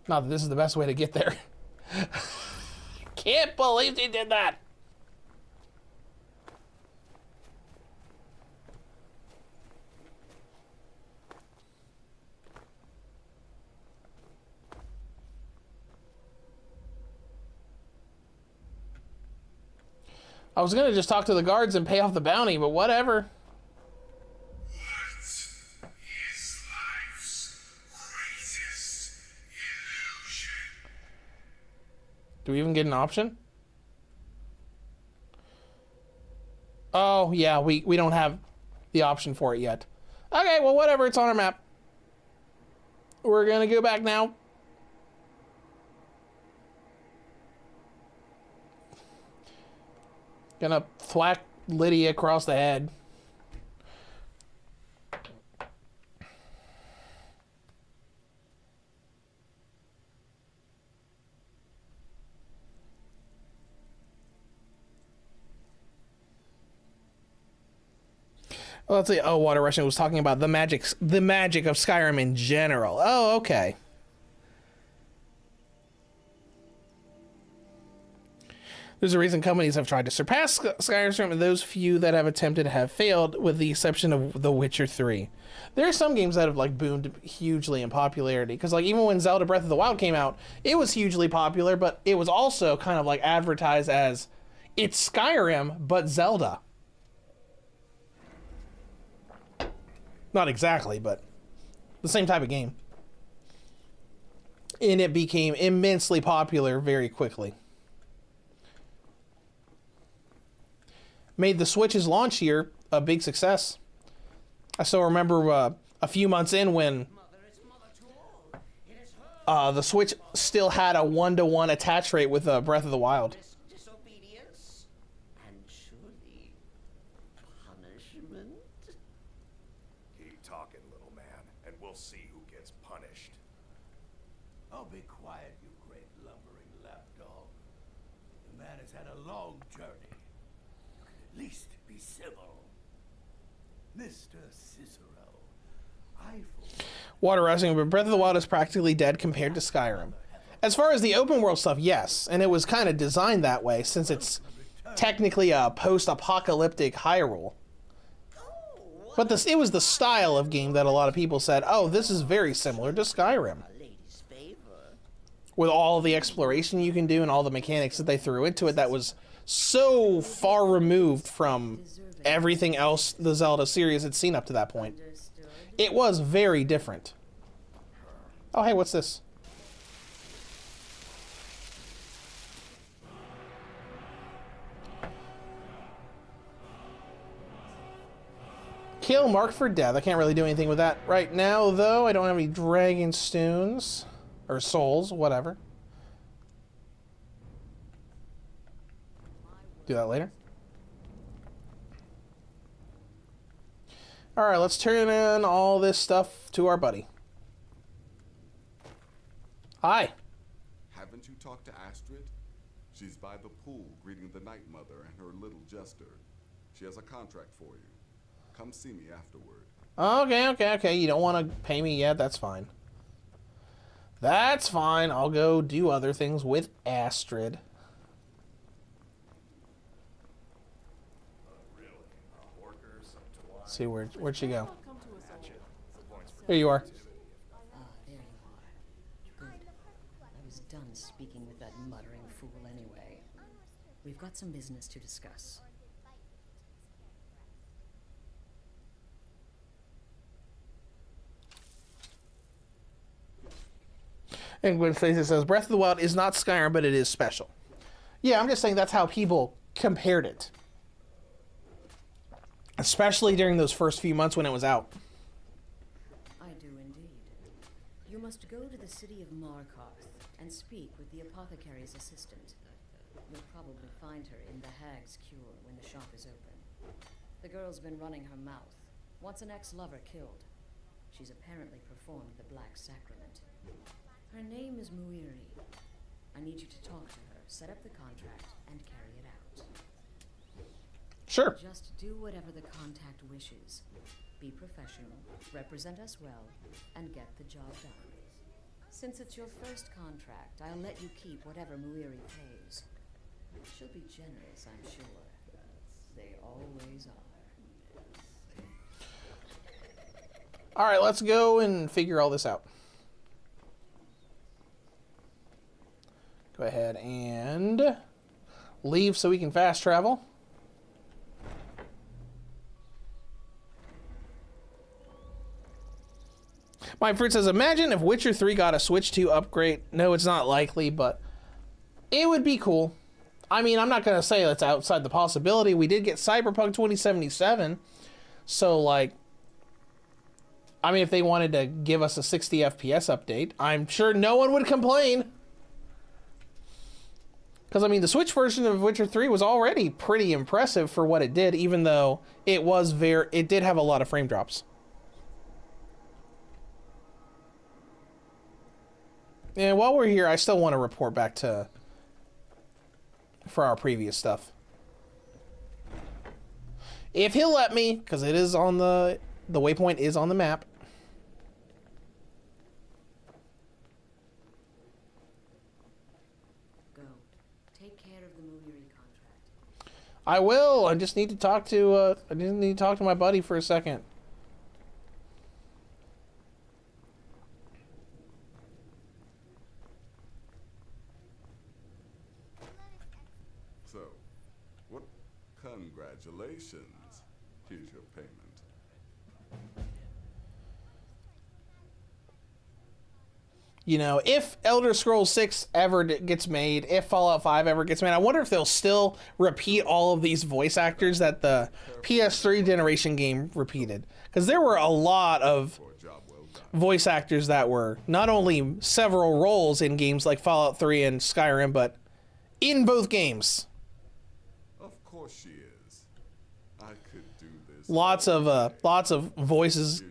Not that this is the best way to get there. Can't believe they did that. I was gonna just talk to the guards and pay off the bounty, but whatever. What is life's greatest illusion? Do we even get an option? Oh, yeah, we don't have the option for it yet. Okay, well, whatever, it's on our map. We're gonna go back now. Gonna thwack Lydia across the head. Oh, let's see. Oh, Water Russian was talking about the magic of Skyrim in general. Oh, okay. There's a reason companies have tried to surpass Skyrim, and those few that have attempted have failed, with the exception of The Witcher 3. There are some games that have like boomed hugely in popularity, because like even when Zelda Breath of the Wild came out, it was hugely popular, but it was also kind of like advertised as it's Skyrim but Zelda. Not exactly, but the same type of game. And it became immensely popular very quickly. Made the Switch's launch year a big success. I still remember a few months in when the Switch still had a 1-to-1 attach rate with Breath of the Wild. Disobedience and surely punishment. Keep talking, little man, and we'll see who gets punished. Oh, be quiet, you great lumbering lapdog. The man has had a long journey. At least be civil. Mr. Cicero, Water Rushing, but Breath of the Wild is practically dead compared to Skyrim. As far as the open world stuff, yes, and it was kind of designed that way since it's technically a post-apocalyptic Hyrule. But it was the style of game that a lot of people said, oh, this is very similar to Skyrim. With all the exploration you can do and all the mechanics that they threw into it that was so far removed from everything else the Zelda series had seen up to that point. It was very different. Oh, hey, what's this? Kill marked for death. I can't really do anything with that right now, though. I don't have any dragon stones. Or souls, whatever. Do that later. Alright, let's turn in all this stuff to our buddy. Hi. Haven't you talked to Astrid? She's by the pool greeting the Night Mother and her little jester. She has a contract for you. Come see me afterward. Okay. You don't want to pay me yet? That's fine. That's fine. I'll go do other things with Astrid. Let's see, where'd she go? Here you are. Ah, there you are. Good. I was done speaking with that muttering fool anyway. We've got some business to discuss. And Gwen Stacy says, Breath of the Wild is not Skyrim, but it is special. Yeah, I'm just saying that's how people compared it. Especially during those first few months when it was out. I do indeed. You must go to the city of Markarth and speak with the apothecary's assistant. You'll probably find her in the Hag's Cure when the shop is open. The girl's been running her mouth. Wants an ex-lover killed. She's apparently performed the Black Sacrament. Her name is Muiri. I need you to talk to her, set up the contract, and carry it out. Sure. Just do whatever the contact wishes. Be professional, represent us well, and get the job done. Since it's your first contract, I'll let you keep whatever Muiri pays. She'll be generous, I'm sure. They always are. Alright, let's go and figure all this out. Go ahead and leave so we can fast travel. My friend says, imagine if Witcher 3 got a Switch 2 upgrade. No, it's not likely, but it would be cool. I mean, I'm not going to say that's outside the possibility. We did get Cyberpunk 2077. So, like, I mean, if they wanted to give us a 60 FPS update, I'm sure no one would complain. Because, I mean, the Switch version of Witcher 3 was already pretty impressive for what it did, even though it did have a lot of frame drops. And while we're here, I still want to report back for our previous stuff. If he'll let me, because it is on the waypoint is on the map. Go. Take care of the Muiri contract. I will. I just need to talk to my buddy for a second. So, what? Congratulations. Here's your payment. You know, if Elder Scrolls 6 ever gets made, if Fallout 5 ever gets made, I wonder if they'll still repeat all of these voice actors that the PS3 generation game repeated. Because there were a lot of voice actors that were not only several roles in games like Fallout 3 and Skyrim, but in both games. Of course she is. I could do this. Lots of voices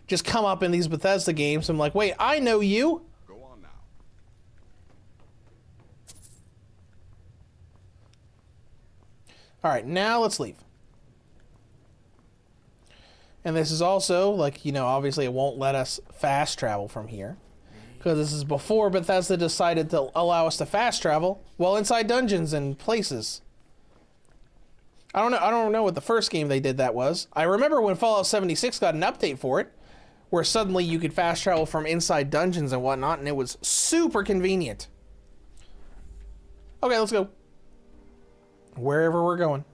just come up in these Bethesda games. I'm like, wait, I know you. Go on now. All right, now let's leave. And this is also, like, you know, obviously it won't let us fast travel from here. Because this is before Bethesda decided to allow us to fast travel while inside dungeons and places. I don't know what the first game they did that was. I remember when Fallout 76 got an update for it, where suddenly you could fast travel from inside dungeons and whatnot, and it was super convenient. Okay, let's go. Wherever we're going.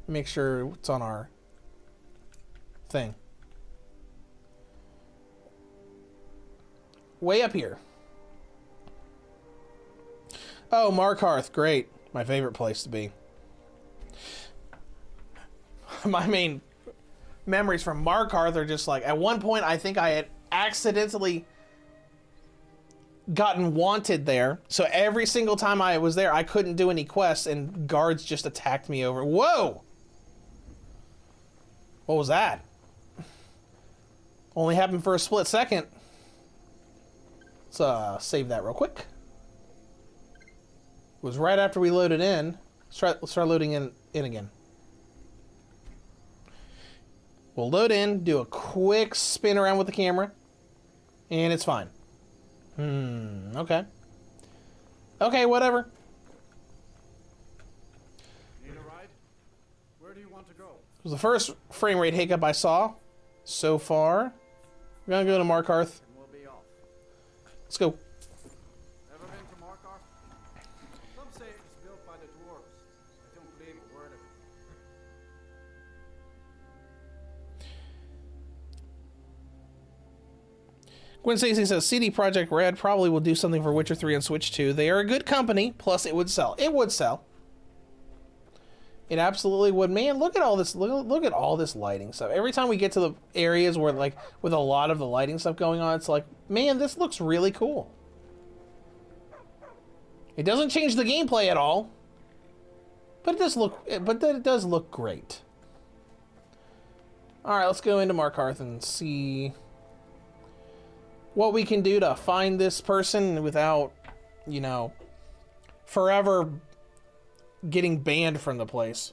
Make sure it's on our thing. Way up here. Oh, Markarth, great. My favorite place to be. My main memories from Markarth are just like, at one point I think I had accidentally gotten wanted there. So every single time I was there, I couldn't do any quests and guards just attacked me over. Whoa! What was that? Only happened for a split second. Let's save that real quick. It was right after we loaded in. Let's start loading in again. We'll load in, do a quick spin around with the camera, and it's fine. Okay. Okay, whatever. Need a ride? Where do you want to go? It was the first frame rate hiccup I saw so far. We're gonna go to Markarth. We'll be off. Let's go. Ever been to Markarth? Some say it was built by the dwarves. I don't believe a word of it. Gwen Stacy says CD Projekt Red probably will do something for Witcher 3 on Switch 2. They are a good company, plus it would sell. It would sell. It absolutely would. Man, look at all this. Look at all this lighting stuff. Every time we get to the areas where, like, with a lot of the lighting stuff going on, it's like, man, this looks really cool. It doesn't change the gameplay at all, but it does look great. All right, let's go into Markarth and see what we can do to find this person without, you know, forever getting banned from the place.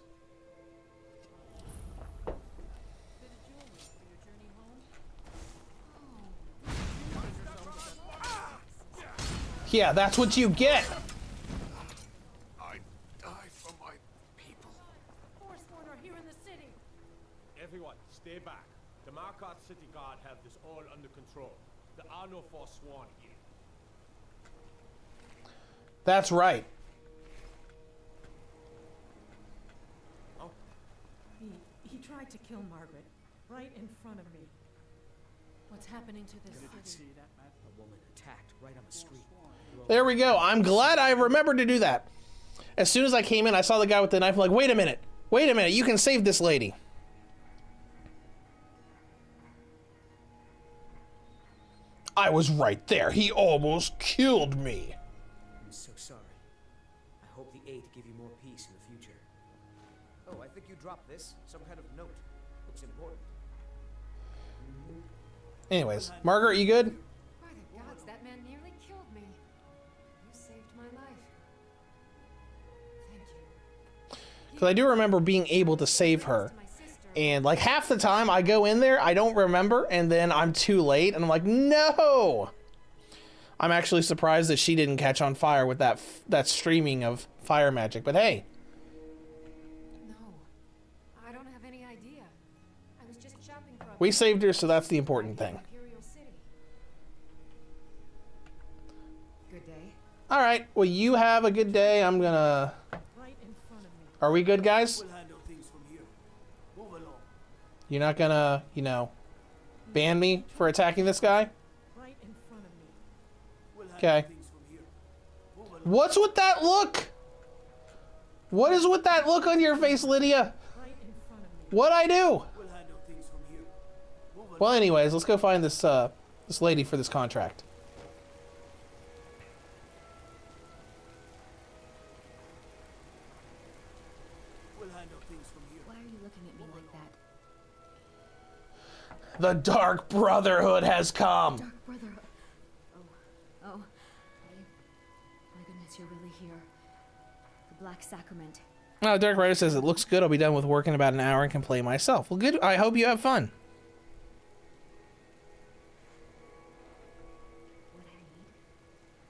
Yeah, that's what you get. I die for my people. Forsworn are here in the city. Everyone, stay back. The Markarth City Guard have this all under control. There are no Forsworn here. That's right. Oh. He tried to kill Margaret, right in front of me. What's happening to this city? A woman attacked right on the street. There we go. I'm glad I remembered to do that. As soon as I came in, I saw the guy with the knife. I'm like, wait a minute. Wait a minute. You can save this lady. I was right there. He almost killed me. I'm so sorry. I hope the aid give you more peace in the future. Oh, I think you dropped this. Some kind of note. Looks important. Anyways, Margaret, you good? By the gods, that man nearly killed me. You saved my life. Thank you. Because I do remember being able to save her. And like half the time I go in there, I don't remember, and then I'm too late, and I'm like, no! I'm actually surprised that she didn't catch on fire with that streaming of fire magic, but hey. No, I don't have any idea. I was just shopping for We saved her, so that's the important thing. Good day. Alright, well you have a good day. I'm gonna... Are we good, guys? You're not gonna, you know, ban me for attacking this guy? Okay. What's with that look? What is with that look on your face, Lydia? What'd I do? Well, anyways, let's go find this this lady for this contract. Why are you looking at me like that? The Dark Brotherhood has come. Dark Brotherhood. Oh. My goodness, you're really here. The Black Sacrament. Oh, Dark Rider says it looks good. I'll be done with work in about an hour and can play myself. Well, good. I hope you have fun.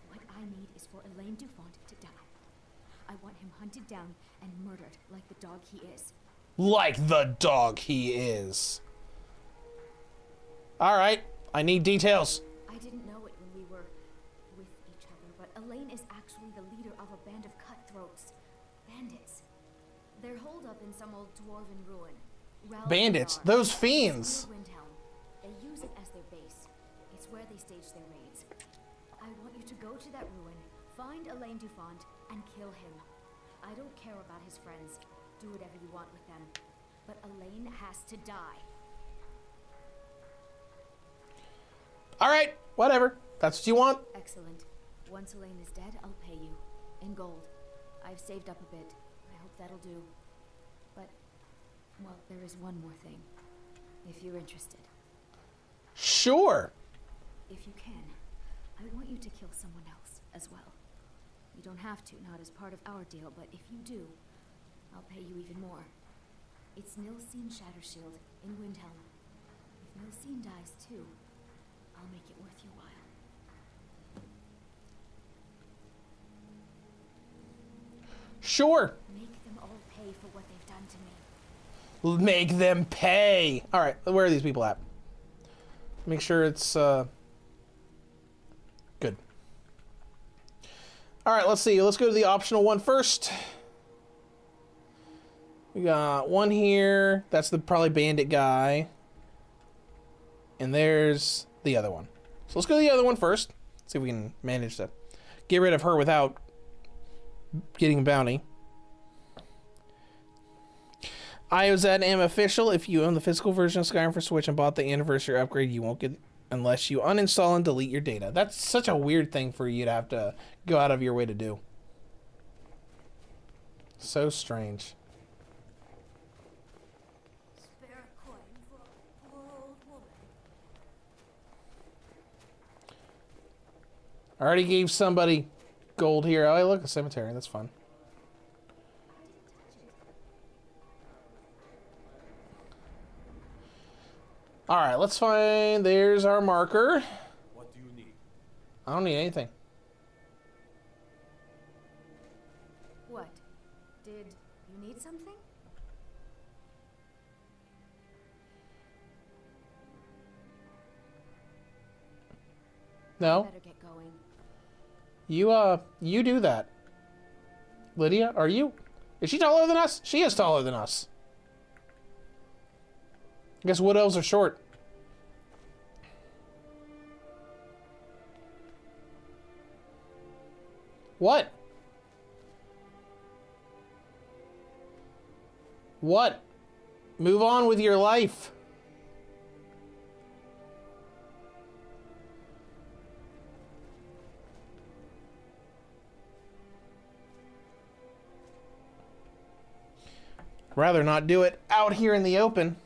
What I need is for Elaine Dufont to die. I want him hunted down and murdered like the dog he is. Like the dog he is. All right, I need details. I didn't know it when we were with each other, but Elaine is actually the leader of a band of cutthroats. Bandits. They're holed up in some old dwarven ruin. Bandits? Those fiends. They use it as their base. It's where they stage their raids. I want you to go to that ruin, find Elaine Dufont, and kill him. I don't care about his friends. Do whatever you want with them. But Elaine has to die. All right, whatever. That's what you want. Excellent. Once Elaine is dead, I'll pay you. In gold. I've saved up a bit. I hope that'll do. But, well, there is one more thing. If you're interested. Sure. If you can, I want you to kill someone else as well. You don't have to, not as part of our deal, but if you do, I'll pay you even more. It's Nilsine Shattershield in Windhelm. If Nilsine dies too, I'll make it worth your while. Sure. Make them all pay for what they've done to me. Make them pay. All right, where are these people at? Make sure it's good. All right, let's see. Let's go to the optional one first. We got one here. That's the probably bandit guy. And there's the other one. So let's go to the other one first. See if we can manage to get rid of her without getting a bounty. IOZM official. If you own the physical version of Skyrim for Switch and bought the anniversary upgrade, you won't get unless you uninstall and delete your data. That's such a weird thing for you to have to go out of your way to do. So strange. Spare a coin for a poor old woman. I already gave somebody gold here. Oh, look, a cemetery. That's fun. All right, let's find. There's our marker. What do you need? I don't need anything. What? Did you need something? No. Better get going. You do that. Lydia, are you? Is she taller than us? She is taller than us. I guess wood elves are short. What? What? Move on with your life. Rather not do it out here in the open.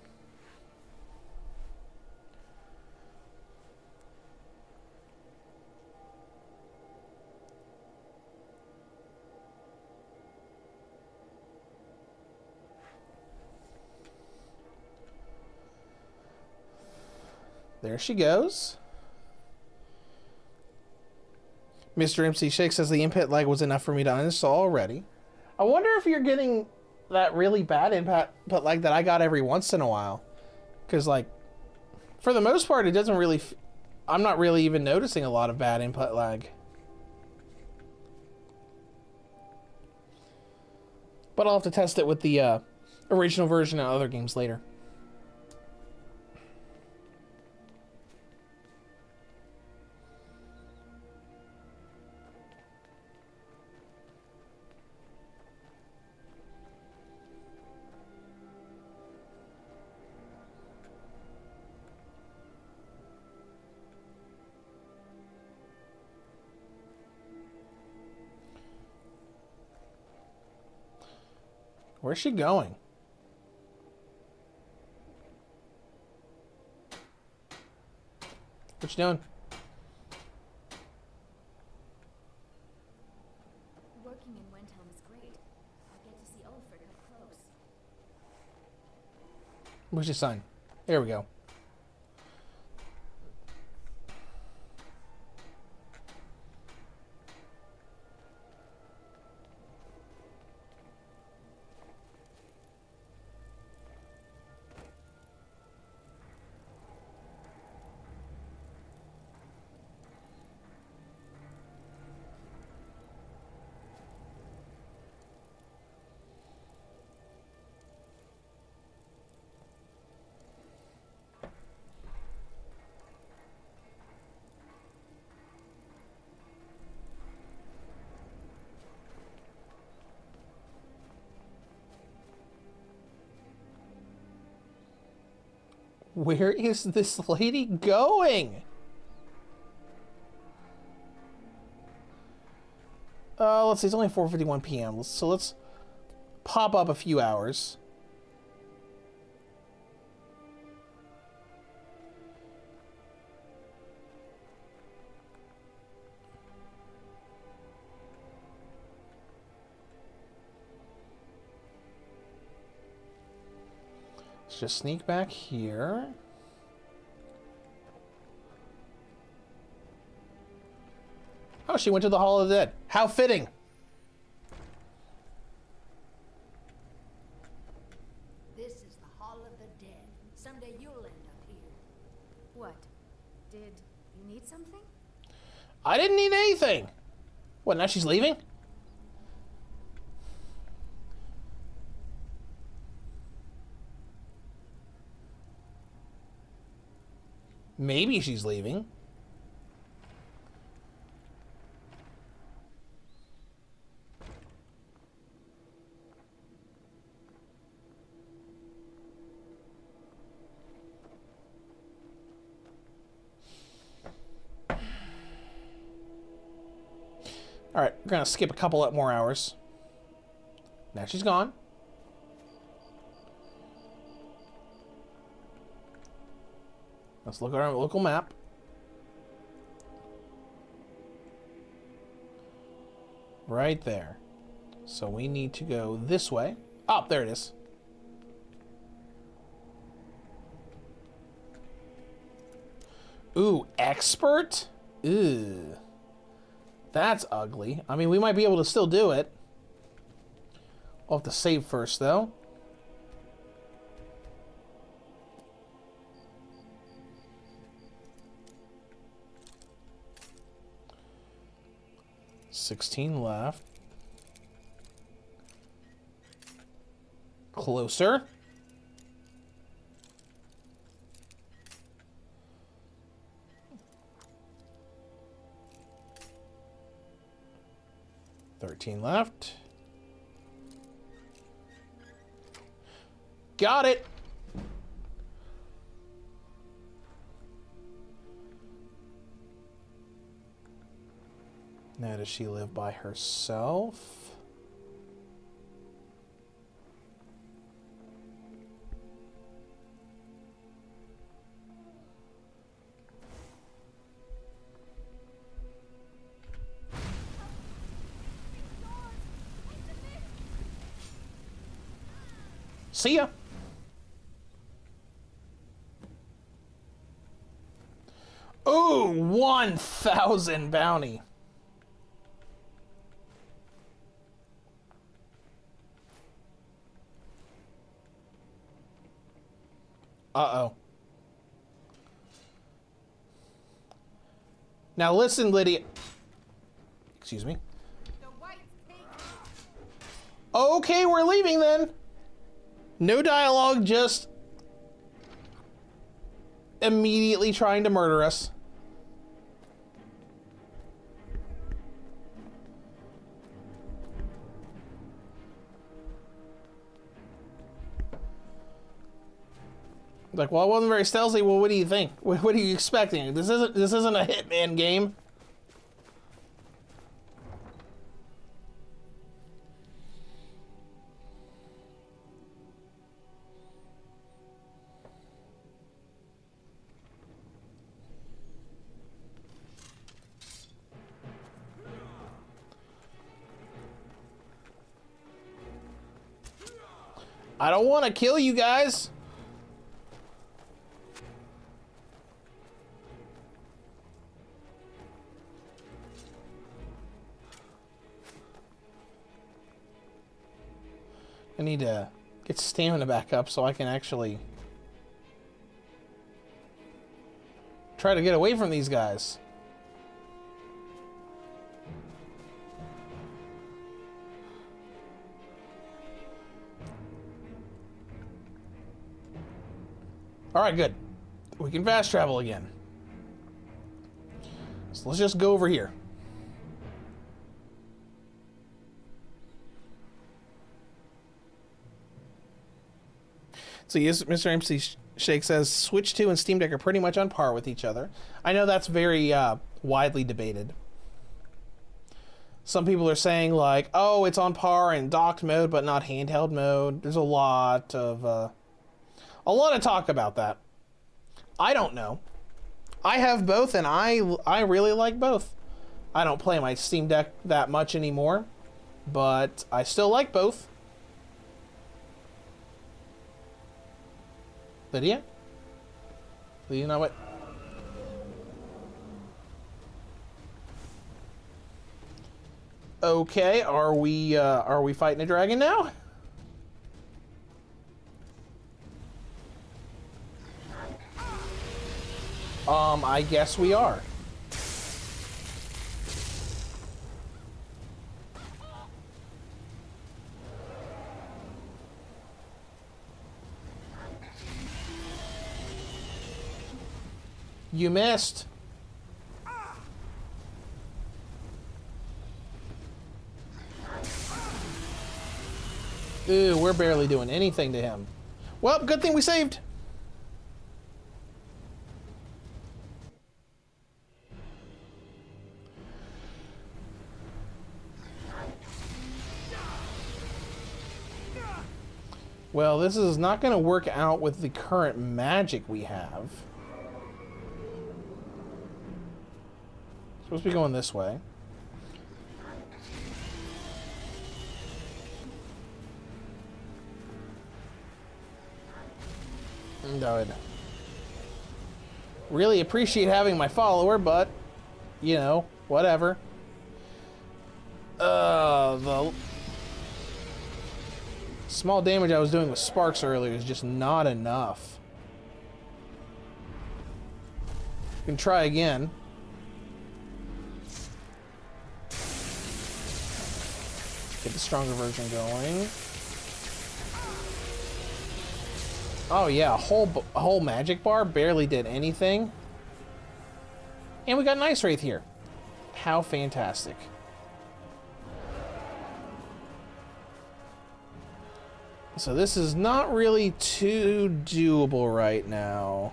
There she goes. Mr. MC Shake says the input lag was enough for me to uninstall already. I wonder if you're getting that really bad input lag that I got every once in a while. Because, like, for the most part, it doesn't really... I'm not really even noticing a lot of bad input lag. But I'll have to test it with the original version and other games later. Where's she going? What you doing? Working in Windhelm is great. I get to see Ulfric up close. Where's your sign? There we go. Where is this lady going? Let's see, it's only 4:51 p.m. So let's pop up a few hours. Let's just sneak back here. Oh, she went to the Hall of the Dead. How fitting. This is the Hall of the Dead. Someday you'll end up here. What? Did you need something? I didn't need anything. What, now she's leaving? Maybe she's leaving. All right, we're gonna skip a couple more hours. Now she's gone. Let's look at our local map. Right there. So we need to go this way. Oh, there it is. Ooh, expert? Ew. That's ugly. I mean, we might be able to still do it. I'll have to save first, though. $16 left. Closer. $13 left. Got it. Now, does she live by herself? See ya. Ooh, 1,000 bounty. Uh-oh. Now listen, Lydia. Excuse me. Okay, we're leaving then. No dialogue, just immediately trying to murder us. Like, well, it wasn't very stealthy. Well, what do you think? What are you expecting? This isn't a Hitman game. I don't want to kill you guys. I need to get stamina back up so I can actually try to get away from these guys. Alright, good. We can fast travel again. So let's just go over here. So yes, Mr. MC Shake says Switch 2 and Steam Deck are pretty much on par with each other. I know that's very widely debated. Some people are saying like, oh, it's on par in docked mode but not handheld mode. There's a lot of talk about that. I don't know. I have both and I really like both. I don't play my Steam Deck that much anymore, but I still like both. Lydia? You know what? Okay, are we fighting a dragon now? I guess we are. You missed. Ooh, we're barely doing anything to him. Well, good thing we saved. Well, this is not going to work out with the current magic we have. Supposed to be going this way. Died. Really appreciate having my follower, but, you know, whatever. The small damage I was doing with sparks earlier is just not enough. We can try again. Get the stronger version going. Oh yeah, a whole magic bar barely did anything. And we got an ice wraith here. How fantastic. So this is not really too doable right now.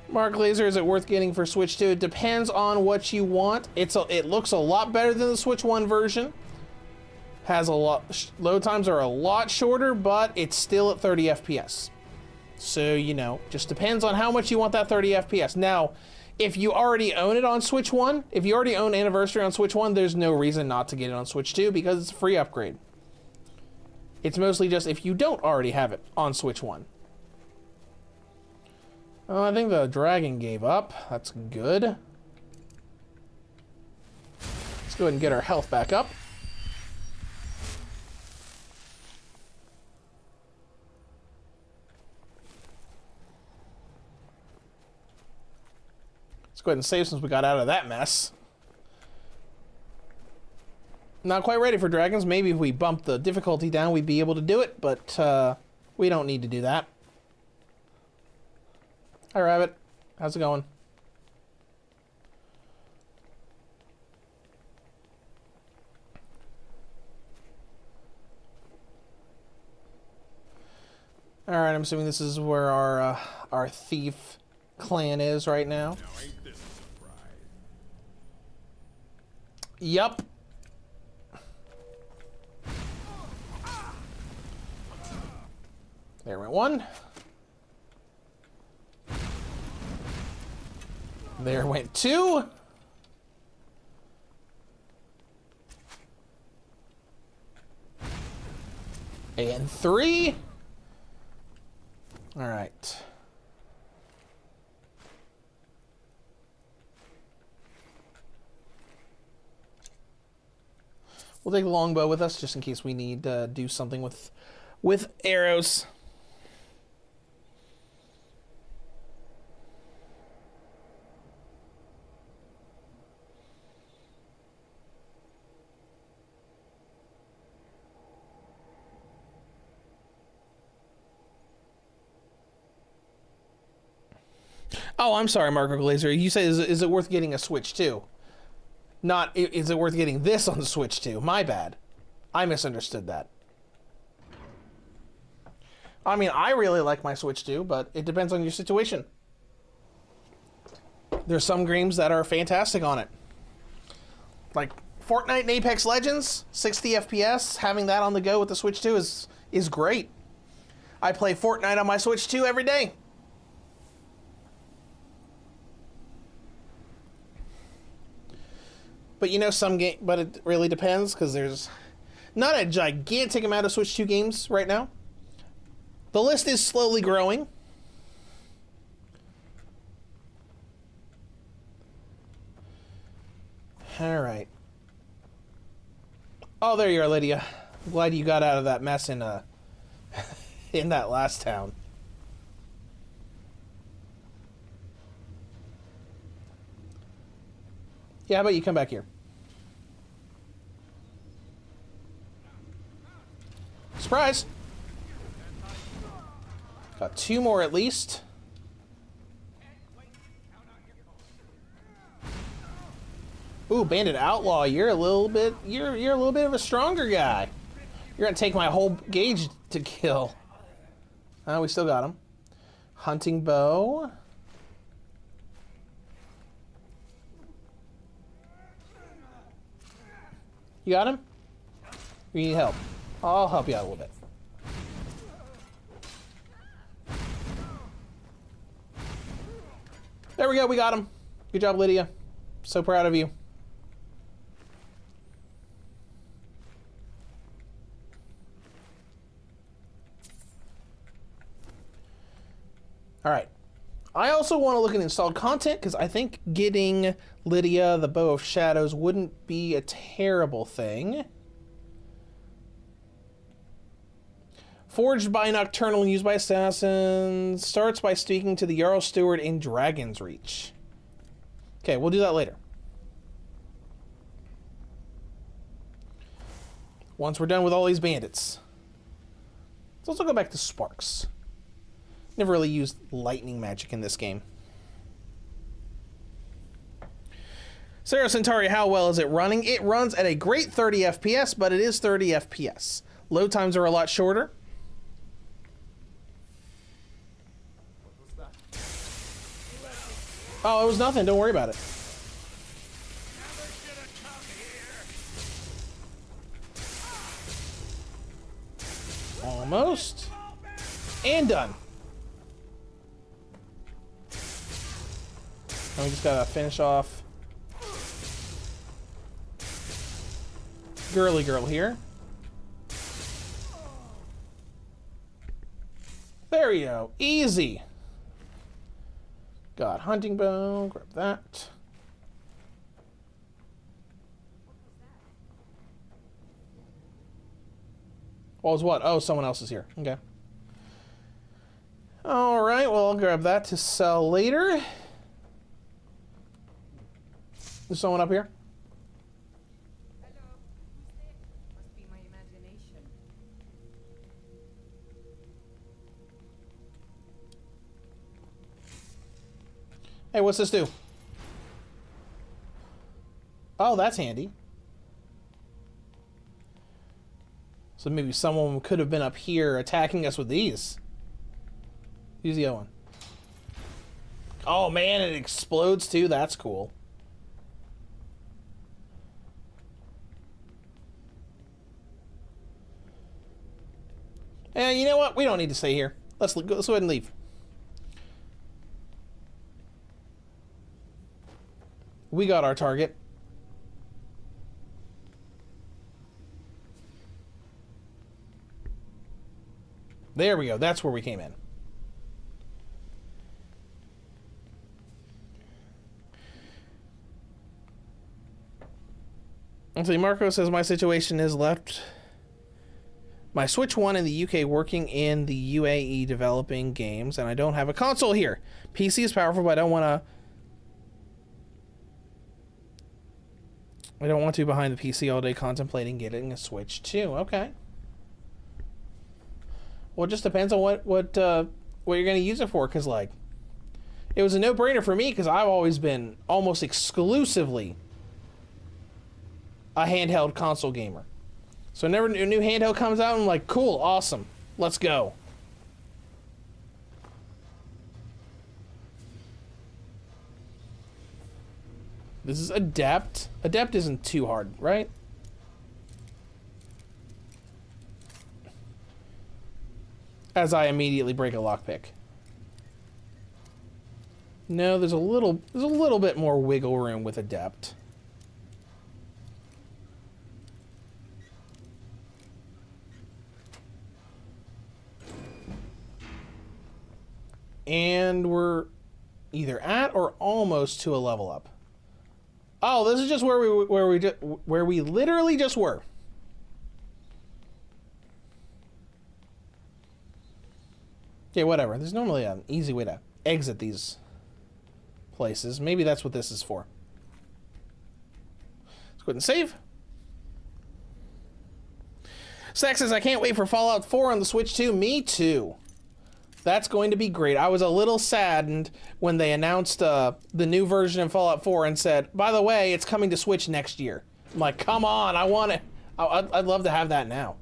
Mark Laser, is it worth getting for Switch 2? It depends on what you want. It looks a lot better than the Switch 1 version. Has a lot, load times are a lot shorter, but it's still at 30 FPS. So, you know, just depends on how much you want that 30 FPS. Now, if you already own it on Switch 1, if you already own Anniversary on Switch 1, there's no reason not to get it on Switch 2 because it's a free upgrade. It's mostly just if you don't already have it on Switch 1. I think the dragon gave up. That's good. Let's go ahead and get our health back up. Let's go ahead and save since we got out of that mess. Not quite ready for dragons. Maybe if we bump the difficulty down, we'd be able to do it, but we don't need to do that. Hi, Rabbit. How's it going? All right, I'm assuming this is where our thief clan is right now. Ain't this a surprise? Yup. There went one. There went two. And three. All right. We'll take the longbow with us just in case we need to do something with arrows. Oh, I'm sorry, Marco Glazer. You say, is it worth getting a Switch 2? Not, is it worth getting this on the Switch 2? My bad. I misunderstood that. I mean, I really like my Switch 2, but it depends on your situation. There's some games that are fantastic on it. Like Fortnite and Apex Legends, 60 FPS, having that on the go with the Switch 2 is great. I play Fortnite on my Switch 2 every day. But you know, but it really depends because there's not a gigantic amount of Switch 2 games right now. The list is slowly growing. All right. Oh, there you are, Lydia. I'm glad you got out of that mess in in that last town. Yeah, how about you come back here? Surprise! Got 2 more at least. Ooh, Bandit Outlaw, you're a little bit of a stronger guy. You're gonna take my whole gauge to kill. Oh, we still got him. Hunting bow. You got him? You need help. I'll help you out a little bit. There we go, we got him. Good job, Lydia. So proud of you. All right. I also want to look at installed content because I think getting Lydia the Bow of Shadows wouldn't be a terrible thing. Forged by Nocturnal and used by assassins. Starts by speaking to the Jarl Steward in Dragon's Reach. Okay, we'll do that later. Once we're done with all these bandits. Let's also go back to Sparks. Never really used lightning magic in this game. Sarah Centauri, how well is it running? It runs at a great 30 FPS, but it is 30 FPS. Load times are a lot shorter. Oh, it was nothing. Don't worry about it. Almost. And done. And we just gotta finish off girly girl here. There we go. Easy. Got hunting bow. Grab that. What was what? Oh, someone else is here. Okay. All right. Well, I'll grab that to sell later. There's someone up here. Hello. Who's there? Must be my imagination. Hey, what's this do? Oh, that's handy. So maybe someone could have been up here attacking us with these. Use the other one. Oh man, it explodes too. That's cool. And you know what? We don't need to stay here. Let's go ahead and leave. We got our target. There we go. That's where we came in. Actually, Marco says my situation is left my Switch 1 in the UK working in the UAE developing games, and I don't have a console here. PC is powerful, but I don't want to behind the PC all day contemplating getting a Switch 2. Okay. Well, it just depends on what you're going to use it for, because, like, it was a no-brainer for me, because I've always been almost exclusively a handheld console gamer. So whenever a new handheld comes out, I'm like, cool, awesome, let's go. This is Adept. Adept isn't too hard, right? As I immediately break a lockpick. No, there's a little bit more wiggle room with Adept. And we're either at or almost to a level up. Oh, this is just where we literally just were. Okay, whatever. There's normally an easy way to exit these places. Maybe that's what this is for. Let's go ahead and save. Stack says, I can't wait for Fallout 4 on the Switch 2. Me too. That's going to be great. I was a little saddened when they announced the new version of Fallout 4 and said, by the way, it's coming to Switch next year. I'm like, come on, I want it. I'd love to have that now.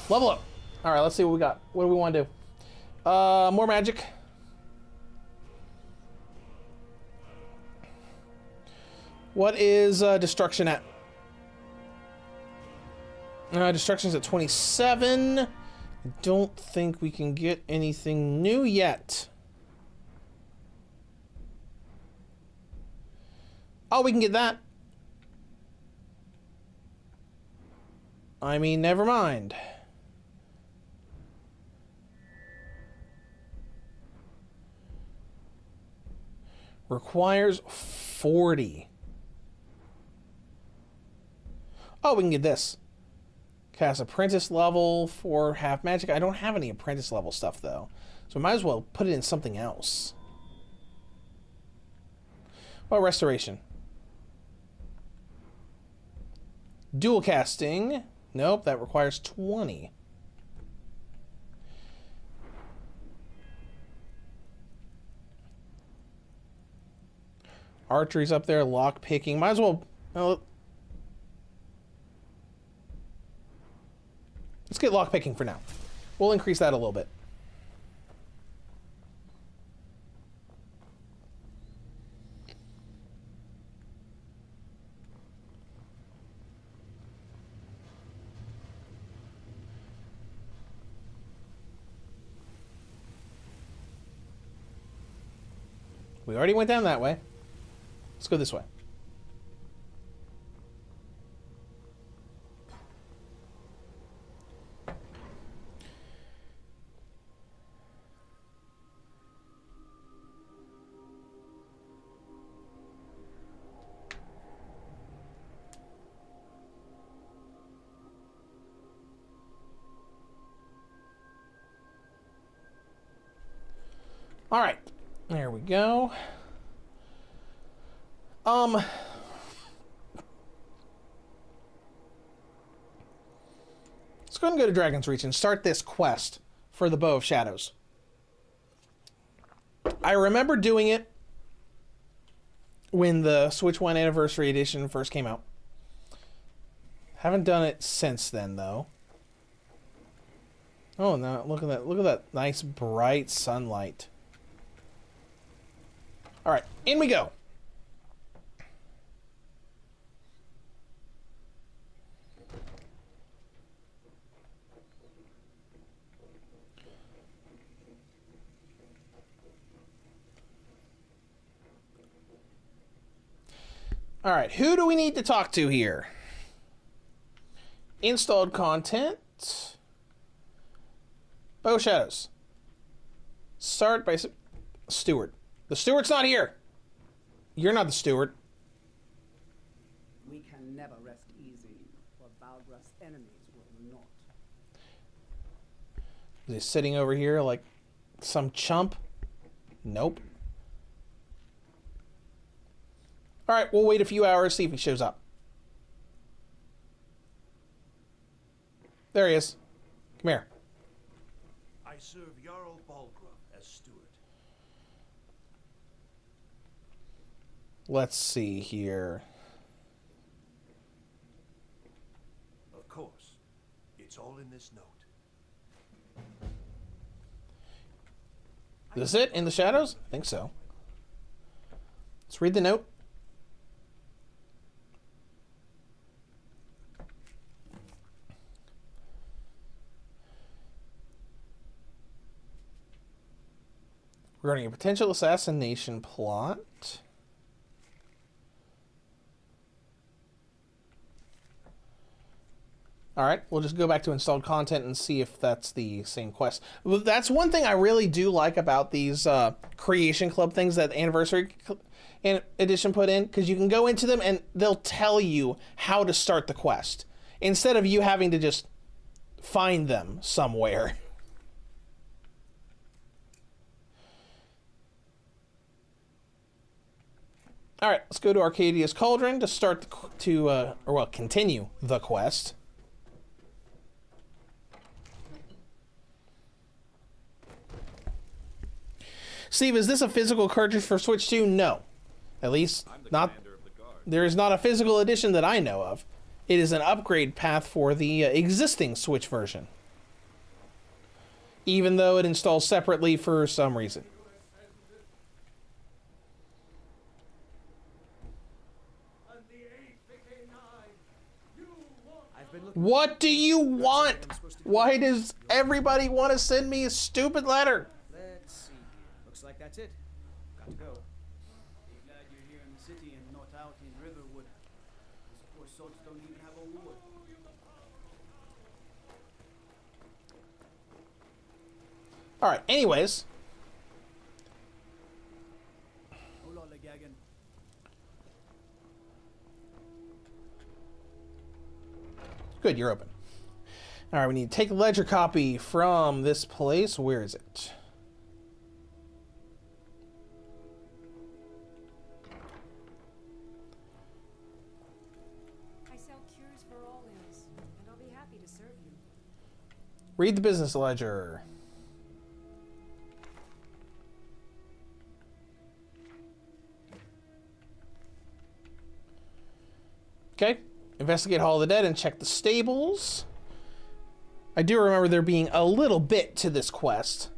Level up. All right, let's see what we got. What do we want to do? More magic. What is destruction at? Destruction's at 27. I don't think we can get anything new yet. Oh, we can get that. I mean, never mind. Requires 40. Oh, we can get this. Cast apprentice level for half magic. I don't have any apprentice level stuff though, so I might as well put it in something else. Well, restoration. Dual casting. Nope, that requires 20. Archery's up there. Lock picking. Might as well. Let's get lock picking for now. We'll increase that a little bit. We already went down that way. Let's go this way. All right, there we go. Let's go ahead and go to Dragon's Reach and start this quest for the Bow of Shadows. I remember doing it when the Switch 1 Anniversary Edition first came out. Haven't done it since then, though. Oh, no, look at that. Look at that nice, bright sunlight. All right, in we go. All right, who do we need to talk to here? Installed content. Bow Shadows. Start by steward. The steward's not here. You're not the steward. We can never rest easy, for Valgra's enemies will not. Is he sitting over here like some chump? Nope. All right, we'll wait a few hours, see if he shows up. There he is. Come here. I serve Jarl Balgruuf as steward. Let's see here. Of course. It's all in this note. Is this it? In the shadows? I think so. Let's read the note. Regarding a potential assassination plot. All right, we'll just go back to installed content and see if that's the same quest. That's one thing I really do like about these Creation Club things that Anniversary Edition put in, because you can go into them and they'll tell you how to start the quest, instead of you having to just find them somewhere. All right, let's go to Arcadia's Cauldron to start continue the quest. Steve, is this a physical cartridge for Switch 2? No. At least not. There is not a physical edition that I know of. It is an upgrade path for the existing Switch version. Even though it installs separately for some reason. What do you want? Why does everybody want to send me a stupid letter? Let's see. Looks like that's it. Got to go. Be glad you're here in the city and not out in Riverwood. These poor sods don't even have a war. Alright, anyways. Hold on, Gagan. Good, you're open. Alright, we need to take a ledger copy from this place. Where is it? I sell cures for all ills, and I'll be happy to serve you. Read the business ledger. Okay. Investigate Hall of the Dead and check the stables. I do remember there being a little bit to this quest.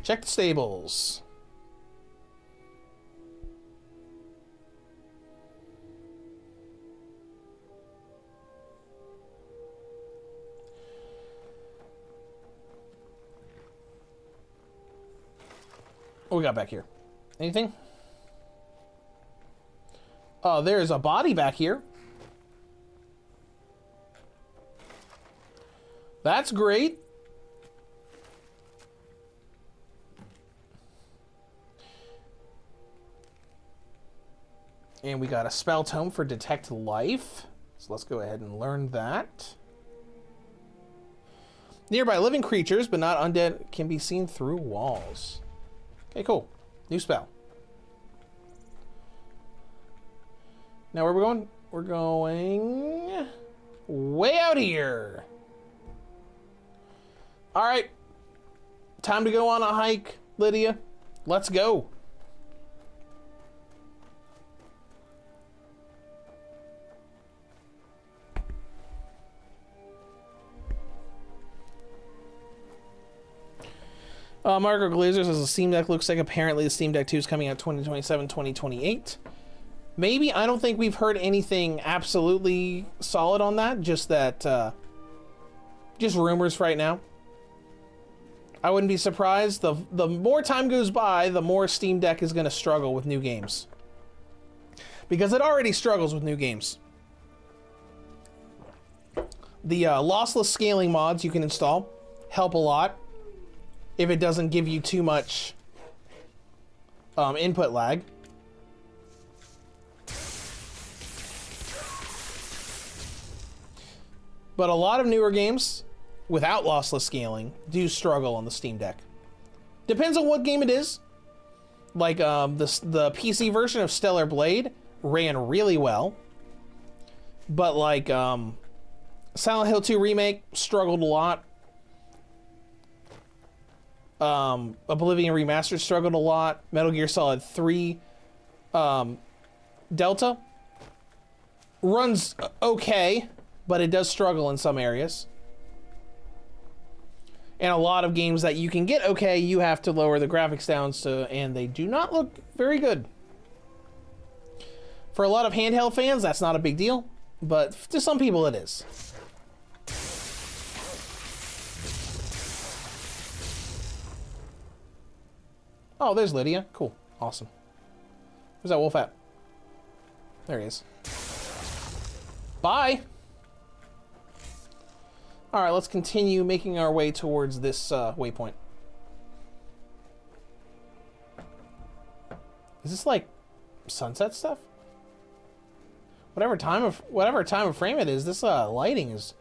Check the stables. What we got back here? Anything? Oh, there's a body back here. That's great. And we got a spell tome for Detect Life. So let's go ahead and learn that. Nearby living creatures, but not undead, can be seen through walls. Okay, cool. New spell. Now where are we going? We're going way out here. All right. Time to go on a hike, Lydia. Let's go. Marco Glazer says the Steam Deck looks like apparently the Steam Deck 2 is coming out 2027, 2028. Maybe. I don't think we've heard anything absolutely solid on that. Just that, just rumors right now. I wouldn't be surprised. The more time goes by, the more Steam Deck is going to struggle with new games. Because it already struggles with new games. The lossless scaling mods you can install help a lot. If it doesn't give you too much input lag. But a lot of newer games without lossless scaling do struggle on the Steam Deck. Depends on what game it is. Like the PC version of Stellar Blade ran really well. But like Silent Hill 2 Remake struggled a lot. Oblivion Remastered struggled a lot. Metal Gear Solid 3 Delta runs okay, but it does struggle in some areas. And a lot of games that you can get okay, you have to lower the graphics down to, and they do not look very good. For a lot of handheld fans, that's not a big deal, but to some people it is. Oh, there's Lydia. Cool. Awesome. Where's that wolf at? There he is. Bye! Alright, let's continue making our way towards this waypoint. Is this like sunset stuff? Whatever time of frame it is, this lighting is,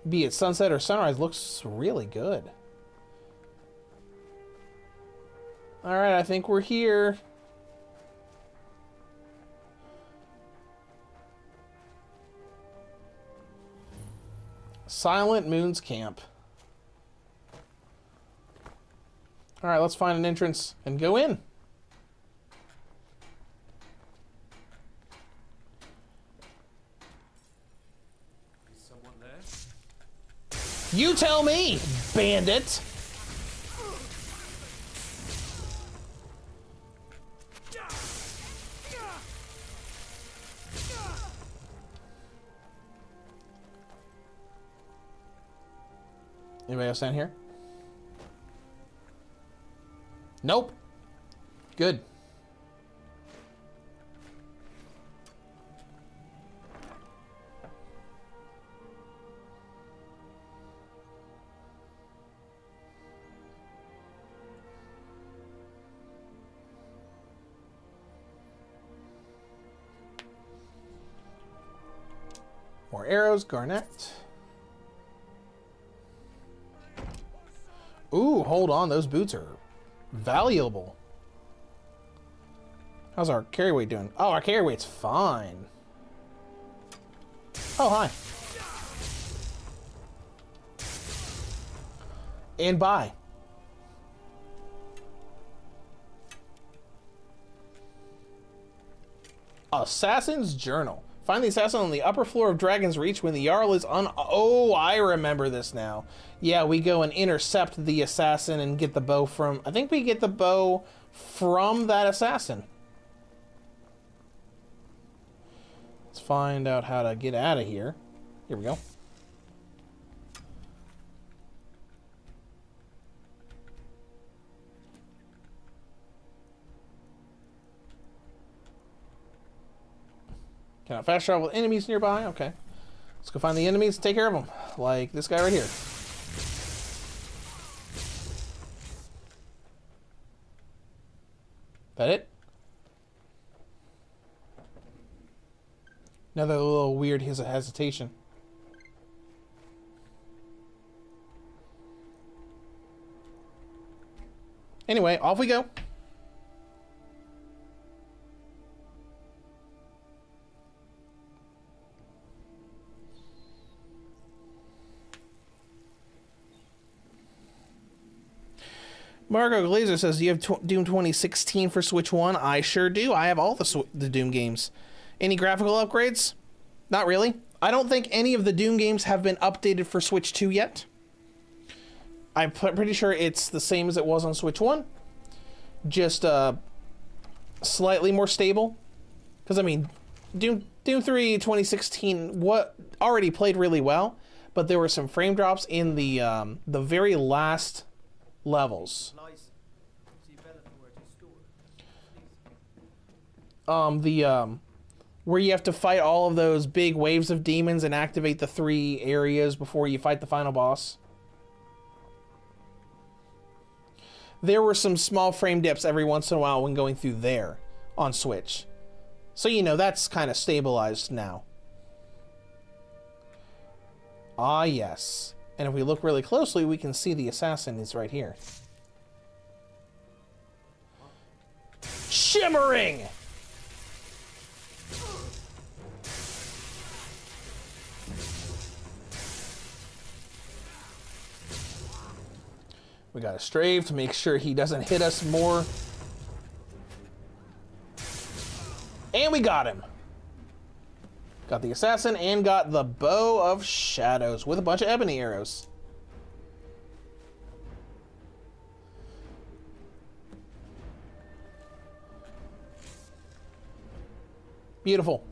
be it sunset or sunrise, looks really good. Alright, I think we're here. Silent Moon's Camp. Alright, let's find an entrance and go in. Is someone there? You tell me, bandit! Anybody else down here? Nope. Good. More arrows, garnet. Ooh, hold on. Those boots are valuable. How's our carry weight doing? Oh, our carry weight's fine. Oh, hi. And bye. Assassin's Journal. Find the assassin on the upper floor of Dragon's Reach when the Jarl is Oh, I remember this now. Yeah, we go and intercept the assassin and get the bow from... I think we get the bow from that assassin. Let's find out how to get out of here. Here we go. Can I fast travel with enemies nearby? Okay. Let's go find the enemies and take care of them. Like this guy right here. That it? Another little weird hesitation. Anyway, off we go. Marco Glazer says, do you have Doom 2016 for Switch 1? I sure do. I have all the Doom games. Any graphical upgrades? Not really. I don't think any of the Doom games have been updated for Switch 2 yet. I'm pretty sure it's the same as it was on Switch 1. Just slightly more stable. Because, I mean, Doom 3 2016 already played really well, but there were some frame drops in the very last levels. Where you have to fight all of those big waves of demons and activate the 3 areas before you fight the final boss. There were some small frame dips every once in a while when going through there on Switch. So, you know, that's kind of stabilized now. Ah, yes. And if we look really closely, we can see the assassin is right here. Shimmering! We got a strafe to make sure he doesn't hit us more. And we got him. Got the assassin and got the bow of shadows with a bunch of ebony arrows. Beautiful.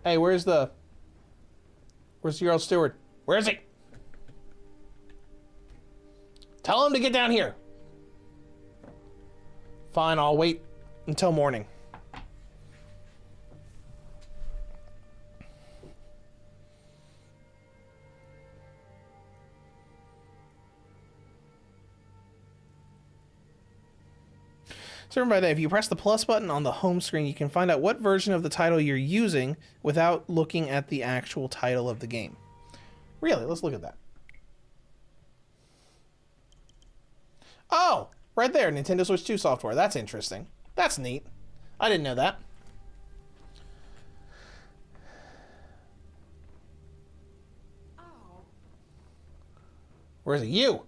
Hey, where's the Earl Steward? Where is he? Tell him to get down here. Fine, I'll wait until morning. So everybody, if you press the plus button on the home screen, you can find out what version of the title you're using without looking at the actual title of the game. Really, let's look at that. Oh, right there, Nintendo Switch 2 software. That's interesting. That's neat. I didn't know that. Where is it? You!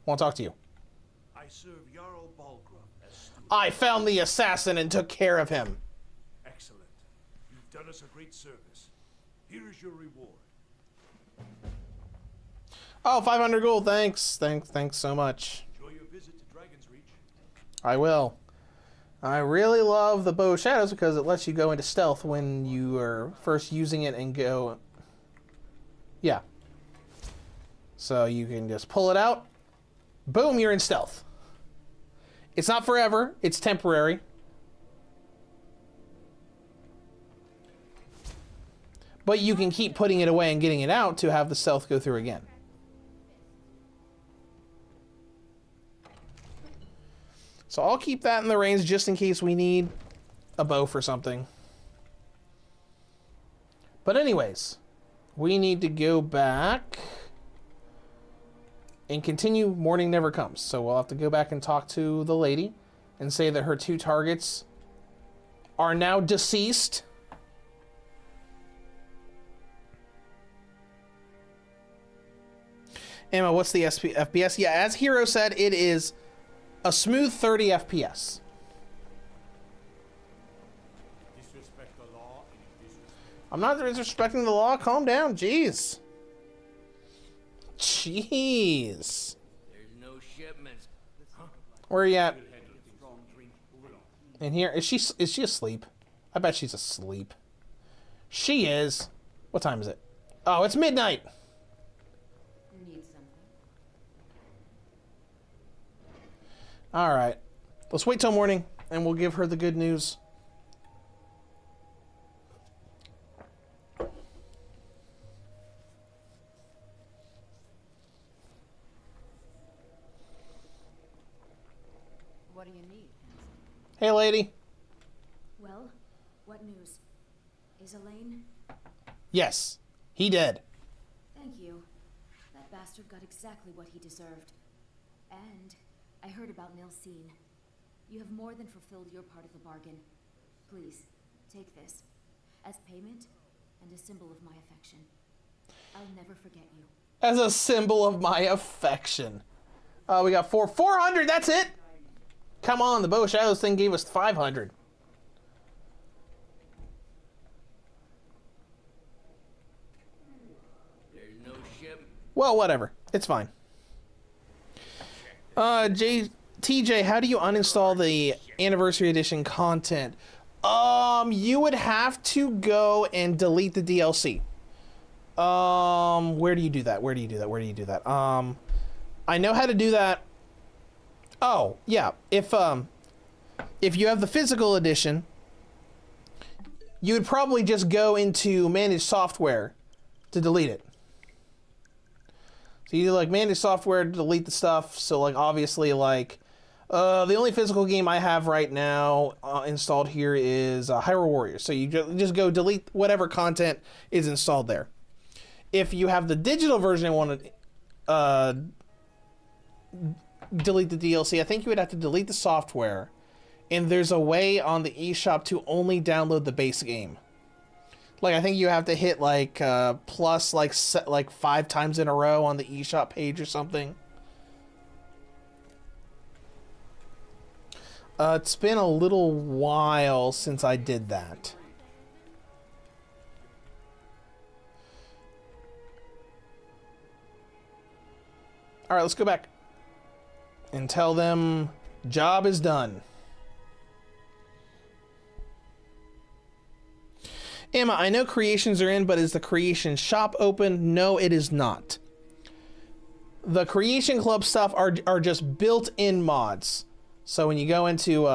Want to talk to you. I serve Jarl Balgruuf as steward. I found the assassin and took care of him. Excellent. You've done us a great service. Here is your reward. Oh, 500 gold. Thanks. Thanks so much. Enjoy your visit to Dragon's Reach. I will. I really love the Bow of Shadows because it lets you go into stealth when you are first using it and go... Yeah. So you can just pull it out. Boom, you're in stealth. It's not forever. It's temporary. But you can keep putting it away and getting it out to have the stealth go through again. So I'll keep that in the range just in case we need a bow for something. But anyways, we need to go back and continue Morning Never Comes. So we'll have to go back and talk to the lady and say that her 2 targets are now deceased. Emma, what's the FPS? Yeah, as Hero said, it is a smooth 30 FPS. Disrespect the law. I'm not disrespecting the law. Calm down. Jeez. Jeez. There's no shipments. Huh? Where are you at? In here? Is she asleep? I bet she's asleep. She is. What time is it? Oh, it's midnight. Need something? All right. Let's wait till morning and we'll give her the good news. What do you need? Hey, lady. Well, what news? Is Elaine? Yes, he did. Thank you. That bastard got exactly what he deserved. And I heard about Nilsine. You have more than fulfilled your part of the bargain. Please, take this as payment and a symbol of my affection. I'll never forget you. As a symbol of my affection. We got 400, that's it? Come on, the Bow of Shadows thing gave us 500. There's no ship. Well, whatever. It's fine. TJ, how do you uninstall the Anniversary Edition content? You would have to go and delete the DLC. Where do you do that? Where do you do that? Where do you do that? I know how to do that. Oh, yeah. If you have the physical edition, you would probably just go into Manage Software to delete it. So you like Manage Software to delete the stuff. So like obviously like the only physical game I have right now installed here is Hyrule Warriors. So you just go delete whatever content is installed there. If you have the digital version and want to delete the DLC, I think you would have to delete the software. And there's a way on the eShop to only download the base game. Like I think you have to hit like plus like 5 times in a row on the eShop page or something. It's been a little while since I did that. All right, let's go back and tell them job is done. Emma, I know creations are in, but is the creation shop open? No, it is not. The Creation Club stuff are just built-in mods. So when you go into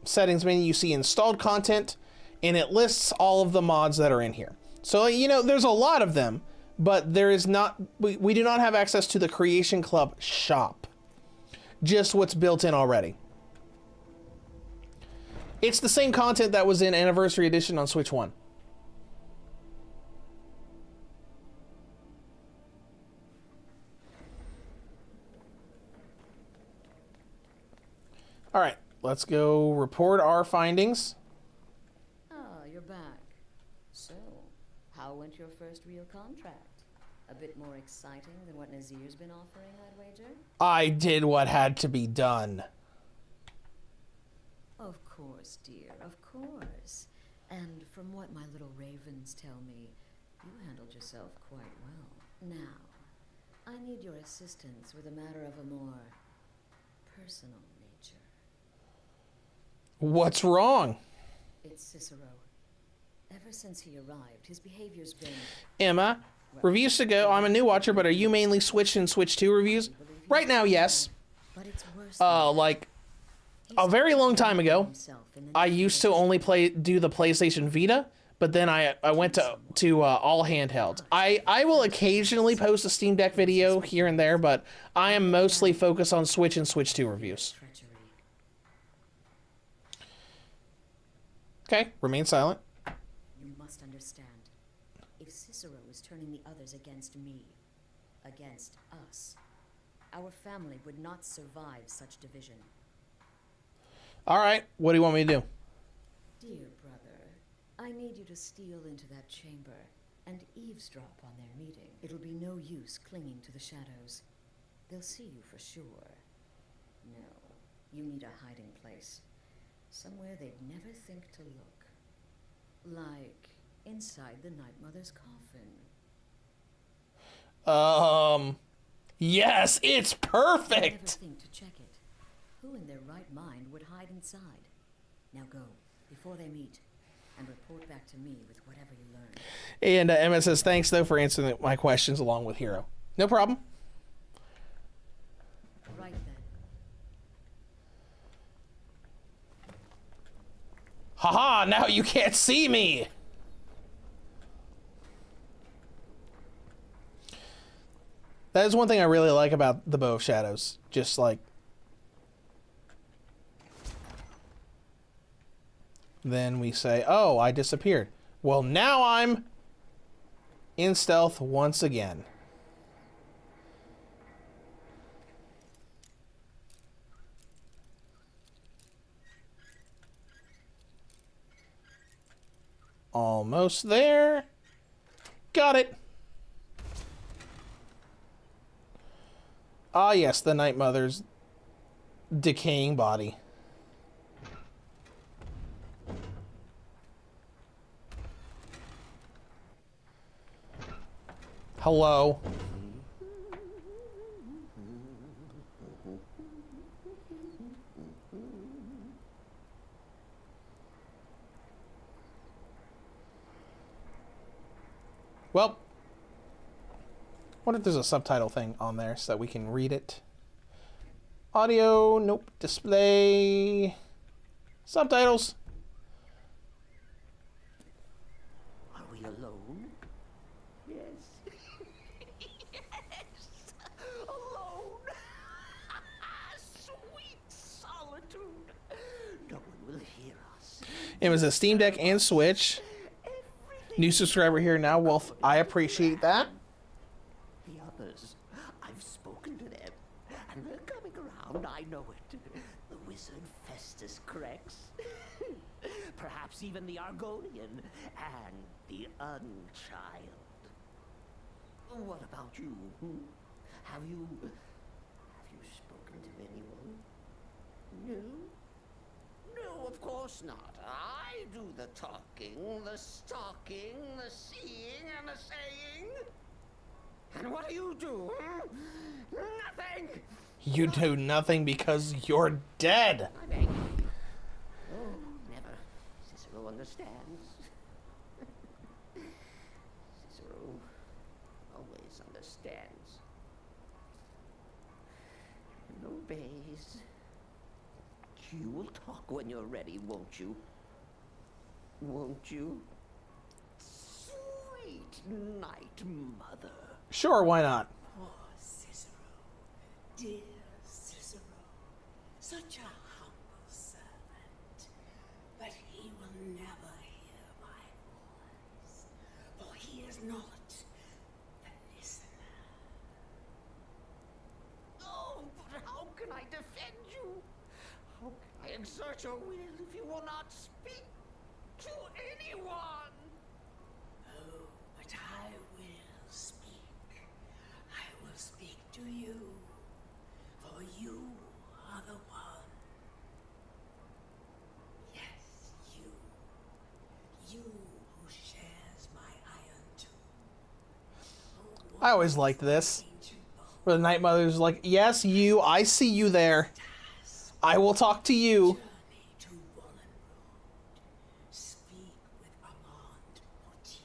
settings menu, you see installed content, and it lists all of the mods that are in here. So, you know, there's a lot of them, but there is not, we do not have access to the Creation Club shop. Just what's built in already. It's the same content that was in Anniversary Edition on Switch 1. All right, let's go report our findings. Ah, you're back. So, how went your first real contract? A bit more exciting than what Nazir's been offering, I'd wager? I did what had to be done. Of course, dear, of course. And from what my little ravens tell me, you handled yourself quite well. Now, I need your assistance with a matter of a more personal nature. What's wrong? It's Cicero. Ever since he arrived, his behavior's been... Emma, reviews to go. I'm a new watcher, but are you mainly Switch and Switch 2 reviews? Right now, yes. But it's worse like a very long time ago, I used to only do the PlayStation Vita, but then I went to all handheld. I will occasionally post a Steam Deck video here and there, but I am mostly focused on Switch and Switch 2 reviews. Okay, remain silent. You must understand. If Cicero is turning the others against me, against us, our family would not survive such division. All right, what do you want me to do? Dear brother, I need you to steal into that chamber and eavesdrop on their meeting. It'll be no use clinging to the shadows. They'll see you for sure. No, you need a hiding place. Somewhere they'd never think to look. Like inside the Night Mother's coffin. Yes, it's perfect! Never think to check it. Who in their right mind would hide inside? Now go, before they meet, and report back to me with whatever you learn. And Emma says, thanks, though, for answering my questions along with Hero. No problem. Right then. Haha, now you can't see me! That is one thing I really like about the Bow of Shadows. Just like... Then we say, oh, I disappeared. Well, now I'm in stealth once again. Almost there. Got it. Ah, yes, the Night Mother's decaying body. Hello. Well, wonder if there's a subtitle thing on there so that we can read it. Audio, nope. Display. Subtitles. Are we alone? Yes. Yes. Alone. Sweet solitude. No one will hear us. It was a Steam Deck and Switch. New subscriber here now, Wolf. I appreciate that. The others, I've spoken to them, and they're coming around, I know it. The wizard Festus Crex, perhaps even the Argonian, and the Unchild. What about you? Have you spoken to anyone? No? No, of course not. I do the talking, the stalking, the seeing, and the saying. And what do? Nothing! You do nothing because you're dead. I beg. Oh, never. Cicero understands. Cicero always understands. And obeys. You will talk when you're ready, won't you? Won't you? Sweet Night Mother. Sure, why not? Poor Cicero. Dear Cicero. Such a humble servant. But he will never hear my voice. For he is not the listener. Oh, but how can I defend you? How can I exert your will if you will not speak to anyone? Oh, but I will speak. I always liked this. Where the Night Mother's like, yes, you, I see you there. I will talk to you. Speak with Armand Mortier.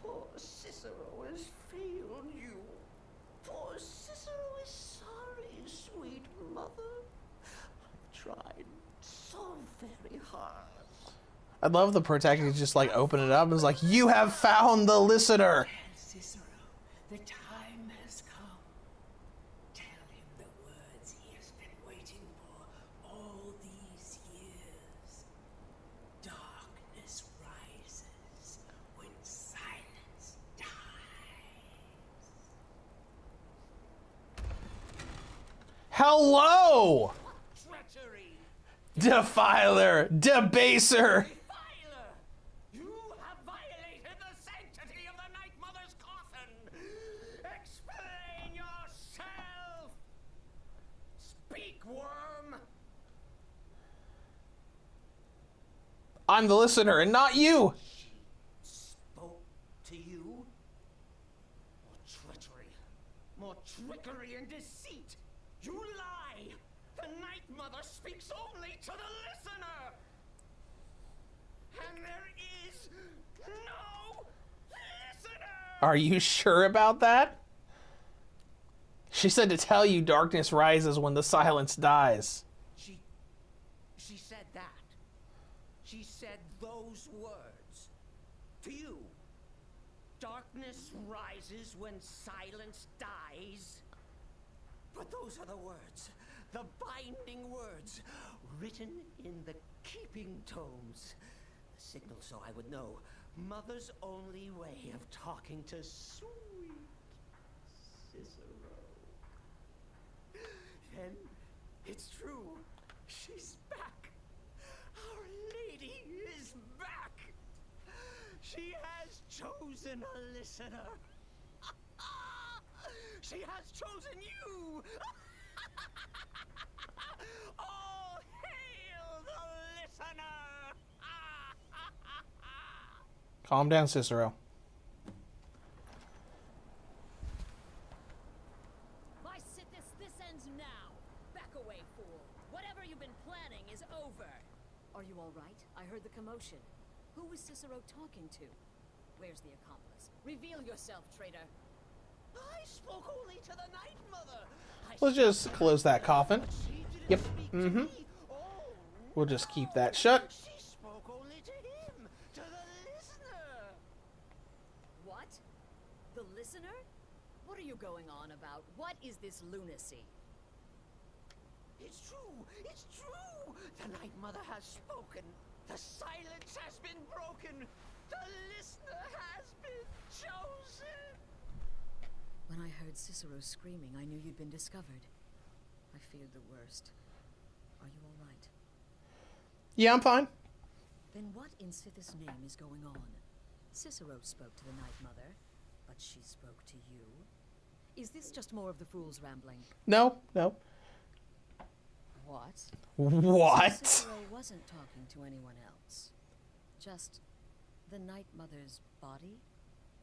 Poor Cicero has failed you. Poor Cicero is sorry, sweet mother. I've tried so very hard. I love the protagonist just like open it up and is like, you have found the listener. Cicero, the time has come. Tell him the words he has been waiting for all these years. Darkness rises when silence dies. Hello! Treachery! Defiler! Debaser! You have violated the sanctity of the Night Mother's coffin! Explain yourself! Speak, worm! I'm the listener and not you! Spoke to you? More treachery, more trickery and deceit! You lie! The Night Mother speaks only to the listener! And there is no listener! Are you sure about that? She said to tell you darkness rises when the silence dies. She said that. She said those words. To you. Darkness rises when silence dies. But those are the words, the binding words, written in the keeping tomes. The signal so I would know. Mother's only way of talking to sweet Cicero. Then it's true. She's back. Our Lady is back. She has chosen a listener. She has chosen you. All hail the listener. Calm down, Cicero. By Sithis, this ends now. Back away, fool. Whatever you've been planning is over. Are you all right? I heard the commotion. Who was Cicero talking to? Where's the accomplice? Reveal yourself, traitor. I spoke only to the Night Mother. Let's just close that coffin. Yep. Mm-hmm. We'll just keep that shut. She spoke only to him, to the listener. What? The listener? What are you going on about? What is this lunacy? It's true. It's true. The Night Mother has spoken. The silence has been broken. The listener has been chosen. When I heard Cicero screaming, I knew you'd been discovered. I feared the worst. Are you all right? Yeah, I'm fine. Then what in Sithis' name is going on? Cicero spoke to the Night Mother, but she spoke to you? Is this just more of the fool's rambling? No, no. What? What? Cicero wasn't talking to anyone else. Just the Night Mother's body?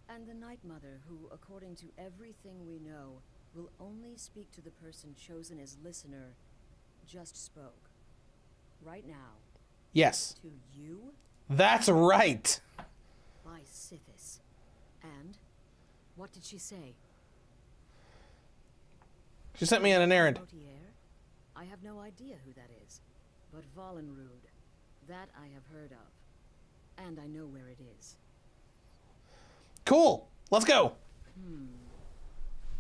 And the Night Mother, who, according to everything we know, will only speak to the person chosen as listener, just spoke. Right now. Yes. To you? That's right. By Sithis. And? What did she say? She sent me on an errand. Mortier? I have no idea who that is. But Vollenrood, that I have heard of. And I know where it is. Cool. Let's go.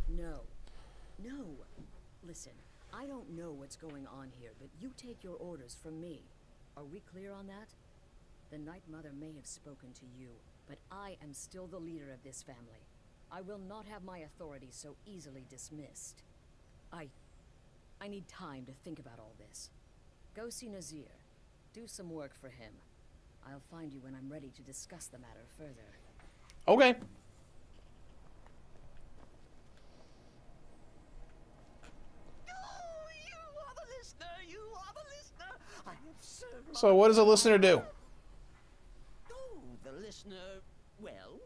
No. No. Listen, I don't know what's going on here, but you take your orders from me. Are we clear on that? The Night Mother may have spoken to you, but I am still the leader of this family. I will not have my authority so easily dismissed. I need time to think about all this. Go see Nazir. Do some work for him. I'll find you when I'm ready to discuss the matter further. Okay. I have served So what does a listener do? Oh, the listener Well,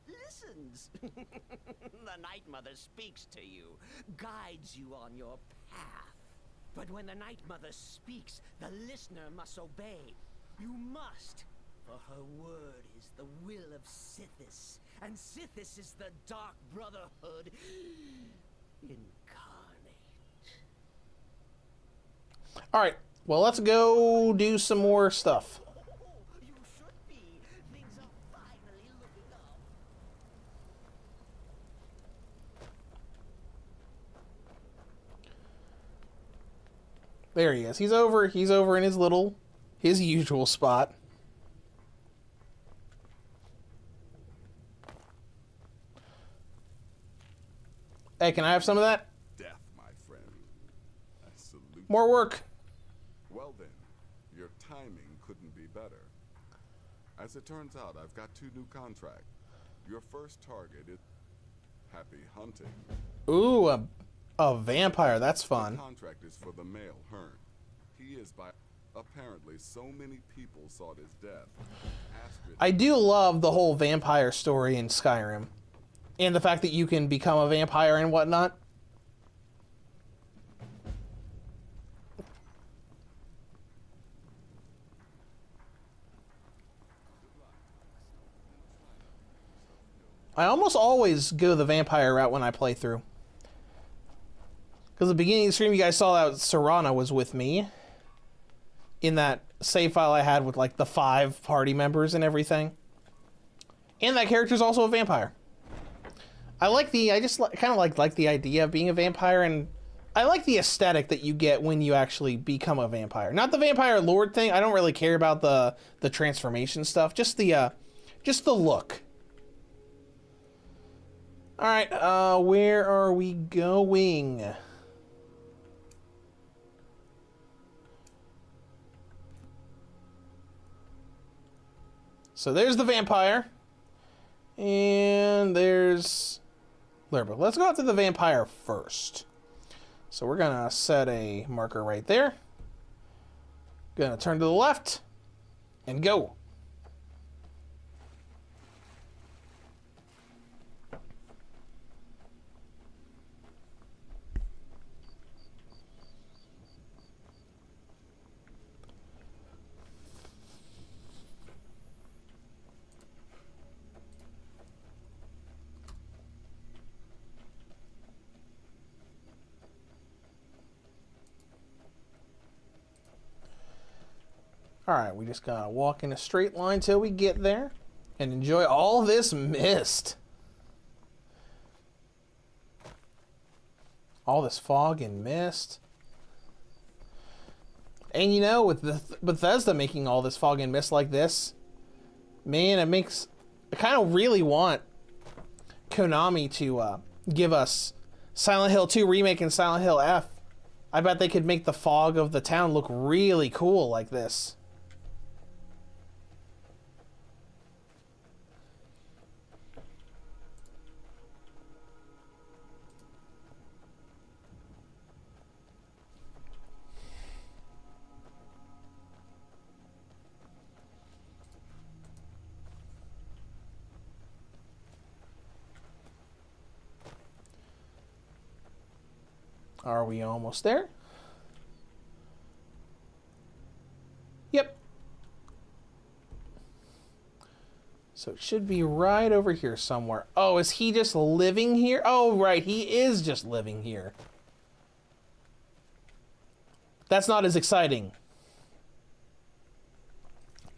listens. The Night Mother speaks to you, guides you on your path. But when the Night Mother speaks, the listener must obey. You must. For her word is the will of Sithis, and Sithis is the Dark Brotherhood incarnate. Alright, well, let's go do some more stuff. You should be. Things are finally looking up. There he is. He's over in his usual spot. Hey, can I have some of that? Death, my friend. I salute More work. Well then, your timing couldn't be better. As it turns out, I've got 2 new contracts. Your first target is Happy Hunting. Ooh, a vampire. That's fun. The contract is for the male Hearn. He is by... Apparently, so many people sought his death. I do love the whole vampire story in Skyrim. And the fact that you can become a vampire and whatnot. I almost always go the vampire route when I play through. Because at the beginning of the stream, you guys saw that Serana was with me. In that save file I had with like the 5 party members and everything. And that character's also a vampire. I just kind of like the idea of being a vampire, and I like the aesthetic that you get when you actually become a vampire. Not the vampire lord thing. I don't really care about the transformation stuff. Just the look. All right, where are we going? So there's the vampire, and there's Lerba. Let's go after the vampire first. So we're gonna set a marker right there. Gonna turn to the left and go. Alright, we just gotta walk in a straight line till we get there and enjoy all this mist. All this fog and mist. And you know, with Bethesda making all this fog and mist like this, man, I kind of really want Konami to give us Silent Hill 2 Remake and Silent Hill F. I bet they could make the fog of the town look really cool like this. Are we almost there? Yep. So it should be right over here somewhere. Oh, is he just living here? Oh, right, he is just living here. That's not as exciting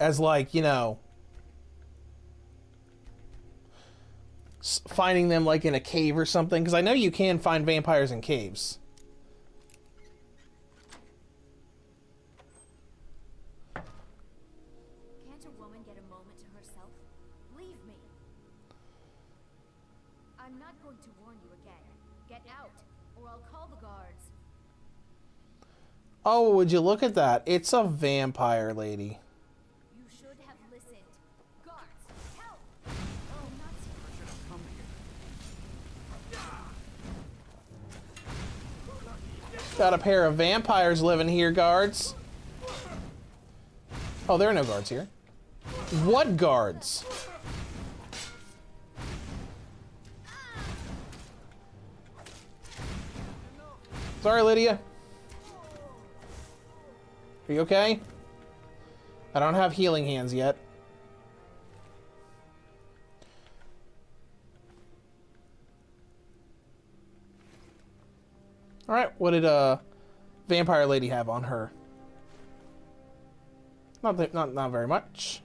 as, like, you know, finding them, like, in a cave or something. Because I know you can find vampires in caves. Oh, would you look at that? It's a vampire lady. You should have listened. Guards, help! Oh, not Got a pair of vampires living here, guards. Oh, there are no guards here. What guards? Sorry, Lydia. Are you okay? I don't have healing hands yet. Alright, what did Vampire Lady have on her? Not very much.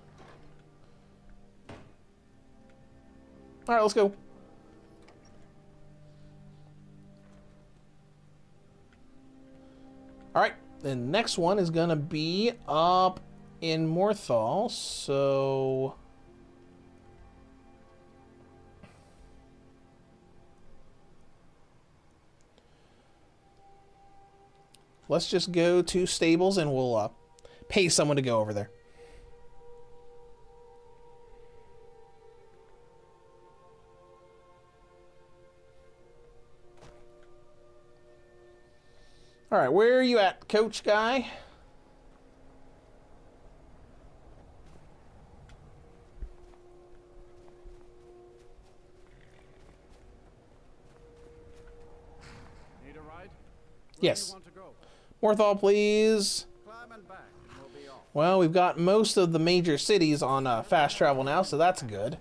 Alright, let's go. Alright, the next one is gonna be up in Morthal, so... let's just go to stables and we'll pay someone to go over there. All right, where are you at, coach guy? Need a ride? Yes. Morthal, please. Well, we've got most of the major cities on fast travel now, so that's good.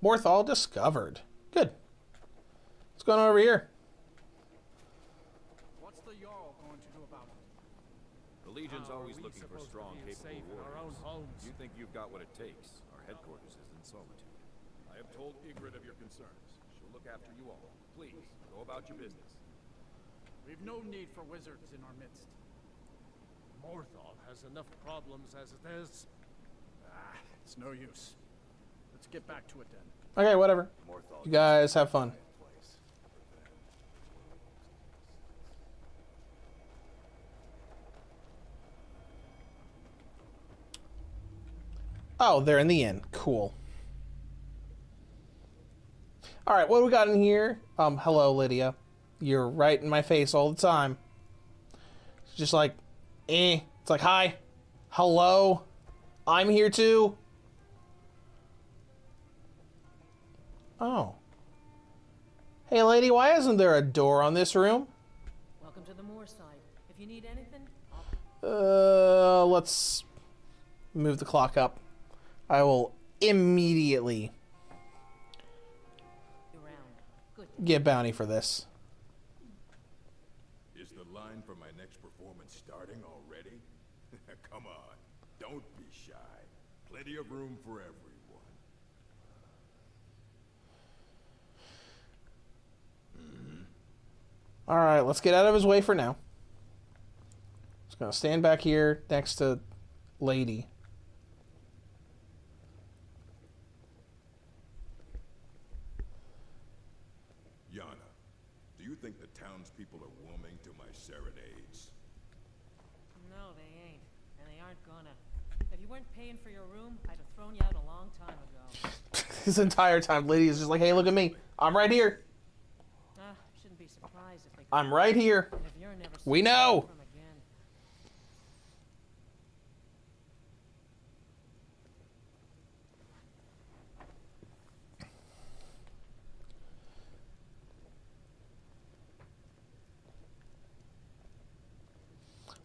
Morthal discovered. Good. What's going on over here? What's the Jarl going to do about it? The Legion's always looking for strong, capable warriors. You think you've got what it takes. Our headquarters is in Solitude. I have told Ygritte of your concerns. She'll look after you all. Please, go about your business. We've no need for wizards in our midst. Morthal has enough problems as it is. It's no use. Let's get back to it then. Okay, whatever. You guys have fun. Oh, they're in the inn. Cool. All right, what do we got in here? Hello, Lydia. You're right in my face all the time. It's just like, It's like, hi. Hello. I'm here too. Oh. Hey, lady, why isn't there a door on this room? Welcome to the Moor side. If you need anything, Let's move the clock up. I will immediately get bounty for this. Is the line for my next performance starting already? Come on, don't be shy. Plenty of room for everyone. All right, let's get out of his way for now. Just gonna stand back here next to Lady. Yana, do you think the townspeople are warming to my serenades? no, they ain't, and they aren't gonna. If you weren't paying for your room, I'd have thrown you out a long time ago. This entire time, Lady is just like, hey, look at me. I'm right here. Shouldn't be surprised if they. I'm right here. And if you're never We seen know. from again.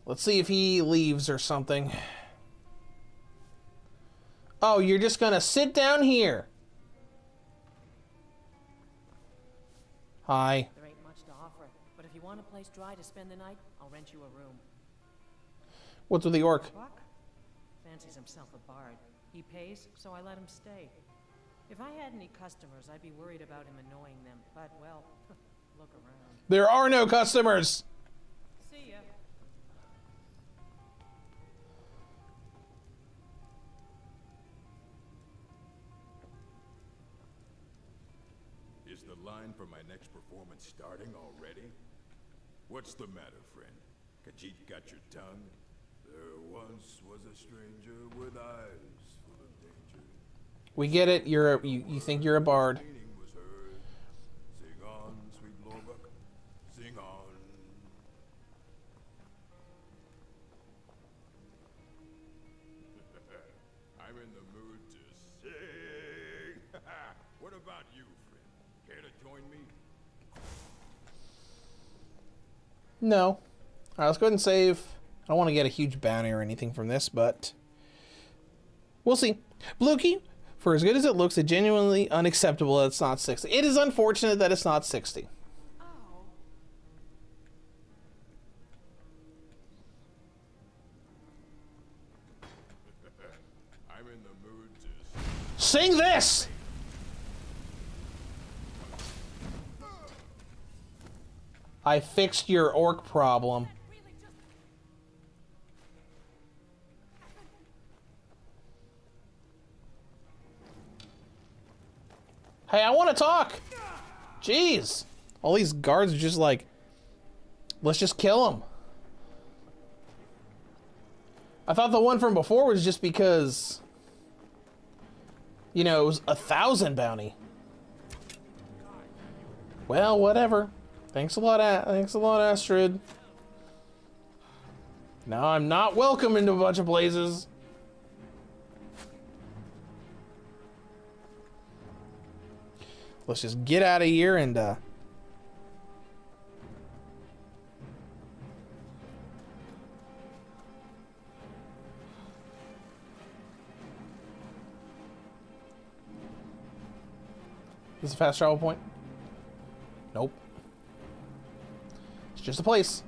Let's see if he leaves or something. Oh, you're just gonna sit down here. Hi. There ain't much to offer, but if you want a place dry to spend the night, I'll rent you a room. What's with the orc? Buck fancies himself a bard. He pays, so I let him stay. If I had any customers, I'd be worried about him annoying them. But, well, look around. There are no customers. See ya. Is the line for my next performance starting already? What's the matter, friend? Khajiit got your tongue? There once was a stranger with eyes full of danger. We get it. You think you're a bard. Sing on, sweet Lorbuck. Sing on. No. All right, let's go ahead and save. I don't want to get a huge bounty or anything from this, but we'll see. Blukey, for as good as it looks, it's genuinely unacceptable that it's not 60. It is unfortunate that it's not 60. I'm in the mood to Sing this! I fixed your orc problem. Hey, I want to talk! Jeez. All these guards are just like, let's just kill him. I thought the one from before was just because, you know, it was 1,000 bounty. Well, whatever. Thanks a lot, Astrid. Now I'm not welcome into a bunch of places. Let's just get out of here and This is a fast travel point? Nope. It's just a place.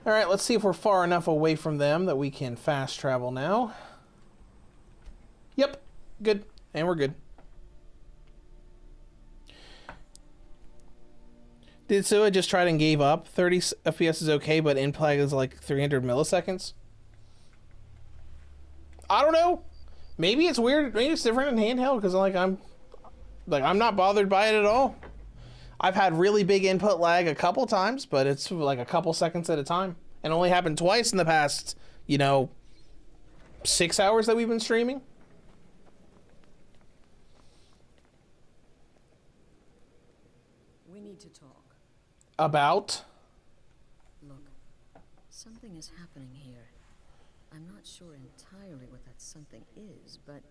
Alright, let's see if we're far enough away from them that we can fast travel now. Yep. Good. And we're good. Did Sua just tried and gave up? 30 FPS is okay, but in-play is like 300 milliseconds? I don't know. Maybe it's weird. Maybe it's different in handheld because I'm not bothered by it at all. I've had really big input lag a couple times, but it's like a couple seconds at a time. And only happened twice in the past, 6 hours that we've been streaming. We need to talk. About? Look, something is happening here. I'm not sure entirely what that something is, but...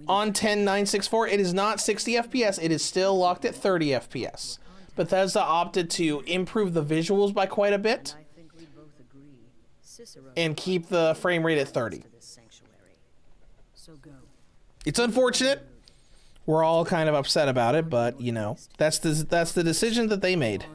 On 10964, it is not 60 FPS. It is still locked at 30 FPS. Bethesda opted to improve the visuals by quite a bit and keep the frame rate at 30. It's unfortunate. We're all kind of upset about it, but that's the decision that they made.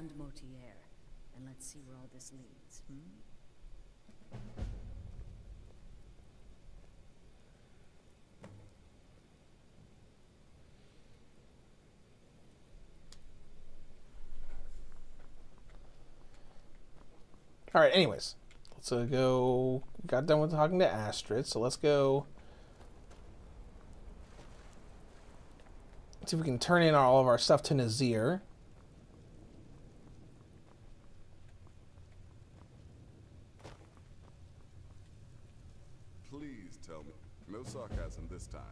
All right, anyways, let's go. Got done with talking to Astrid, so let's go. See if we can turn in all of our stuff to Nazir. Please tell me. No sarcasm this time.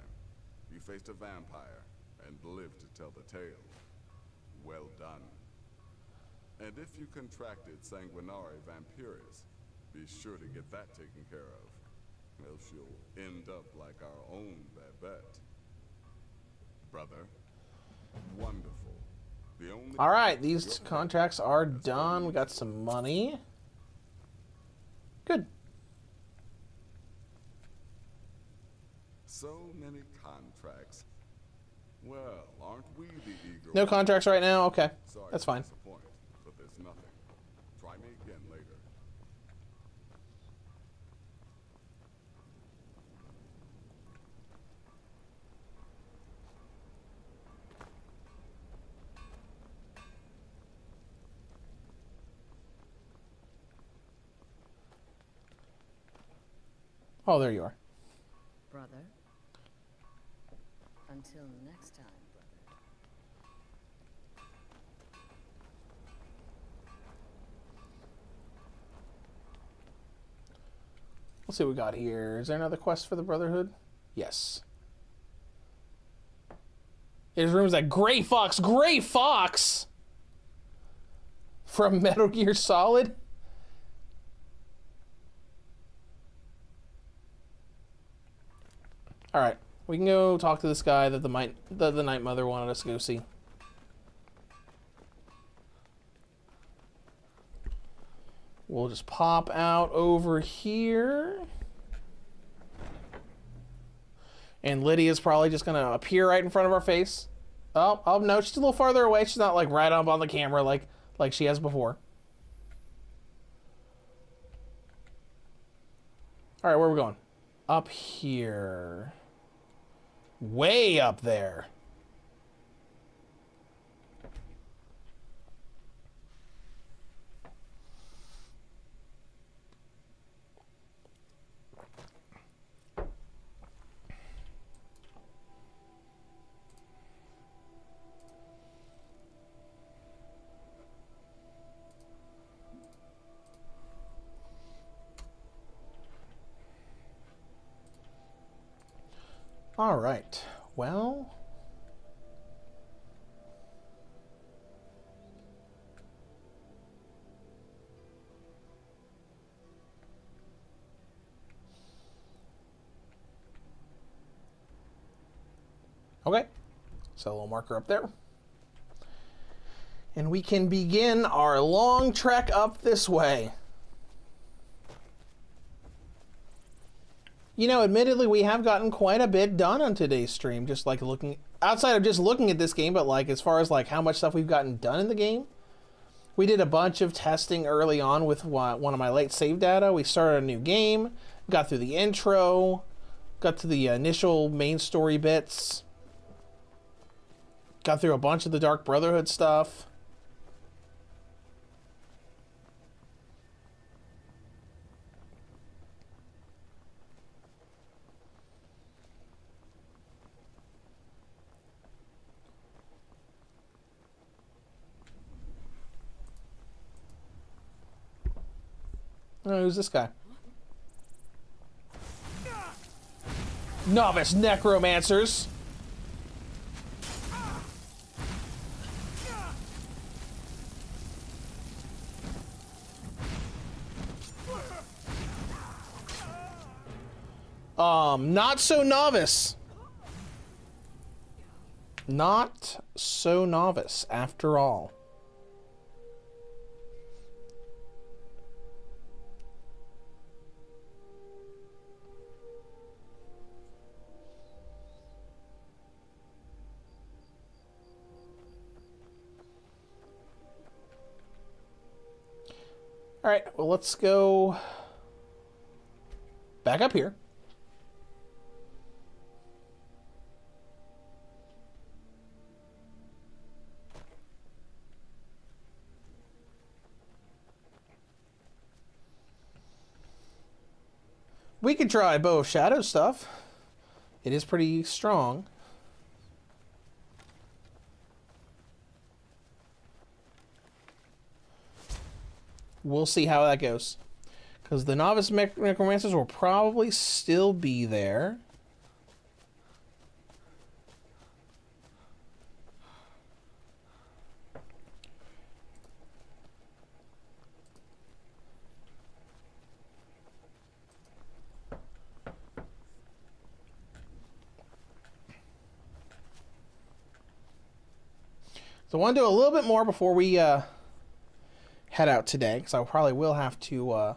You faced a vampire and lived to tell the tale. Well done. And if you contracted sanguinary vampiris, be sure to get that taken care of. Else you'll end up like our own Babette. Brother, wonderful. The only All right, these contracts are done. We got some money. Good. So many contracts. Well, aren't we the eager No ones? contracts right now? Okay, Sorry that's to fine. disappoint, but there's nothing. Try me again later. Oh, there you are. Brother. Until next time, brother. Let's see what we got here. Is there another quest for the Brotherhood? Yes. There's rumors that Gray Fox from Metal Gear Solid. All right, we can go talk to this guy that the Night Mother wanted us to go see. We'll just pop out over here. And Lydia's probably just going to appear right in front of our face. Oh, no, she's a little farther away. She's not like right up on the camera like she has before. All right, where are we going? Up here. Way up there. All right, well. Okay, so a little marker up there. And we can begin our long trek up this way. You know, admittedly, we have gotten quite a bit done on today's stream, just like looking, outside of just looking at this game, but like as far as like how much stuff we've gotten done in the game. We did a bunch of testing early on with one of my late save data. We started a new game, got through the intro, got to the initial main story bits, got through a bunch of the Dark Brotherhood stuff. Oh, who's this guy? Novice necromancers. Not so novice. Not so novice after all. All right, well, let's go back up here. We could try Bow of Shadow stuff. It is pretty strong. We'll see how that goes. Because the novice necromancers will probably still be there. So I want to do a little bit more before we head out today, because I probably will have to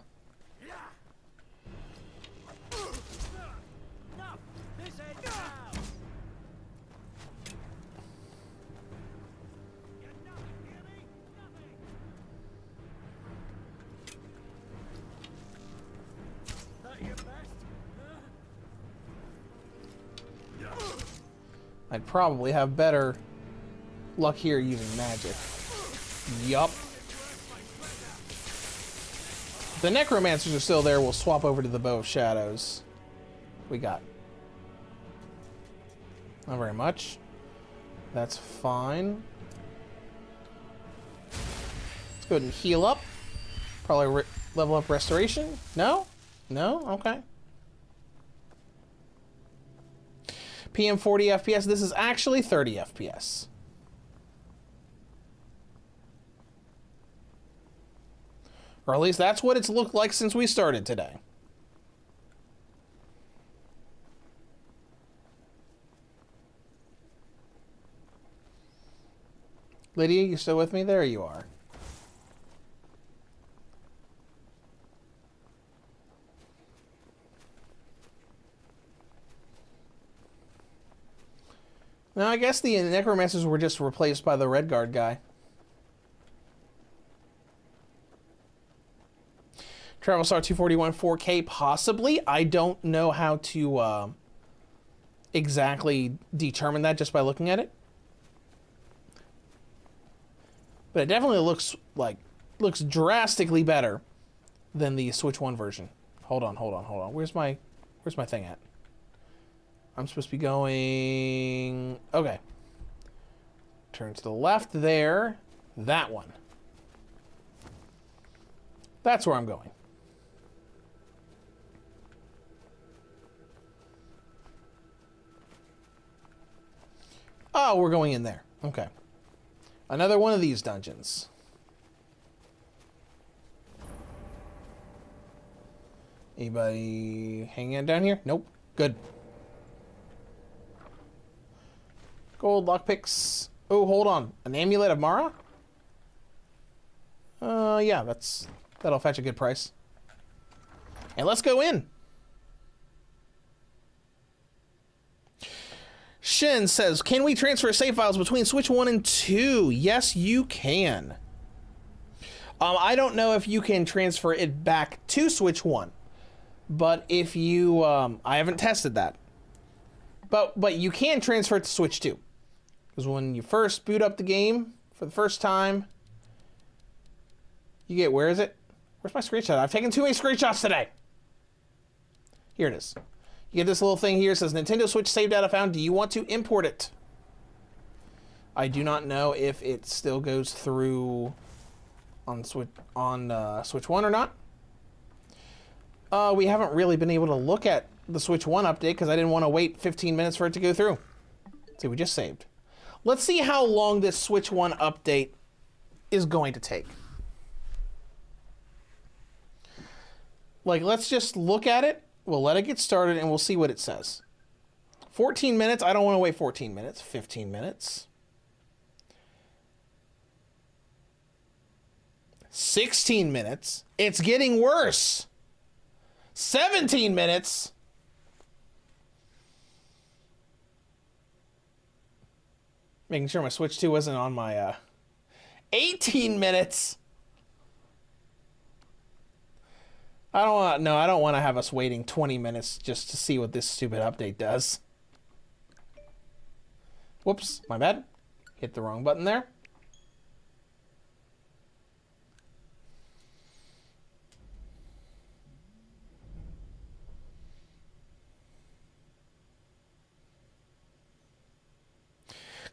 I'd probably have better luck here using magic. Yup. If the necromancers are still there, we'll swap over to the Bow of Shadows. We got. Not very much. That's fine. Let's go ahead and heal up. Probably level up restoration. No? No? Okay. PM 40 FPS. This is actually 30 FPS. Or at least that's what it's looked like since we started today. Lydia, you still with me? There you are. No, I guess the necromancers were just replaced by the Redguard guy. Travel Star 241 4K, possibly. I don't know how to exactly determine that just by looking at it. But it definitely looks drastically better than the Switch 1 version. Hold on. Where's my thing at? I'm supposed to be going... Okay. Turn to the left there. That one. That's where I'm going. Oh, we're going in there. Okay. Another one of these dungeons. Anybody hanging out down here? Nope. Good. Gold lockpicks. Oh, hold on. An amulet of Mara? Yeah, that'll fetch a good price. And let's go in. Shin says, can we transfer save files between Switch 1 and 2? Yes, you can. I don't know if you can transfer it back to Switch 1. But if you... I haven't tested that. But you can transfer it to Switch 2. Because when you first boot up the game for the first time, you get... Where is it? Where's my screenshot? I've taken too many screenshots today. Here it is. You get this little thing here. It says, Nintendo Switch save data found. Do you want to import it? I do not know if it still goes through on Switch 1 or not. We haven't really been able to look at the Switch 1 update because I didn't want to wait 15 minutes for it to go through. See, we just saved. Let's see how long this Switch 1 update is going to take. Like, let's just look at it. We'll let it get started and we'll see what it says. 14 minutes. I don't want to wait 14 minutes. 15 minutes. 16 minutes. It's getting worse. 17 minutes. Making sure my Switch 2 wasn't on my 18 minutes. I don't want to have us waiting 20 minutes just to see what this stupid update does. Whoops, my bad. Hit the wrong button there.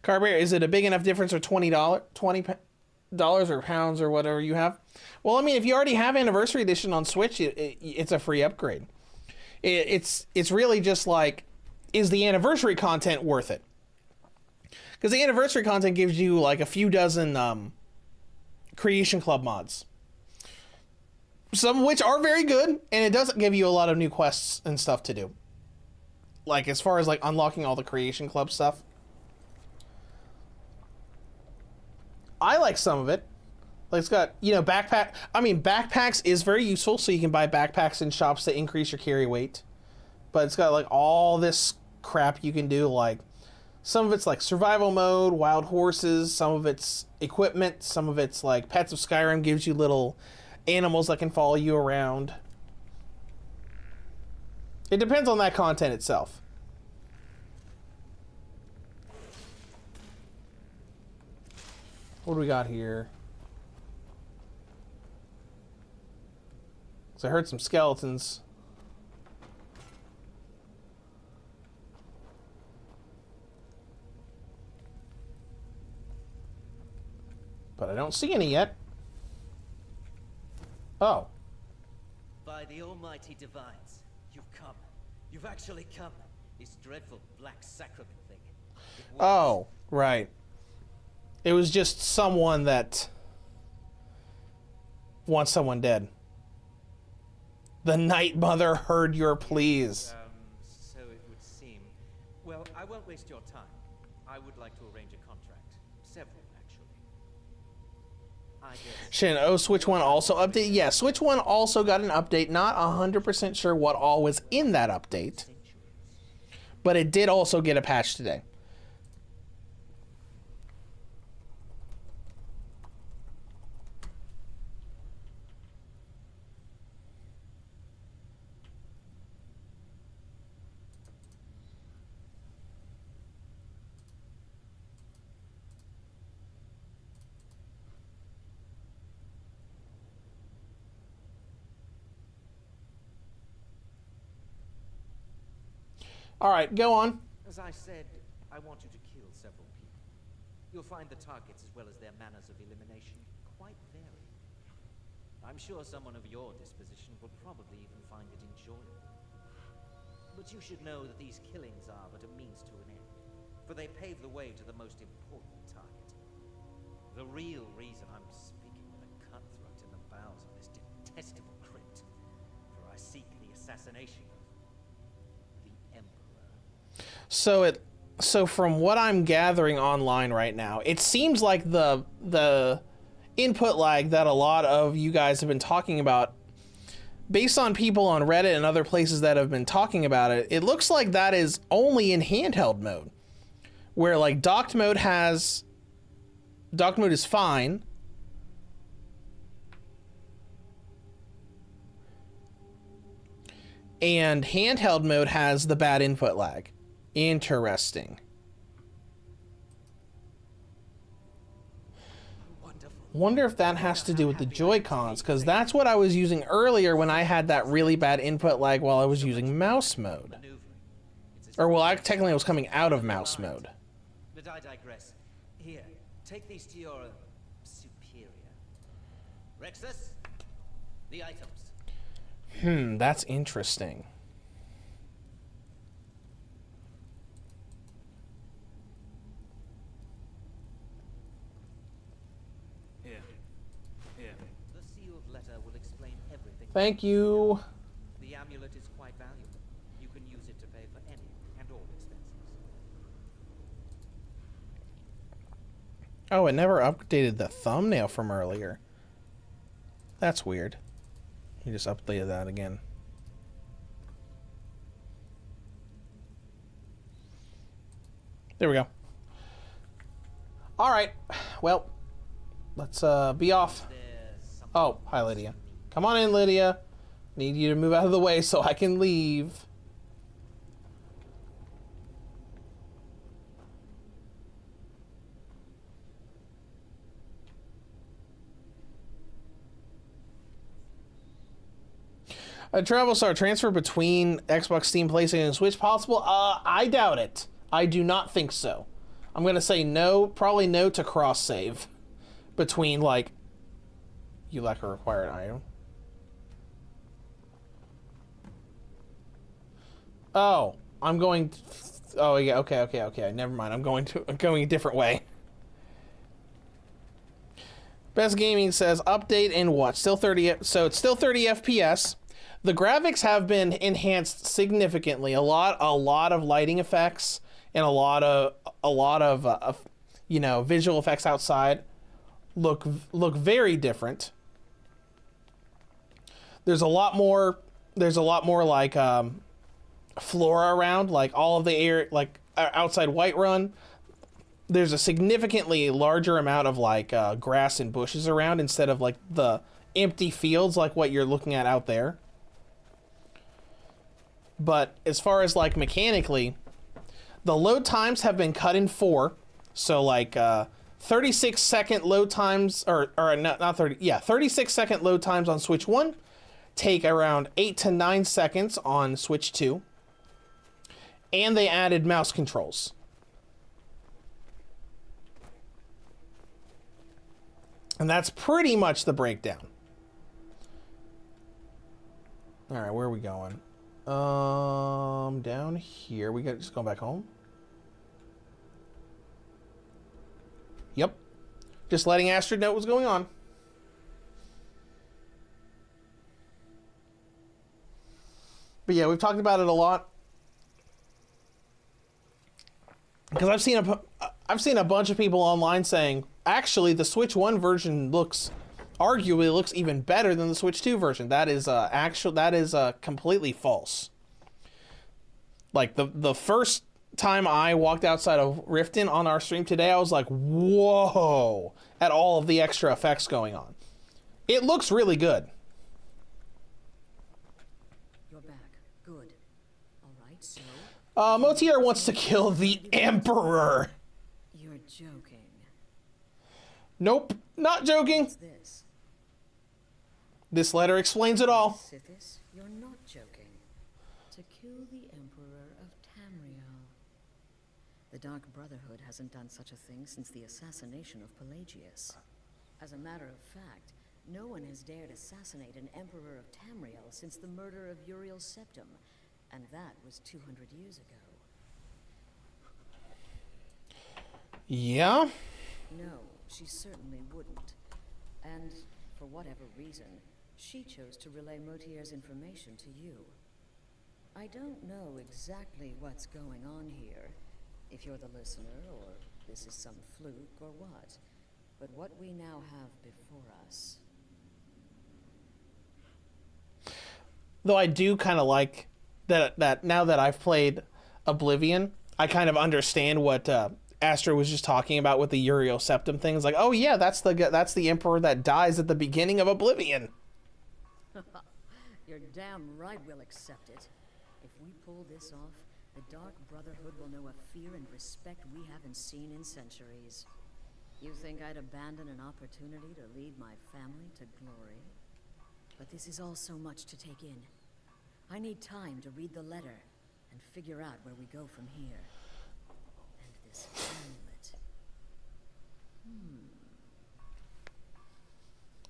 Carbear, is it a big enough difference or $20 or pounds or whatever you have? Well, I mean, if you already have Anniversary Edition on Switch, it's a free upgrade. It's really just like, is the Anniversary content worth it? Because the Anniversary content gives you like a few dozen Creation Club mods. Some of which are very good, and it doesn't give you a lot of new quests and stuff to do. Like, as far as like unlocking all the Creation Club stuff. I like some of it. Like, it's got, you know, backpack. I mean, backpacks is very useful, so you can buy backpacks in shops to increase your carry weight. But it's got, like, all this crap you can do. Like, some of it's, like, survival mode, wild horses. Some of it's equipment. Some of it's, like, Pets of Skyrim gives you little animals that can follow you around. It depends on that content itself. What do we got here? So I heard some skeletons. But I don't see any yet. Oh. By the almighty divines, you've come. You've actually come. This dreadful black sacrament thing. Oh, right. It was just someone that wants someone dead. The Night Mother heard your pleas. So it would seem. Well, I won't waste your time. I would like to arrange a contract. Several, actually. Shin, oh, Switch 1 also update? Yeah, Switch 1 also got an update. Not 100% sure what all was in that update. But it did also get a patch today. All right, go on. As I said, I want you to kill several people. You'll find the targets as well as their manners of elimination quite varied. I'm sure someone of your disposition will probably even find it enjoyable. But you should know that these killings are but a means to an end, for they pave the way to the most important target. The real reason I'm speaking with a cutthroat in the bowels of this detestable crypt, for I seek the assassination of the Emperor. So from what I'm gathering online right now, it seems like the input lag that a lot of you guys have been talking about, based on people on Reddit and other places that have been talking about it, it looks like that is only in handheld mode, where like docked mode is fine, and handheld mode has the bad input lag. Interesting. Wonder if that has to do with the Joy-Cons, because that's what I was using earlier when I had that really bad input lag while I was using mouse mode. Or well, I technically was coming out of mouse mode. But I digress. Here, take these to your superior. Rexus, the items. That's interesting. Thank you. The amulet is quite valuable. You can use it to pay for any and all expenses. Oh, it never updated the thumbnail from earlier. That's weird. You just updated that again. There we go. All right. Well, let's be off. Oh, hi, Lydia. Come on in, Lydia. Need you to move out of the way so I can leave. A travel star transfer between Xbox, Steam, PlayStation, and Switch possible? I doubt it. I do not think so. I'm gonna say no, probably no to cross save between like you lack a required item. Oh, I'm going. Oh yeah, okay. Never mind. I'm going a different way. Best Gaming says update and what? Still 30. So it's still 30 FPS. The graphics have been enhanced significantly. A lot of lighting effects and a lot of you know, visual effects outside look very different. There's a lot more like flora around, like all of the air, like outside Whiterun. There's a significantly larger amount of like grass and bushes around instead of like the empty fields like what you're looking at out there. But as far as like mechanically, the load times have been cut in 4. So like 36-second load times, or not 30, yeah, 36-second load times on Switch 1 take around 8 to 9 seconds on Switch 2. And they added mouse controls. And that's pretty much the breakdown. All right, where are we going? Down here. We got just going back home. Yep. Just letting Astrid know what was going on. But yeah, we've talked about it a lot. Because I've seen a bunch of people online saying, actually, the Switch 1 version arguably looks even better than the Switch 2 version. That is completely false. Like the first time I walked outside of Riften on our stream today, I was like, whoa, at all of the extra effects going on. It looks really good. You're back. Good. All right, so... Motier wants to kill the Emperor. You're joking. Nope, not joking. What's this? This letter explains it all. Sithis, you're not joking. To kill the Emperor of Tamriel. The Dark Brotherhood hasn't done such a thing since the assassination of Pelagius. As a matter of fact, no one has dared assassinate an Emperor of Tamriel since the murder of Uriel's septum, and that was 200 years ago. Yeah? No, she certainly wouldn't. And for whatever reason, she chose to relay Motier's information to you. I don't know exactly what's going on here, if you're the listener, or this is some fluke, or what. But what we now have before us... Though I do kind of like that now that I've played Oblivion, I kind of understand what Astra was just talking about with the Uriel septum thing. It's like, oh yeah, that's the emperor that dies at the beginning of Oblivion. You're damn right we'll accept it. If we pull this off, the Dark Brotherhood will know a fear and respect we haven't seen in centuries. You think I'd abandon an opportunity to lead my family to glory? But this is all so much to take in. I need time to read the letter and figure out where we go from here. And this amulet.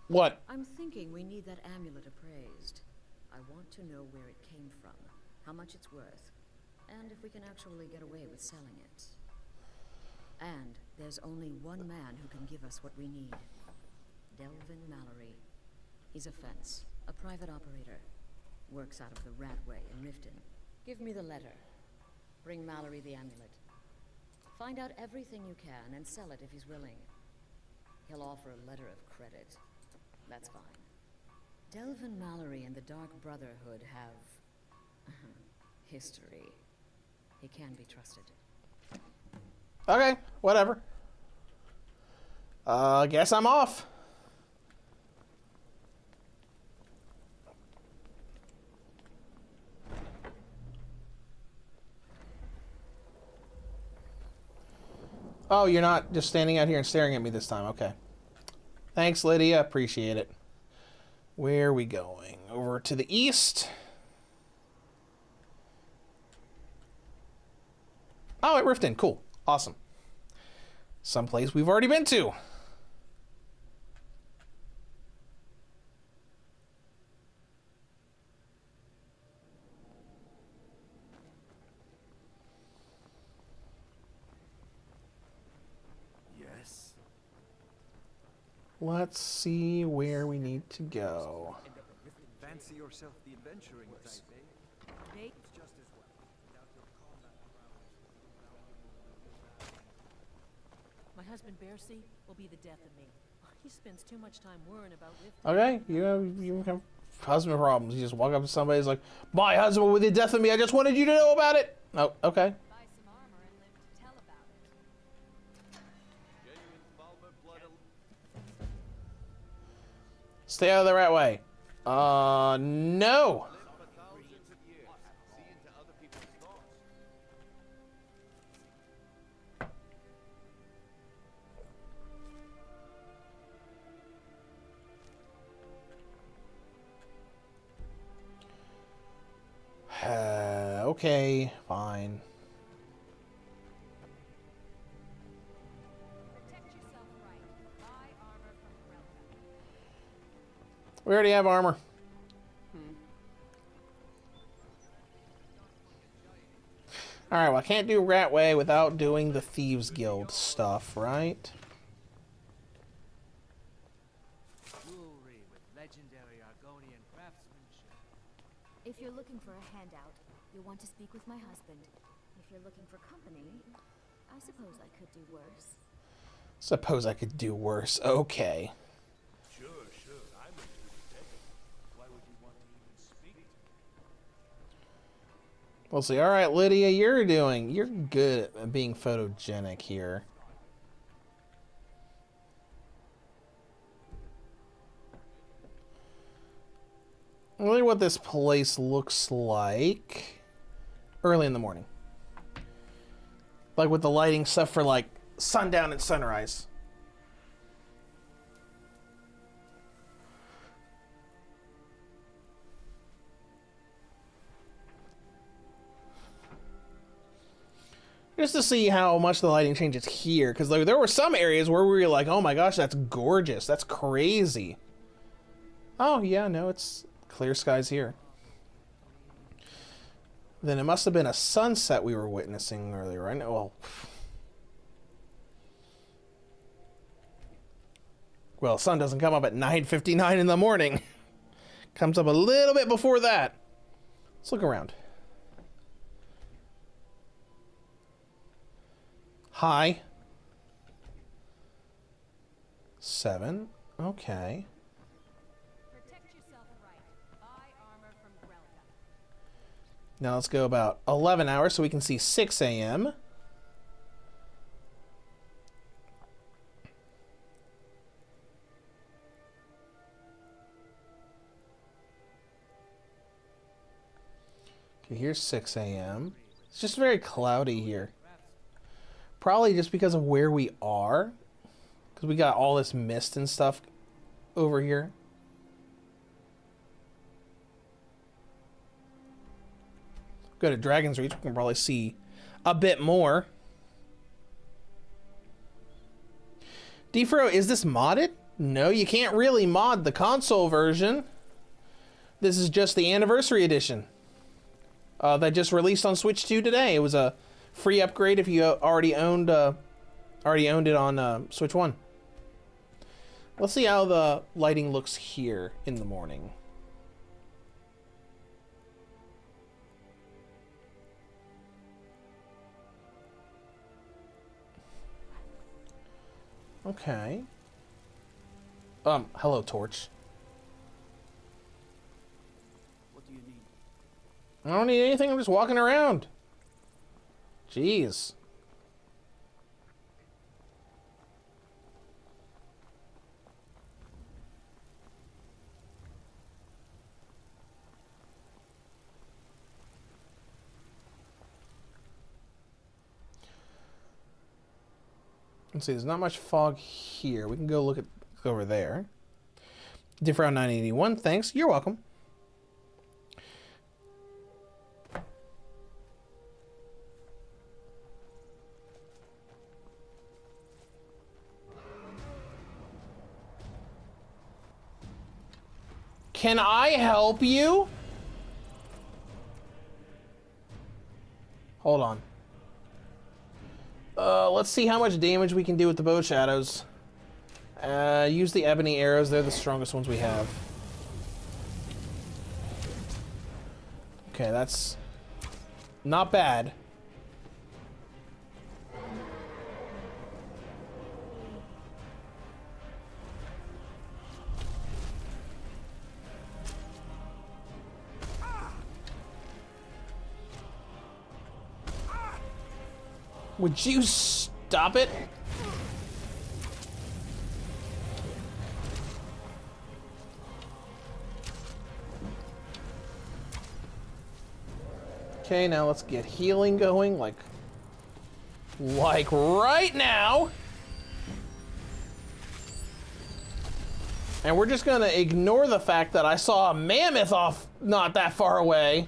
What? I'm thinking we need that amulet appraised. I want to know where it came from, how much it's worth, and if we can actually get away with selling it. And there's only one man who can give us what we need. Delvin Mallory. He's a fence, a private operator. Works out of the Ratway in Riften. Give me the letter. Bring Mallory the amulet. Find out everything you can and sell it if he's willing. He'll offer a letter of credit. That's fine. Delvin Mallory and the Dark Brotherhood have... history. He can be trusted. Okay, whatever. Guess I'm off. Oh, you're not just standing out here and staring at me this time. Okay. Thanks, Lydia. Appreciate it. Where are we going? Over to the east. Oh, at Riften. Cool. Awesome. Someplace we've already been to. Yes. Let's see where we need to go. Fancy yourself the adventuring type, eh? Nate? Just as well. My husband Bercy will be the death of me. He spends too much time worrying about Rift. Okay, you have husband problems. You just walk up to somebody, it's like, my husband will be the death of me. I just wanted you to know about it. Oh, okay. Buy some armor and live to tell about it. Stay out of the right way. No. Okay, fine. We already have armor. Alright, well, I can't do Ratway without doing the Thieves Guild stuff, right? Jewelry with legendary Argonian craftsmanship. If you're looking for a handout, you'll want to speak with my husband. If you're looking for company, I suppose I could do worse. Suppose I could do worse. Okay. Sure. I'm a pretty Why would you want to even speak to me? We'll see. Alright, Lydia, you're good at being photogenic here. Really what this place looks like early in the morning. Like with the lighting stuff for like sundown and sunrise. Just to see how much the lighting changes here, because like, there were some areas where we were like, oh my gosh, that's gorgeous, that's crazy. Oh yeah, no, it's clear skies here. Then it must have been a sunset we were witnessing earlier, right? Well, sun doesn't come up at 9:59 in the morning. Comes up a little bit before that. Let's look around. High. 7. Okay. Now let's go about 11 hours so we can see 6 a.m. Okay, here's 6 a.m. It's just very cloudy here. Probably just because of where we are. Because we got all this mist and stuff over here. Go to Dragon's Reach, we can probably see a bit more. Defro, is this modded? No, you can't really mod the console version. This is just the anniversary edition. That just released on Switch 2 today. It was a free upgrade if you already owned it on Switch 1. Let's see how the lighting looks here in the morning. Okay. Hello, Torch. What do you need? I don't need anything, I'm just walking around. Jeez. Let's see, there's not much fog here. We can go look over there. Diffround 981, thanks. You're welcome. Can I help you? Hold on. Let's see how much damage we can do with the bow shadows. Use the ebony arrows. They're the strongest ones we have. Okay, that's not bad. Would you stop it? Okay, now let's get healing going, like right now. And we're just gonna ignore the fact that I saw a mammoth off not that far away.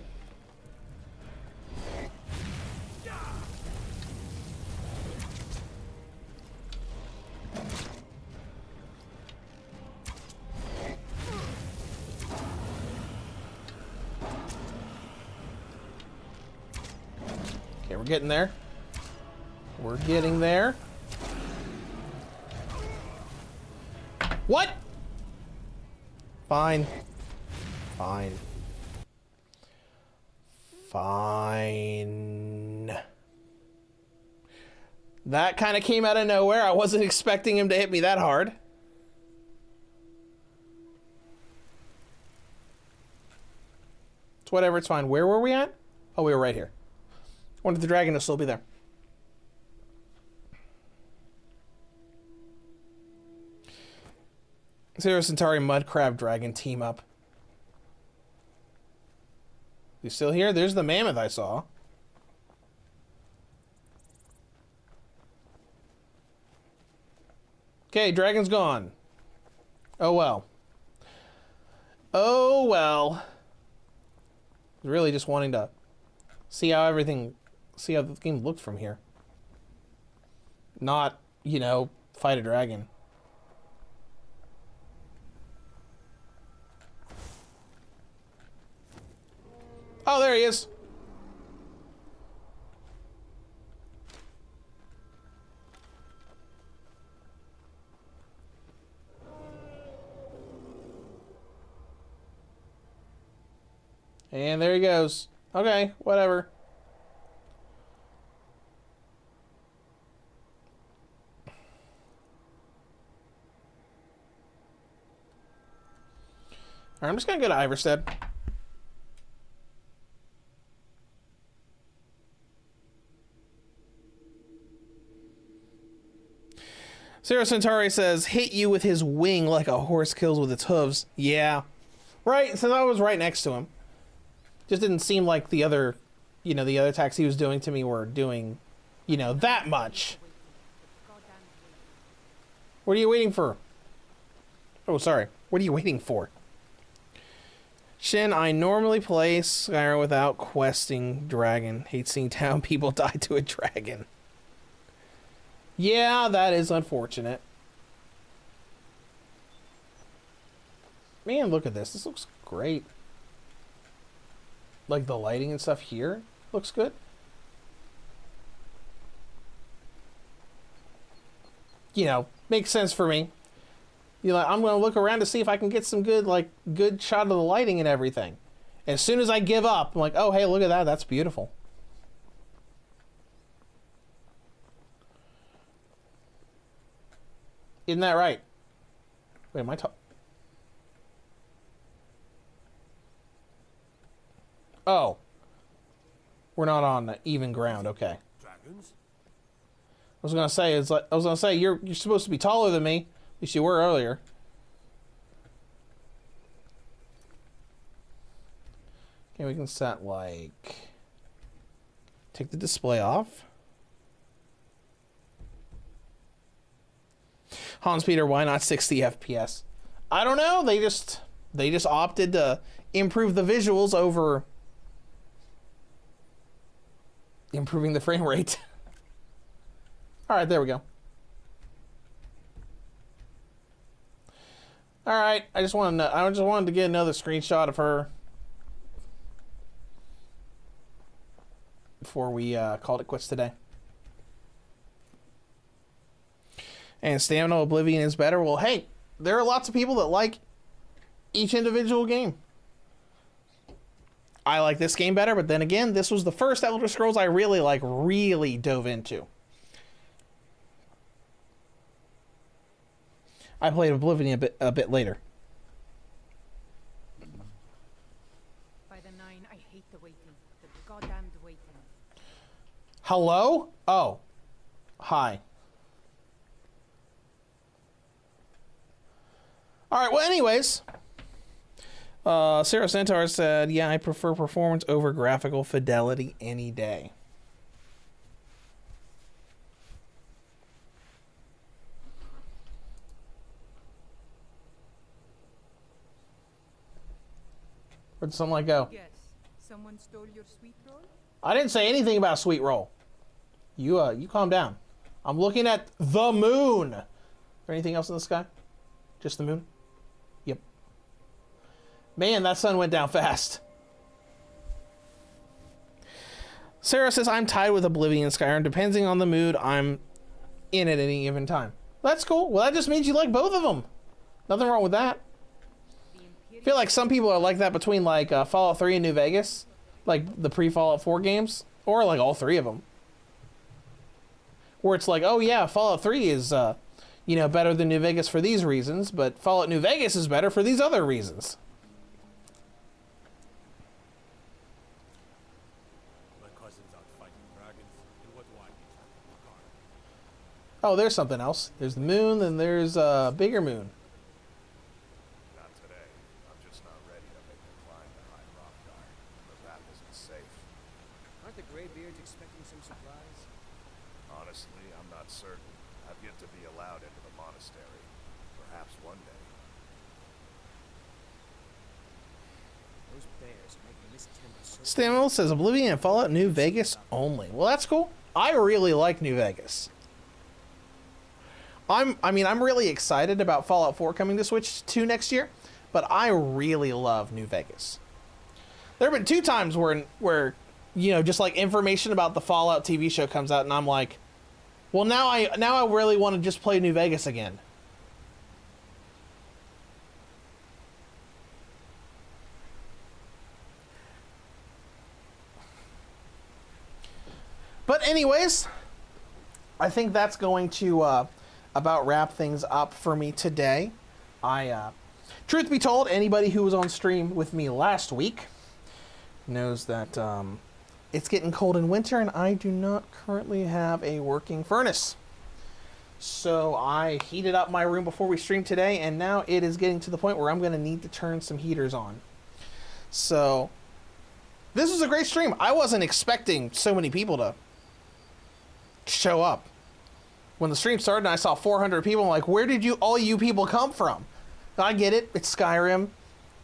Okay, we're getting there. We're getting there. What? Fine. Fine. Fine. That kind of came out of nowhere. I wasn't expecting him to hit me that hard. It's whatever, it's fine. Where were we at? Oh, we were right here. I wanted the dragon to still be there. Zero Centauri Mud Crab Dragon team up. You still here? There's the mammoth I saw. Okay, dragon's gone. Oh well. Oh well. Really just wanting to see how the game looked from here. not, you know, fight a dragon. Oh, there he is. And there he goes. Okay, whatever. Alright, I'm just gonna go to Iverstead. Zero Centauri says, hit you with his wing like a horse kills with its hooves. Yeah. Right, so I was right next to him. Just didn't seem like the other, you know, the other attacks he was doing to me were doing, you know, that much. What are you waiting for? Oh, sorry. What are you waiting for? Shin, I normally play Skyrim without questing dragon. Hate seeing town people die to a dragon. Yeah, that is unfortunate. Man, look at this. This looks great. Like the lighting and stuff here looks good. You know, makes sense for me. You know, I'm gonna look around to see if I can get some good, like, good shot of the lighting and everything. As soon as I give up, I'm like, oh, hey, look at that. That's beautiful. Isn't that right? Wait, am I talking? Oh. We're not on even ground, okay. Dragons? I was gonna say you're supposed to be taller than me. At least you were earlier. Okay, we can set like take the display off. Hans Peter, why not 60 FPS? I don't know. They just opted to improve the visuals over improving the frame rate. All right, there we go. All right, I just wanted to get another screenshot of her before we called it quits today. And Stamina Oblivion is better. Well, hey, there are lots of people that like each individual game. I like this game better, but then again, this was the first Elder Scrolls I really dove into. I played Oblivion a bit later. By the 9, I hate the waiting. The goddamned waiting. Hello? Oh. Hi. Alright, well anyways. Sarah Centaur said, yeah, I prefer performance over graphical fidelity any day. Where'd the sunlight go? Yes. Someone stole your sweet roll? I didn't say anything about sweet roll. You calm down. I'm looking at the moon. Is there anything else in the sky? Just the moon? Yep. Man, that sun went down fast. Sarah says, I'm tied with Oblivion Skyrim. Depending on the mood, I'm in at any given time. That's cool. Well, that just means you like both of them. Nothing wrong with that. I feel like some people are like that between like Fallout 3 and New Vegas. Like the pre-Fallout 4 games. Or like all three of them. Where it's like, oh yeah, Fallout 3 is, you know, better than New Vegas for these reasons. But Fallout New Vegas is better for these other reasons. Oh, there's something else. There's the moon, then there's a bigger moon. Not today. I'm just not ready to make the climb to High Rock Guard. The path isn't safe. Aren't the Greybeards expecting some supplies? Honestly, I'm not certain. I've yet to be allowed into the monastery. Perhaps one day. Those bears are making this timber so... Stamel says Oblivion and Fallout New Vegas only. Well, that's cool. I really like New Vegas. I'm really excited about Fallout 4 coming to Switch 2 next year, but I really love New Vegas. There have been 2 times where you know, just like information about the Fallout TV show comes out and I'm like, well, now I really want to just play New Vegas again. But anyways, I think that's going to about wrap things up for me today. Truth be told, anybody who was on stream with me last week knows that it's getting cold in winter and I do not currently have a working furnace. So I heated up my room before we streamed today, and now it is getting to the point where I'm going to need to turn some heaters on. So this was a great stream. I wasn't expecting so many people to show up. When the stream started and I saw 400 people, I'm like, where did all you people come from? I get it. It's Skyrim.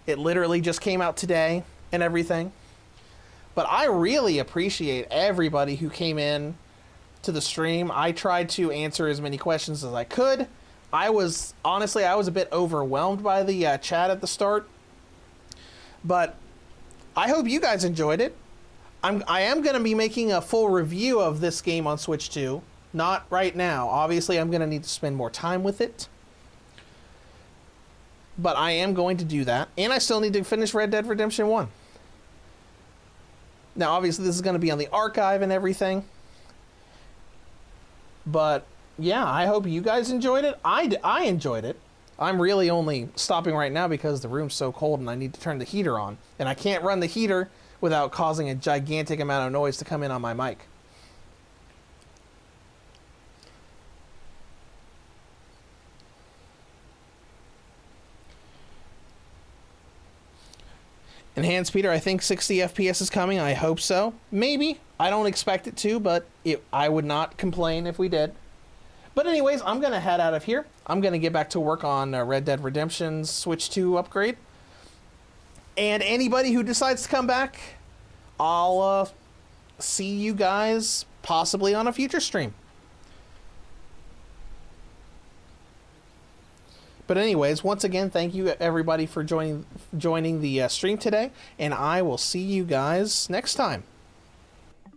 It literally just came out today and everything. But I really appreciate everybody who came in to the stream. I tried to answer as many questions as I could. Honestly, I was a bit overwhelmed by the chat at the start. But I hope you guys enjoyed it. I am going to be making a full review of this game on Switch 2. Not right now. Obviously, I'm going to need to spend more time with it. But I am going to do that. And I still need to finish Red Dead Redemption 1. Now, obviously, this is going to be on the archive and everything. But, yeah, I hope you guys enjoyed it. I enjoyed it. I'm really only stopping right now because the room's so cold and I need to turn the heater on. And I can't run the heater without causing a gigantic amount of noise to come in on my mic. Enhanced Peter, I think 60 FPS is coming. I hope so. Maybe. I don't expect it to, but I would not complain if we did. But anyways, I'm going to head out of here. I'm going to get back to work on Red Dead Redemption's Switch 2 upgrade. And anybody who decides to come back, I'll see you guys possibly on a future stream. But anyways, once again, thank you everybody for joining the stream today, and I will see you guys next time.